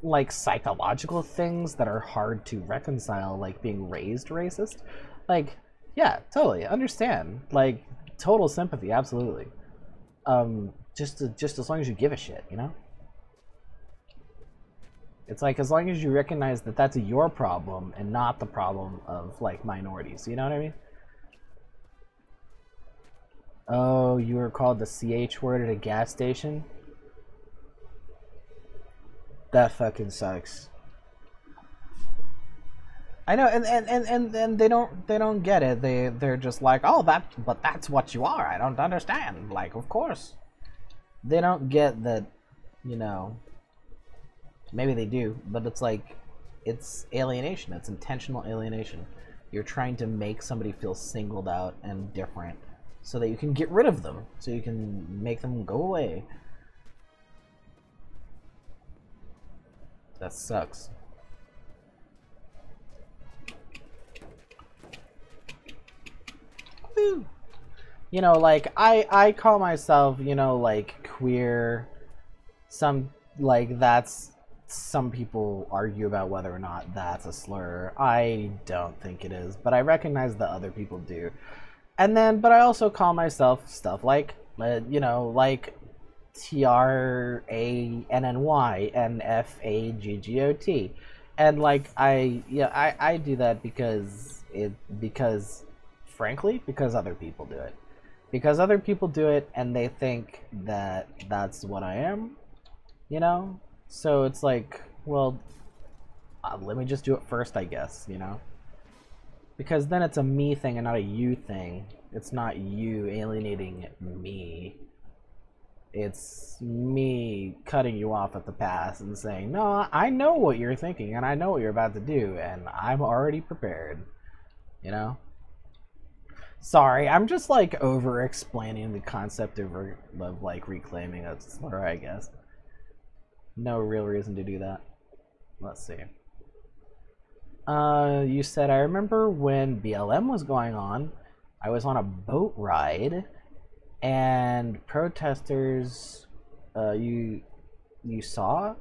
like psychological things that are hard to reconcile, like being raised racist, like, yeah, totally understand, like, total sympathy, absolutely. Just as long as you give a shit, you know? It's like, as long as you recognize that that's your problem and not the problem of, like, minorities. You know what I mean? Oh, you were called the CH word at a gas station? That fucking sucks. I know, and they don't get it. They're just like, oh, but that's what you are. I don't understand. Like, of course. They don't get that, you know. Maybe they do, but it's like, it's alienation. It's intentional alienation. You're trying to make somebody feel singled out and different so that you can get rid of them, so you can make them go away. That sucks. Woo. You know, like, I call myself, you know, like, queer. Some, like, that's... Some people argue about whether or not that's a slur. I don't think it is, but I recognize that other people do. And then, but I also call myself stuff like, like TRANNYNFAGGOT, and like I do that because frankly, because other people do it. Because other people do it and they think that that's what I am, you know? So it's like, well, let me just do it first, I guess, you know? Because then it's a me thing and not a you thing. It's not you alienating me. It's me cutting you off at the pass and saying, no, I know what you're thinking and I know what you're about to do and I'm already prepared, you know? Sorry, I'm just like over explaining the concept of like reclaiming a slur, I guess. No real reason to do that. Let's see. You said, I remember when BLM was going on, I was on a boat ride and protesters, you saw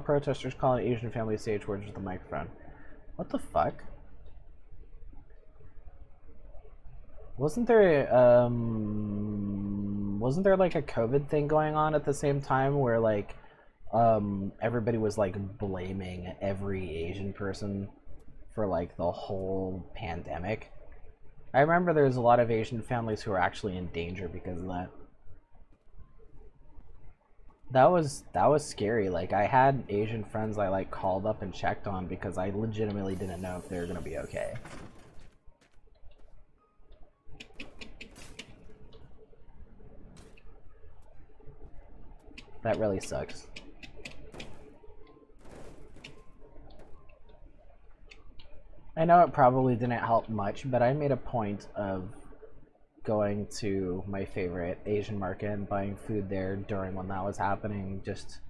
protesters calling Asian family sage words with the microphone. What the fuck? Wasn't there like a COVID thing going on at the same time where like everybody was like blaming every Asian person for like the whole pandemic? I remember there's a lot of Asian families who are actually in danger because of that. That was scary. Like I had Asian friends I like called up and checked on because I legitimately didn't know if they were gonna be okay. That really sucks. I know it probably didn't help much, but I made a point of going to my favorite Asian market and buying food there during when that was happening. Just,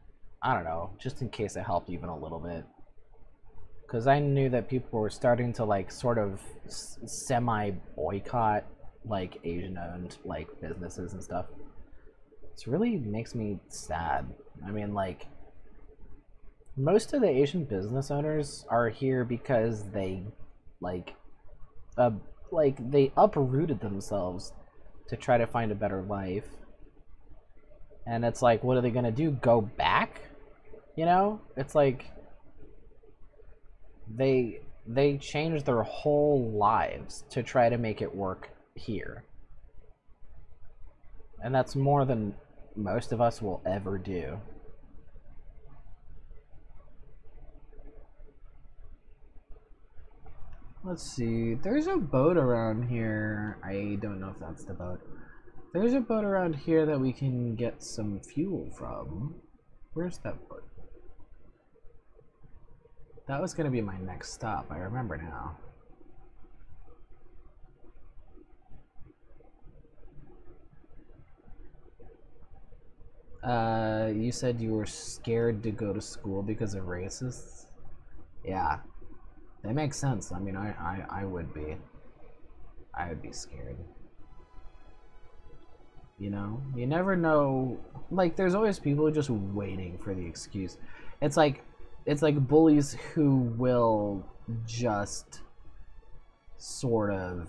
I don't know, just in case it helped even a little bit. Because I knew that people were starting to like sort of semi-boycott like Asian-owned like businesses and stuff. It really makes me sad. I mean, like, most of the Asian business owners are here because they, like they uprooted themselves to try to find a better life. And it's like, what are they gonna do? Go back? You know? It's like they changed their whole lives to try to make it work here. And that's more than most of us will ever do. Let's see. There's a boat around here. I don't know if that's the boat. There's a boat around here that we can get some fuel from. Where's that boat? That was gonna be my next stop. I remember now. You said you were scared to go to school because of racists? Yeah. That makes sense. I mean, I would be. I would be scared. You know? You never know. Like, there's always people just waiting for the excuse. It's like bullies who will just sort of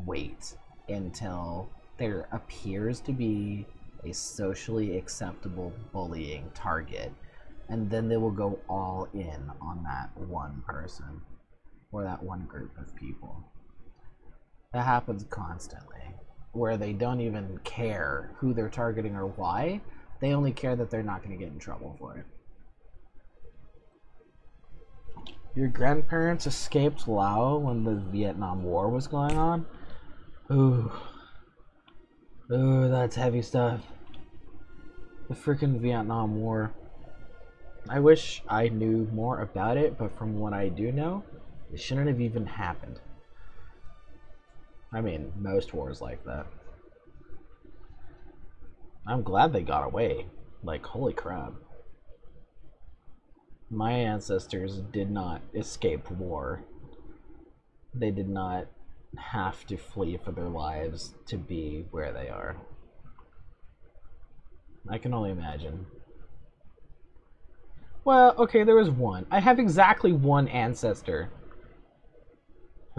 wait until there appears to be a socially acceptable bullying target, and then they will go all in on that one person or that one group of people. That happens constantly, where they don't even care who they're targeting or why. They only care that they're not going to get in trouble for it. Your grandparents escaped Laos when the Vietnam War was going on? Ooh. Ooh, that's heavy stuff. The freaking Vietnam War. I wish I knew more about it, but from what I do know, it shouldn't have even happened. I mean, most wars like that. I'm glad they got away. Like, holy crap. My ancestors did not escape war. They did not have to flee for their lives to be where they are. I can only imagine. Well, okay, there was one. I have exactly one ancestor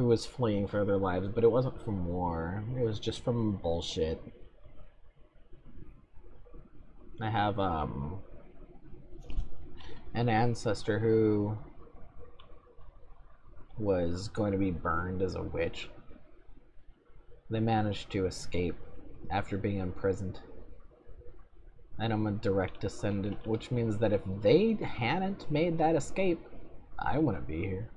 who was fleeing for their lives, but it wasn't from war. It was just from bullshit. I have an ancestor who was going to be burned as a witch. They managed to escape after being imprisoned. And I'm a direct descendant, which means that if they hadn't made that escape, I wouldn't be here.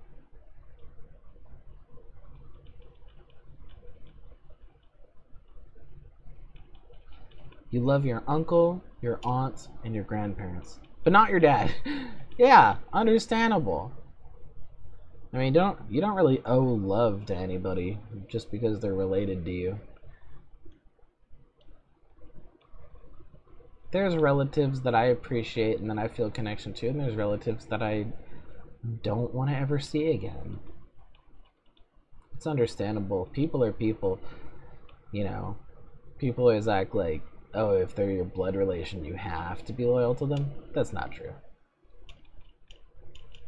You love your uncle, your aunt, and your grandparents, but not your dad. Yeah, understandable. I mean, you don't really owe love to anybody just because they're related to you. There's relatives that I appreciate and that I feel connection to, and there's relatives that I don't want to ever see again. It's understandable. People are people, you know. People always act like, oh, if they're your blood relation, you have to be loyal to them. That's not true.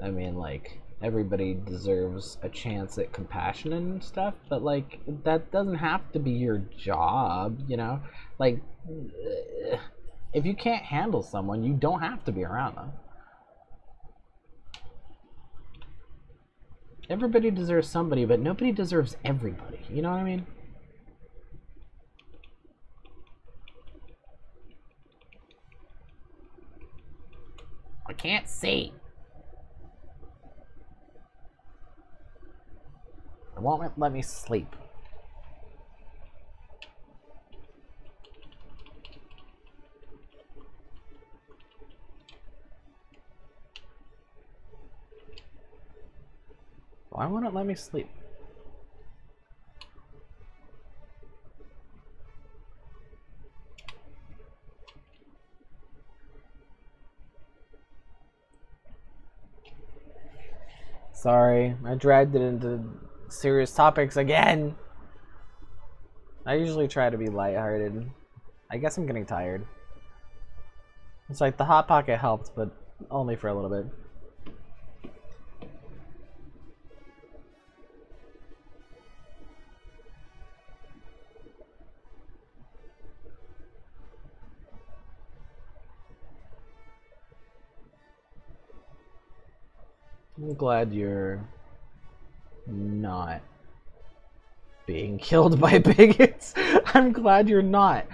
I mean, like, everybody deserves a chance at compassion and stuff, but, like, that doesn't have to be your job, you know? Like, if you can't handle someone, you don't have to be around them. Everybody deserves somebody, but nobody deserves everybody. You know what I mean? I can't see. It won't let me sleep. Why won't it let me sleep? Sorry, I dragged it into serious topics again. I usually try to be lighthearted. I guess I'm getting tired. It's like the Hot Pocket helped, but only for a little bit. I'm glad you're not being killed by bigots. I'm glad you're not.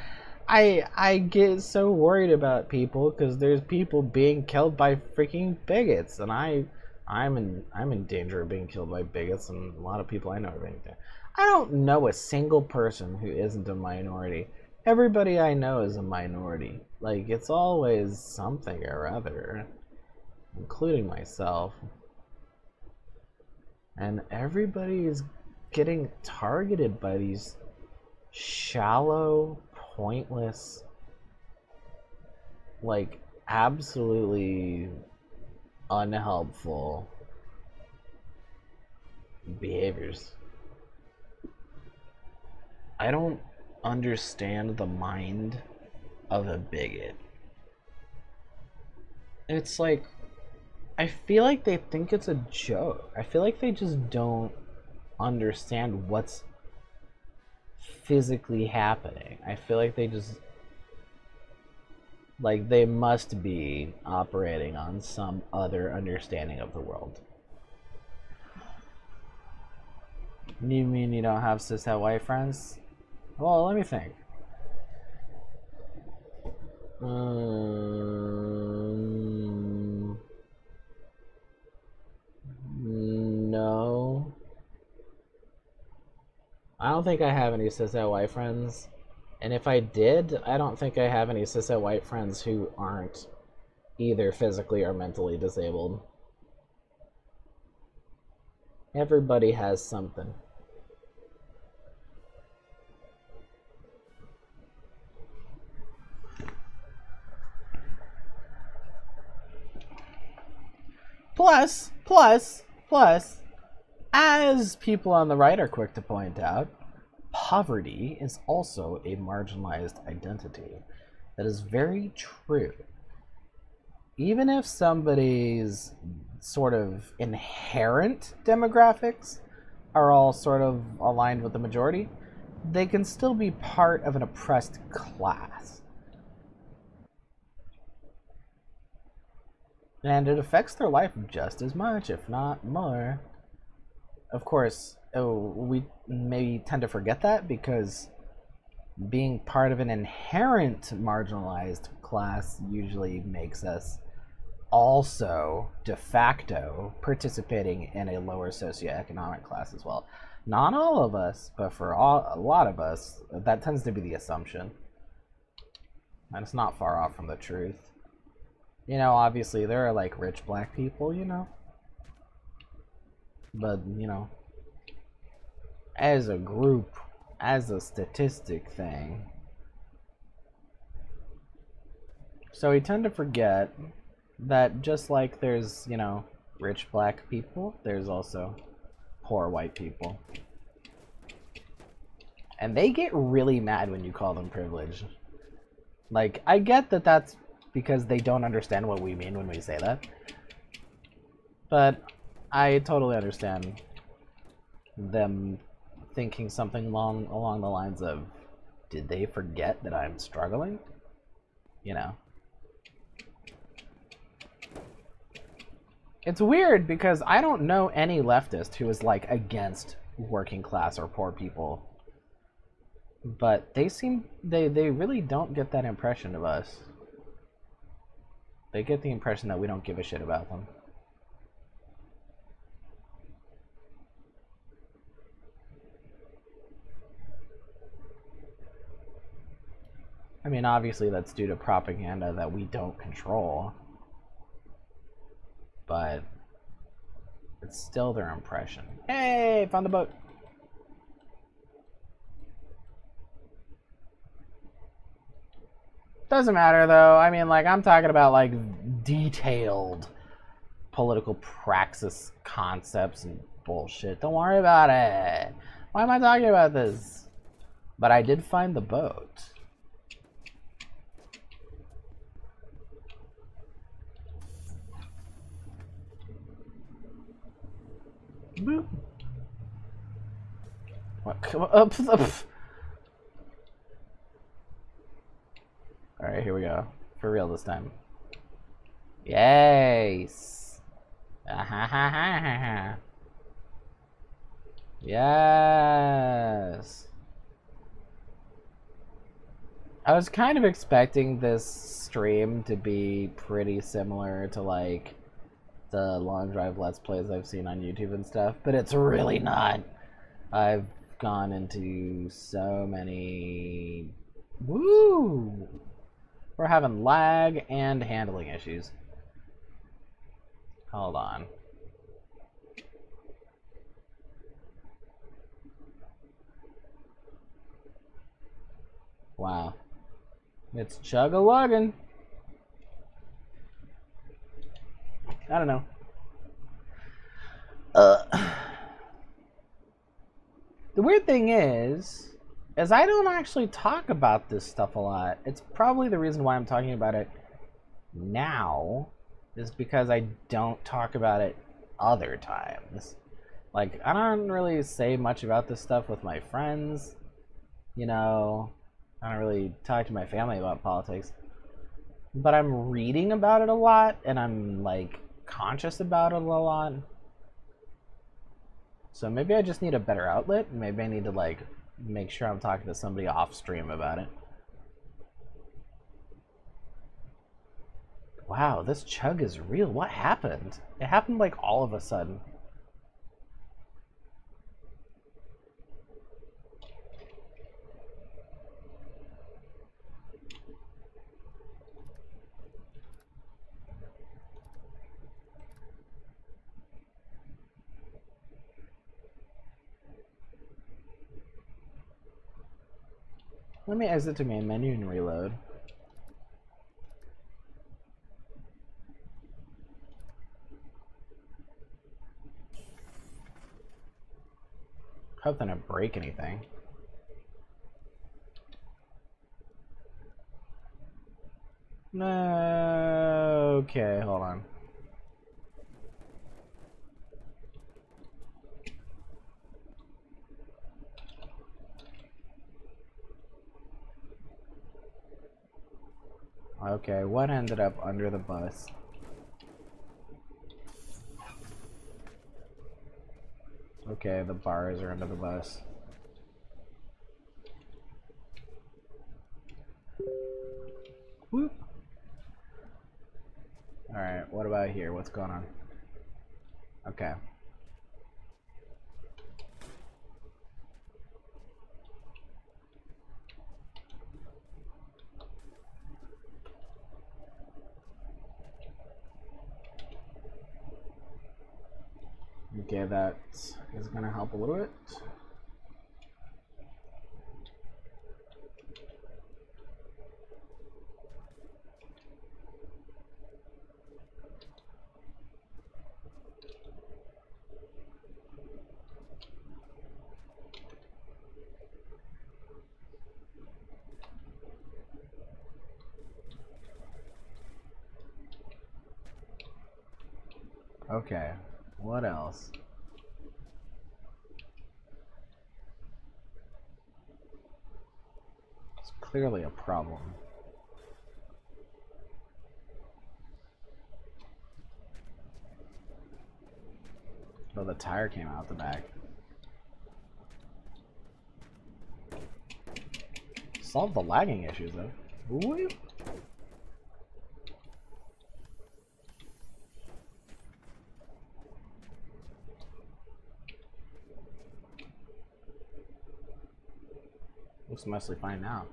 I get so worried about people because there's people being killed by freaking bigots, and I'm in danger of being killed by bigots, and a lot of people I know are being killed. I don't know a single person who isn't a minority. Everybody I know is a minority. Like, it's always something or other, including myself. And everybody is getting targeted by these shallow, pointless, like, absolutely unhelpful behaviors. I don't understand the mind of a bigot. It's like, I feel like they think it's a joke. I feel like they just don't understand what's physically happening. I feel like they just, like, they must be operating on some other understanding of the world. You mean you don't have cishet white friends? Well, let me think. No. I don't think I have any cishet white friends. And if I did, I don't think I have any cishet white friends who aren't either physically or mentally disabled. Everybody has something. Plus, as people on the right are quick to point out, poverty is also a marginalized identity. That is very true. Even if somebody's sort of inherent demographics are all sort of aligned with the majority, they can still be part of an oppressed class. And it affects their life just as much, if not more. Of course, we maybe tend to forget that because being part of an inherent marginalized class usually makes us also de facto participating in a lower socioeconomic class as well. Not all of us, but for a lot of us, that tends to be the assumption. And it's not far off from the truth. You know, obviously there are like rich black people, you know. But, you know, as a group, as a statistic thing. So we tend to forget that just like there's, you know, rich black people, there's also poor white people. And they get really mad when you call them privileged. Like, I get that that's because they don't understand what we mean when we say that. But I totally understand them thinking something along the lines of, did they forget that I'm struggling? You know. It's weird because I don't know any leftist who is like against working class or poor people. But they really don't get that impression of us. They get the impression that we don't give a shit about them. I mean, obviously that's due to propaganda that we don't control. But it's still their impression. Hey, found the boat. Doesn't matter though. I mean, like, I'm talking about like detailed political praxis concepts and bullshit. Don't worry about it. Why am I talking about this? But I did find the boat. Boop. What? Come up. Alright, here we go. For real this time. Yes. Yes. I was kind of expecting this stream to be pretty similar to like the long drive let's plays I've seen on YouTube and stuff, but it's really not. I've gone into so many... Woo! We're having lag and handling issues. Hold on. Wow. It's chug-a-luggin'. I don't know. The weird thing is I don't actually talk about this stuff a lot. It's probably the reason why I'm talking about it now is because I don't talk about it other times. Like, I don't really say much about this stuff with my friends. You know, I don't really talk to my family about politics. But I'm reading about it a lot, and I'm, like, conscious about it a lot. So maybe I just need a better outlet. Maybe I need to, like, make sure I'm talking to somebody off stream about it. Wow, this chug is real. What happened? It happened, like, all of a sudden. Let me exit to main menu and reload. Hope that I don't break anything. No. Okay, hold on. Okay, what ended up under the bus? Okay, the bars are under the bus. Whoop. Alright, what about here? What's going on? Okay. Okay, that is gonna help a little bit. Okay, what else? It's clearly a problem. Oh, the tire came out the back. Solved the lagging issues though. Ooh. Looks mostly fine now.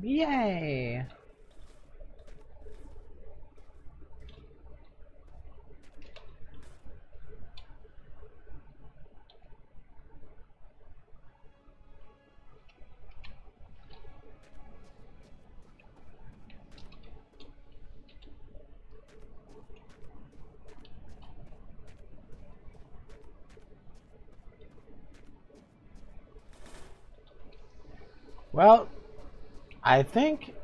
Yay! Well, I think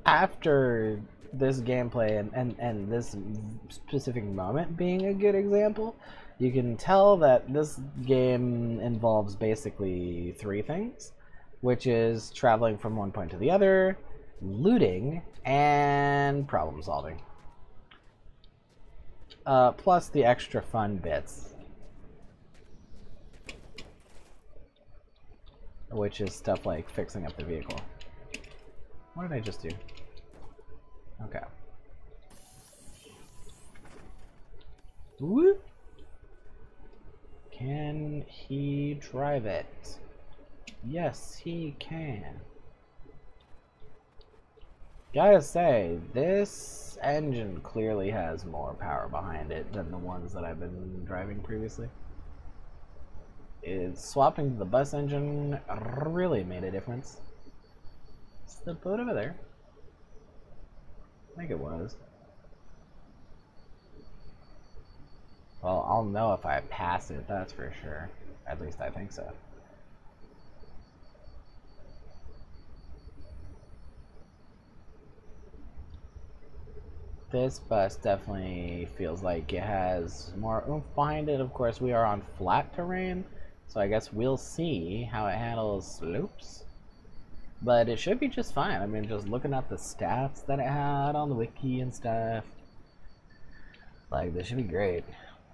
after this gameplay and this specific moment being a good example, you can tell that this game involves basically three things, which is traveling from one point to the other, looting, and problem solving. Plus the extra fun bits, which is stuff like fixing up the vehicle. What did I just do? Okay. Whoop. Can he drive it? Yes, he can. Gotta say, this engine clearly has more power behind it than the ones that I've been driving previously. Swapping to the bus engine really made a difference. Is the boat over there? I think it was. Well, I'll know if I pass it, that's for sure. At least I think so. This bus definitely feels like it has more oomph behind it. Of course, we are on flat terrain, so I guess we'll see how it handles slopes. But it should be just fine. I mean, just looking at the stats that it had on the wiki and stuff, like, this should be great.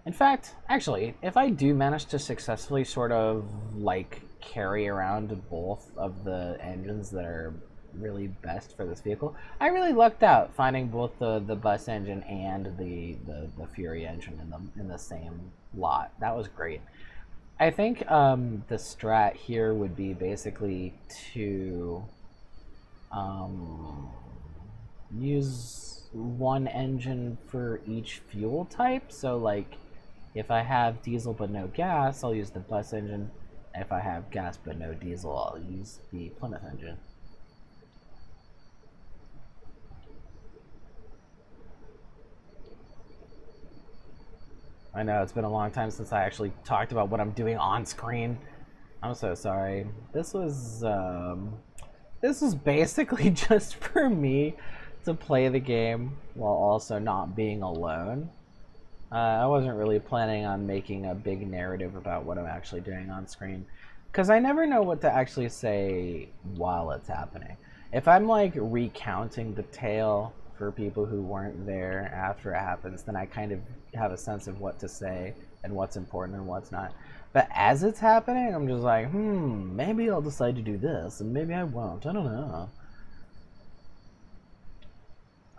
In fact, actually, if I do manage to successfully sort of, like, carry around both of the engines that are really best for this vehicle, I really lucked out finding both the bus engine and the Fury engine in the same lot. That was great. I think the strat here would be basically to use one engine for each fuel type. So, like, if I have diesel but no gas, I'll use the bus engine. If I have gas but no diesel, I'll use the Plymouth engine. I know, it's been a long time since I actually talked about what I'm doing on screen. I'm so sorry. This was basically just for me to play the game while also not being alone. I wasn't really planning on making a big narrative about what I'm actually doing on screen, because I never know what to actually say while it's happening. If I'm like recounting the tale for people who weren't there after it happens, then I kind of have a sense of what to say and what's important and what's not. But as it's happening, I'm just like, maybe I'll decide to do this, and maybe I won't. I don't know.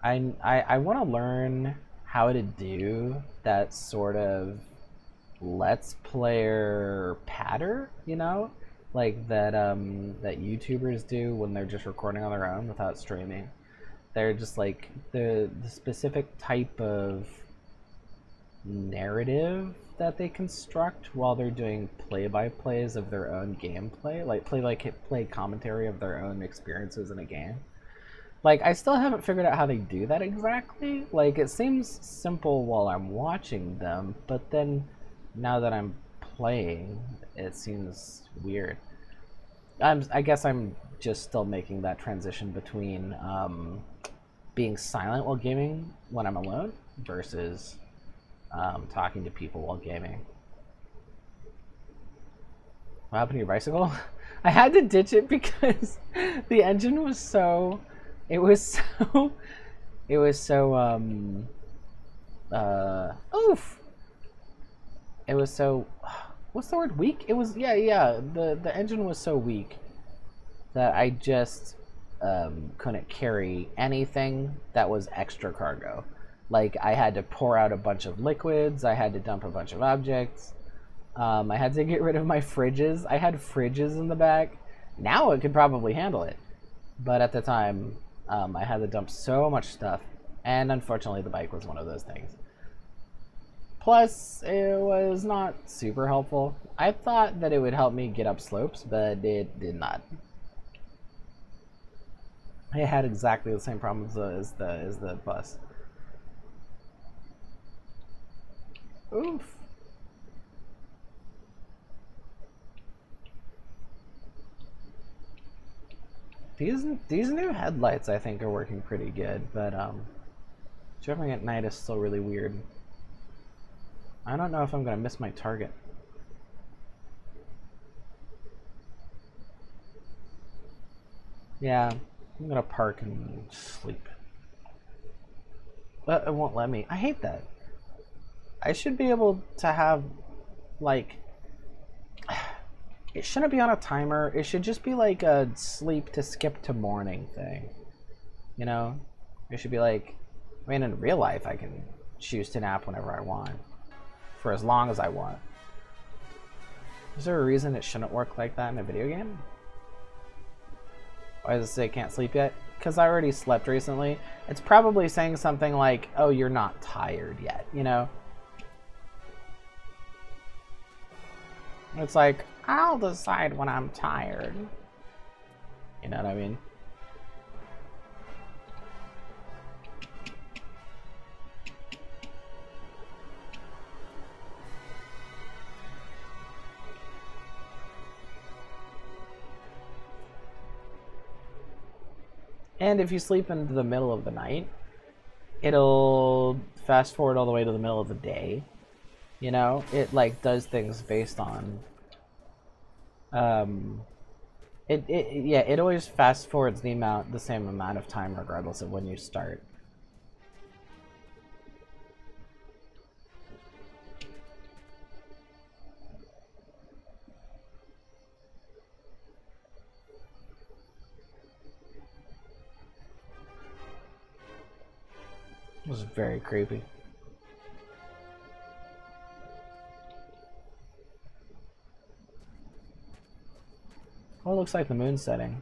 I want to learn how to do that sort of let's player patter, you know, like that that YouTubers do when they're just recording on their own without streaming. They're just like the specific type of narrative that they construct while they're doing play-by-plays of their own gameplay, like play commentary of their own experiences in a game. Like, I still haven't figured out how they do that exactly. Like, it seems simple while I'm watching them, but then now that I'm playing, it seems weird. I guess I'm just still making that transition between being silent while gaming when I'm alone versus talking to people while gaming. What happened to your bicycle? I had to ditch it because the engine was so... It was so oof. It was so, what's the word, weak? It was, yeah, the engine was so weak that I just couldn't carry anything that was extra cargo. Like, I had to pour out a bunch of liquids, I had to dump a bunch of objects, I had to get rid of my fridges. I had fridges in the back. Now it could probably handle it, but at the time, I had to dump so much stuff, and unfortunately the bike was one of those things. Plus, it was not super helpful. I thought that it would help me get up slopes, but it did not. It had exactly the same problems as the bus. Oof. These new headlights I think are working pretty good, but driving at night is still really weird. I don't know if I'm gonna miss my target. Yeah, I'm gonna park and sleep. But it won't let me. I hate that. I should be able to have, like, it shouldn't be on a timer. It should just be like a sleep to skip to morning thing. You know? It should be like, I mean, in real life, I can choose to nap whenever I want. For as long as I want. Is there a reason it shouldn't work like that in a video game? Why does it say can't sleep yet? Because I already slept recently. It's probably saying something like, oh, you're not tired yet, you know? It's like, I'll decide when I'm tired. You know what I mean? And if you sleep into the middle of the night, it'll fast forward all the way to the middle of the day. You know, it like does things based on it always fast forwards the same amount of time regardless of when you start. It was very creepy. Oh, it looks like the moon's setting.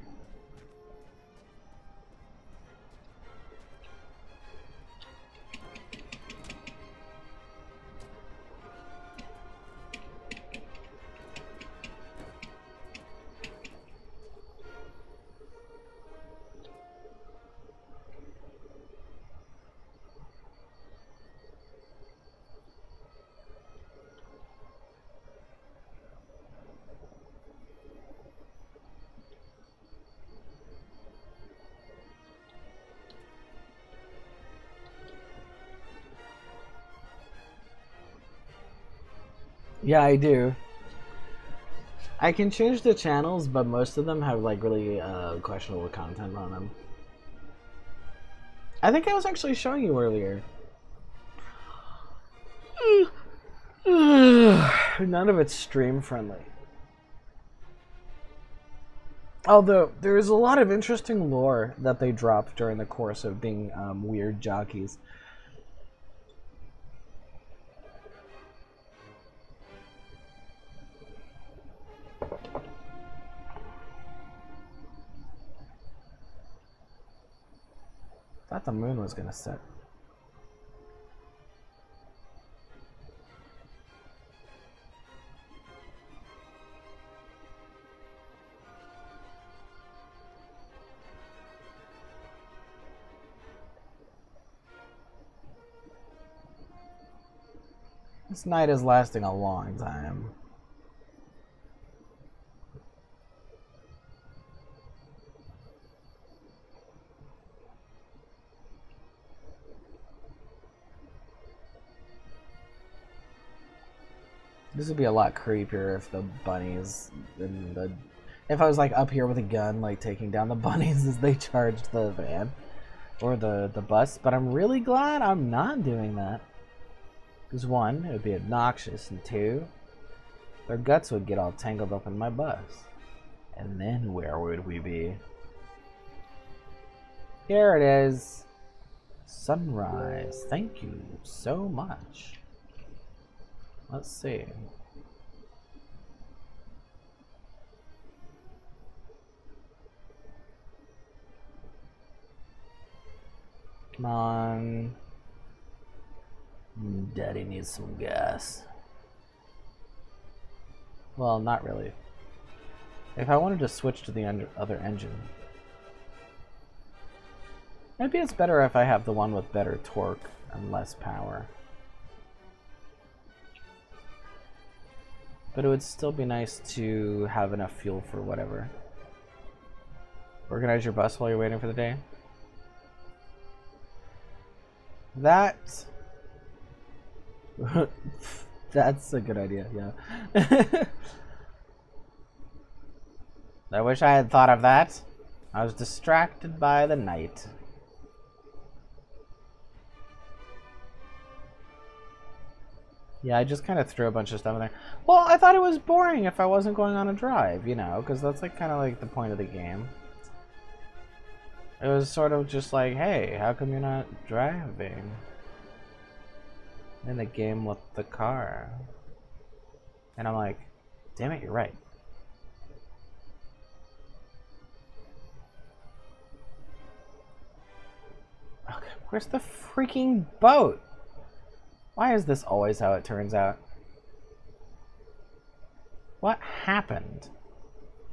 Yeah, I do. I can change the channels, but most of them have like really questionable content on them. I think I was actually showing you earlier. None of it's stream friendly. Although there is a lot of interesting lore that they dropped during the course of being weird jockeys. Thought the moon was gonna set. This night is lasting a long time. This would be a lot creepier if the bunnies and the... If I was like up here with a gun, like taking down the bunnies as they charged the van. Or the bus. But I'm really glad I'm not doing that. Because one, it would be obnoxious. And two, their guts would get all tangled up in my bus. And then where would we be? Here it is. Sunrise. Thank you so much. Let's see. Come on. Daddy needs some gas. Well, not really. If I wanted to switch to the other engine. Maybe it's better if I have the one with better torque and less power. But it would still be nice to have enough fuel for whatever. Organize your bus while you're waiting for the day. That... That's a good idea, yeah. I wish I had thought of that. I was distracted by the night. Yeah, I just kind of threw a bunch of stuff in there. Well, I thought it was boring if I wasn't going on a drive, you know, because that's like kind of like the point of the game. It was sort of just like, hey, how come you're not driving in the game with the car? And I'm like, damn it, you're right. Okay, where's the freaking boat? Why is this always how it turns out? What happened?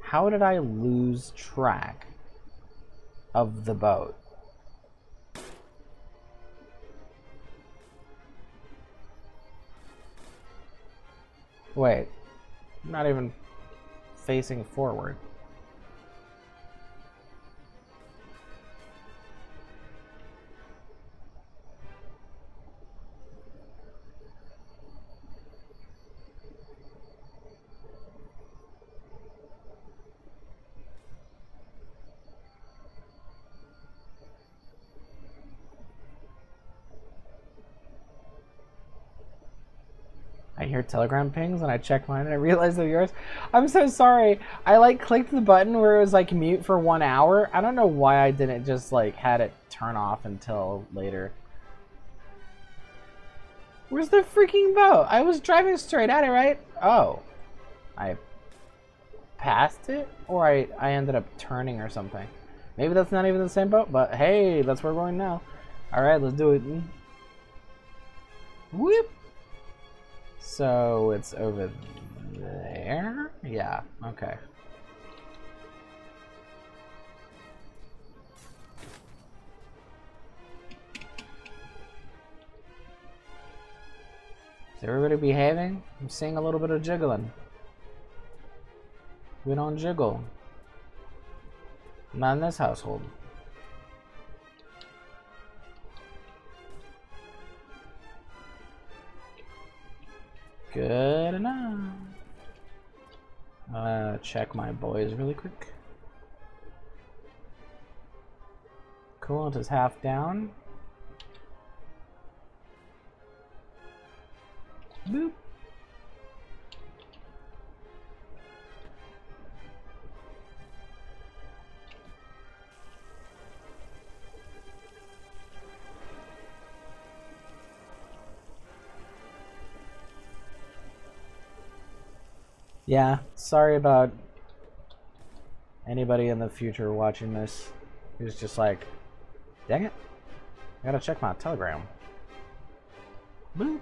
How did I lose track of the boat? Wait, I'm not even facing forward. I hear Telegram pings and I check mine and I realize they're yours. I'm so sorry. I like clicked the button where it was like mute for 1 hour. I don't know why I didn't just like had it turn off until later. Where's the freaking boat? I was driving straight at it, right? Oh. I passed it? Or I ended up turning or something. Maybe that's not even the same boat, but hey, that's where we're going now. Alright, let's do it. Whoop! So it's over there? Yeah, okay. Is everybody behaving? I'm seeing a little bit of jiggling. We don't jiggle. Not in this household. Good enough. Check my boys really quick. Coolant is half down. Boop. Yeah, sorry about anybody in the future watching this who's just like, dang it, I gotta check my Telegram. Boop.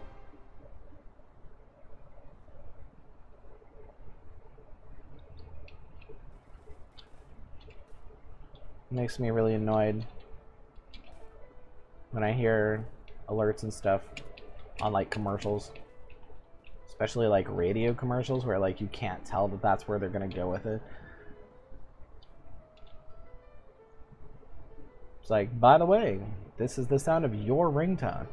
Makes me really annoyed when I hear alerts and stuff on like commercials. Especially like radio commercials where like you can't tell that that's where they're gonna go with it. It's like, by the way, this is the sound of your ringtone.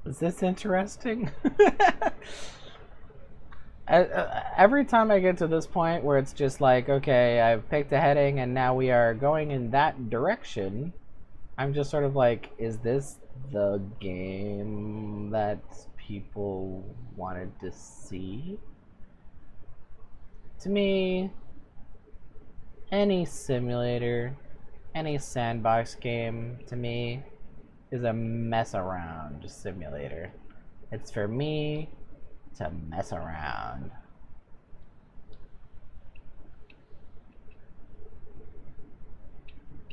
Is this interesting? Every time I get to this point where it's just like, okay, I've picked a heading and now we are going in that direction, I'm just sort of like, is this the game that people wanted to see? To me, any simulator, any sandbox game, to me, is a mess around simulator. It's for me to mess around.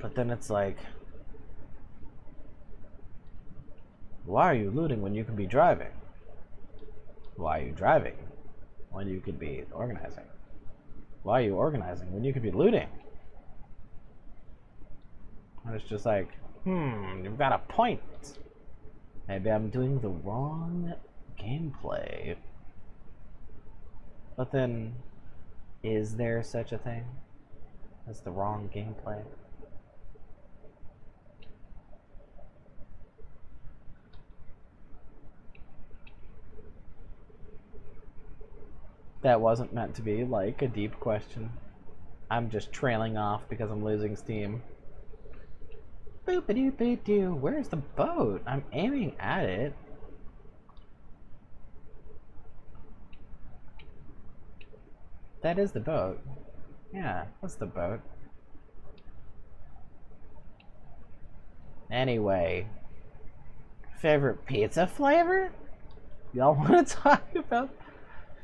But then it's like, why are you looting when you can be driving? Why are you driving when you could be organizing? Why are you organizing when you could be looting? And it's just like, you've got a point. Maybe I'm doing the wrong gameplay. But then, is there such a thing as the wrong gameplay? That wasn't meant to be like a deep question. I'm just trailing off because I'm losing steam. Boop-a-doo-boo-doo. Where's the boat? I'm aiming at it. That is the boat. Yeah, that's the boat. Anyway, favorite pizza flavor? Y'all want to talk about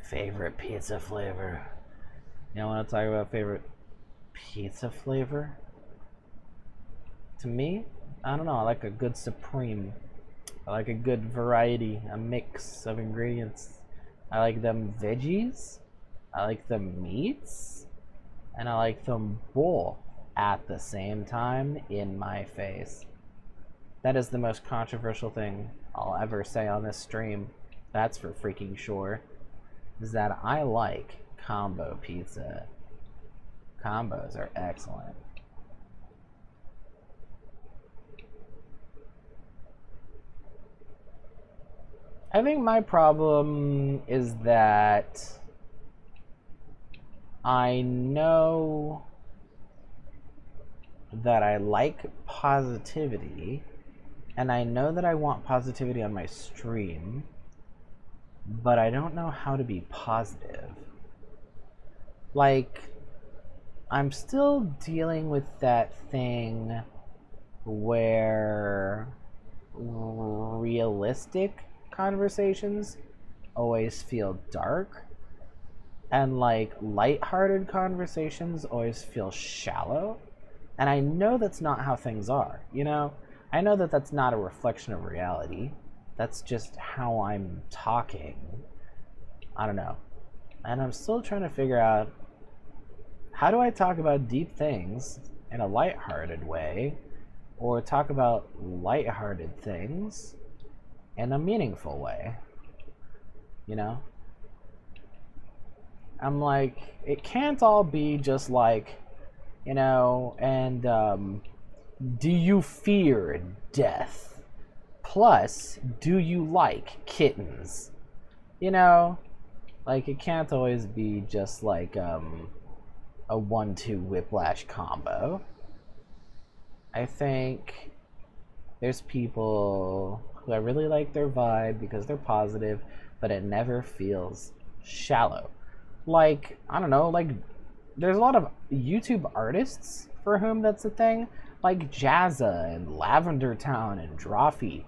favorite pizza flavor? Y'all want to talk about favorite pizza flavor? To me, I don't know, I like a good supreme. I like a good variety, a mix of ingredients. I like them veggies, I like them meats, and I like them both at the same time in my face. That is the most controversial thing I'll ever say on this stream. That's for freaking sure. Is that I like combo pizza. Combos are excellent. I think my problem is that I know that I like positivity, and I know that I want positivity on my stream, but I don't know how to be positive. Like, I'm still dealing with that thing where realistic conversations always feel dark, and like lighthearted conversations always feel shallow. And I know that's not how things are, you know? I know that that's not a reflection of reality. That's just how I'm talking. I don't know. And I'm still trying to figure out, how do I talk about deep things in a lighthearted way, or talk about lighthearted things in a meaningful way? You know? I'm like, it can't all be just like, you know, and do you fear death? Plus, do you like kittens? You know, like, it can't always be just like a 1-2 whiplash combo. I think there's people who I really like their vibe because they're positive, but it never feels shallow. Like, I don't know, like, there's a lot of YouTube artists for whom that's a thing, like Jazza and Lavender Town and Drawfee.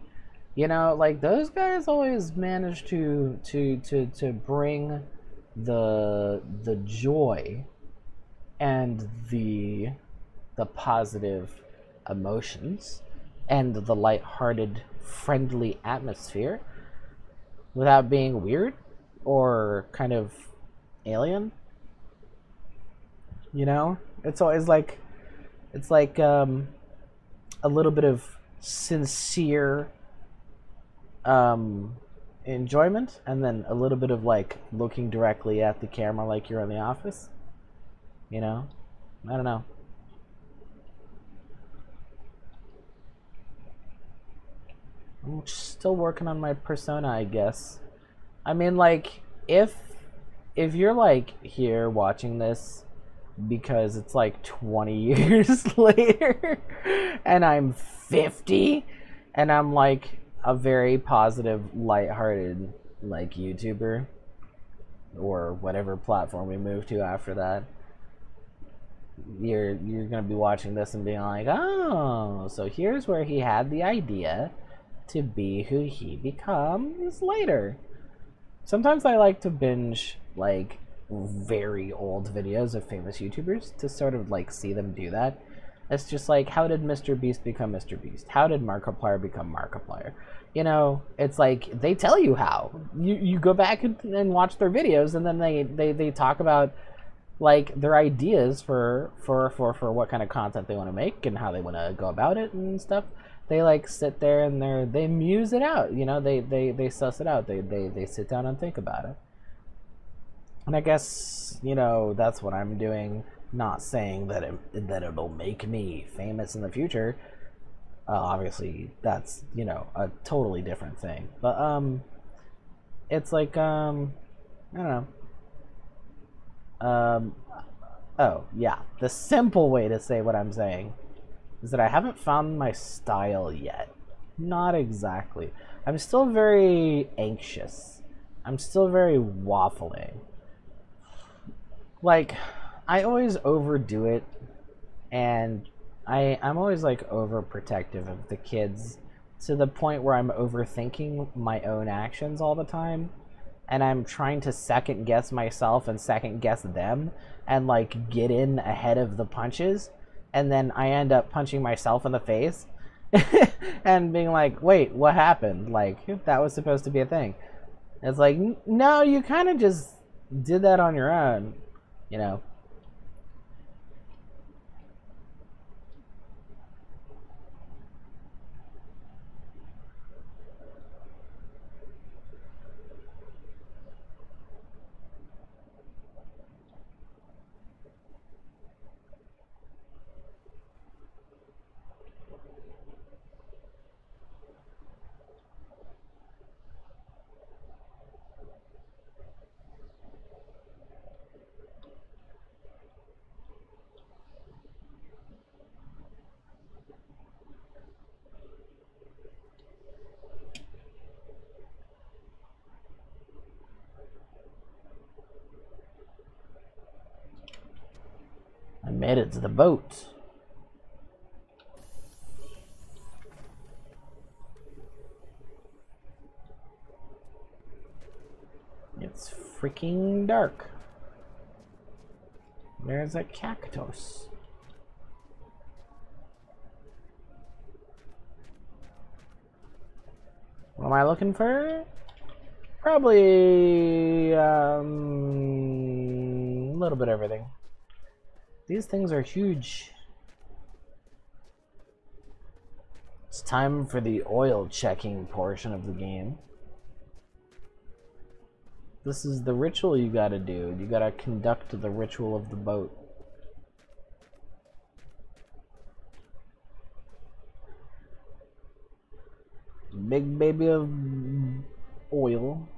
You know, like, those guys always manage to bring the joy and the positive emotions and the lighthearted, friendly atmosphere without being weird or kind of alien. You know, it's always like, it's like a little bit of sincere enjoyment, and then a little bit of like looking directly at the camera like you're in the office. You know, I don't know. I'm still working on my persona, I guess. I mean, like, if you're like here watching this because it's like 20 years later and I'm 50 and I'm like a very positive, lighthearted like YouTuber or whatever platform we move to after that, you're gonna be watching this and being like, oh, so here's where he had the idea to be who he becomes later. Sometimes I like to binge like very old videos of famous YouTubers to sort of like see them do that. It's just like, how did Mr. Beast become Mr. Beast? How did Markiplier become Markiplier? You know, it's like they tell you how. You go back and watch their videos, and then they talk about like their ideas for what kind of content they want to make and how they want to go about it and stuff. They like sit there and they muse it out, you know, they suss it out, they sit down and think about it. And I guess, you know, that's what I'm doing. Not saying that it'll make me famous in the future. Obviously, that's, you know, a totally different thing. But it's like I don't know. Oh yeah, the simple way to say what I'm saying is that I haven't found my style yet. Not exactly. I'm still very anxious. I'm still very waffling. Like, I always overdo it, and I'm always like overprotective of the kids to the point where I'm overthinking my own actions all the time, and I'm trying to second guess myself and second guess them and like get in ahead of the punches, and then I end up punching myself in the face and being like, wait, what happened? Like, that was supposed to be a thing. It's like, no, you kind of just did that on your own, you know. I made it to the boat. freaking dark. There's a cactus. What am I looking for? Probably a little bit of everything. These things are huge. It's time for the oil checking portion of the game. This is the ritual you gotta do. You gotta conduct the ritual of the boat. Big baby of oil.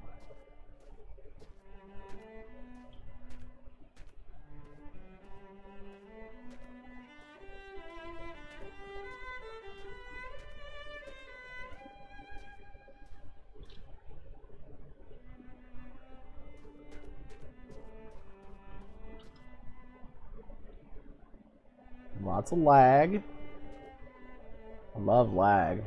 Lots of lag. I love lag.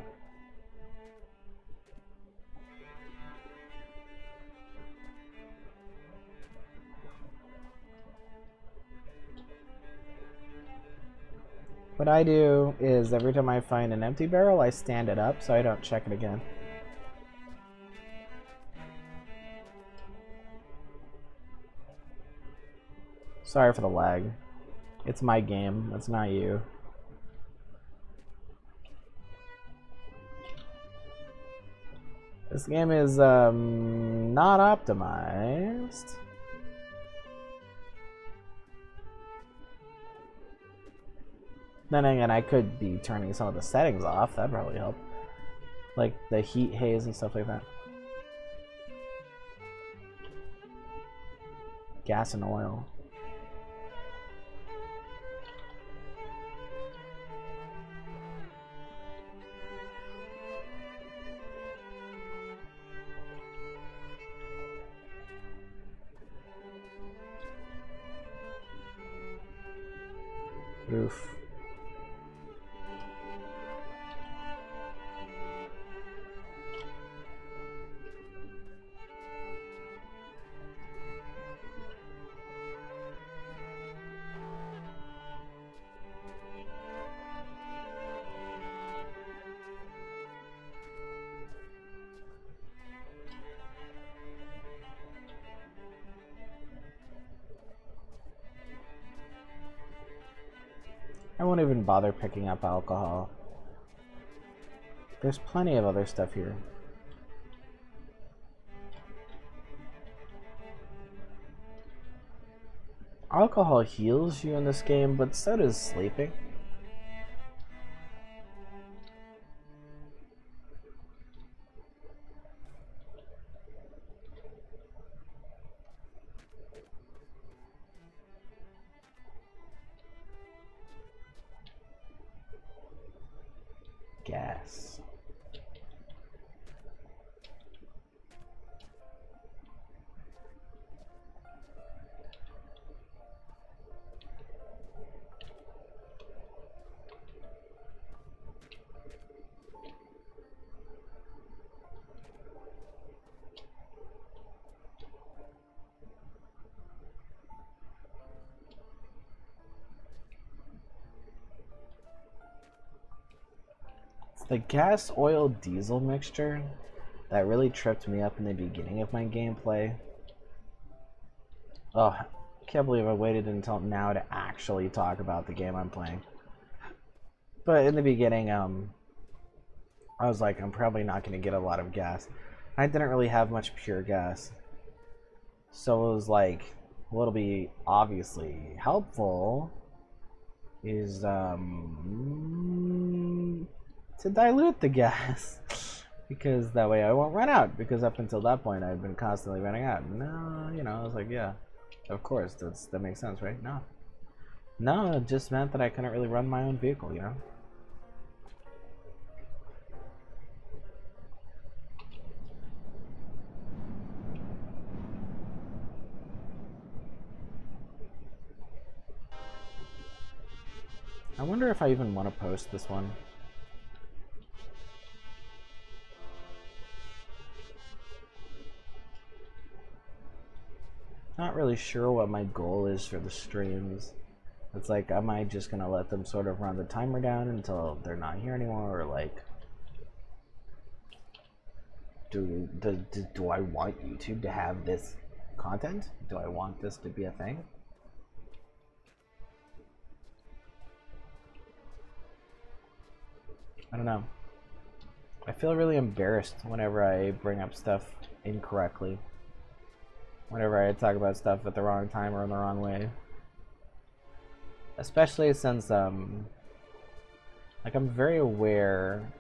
What I do is every time I find an empty barrel, I stand it up so I don't check it again. Sorry for the lag. It's my game, it's not you. This game is not optimized. Then again, I could be turning some of the settings off. That'd probably help. Like the heat, haze, and stuff like that. Gas and oil. Oof. I won't even bother picking up alcohol. There's plenty of other stuff here. Alcohol heals you in this game, but so does sleeping. Gas. The gas oil diesel mixture that really tripped me up in the beginning of my gameplay. Oh, I can't believe I waited until now to actually talk about the game I'm playing. But in the beginning, I was like, I'm probably not going to get a lot of gas. I didn't really have much pure gas. So it was like, what'll be obviously helpful is to dilute the gas, because that way I won't run out, because up until that point I've been constantly running out. No, you know, I was like, yeah, of course, that makes sense, right? No, it just meant that I couldn't really run my own vehicle, you know? I wonder if I even want to post this one. really sure what my goal is for the streams. It's like, am I just gonna let them sort of run the timer down until they're not here anymore, or like, do I want YouTube to have this content? Do I want this to be a thing? I don't know. I feel really embarrassed whenever I bring up stuff incorrectly. Whenever I talk about stuff at the wrong time or in the wrong way. Especially since, like, I'm very aware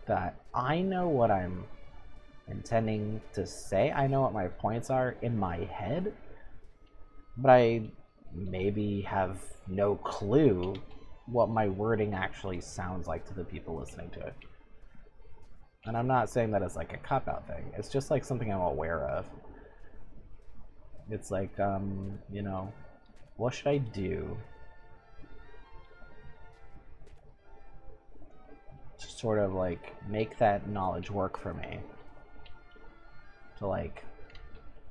that I know what I'm intending to say. I know what my points are in my head. But I maybe have no clue what my wording actually sounds like to the people listening to it. And I'm not saying that it's like a cop-out thing. It's just like something I'm aware of. It's like, you know, what should I do to sort of like make that knowledge work for me? To like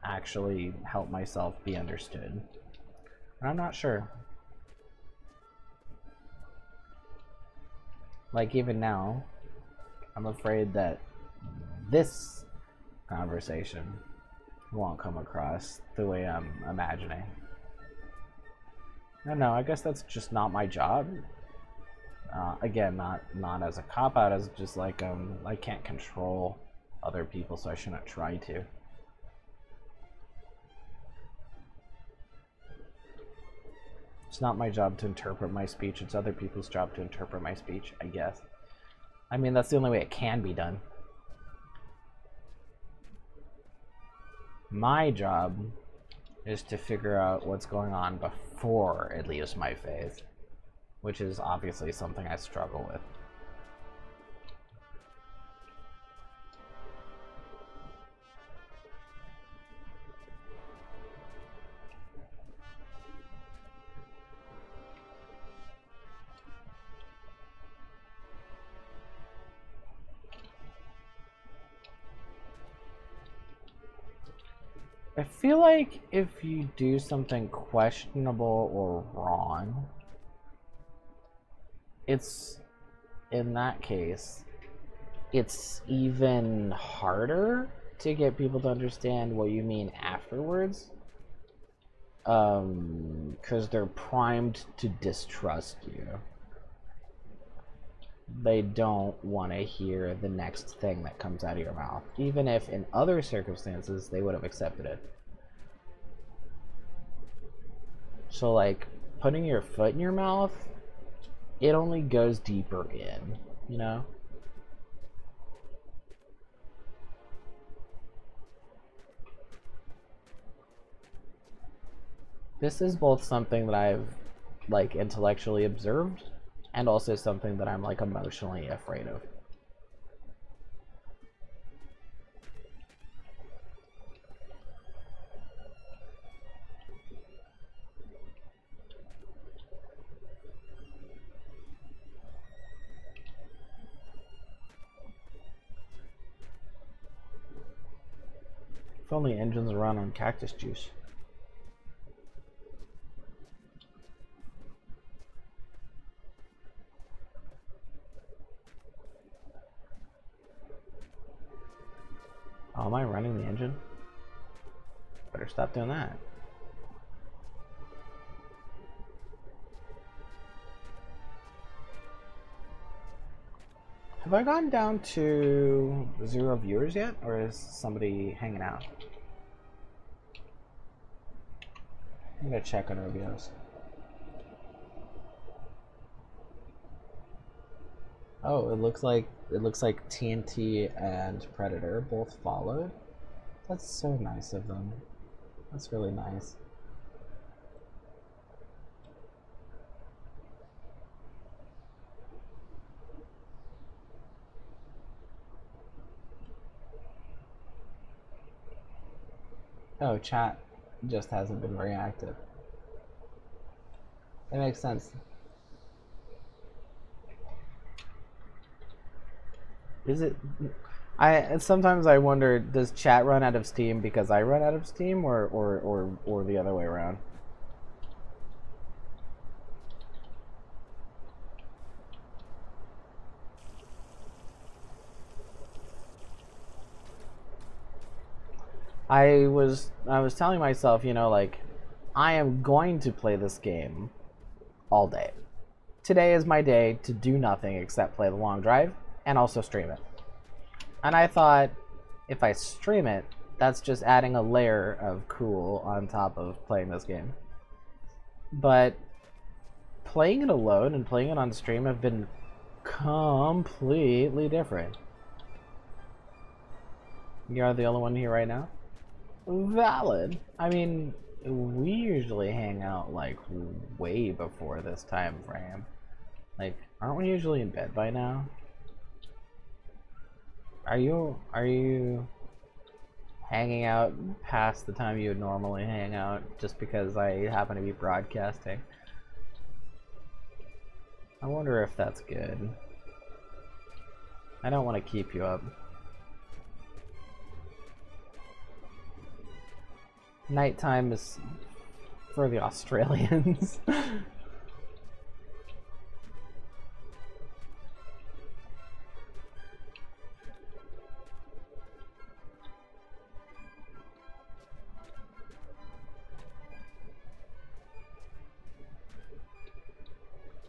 actually help myself be understood. And I'm not sure. Like even now, I'm afraid that this conversation won't come across the way I'm imagining. I don't know, I guess that's just not my job. Again, not as a cop-out, as just like, I can't control other people, so I shouldn't try to. It's not my job to interpret my speech, it's other people's job to interpret my speech, I guess. I mean, that's the only way it can be done. My job is to figure out what's going on before it leaves my face, which is obviously something I struggle with. I feel like if you do something questionable or wrong, it's, in that case, it's even harder to get people to understand what you mean afterwards. Because they're primed to distrust you. They don't want to hear the next thing that comes out of your mouth, even if in other circumstances they would have accepted it. So like putting your foot in your mouth, it only goes deeper in, you know? This is both something that I've like intellectually observed and also something that I'm like emotionally afraid of. If only engines run on cactus juice. Oh, am I running the engine? Better stop doing that. Have I gone down to 0 viewers yet, or is somebody hanging out? I'm gonna check on OBS. Oh, it looks like TNT and Predator both followed. That's so nice of them. That's really nice. Oh, chat just hasn't been very active. That makes sense. Is it? Sometimes I wonder, does chat run out of steam because I run out of steam, or the other way around? I was telling myself, you know, like, I am going to play this game all day. Today is my day to do nothing except play the long drive and also stream it. And I thought, if I stream it, that's just adding a layer of cool on top of playing this game. But playing it alone and playing it on stream have been completely different. You're the only one here right now? Valid. I mean, we usually hang out like way before this time frame. Like, aren't we usually in bed by now? Are you hanging out past the time you would normally hang out just because I happen to be broadcasting? I wonder if that's good. I don't want to keep you up. Nighttime is for the Australians.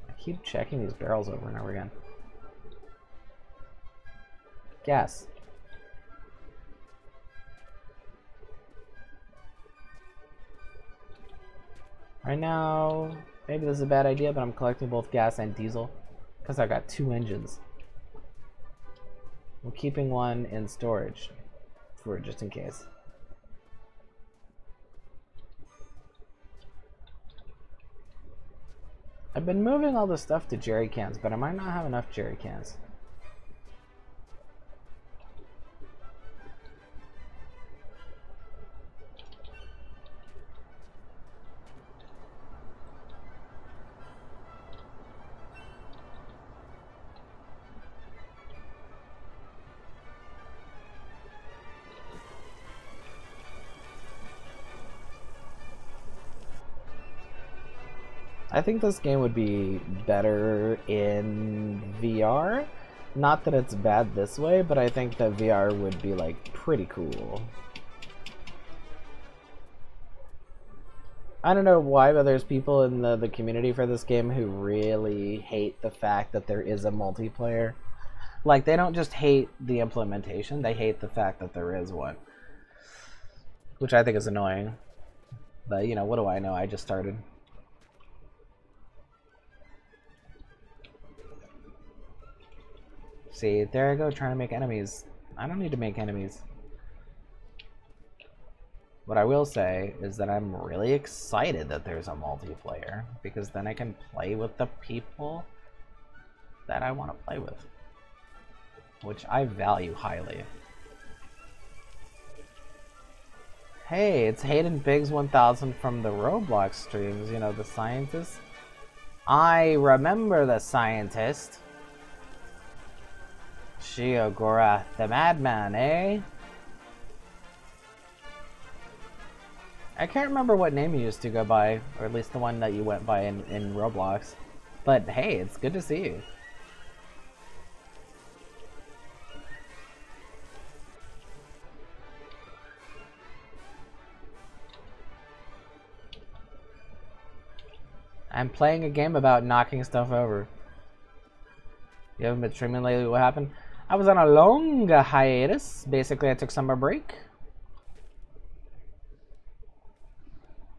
I keep checking these barrels over and over again. Gas. Right now, maybe this is a bad idea, but I'm collecting both gas and diesel because I got 2 engines. I'm keeping one in storage for just in case. I've been moving all this stuff to jerry cans, but I might not have enough jerry cans. I think this game would be better in VR. Not that it's bad this way, but I think that VR would be like pretty cool. I don't know why, but there's people in the community for this game who really hate the fact that there is a multiplayer. Like, they don't just hate the implementation, they hate the fact that there is one. Which I think is annoying. But, you know, what do I know? I just started. See, there I go, trying to make enemies. I don't need to make enemies. What I will say is that I'm really excited that there's a multiplayer, because then I can play with the people that I want to play with, which I value highly. Hey, it's Hayden Biggs 1000 from the Roblox streams, you know, the scientist. I remember the scientist. Shiogura the madman, eh? I can't remember what name you used to go by, or at least the one that you went by in Roblox. But hey, it's good to see you. I'm playing a game about knocking stuff over. You haven't been streaming lately? What happened? I was on a long hiatus. Basically, I took summer break.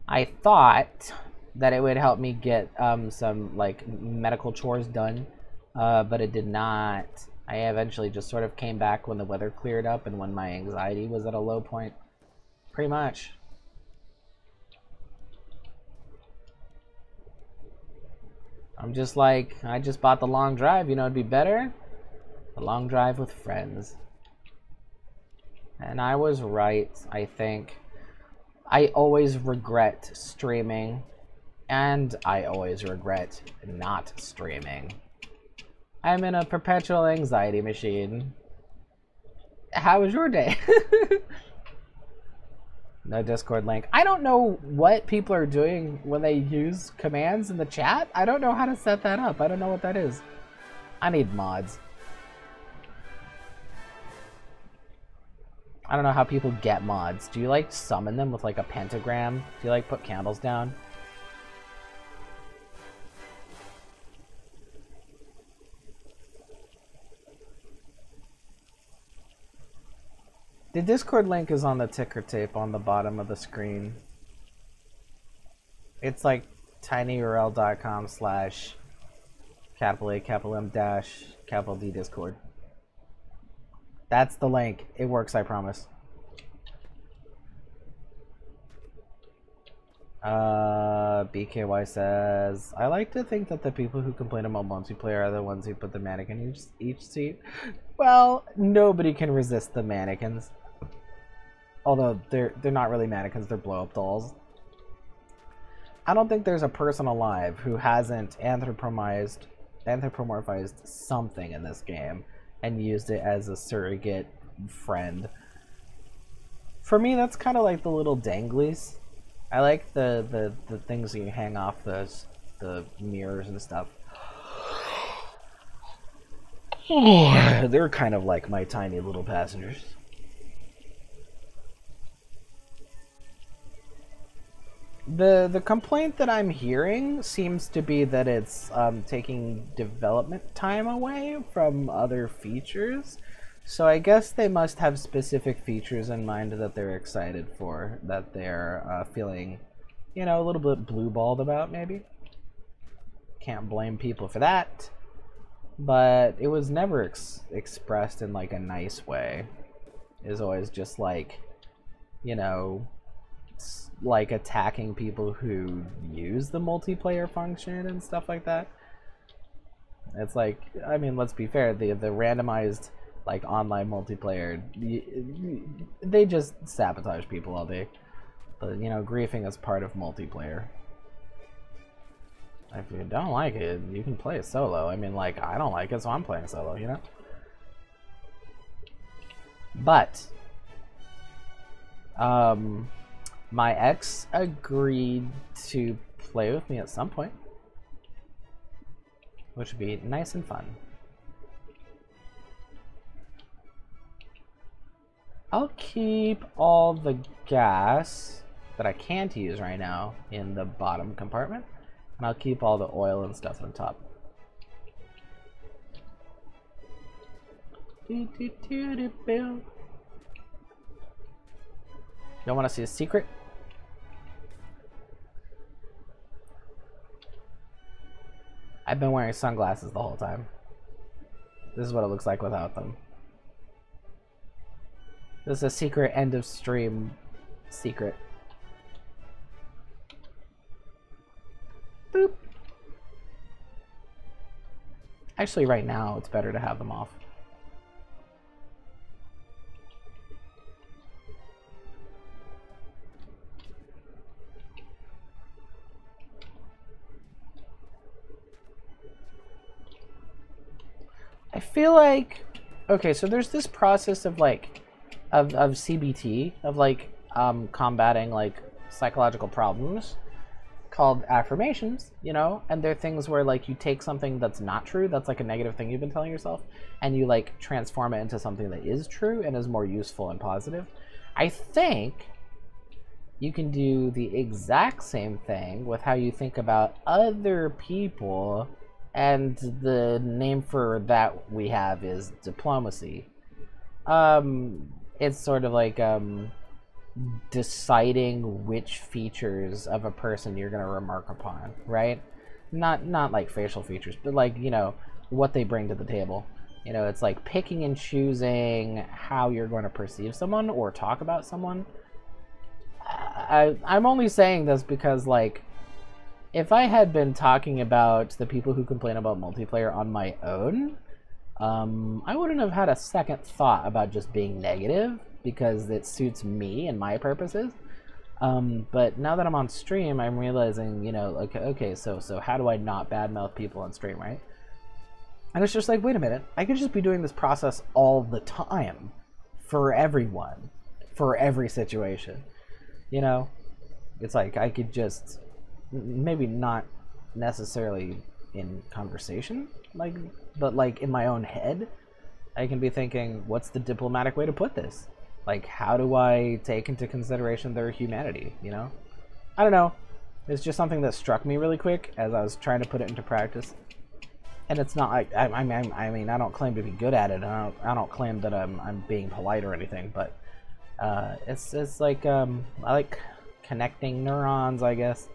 I thought that it would help me get some like medical chores done, but it did not. I eventually just sort of came back when the weather cleared up and when my anxiety was at a low point. Pretty much. I'm just like, I just bought the long drive, you know, it'd be better. A long drive with friends. And I was right, I think. I always regret streaming, and I always regret not streaming. I'm in a perpetual anxiety machine. How was your day? No Discord link. I don't know what people are doing when they use commands in the chat. I don't know how to set that up. I don't know what that is. I need mods. I don't know how people get mods. Do you like summon them with like a pentagram? Do you like put candles down? The Discord link is on the ticker tape on the bottom of the screen. It's like tinyurl.com/A_M_ Discord. That's the link. It works, I promise. BKY says, I like to think that the people who complain about multiplayer are the ones who put the mannequin in each seat. Well, nobody can resist the mannequins. Although they're not really mannequins, they're blow-up dolls. I don't think there's a person alive who hasn't anthropomorphized something in this game and used it as a surrogate friend. For me, that's kind of like the little danglies. I like the things that you hang off the mirrors and stuff. They're kind of like my tiny little passengers. The complaint that I'm hearing seems to be that it's taking development time away from other features. So I guess they must have specific features in mind that they're excited for, that they're feeling, you know, a little bit blue-balled about, maybe. Can't blame people for that. But it was never expressed in, like, a nice way. It was always just, like, you know, like attacking people who use the multiplayer function and stuff like that. It's like, I mean, let's be fair, the randomized like online multiplayer, they just sabotage people all day. But you know, griefing is part of multiplayer. If you don't like it, you can play solo. I mean, like, I don't like it, so I'm playing solo, you know? But my ex agreed to play with me at some point, which would be nice and fun. I'll keep all the gas that I can't use right now in the bottom compartment, and I'll keep all the oil and stuff on top. Y'all want to see a secret? I've been wearing sunglasses the whole time. This is what it looks like without them. This is a secret end of stream secret. Boop. Actually, right now, it's better to have them off. I feel like, okay, so there's this process of like, of CBT, of like combating like psychological problems called affirmations, you know, and they're things where like you take something that's not true, that's like a negative thing you've been telling yourself, and you like transform it into something that is true and is more useful and positive. I think you can do the exact same thing with how you think about other people. And the name for that we have is diplomacy. It's sort of like deciding which features of a person you're going to remark upon, right? Not like facial features, but like, you know, what they bring to the table. You know, it's like picking and choosing how you're going to perceive someone or talk about someone. I'm only saying this because, like, if I had been talking about the people who complain about multiplayer on my own, I wouldn't have had a second thought about just being negative because it suits me and my purposes. But now that I'm on stream, I'm realizing, you know, okay, so how do I not badmouth people on stream, right? And it's just like, wait a minute, I could just be doing this process all the time for everyone, for every situation. You know, it's like I could just, maybe not necessarily in conversation, like, but like in my own head, I can be thinking, what's the diplomatic way to put this? Like, how do I take into consideration their humanity, you know? I don't know. It's just something that struck me really quick as I was trying to put it into practice. And it's not like, I mean, I don't claim to be good at it. I don't claim that I'm being polite or anything, but it's like, I like connecting neurons, I guess.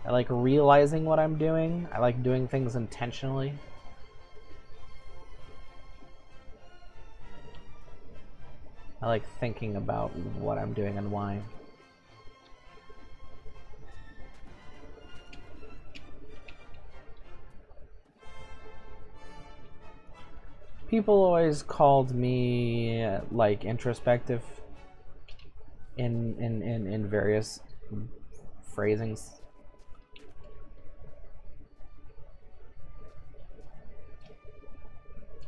I like realizing what I'm doing. I like doing things intentionally. I like thinking about what I'm doing and why. People always called me like introspective in various phrasings.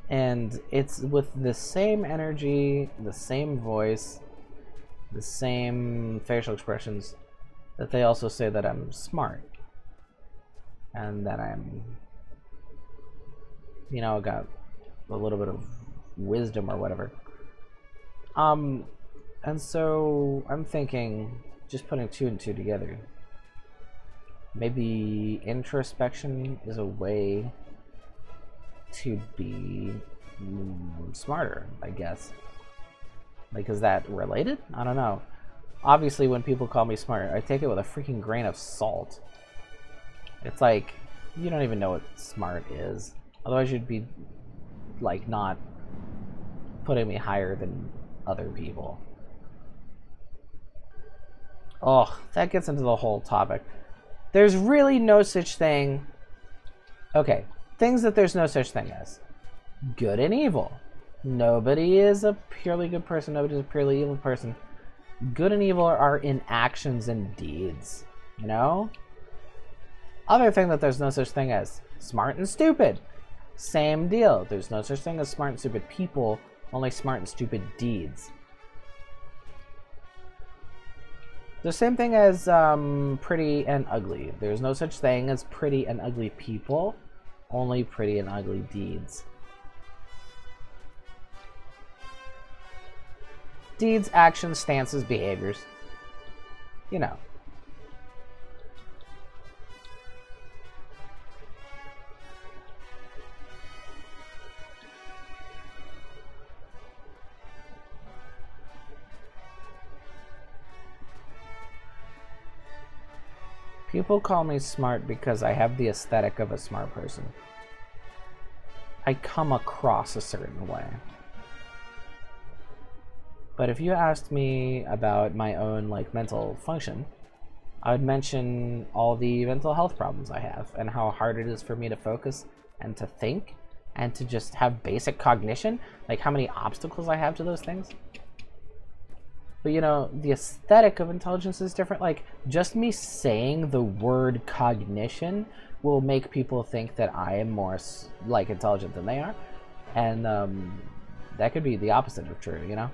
And it's with the same energy, the same voice, the same facial expressions that they also say that I'm smart. And that I'm, you know, got a little bit of wisdom or whatever. And so I'm thinking, just putting 2 and 2 together, maybe introspection is a way to be smarter, I guess. Like, is that related? I don't know. Obviously, when people call me smart, I take it with a freaking grain of salt. It's like, you don't even know what smart is. Otherwise, you'd be, like, not putting me higher than other people. Oh, that gets into the whole topic. There's really no such thing. Okay, things that there's no such thing as. Good and evil. Nobody is a purely good person. Nobody is a purely evil person. Good and evil are in actions and deeds. You know? Other thing that there's no such thing as. Smart and stupid. Same deal. There's no such thing as smart and stupid people. Only smart and stupid deeds. The same thing as pretty and ugly. There's no such thing as pretty and ugly people. Only pretty and ugly deeds. Deeds, actions, stances, behaviors. You know. People call me smart because I have the aesthetic of a smart person. I come across a certain way. But if you asked me about my own like mental function, I would mention all the mental health problems I have and how hard it is for me to focus and to think and to just have basic cognition, like how many obstacles I have to those things. But you know, the aesthetic of intelligence is different. Like, just me saying the word cognition will make people think that I am more like intelligent than they are, and that could be the opposite of true. You know,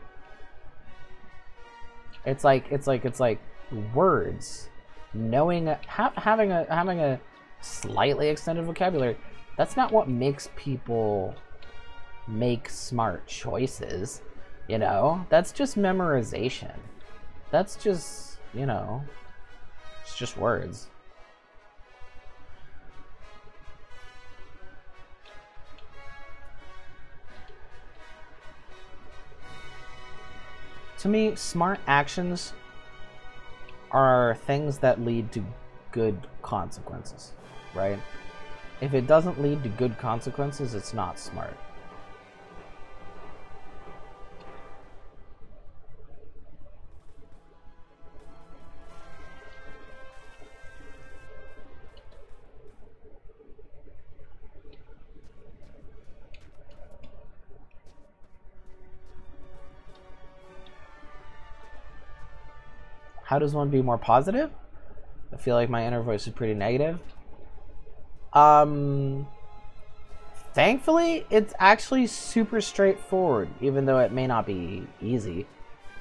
it's like words, knowing, having a slightly extended vocabulary. That's not what makes people make smart choices. You know, that's just memorization. That's just, you know, it's just words. To me, smart actions are things that lead to good consequences, right? If it doesn't lead to good consequences, it's not smart. How does one be more positive? I feel like my inner voice is pretty negative. thankfully, it's actually super straightforward, even though it may not be easy,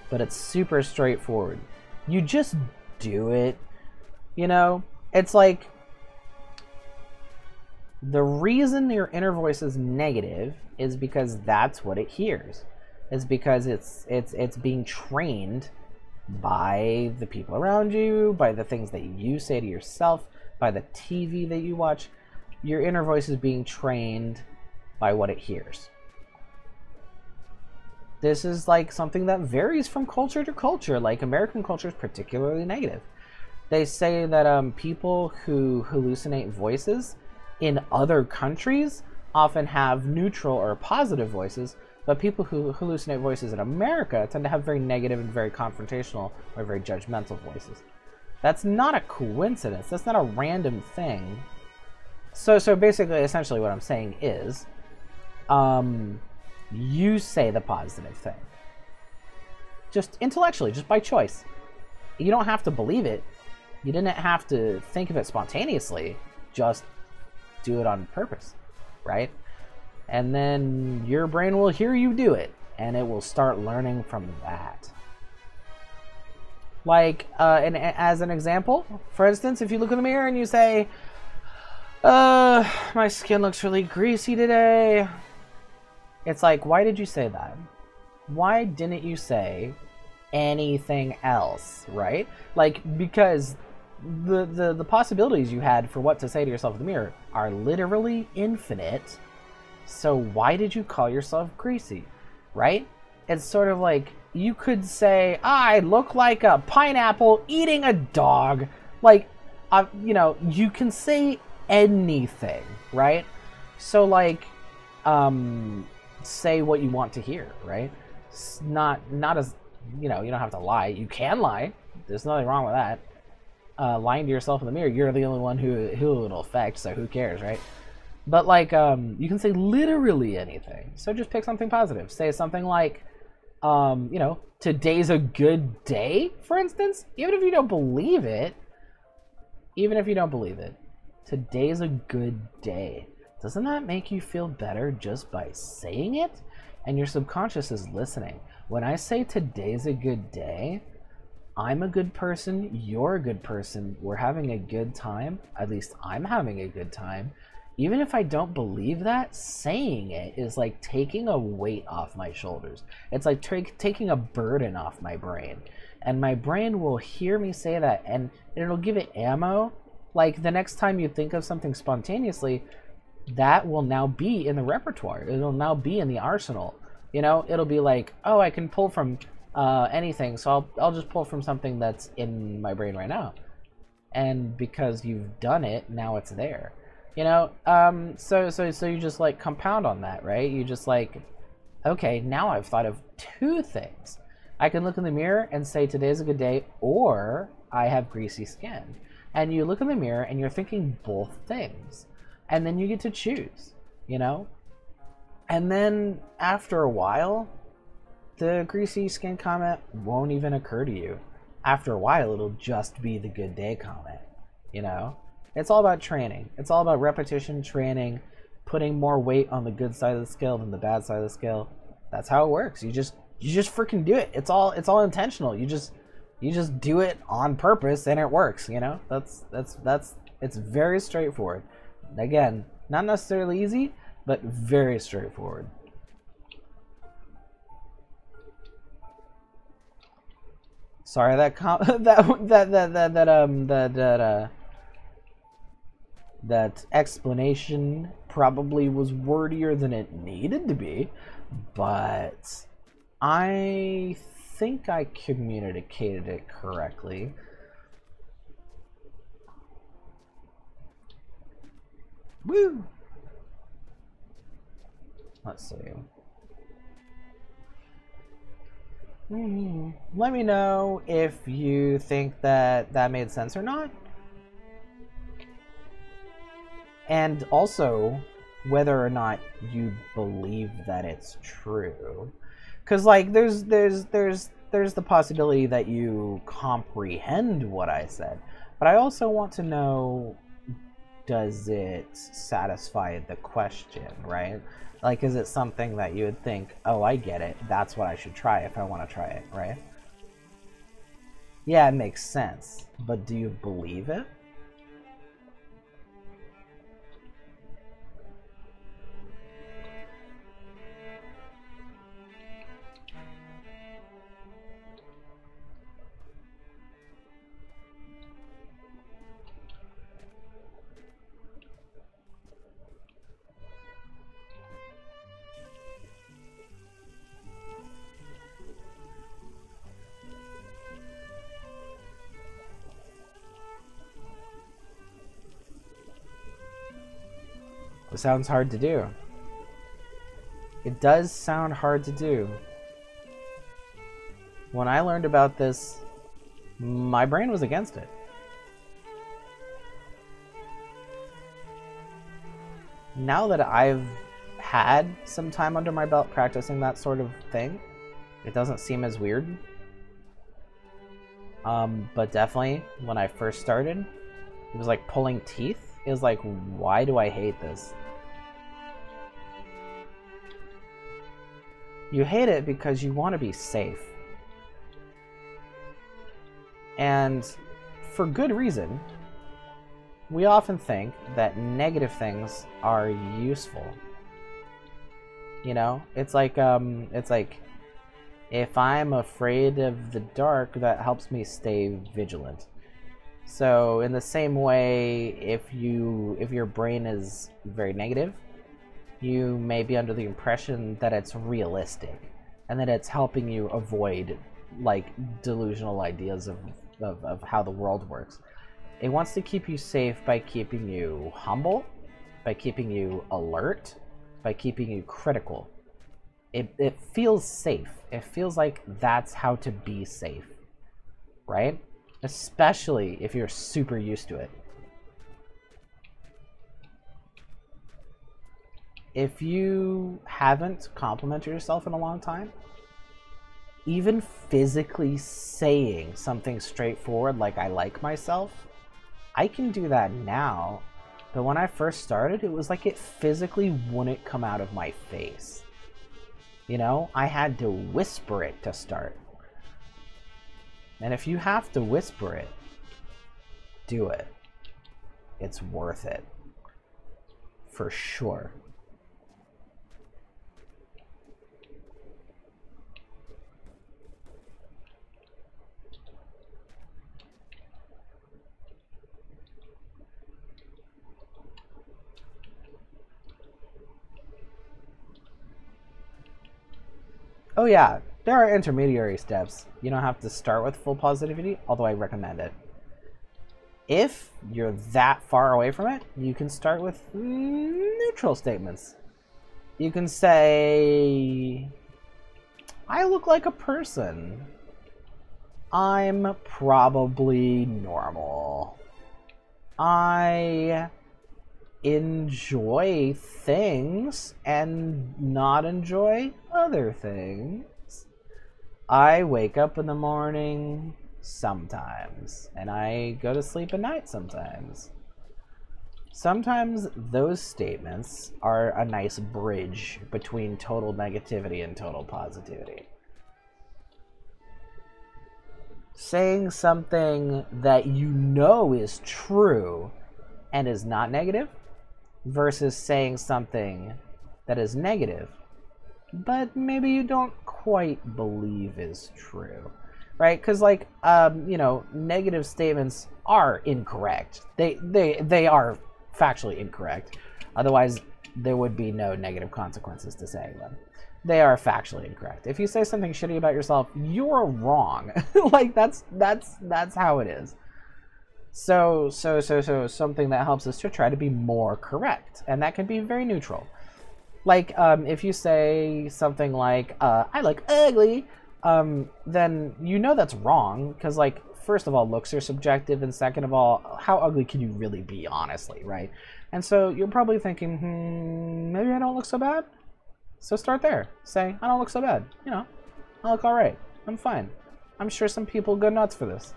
but it's super straightforward. You just do it, you know? It's like, the reason your inner voice is negative is because that's what it hears. It's because it's being trained by the people around you, by the things that you say to yourself, by the TV that you watch. Your inner voice is being trained by what it hears. This is like something that varies from culture to culture. Like, American culture is particularly negative. They say that people who hallucinate voices in other countries often have neutral or positive voices, but people who hallucinate voices in America tend to have very negative and very confrontational or very judgmental voices. That's not a coincidence. That's not a random thing. So basically, essentially what I'm saying is, you say the positive thing. Just intellectually, just by choice. You don't have to believe it. You didn't have to think of it spontaneously. Just do it on purpose, right? And then your brain will hear you do it, and it will start learning from that. Like, and as an example, for instance, if you look in the mirror and you say, my skin looks really greasy today. It's like, why did you say that? Why didn't you say anything else, right? Like, because the possibilities you had for what to say to yourself in the mirror are literally infinite. So why did you call yourself greasy, right? It's sort of like, you could say, I look like a pineapple eating a dog. Like, you know, you can say anything, right? So, like, say what you want to hear, right? It's not as, you know, you don't have to lie. You can lie. There's nothing wrong with that. Lying to yourself in the mirror, you're the only one who it'll affect, so who cares, right? But, like, you can say literally anything. So just pick something positive. Say something like, you know, today's a good day, for instance. Even if you don't believe it, today's a good day. Doesn't that make you feel better just by saying it? And your subconscious is listening. When I say today's a good day, I'm a good person, you're a good person, we're having a good time, at least I'm having a good time. Even if I don't believe that, saying it is like taking a weight off my shoulders. It's like taking a burden off my brain. And my brain will hear me say that, and it'll give it ammo. Like, the next time you think of something spontaneously, that will now be in the repertoire. It'll now be in the arsenal. You know, it'll be like, oh, I can pull from anything, so I'll just pull from something that's in my brain right now. And because you've done it, now it's there. You know, so you just, like, compound on that, right? You just, like, okay, now I've thought of two things. I can look in the mirror and say today's a good day, or I have greasy skin. And you look in the mirror and you're thinking both things. And then you get to choose, you know? And then after a while, the greasy skin comment won't even occur to you. After a while, it'll just be the good day comment, you know? It's all about training. It's all about repetition, training, putting more weight on the good side of the scale than the bad side of the scale. That's how it works. You just freaking do it. It's all intentional. You just do it on purpose and it works, you know? It's very straightforward. Again, not necessarily easy, but very straightforward. Sorry, that explanation probably was wordier than it needed to be, but I think I communicated it correctly. Woo! Let's see. Let me know if you think that made sense or not. And also, whether or not you believe that it's true. Because, like, there's the possibility that you comprehend what I said. But I also want to know, does it satisfy the question, right? Like, is it something that you would think, oh, I get it, that's what I should try if I want to try it, right? Yeah, it makes sense, but do you believe it? It sounds hard to do. It does sound hard to do. When I learned about this, my brain was against it. Now that I've had some time under my belt practicing that sort of thing, it doesn't seem as weird. But definitely, when I first started, it was like pulling teeth. It was like, why do I hate this? You hate it because you want to be safe. And for good reason. We often think that negative things are useful. You know, it's like if I'm afraid of the dark, that helps me stay vigilant. So in the same way, if your brain is very negative, you may be under the impression that it's realistic and that it's helping you avoid like delusional ideas of how the world works. It wants to keep you safe by keeping you humble, by keeping you alert, by keeping you critical. It feels safe. It feels like that's how to be safe, right? Especially if you're super used to it. If you haven't complimented yourself in a long time, even physically saying something straightforward like I like myself, I can do that now. But when I first started, it was like it physically wouldn't come out of my face. You know, I had to whisper it to start. And if you have to whisper it, do it. It's worth it. For sure. Oh yeah, there are intermediary steps. You don't have to start with full positivity, although I recommend it. If you're that far away from it, you can start with neutral statements. You can say, I look like a person. I'm probably normal. I enjoy things and not enjoy other things. I wake up in the morning sometimes, and I go to sleep at night sometimes. Sometimes those statements are a nice bridge between total negativity and total positivity. Saying something that you know is true and is not negative versus saying something that is negative but maybe you don't quite believe is true, right? Because like you know, negative statements are incorrect. They are factually incorrect. Otherwise there would be no negative consequences to saying them. They are factually incorrect. If you say something shitty about yourself, you're wrong. Like that's how it is. So something that helps us to try to be more correct, and that can be very neutral. Like if you say something like I look ugly, then you know that's wrong, because like first of all, looks are subjective, and second of all, how ugly can you really be, honestly, right? And so you're probably thinking, maybe I don't look so bad. So start there. Say, I don't look so bad. You know, I look all right. I'm fine. I'm sure some people go nuts for this.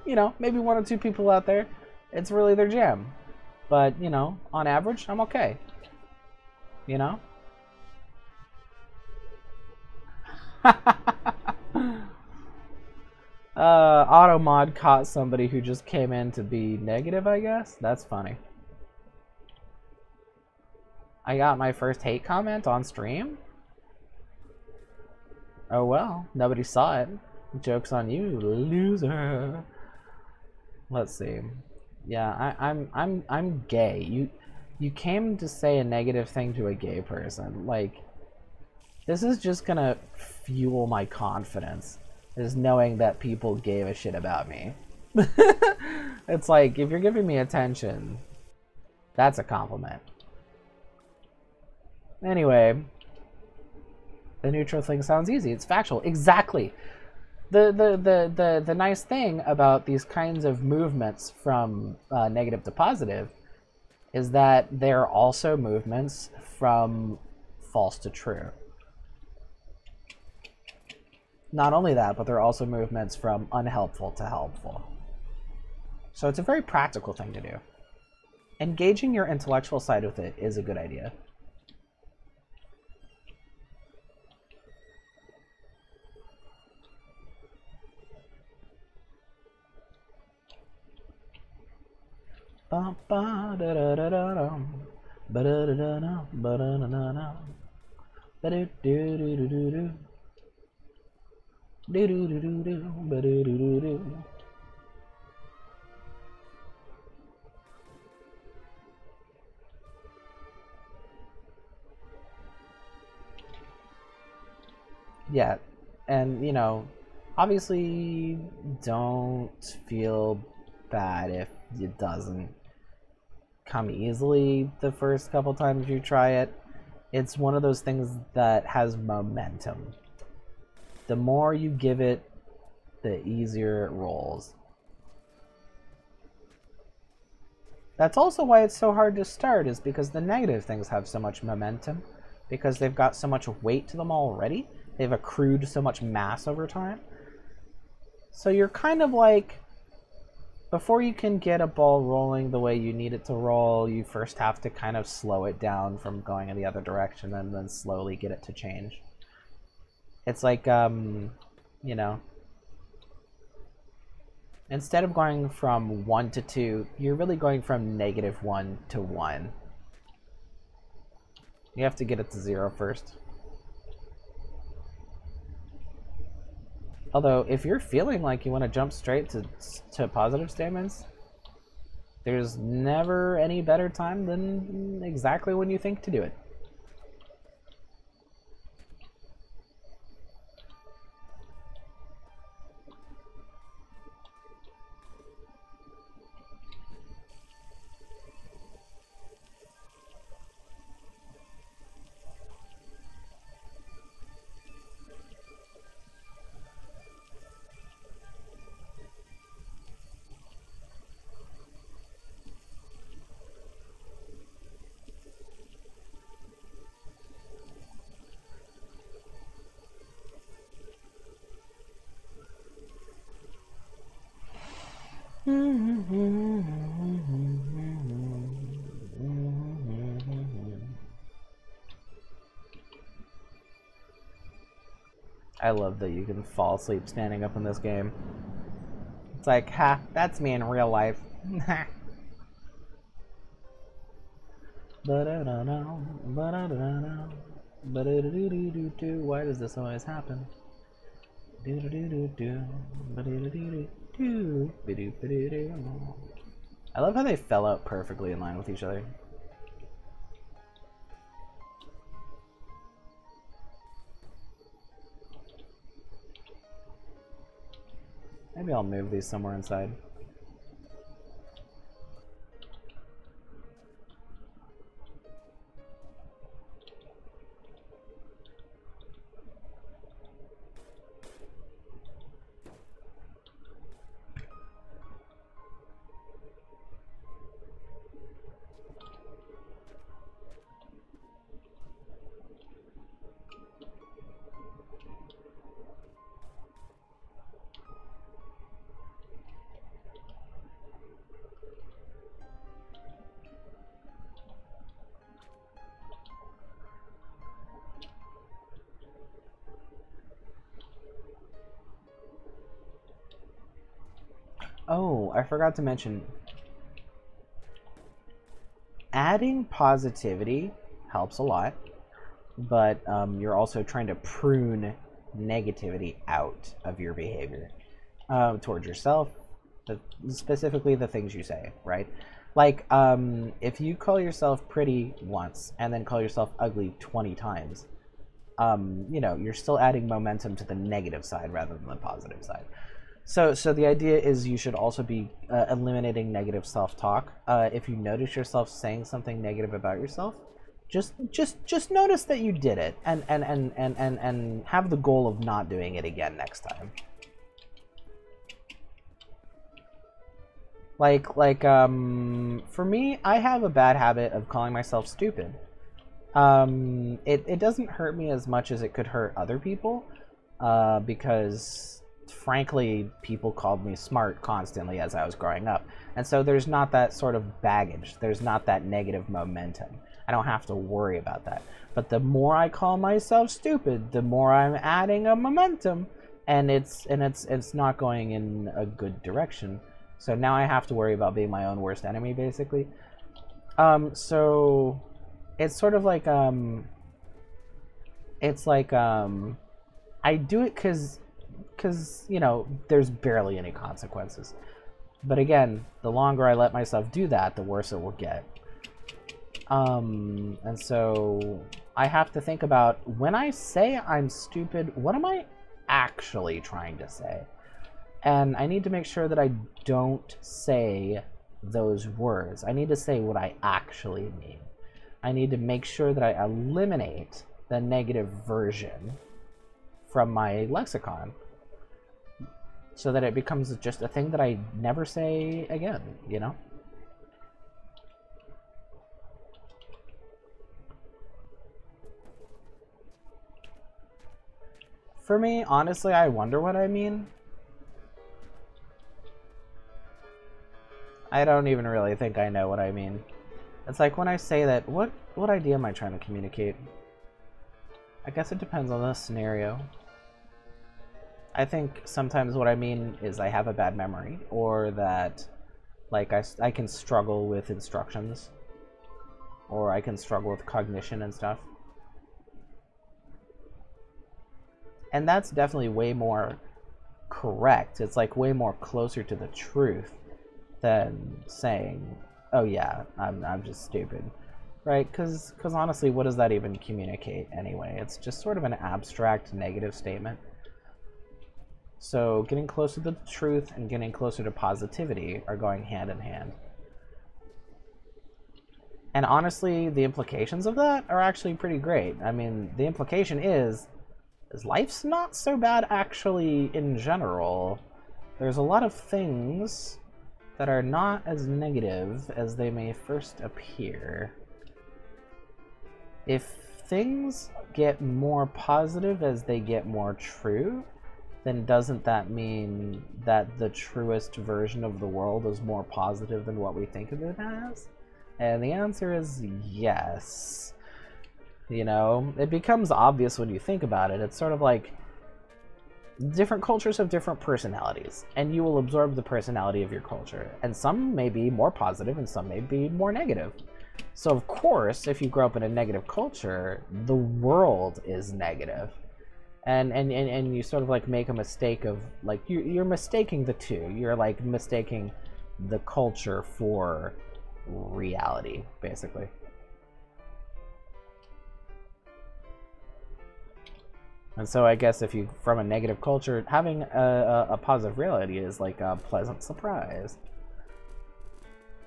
You know, maybe one or two people out there, it's really their jam. But, you know, on average, I'm okay. You know? Automod caught somebody who just came in to be negative, I guess? That's funny. I got my first hate comment on stream? Oh well, nobody saw it. Joke's on you, loser. Let's see. Yeah, I'm gay. You came to say a negative thing to a gay person. Like, this is just gonna fuel my confidence, is knowing that people gave a shit about me. It's like, if you're giving me attention, that's a compliment. Anyway, the neutral thing sounds easy. It's factual. Exactly. The nice thing about these kinds of movements from negative to positive is that they're also movements from false to true. Not only that, but they're also movements from unhelpful to helpful. So it's a very practical thing to do. Engaging your intellectual side with it is a good idea. Yeah, and you know, obviously don't feel bad if it doesn't come easily the first couple times you try it. It's one of those things that has momentum. The more you give it, the easier it rolls. That's also why it's so hard to start, is because the negative things have so much momentum, because they've got so much weight to them already. They've accrued so much mass over time. So you're kind of like, before you can get a ball rolling the way you need it to roll, you first have to kind of slow it down from going in the other direction and then slowly get it to change. It's like, you know, instead of going from 1 to 2, you're really going from -1 to 1. You have to get it to 0 first. Although, if you're feeling like you want to jump straight to positive statements, there's never any better time than exactly when you think to do it. I love that you can fall asleep standing up in this game. It's like, ha, that's me in real life. Why does this always happen? I love how they fell out perfectly in line with each other. Maybe I'll move these somewhere inside. Oh, I forgot to mention, adding positivity helps a lot, but you're also trying to prune negativity out of your behavior towards yourself, specifically the things you say, right? Like, if you call yourself pretty once and then call yourself ugly 20 times, you know, you're still adding momentum to the negative side rather than the positive side. So the idea is you should also be eliminating negative self-talk. If you notice yourself saying something negative about yourself, just notice that you did it, and have the goal of not doing it again next time. For me, I have a bad habit of calling myself stupid. It doesn't hurt me as much as it could hurt other people, because frankly, people called me smart constantly as I was growing up. And so there's not that sort of baggage. There's not that negative momentum. I don't have to worry about that. But the more I call myself stupid, the more I'm adding a momentum, and it's not going in a good direction. So now I have to worry about being my own worst enemy, basically. So it's sort of like I do it because you know, there's barely any consequences. But again, the longer I let myself do that, the worse it will get. And so I have to think about, when I say I'm stupid, what am I actually trying to say? And I need to make sure that I don't say those words. I need to say what I actually mean. I need to make sure that I eliminate the negative version from my lexicon, so that it becomes just a thing that I never say again, you know? For me, honestly, I wonder what I mean. I don't even really think I know what I mean. It's like when I say that, what idea am I trying to communicate? I guess it depends on the scenario. I think sometimes what I mean is I have a bad memory, or that like I can struggle with instructions, or I can struggle with cognition and stuff. And that's definitely way more correct. It's like way more closer to the truth than saying, oh yeah, I'm just stupid, right? Because honestly, what does that even communicate anyway? It's just sort of an abstract negative statement. So getting closer to the truth and getting closer to positivity are going hand in hand. And honestly, the implications of that are actually pretty great. I mean, the implication is life's not so bad actually in general. There's a lot of things that are not as negative as they may first appear. If things get more positive as they get more true, then doesn't that mean that the truest version of the world is more positive than what we think of it as? And the answer is yes. You know, it becomes obvious when you think about it. It's sort of like different cultures have different personalities, and you will absorb the personality of your culture. And some may be more positive and some may be more negative. So of course, if you grow up in a negative culture, the world is negative. And you sort of like make a mistake of like you're mistaking the two. You're like mistaking the culture for reality, basically. And so I guess if you, from a negative culture, having a positive reality is like a pleasant surprise.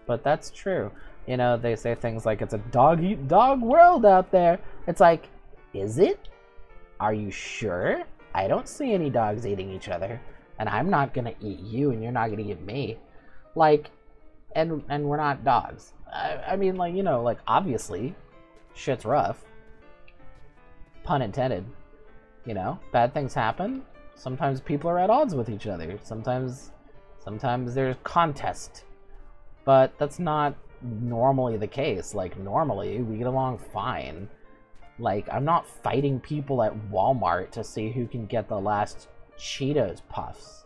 But that's true. You know, they say things like it's a dog-eat-dog world out there. It's like, is it? Are you sure? I don't see any dogs eating each other. And I'm not gonna eat you and you're not gonna eat me. Like, and we're not dogs. I mean, like, you know, like, obviously, shit's rough. Pun intended. You know, bad things happen. Sometimes people are at odds with each other. Sometimes there's contest. But that's not normally the case. Like, normally, we get along fine. Like, I'm not fighting people at Walmart to see who can get the last Cheetos puffs.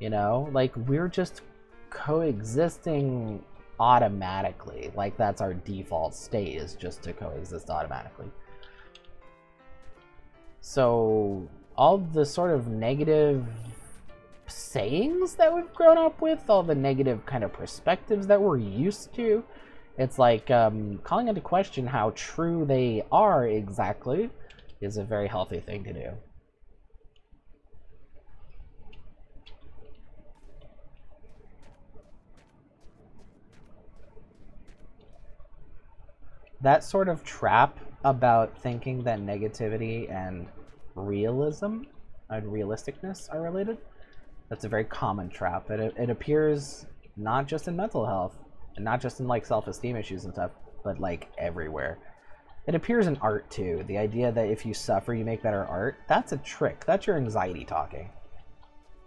You know, like we're just coexisting automatically. Like that's our default state, is just to coexist automatically. So all the sort of negative sayings that we've grown up with, all the negative kind of perspectives that we're used to, it's like calling into question how true they are exactly is a very healthy thing to do. That sort of trap about thinking that negativity and realism and realisticness are related, that's a very common trap. It appears not just in mental health, and not just in like self-esteem issues and stuff, but like everywhere. It appears in art too. The idea that if you suffer, you make better art, that's a trick. That's your anxiety talking.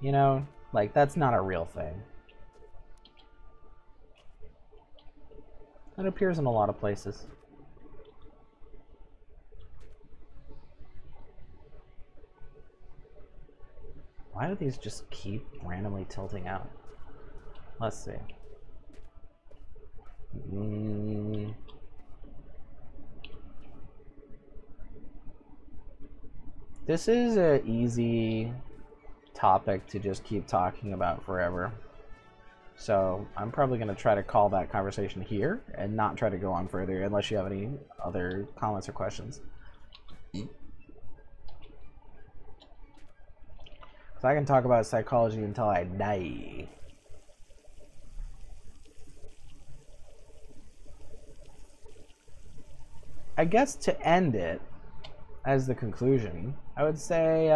You know, like that's not a real thing. It appears in a lot of places. Why do these just keep randomly tilting out? Let's see. This is an easy topic to just keep talking about forever. So I'm probably going to try to call that conversation here and not try to go on further unless you have any other comments or questions. So I can talk about psychology until I die. I guess to end it, as the conclusion, I would say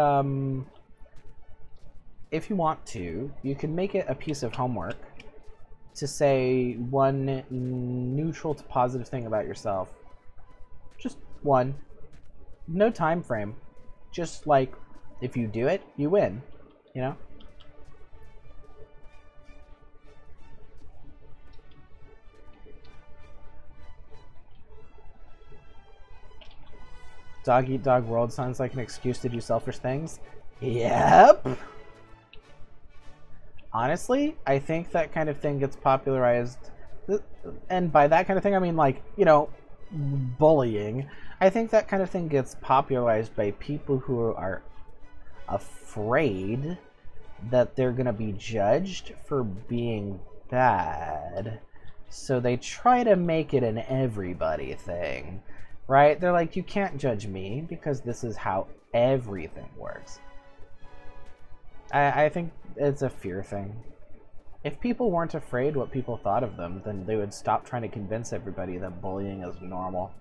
if you want to, you can make it a piece of homework to say one neutral to positive thing about yourself. Just one. No time frame. Just like, if you do it, you win. You know? Dog eat dog world sounds like an excuse to do selfish things. Yep. Honestly, I think that kind of thing gets popularized, and by that kind of thing I mean like, you know, bullying. I think that kind of thing gets popularized by people who are afraid that they're gonna be judged for being bad, so they try to make it an everybody thing. Right? They're like, you can't judge me because this is how everything works. I think it's a fear thing. If people weren't afraid what people thought of them, then they would stop trying to convince everybody that bullying is normal.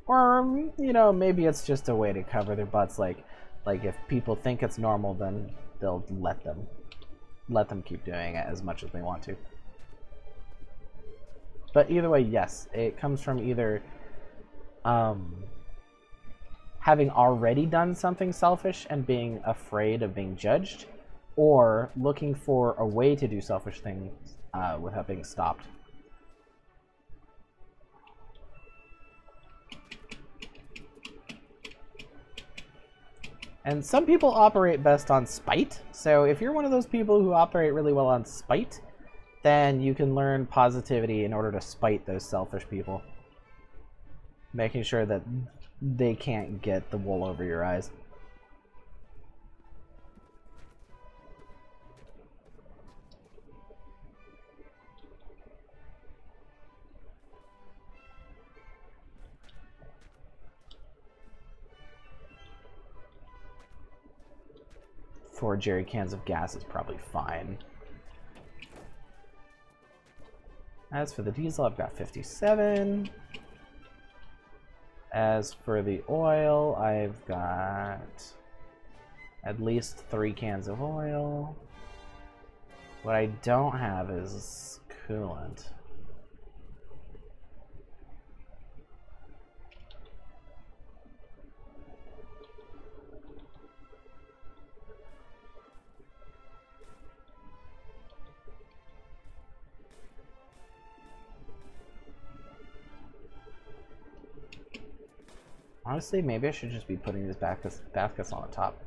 Or, you know, maybe it's just a way to cover their butts. Like if people think it's normal, then they'll let them keep doing it as much as they want to. But either way, yes, it comes from either having already done something selfish and being afraid of being judged, or looking for a way to do selfish things without being stopped. And some people operate best on spite, so if you're one of those people who operate really well on spite, then you can learn positivity in order to spite those selfish people, making sure that they can't get the wool over your eyes. Four jerry cans of gas is probably fine. As for the diesel, I've got 57. As for the oil, I've got at least 3 cans of oil. What I don't have is coolant. Honestly, maybe I should just be putting these baskets on the top.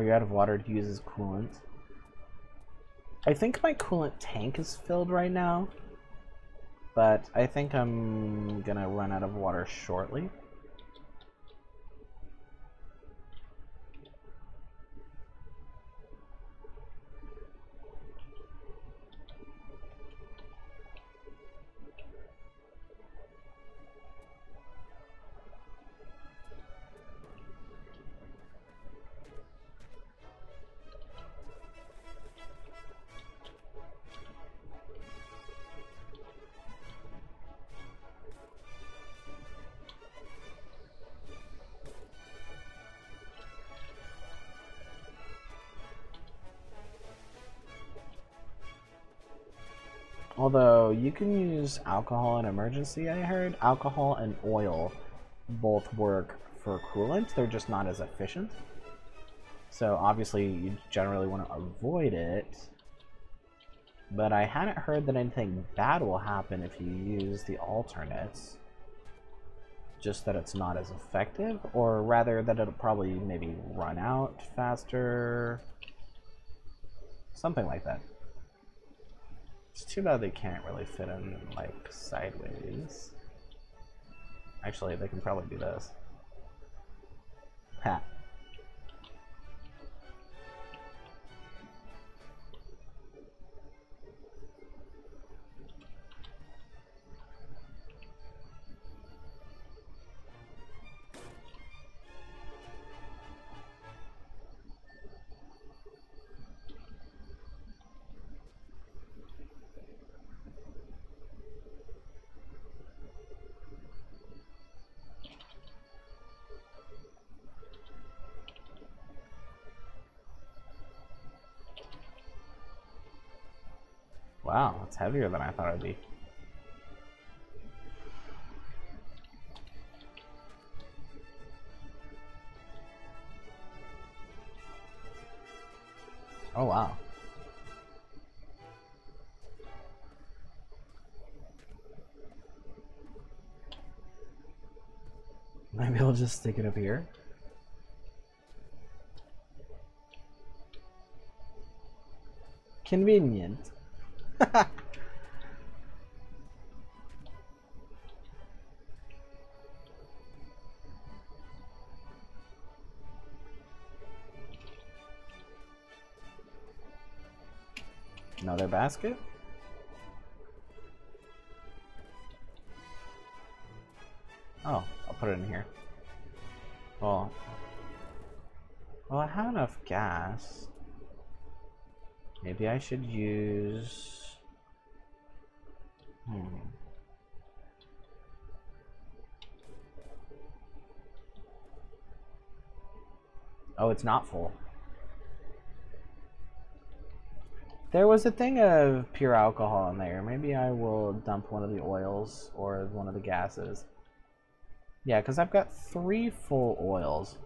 Are you out of water to use as coolant? I think my coolant tank is filled right now, but I think I'm gonna run out of water shortly. Although you can use alcohol in emergency, I heard. Alcohol and oil both work for coolant, they're just not as efficient. So obviously you generally want to avoid it. But I hadn't heard that anything bad will happen if you use the alternates. Just that it's not as effective, or rather that it'll probably maybe run out faster. Something like that. It's too bad they can't really fit in, like, sideways. Actually, they can probably do this. Ha. Wow, it's heavier than I thought it'd be. Oh, wow. Maybe I'll just stick it up here. Convenient. Another basket? Oh, I'll put it in here. Well, I have enough gas. Maybe I should use... Oh, it's not full. There was a thing of pure alcohol in there. Maybe I will dump one of the oils or one of the gases. Yeah, because I've got 3 full oils.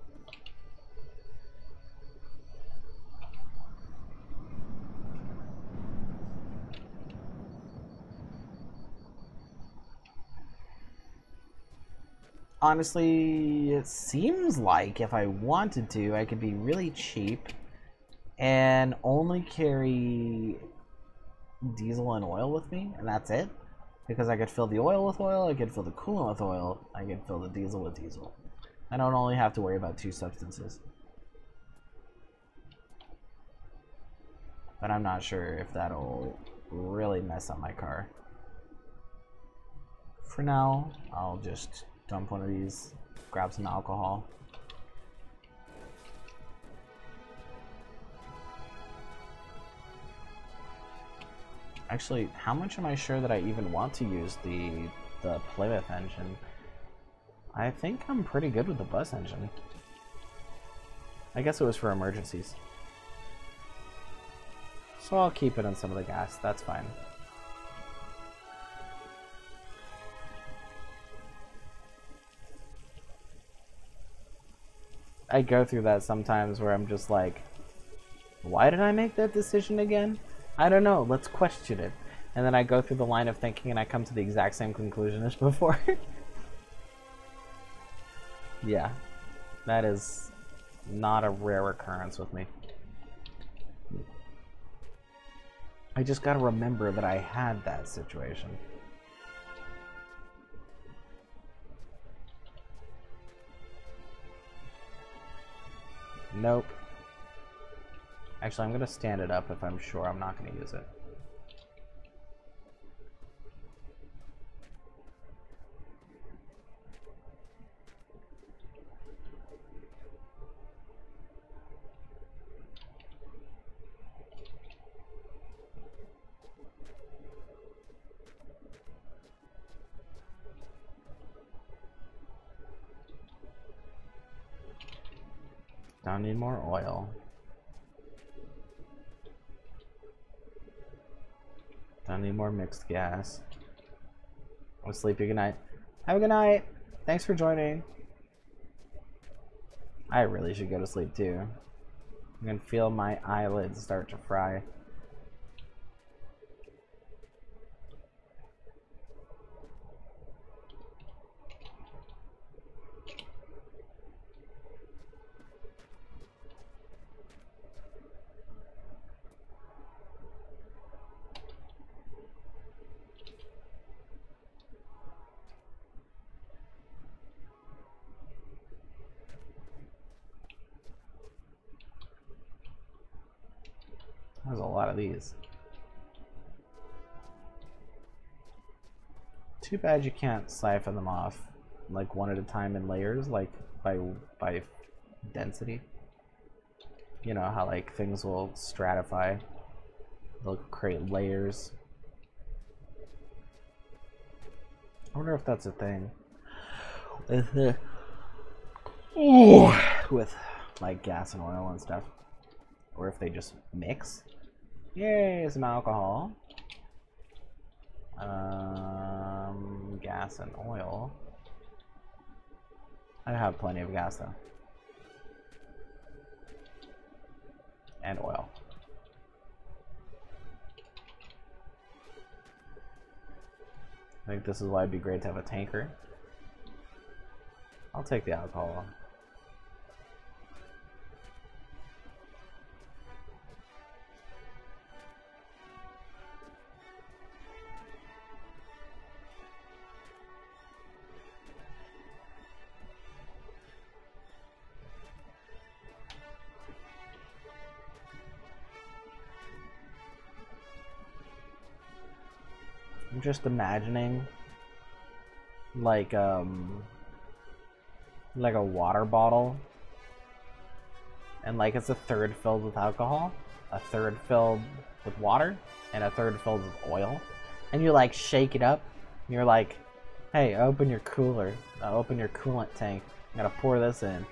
Honestly, it seems like if I wanted to, I could be really cheap and only carry diesel and oil with me, and that's it. Because I could fill the oil with oil, I could fill the coolant with oil, I could fill the diesel with diesel. I don't only have to worry about 2 substances. But I'm not sure if that'll really mess up my car. For now, I'll just dump one of these, grab some alcohol. Actually, how much am I sure that I even want to use the Plymouth engine? I think I'm pretty good with the bus engine. I guess it was for emergencies. So I'll keep it in some of the gas, that's fine. I go through that sometimes where I'm just like, why did I make that decision again? I don't know, let's question it. And then I go through the line of thinking and I come to the exact same conclusion as before. Yeah, that is not a rare occurrence with me. I just gotta remember that I had that situation. Nope. Actually, I'm gonna stand it up if I'm sure I'm not gonna use it. Don't need more oil. Don't need more mixed gas. I'm sleepy. Good night. Have a good night. Thanks for joining. I really should go to sleep too. I can feel my eyelids start to fry. There's a lot of these. Too bad you can't siphon them off like one at a time in layers, like by density. You know how like things will stratify. They'll create layers. I wonder if that's a thing. With like gas and oil and stuff. Or if they just mix. Yay, some alcohol. Gas and oil. I have plenty of gas though. And oil. I think this is why it'd be great to have a tanker. I'll take the alcohol. I'm just imagining like a water bottle, and like it's a third filled with alcohol, a third filled with water, and a third filled with oil, and you like shake it up, and you're like, hey, open your cooler, open your coolant tank, I gotta pour this in.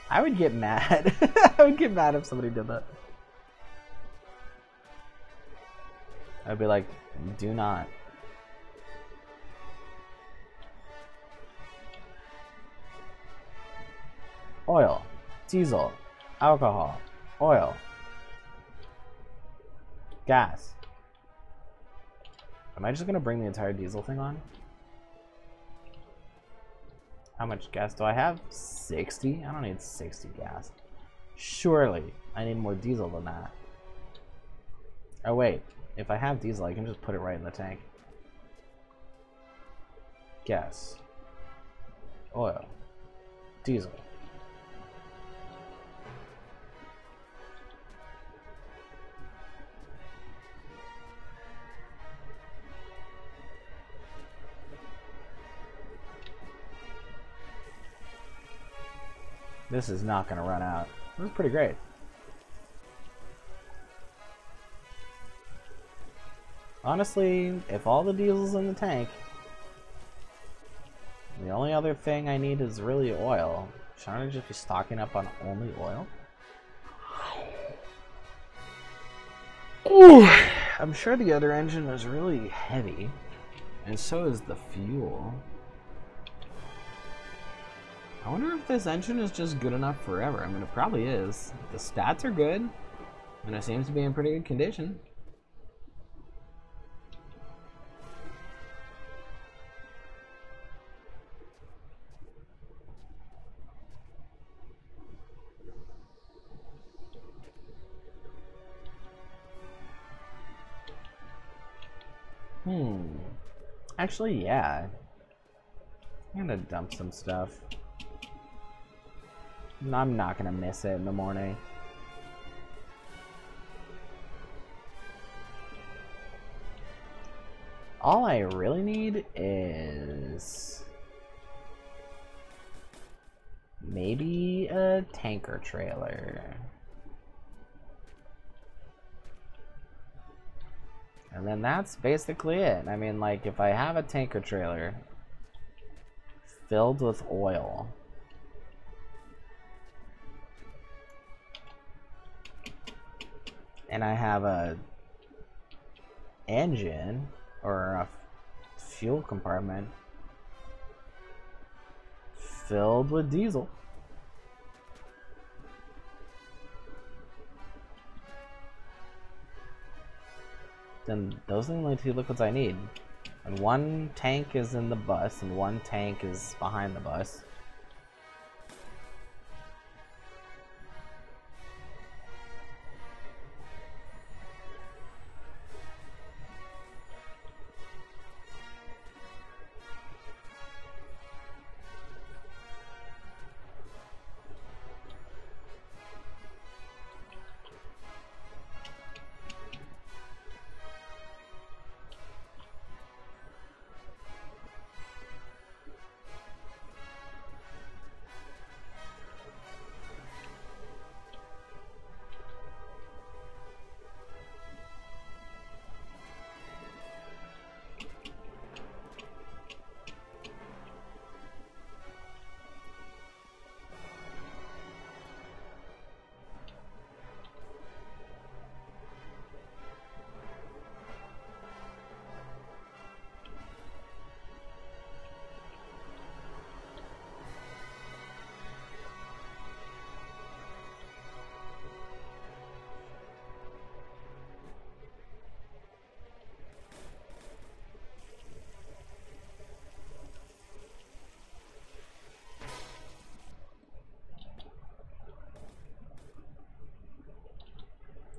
I would get mad. I would get mad if somebody did that. I'd be like, do not. Oil, diesel, alcohol, oil, gas. Am I just gonna bring the entire diesel thing on? How much gas do I have? 60? I don't need 60 gas. Surely, I need more diesel than that. Oh wait. If I have diesel, I can just put it right in the tank. Gas. Oil. Diesel. This is not going to run out. This is pretty great. Honestly, if all the diesel's in the tank, the only other thing I need is really oil. Shouldn't I just be stocking up on only oil? Ooh, I'm sure the other engine is really heavy, and so is the fuel. I wonder if this engine is just good enough forever. I mean, it probably is. The stats are good, and it seems to be in pretty good condition. Actually, yeah. I'm gonna dump some stuff. I'm not gonna miss it in the morning. All I really need is maybe a tanker trailer. And then that's basically it. I mean, like, if I have a tanker trailer filled with oil, and I have a engine or a fuel compartment filled with diesel, then those are the only two liquids I need. And one tank is in the bus, and one tank is behind the bus.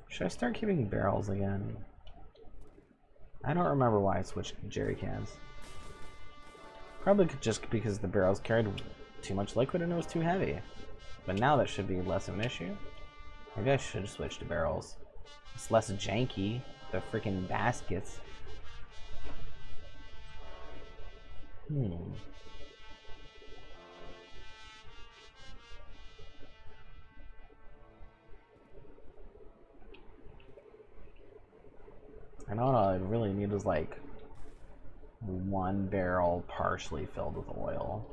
Should I start keeping barrels again? I don't remember why I switched to jerry cans. Probably just because the barrels carried too much liquid and it was too heavy. But now that should be less of an issue. Maybe I should switch to barrels. It's less janky, the freaking baskets. I know all I really need is like one barrel partially filled with oil.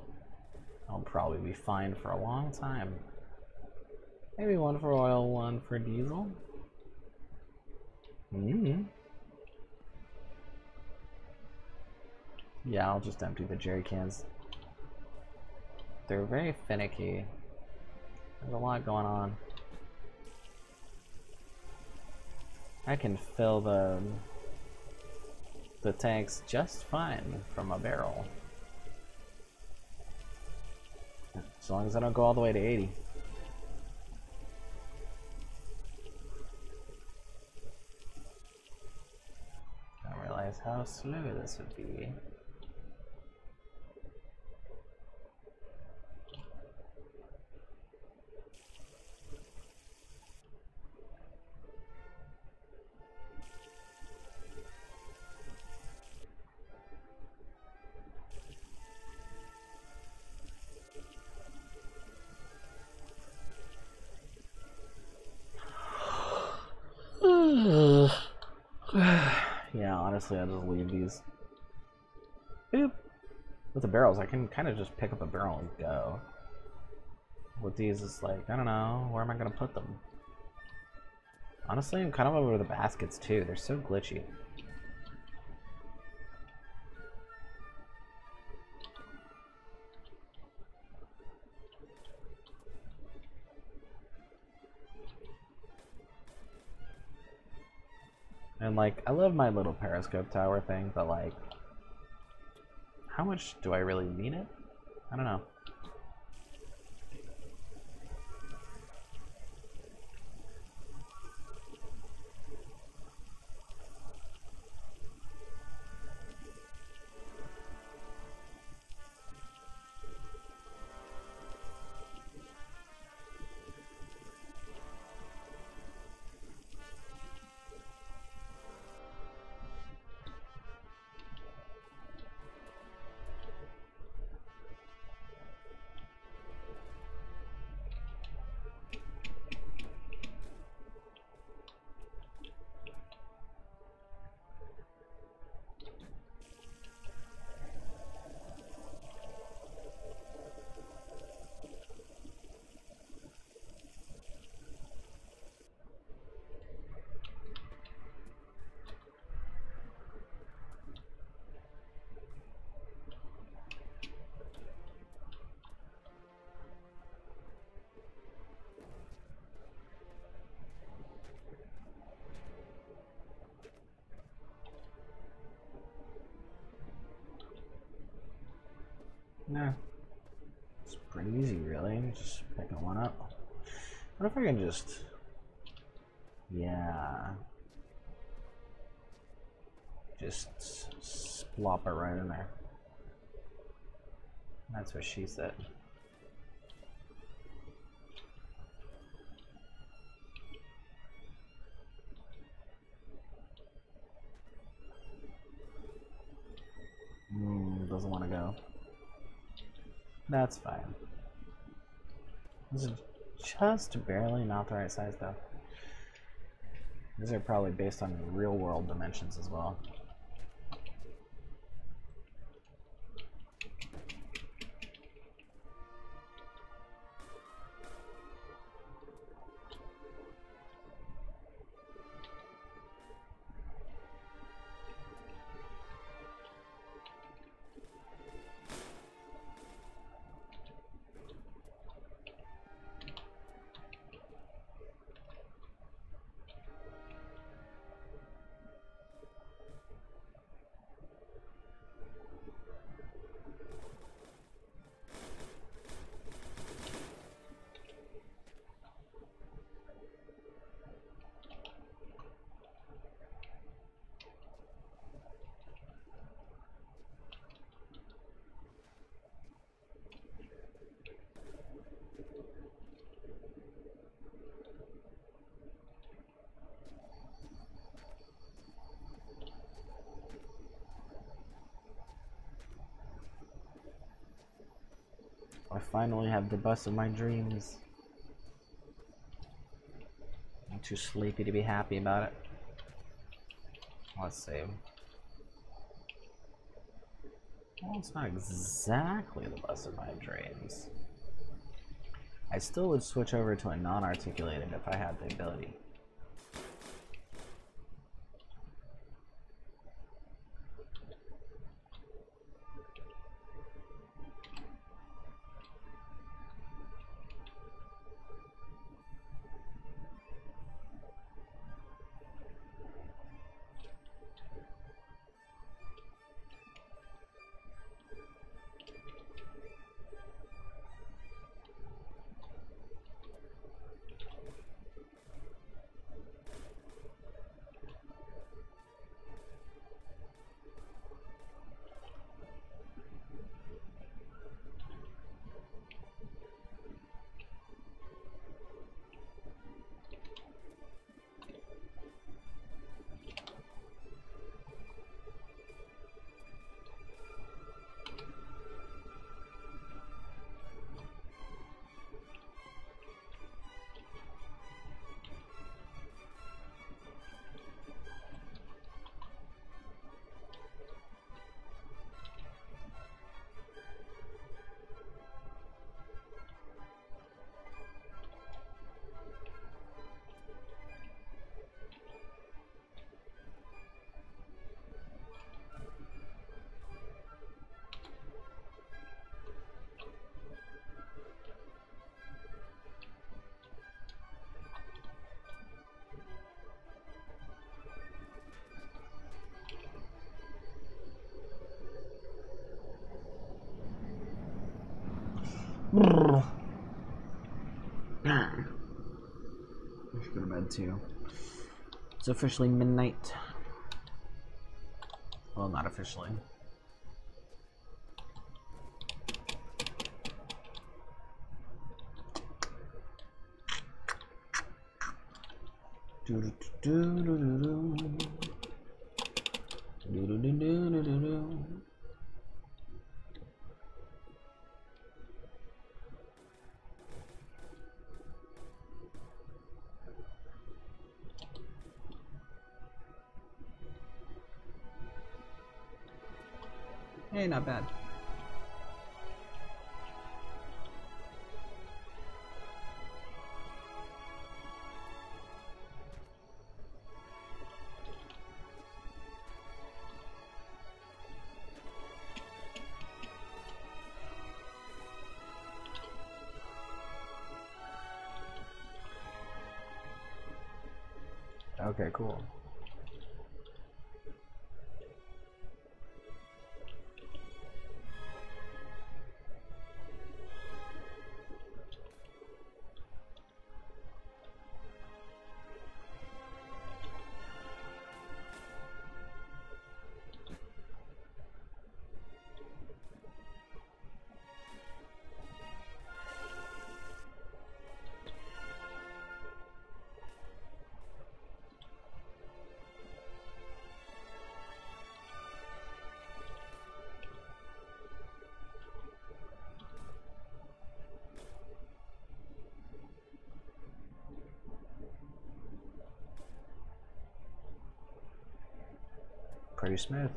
I'll probably be fine for a long time. Maybe one for oil, one for diesel. Yeah, I'll just empty the jerry cans. They're very finicky. There's a lot going on. I can fill the tanks just fine from a barrel. As long as I don't go all the way to 80. I don't realize how slow this would be. Yeah, honestly, I'll just leave these. Boop. With the barrels, I can kind of just pick up a barrel and go. With these, it's like, I don't know, where am I going to put them? Honestly, I'm kind of over the baskets too. They're so glitchy. And like, I love my little periscope tower thing, but like, how much do I really need it? I don't know. No. It's pretty easy, really. Just picking one up. What if I can just... Yeah. Just splop it right in there. That's what she said. Doesn't want to go. That's fine. This is just barely not the right size, though. These are probably based on real world dimensions as well. I finally have the bus of my dreams. I'm too sleepy to be happy about it. Let's see. Well, it's not exactly the bus of my dreams. I still would switch over to a non-articulated if I had the ability. I should go to bed too. It's officially midnight. Well, not officially. Hey, not bad. Okay, cool. pretty smooth.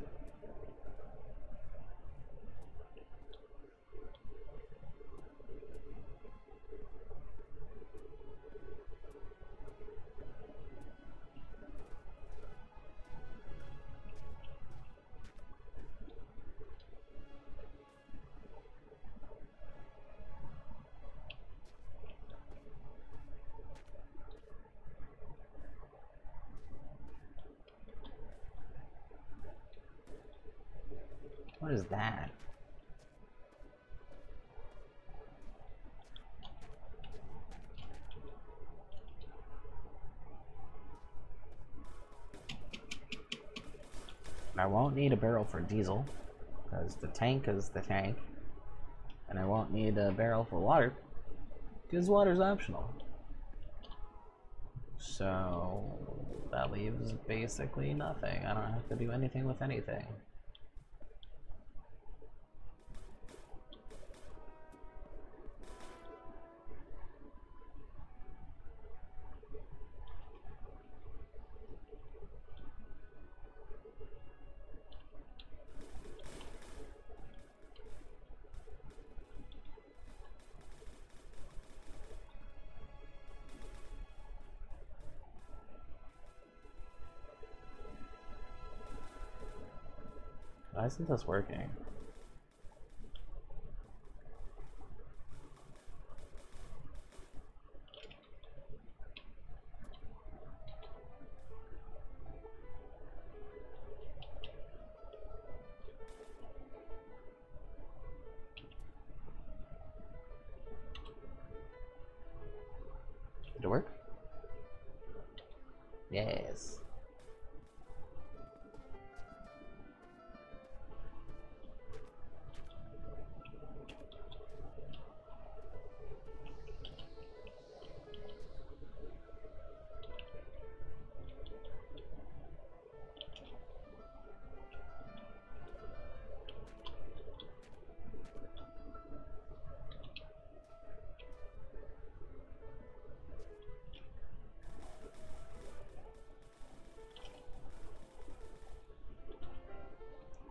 What is that? I won't need a barrel for diesel, because the tank is the tank. And I won't need a barrel for water, because water's optional. So that leaves basically nothing. I don't have to do anything with anything. Why isn't this working? Did it work? Yes.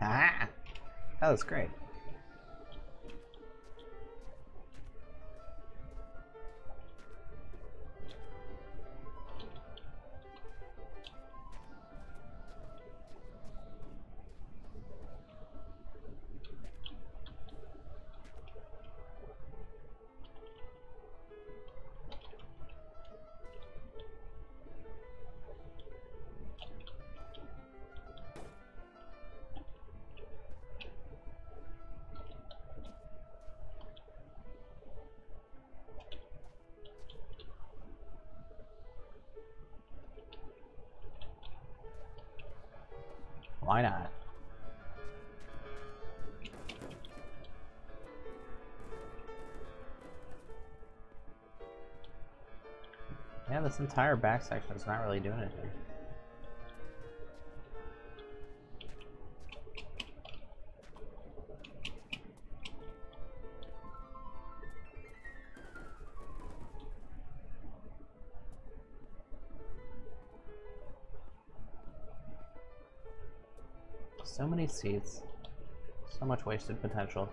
Ah! That was great. Why not? Yeah, this entire back section is not really doing anything. So many seats. So much wasted potential.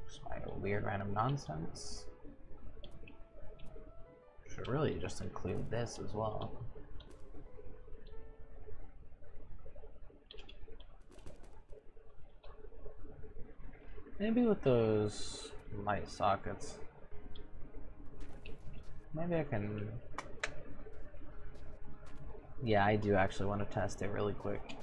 Just my weird random nonsense. Should really just include this as well. Maybe with those light sockets. Maybe I can... Yeah, I do actually want to test it really quick.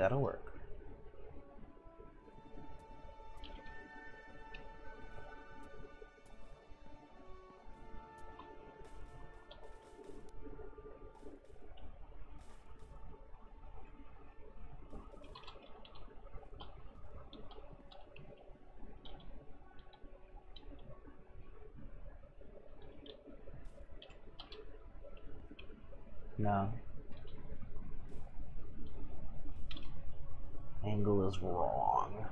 that'll work. No. Angle is wrong.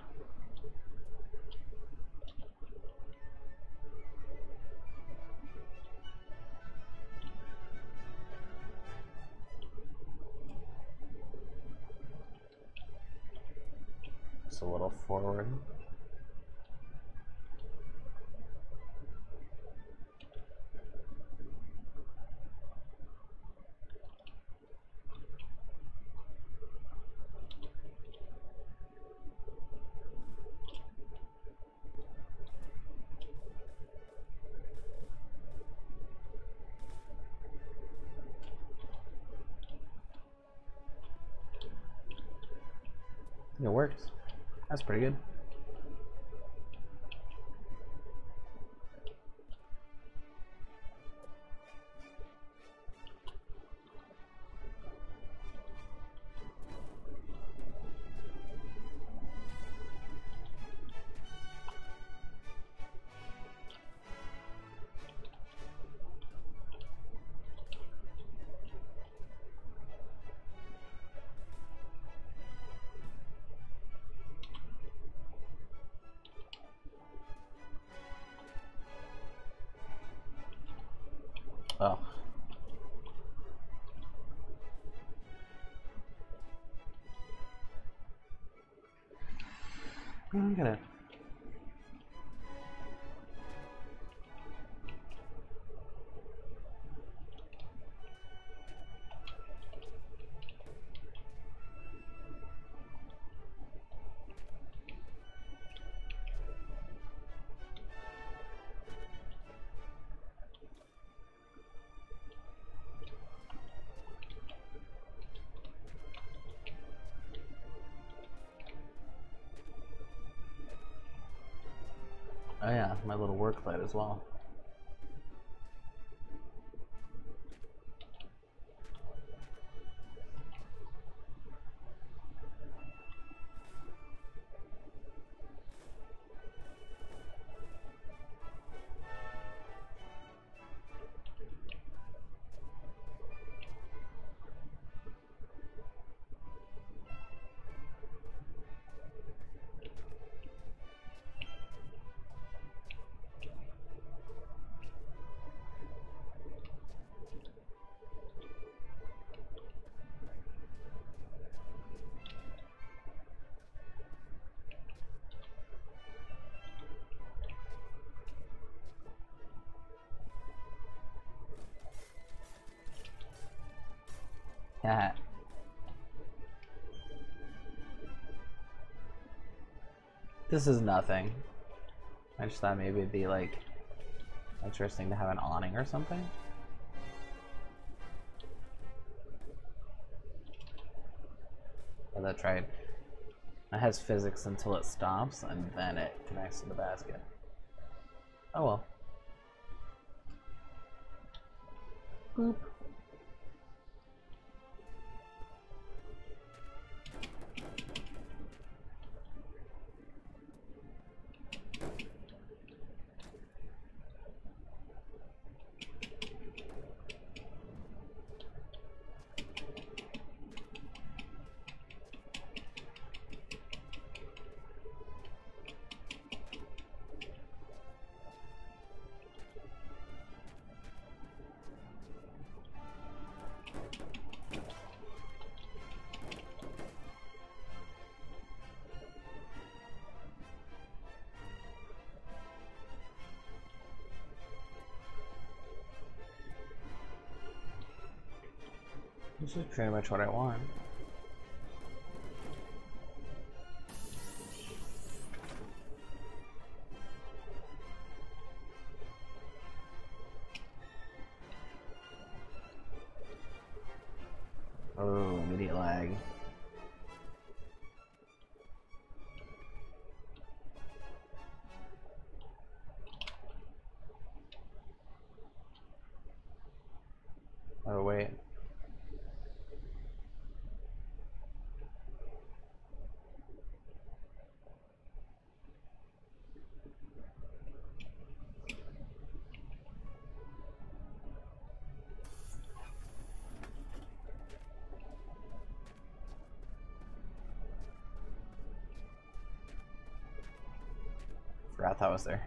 Just a little forward. It works. That's pretty good. Oh. I'm gonna. Oh yeah, my little work light as well. Yeah. This is nothing. I just thought maybe it'd be like interesting to have an awning or something. Oh, that's right. It has physics until it stops and then it connects to the basket. Oh well. Boop. This is pretty much what I want. Oh, immediate lag. forgot that was there.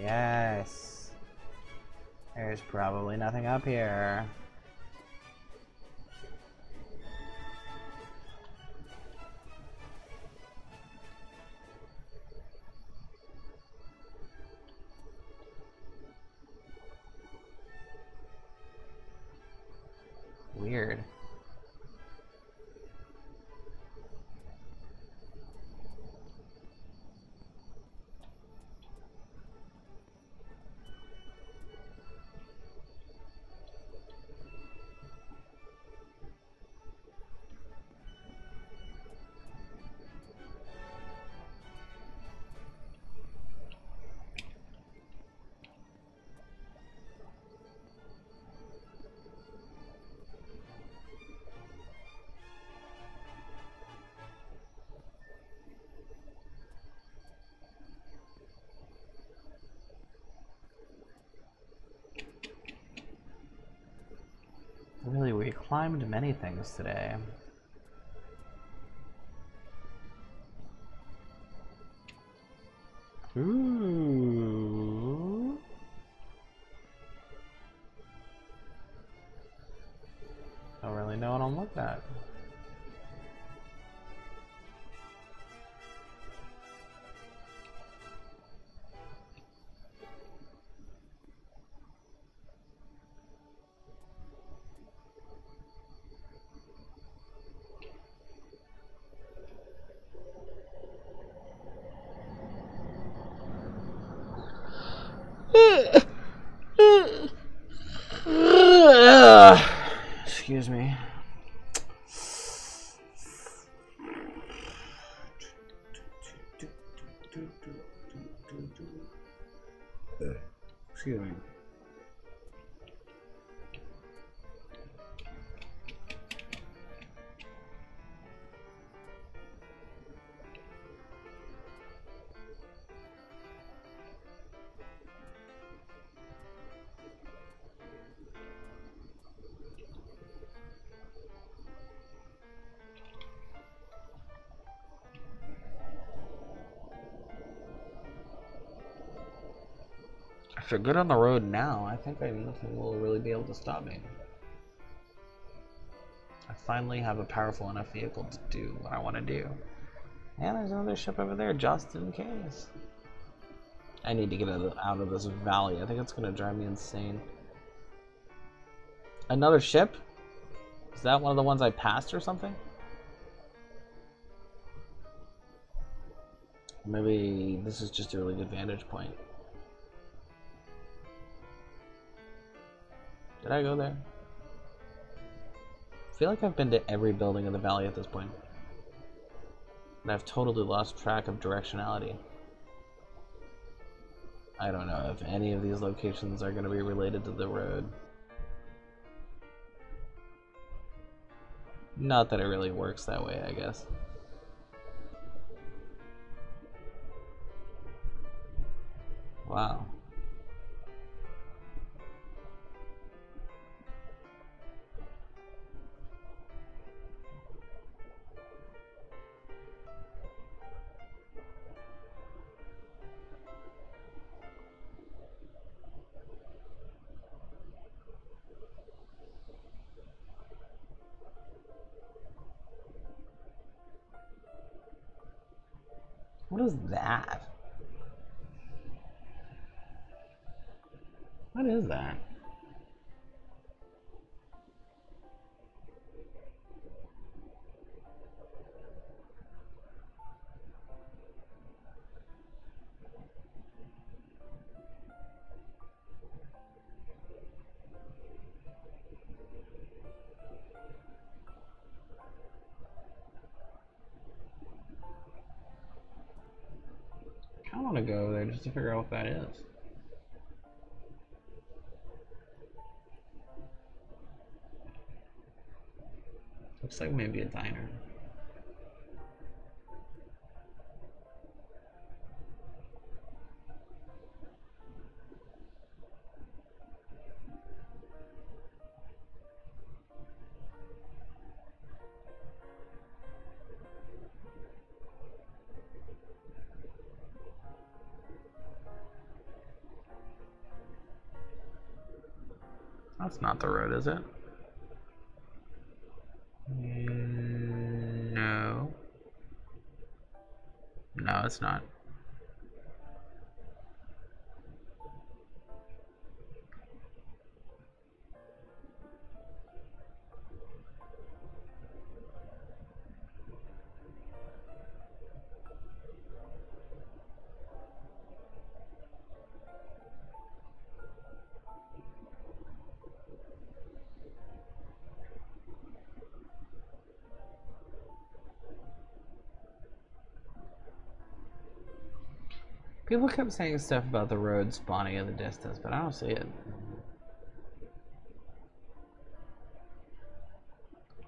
Yes. There's probably nothing up here. Weird. Really, we climbed many things today. Ooh. Don't really know what I'm looking at. Excuse me. Excuse me. If you're good on the road now, I think nothing will really be able to stop me. I finally have a powerful enough vehicle to do what I want to do. And there's another ship over there, just in case. I need to get out of this valley. I think it's going to drive me insane. Another ship? Is that one of the ones I passed or something? Maybe this is just a really good vantage point. Did I go there? I feel like I've been to every building in the valley at this point. And I've totally lost track of directionality. I don't know if any of these locations are going to be related to the road. Not that it really works that way, I guess. Wow. What is that? What is that? I want to go there just to figure out what that is. Looks like maybe a diner. That's not the road, is it? No. No, it's not. People kept saying stuff about the road spawning in the distance, but I don't see it.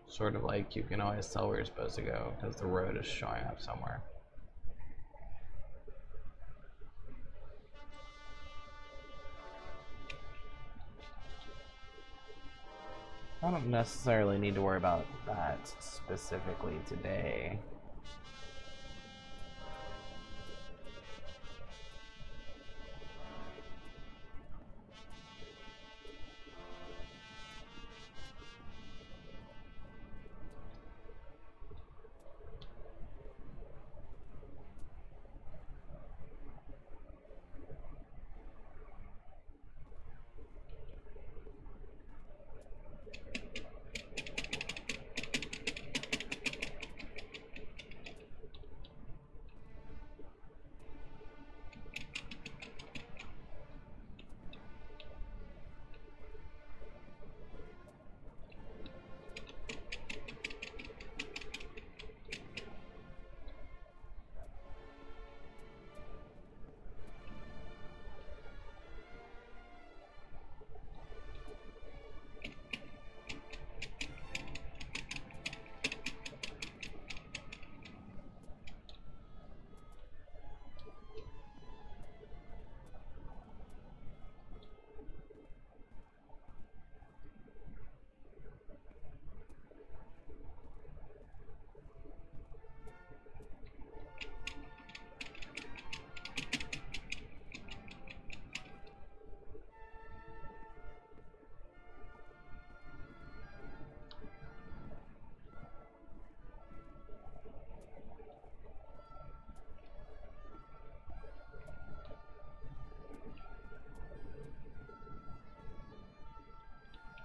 Sort of like you can always tell where you're supposed to go because the road is showing up somewhere. I don't necessarily need to worry about that specifically today.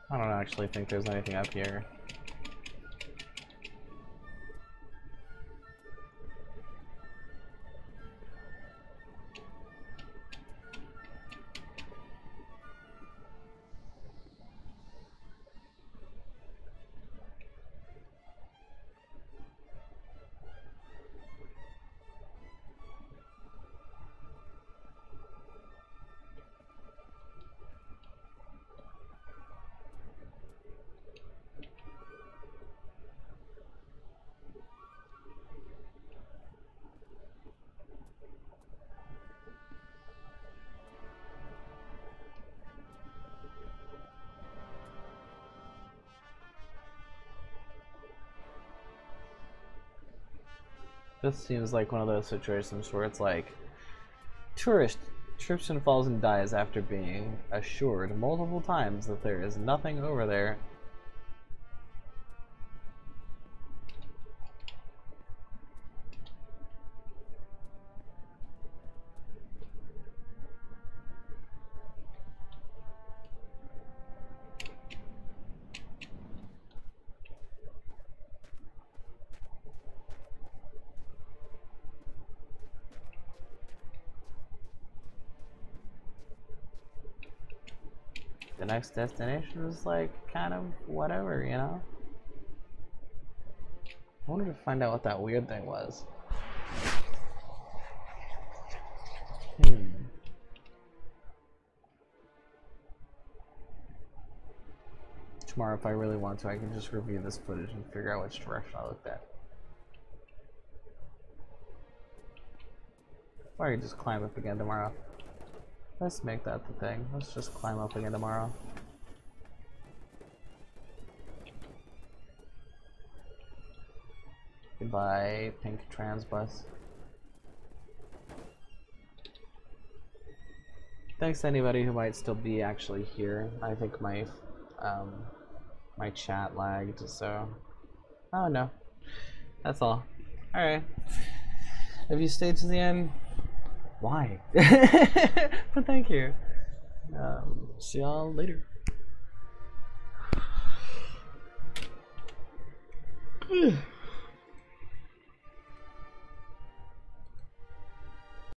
I don't actually think there's anything up here. This seems like one of those situations where it's like, tourist trips and falls and dies after being assured multiple times that there is nothing over there. The next destination is like kind of whatever, you know? I wanted to find out what that weird thing was. tomorrow if I really want to. I can just review this footage and figure out which direction I looked at. Or I can just climb up again tomorrow. Let's make that the thing. Let's just climb up again tomorrow. Goodbye, pink trans bus. Thanks to anybody who might still be actually here. I think my my chat lagged, so oh no. That's all. Alright. Have you stayed to the end? Why? But thank you. See y'all later.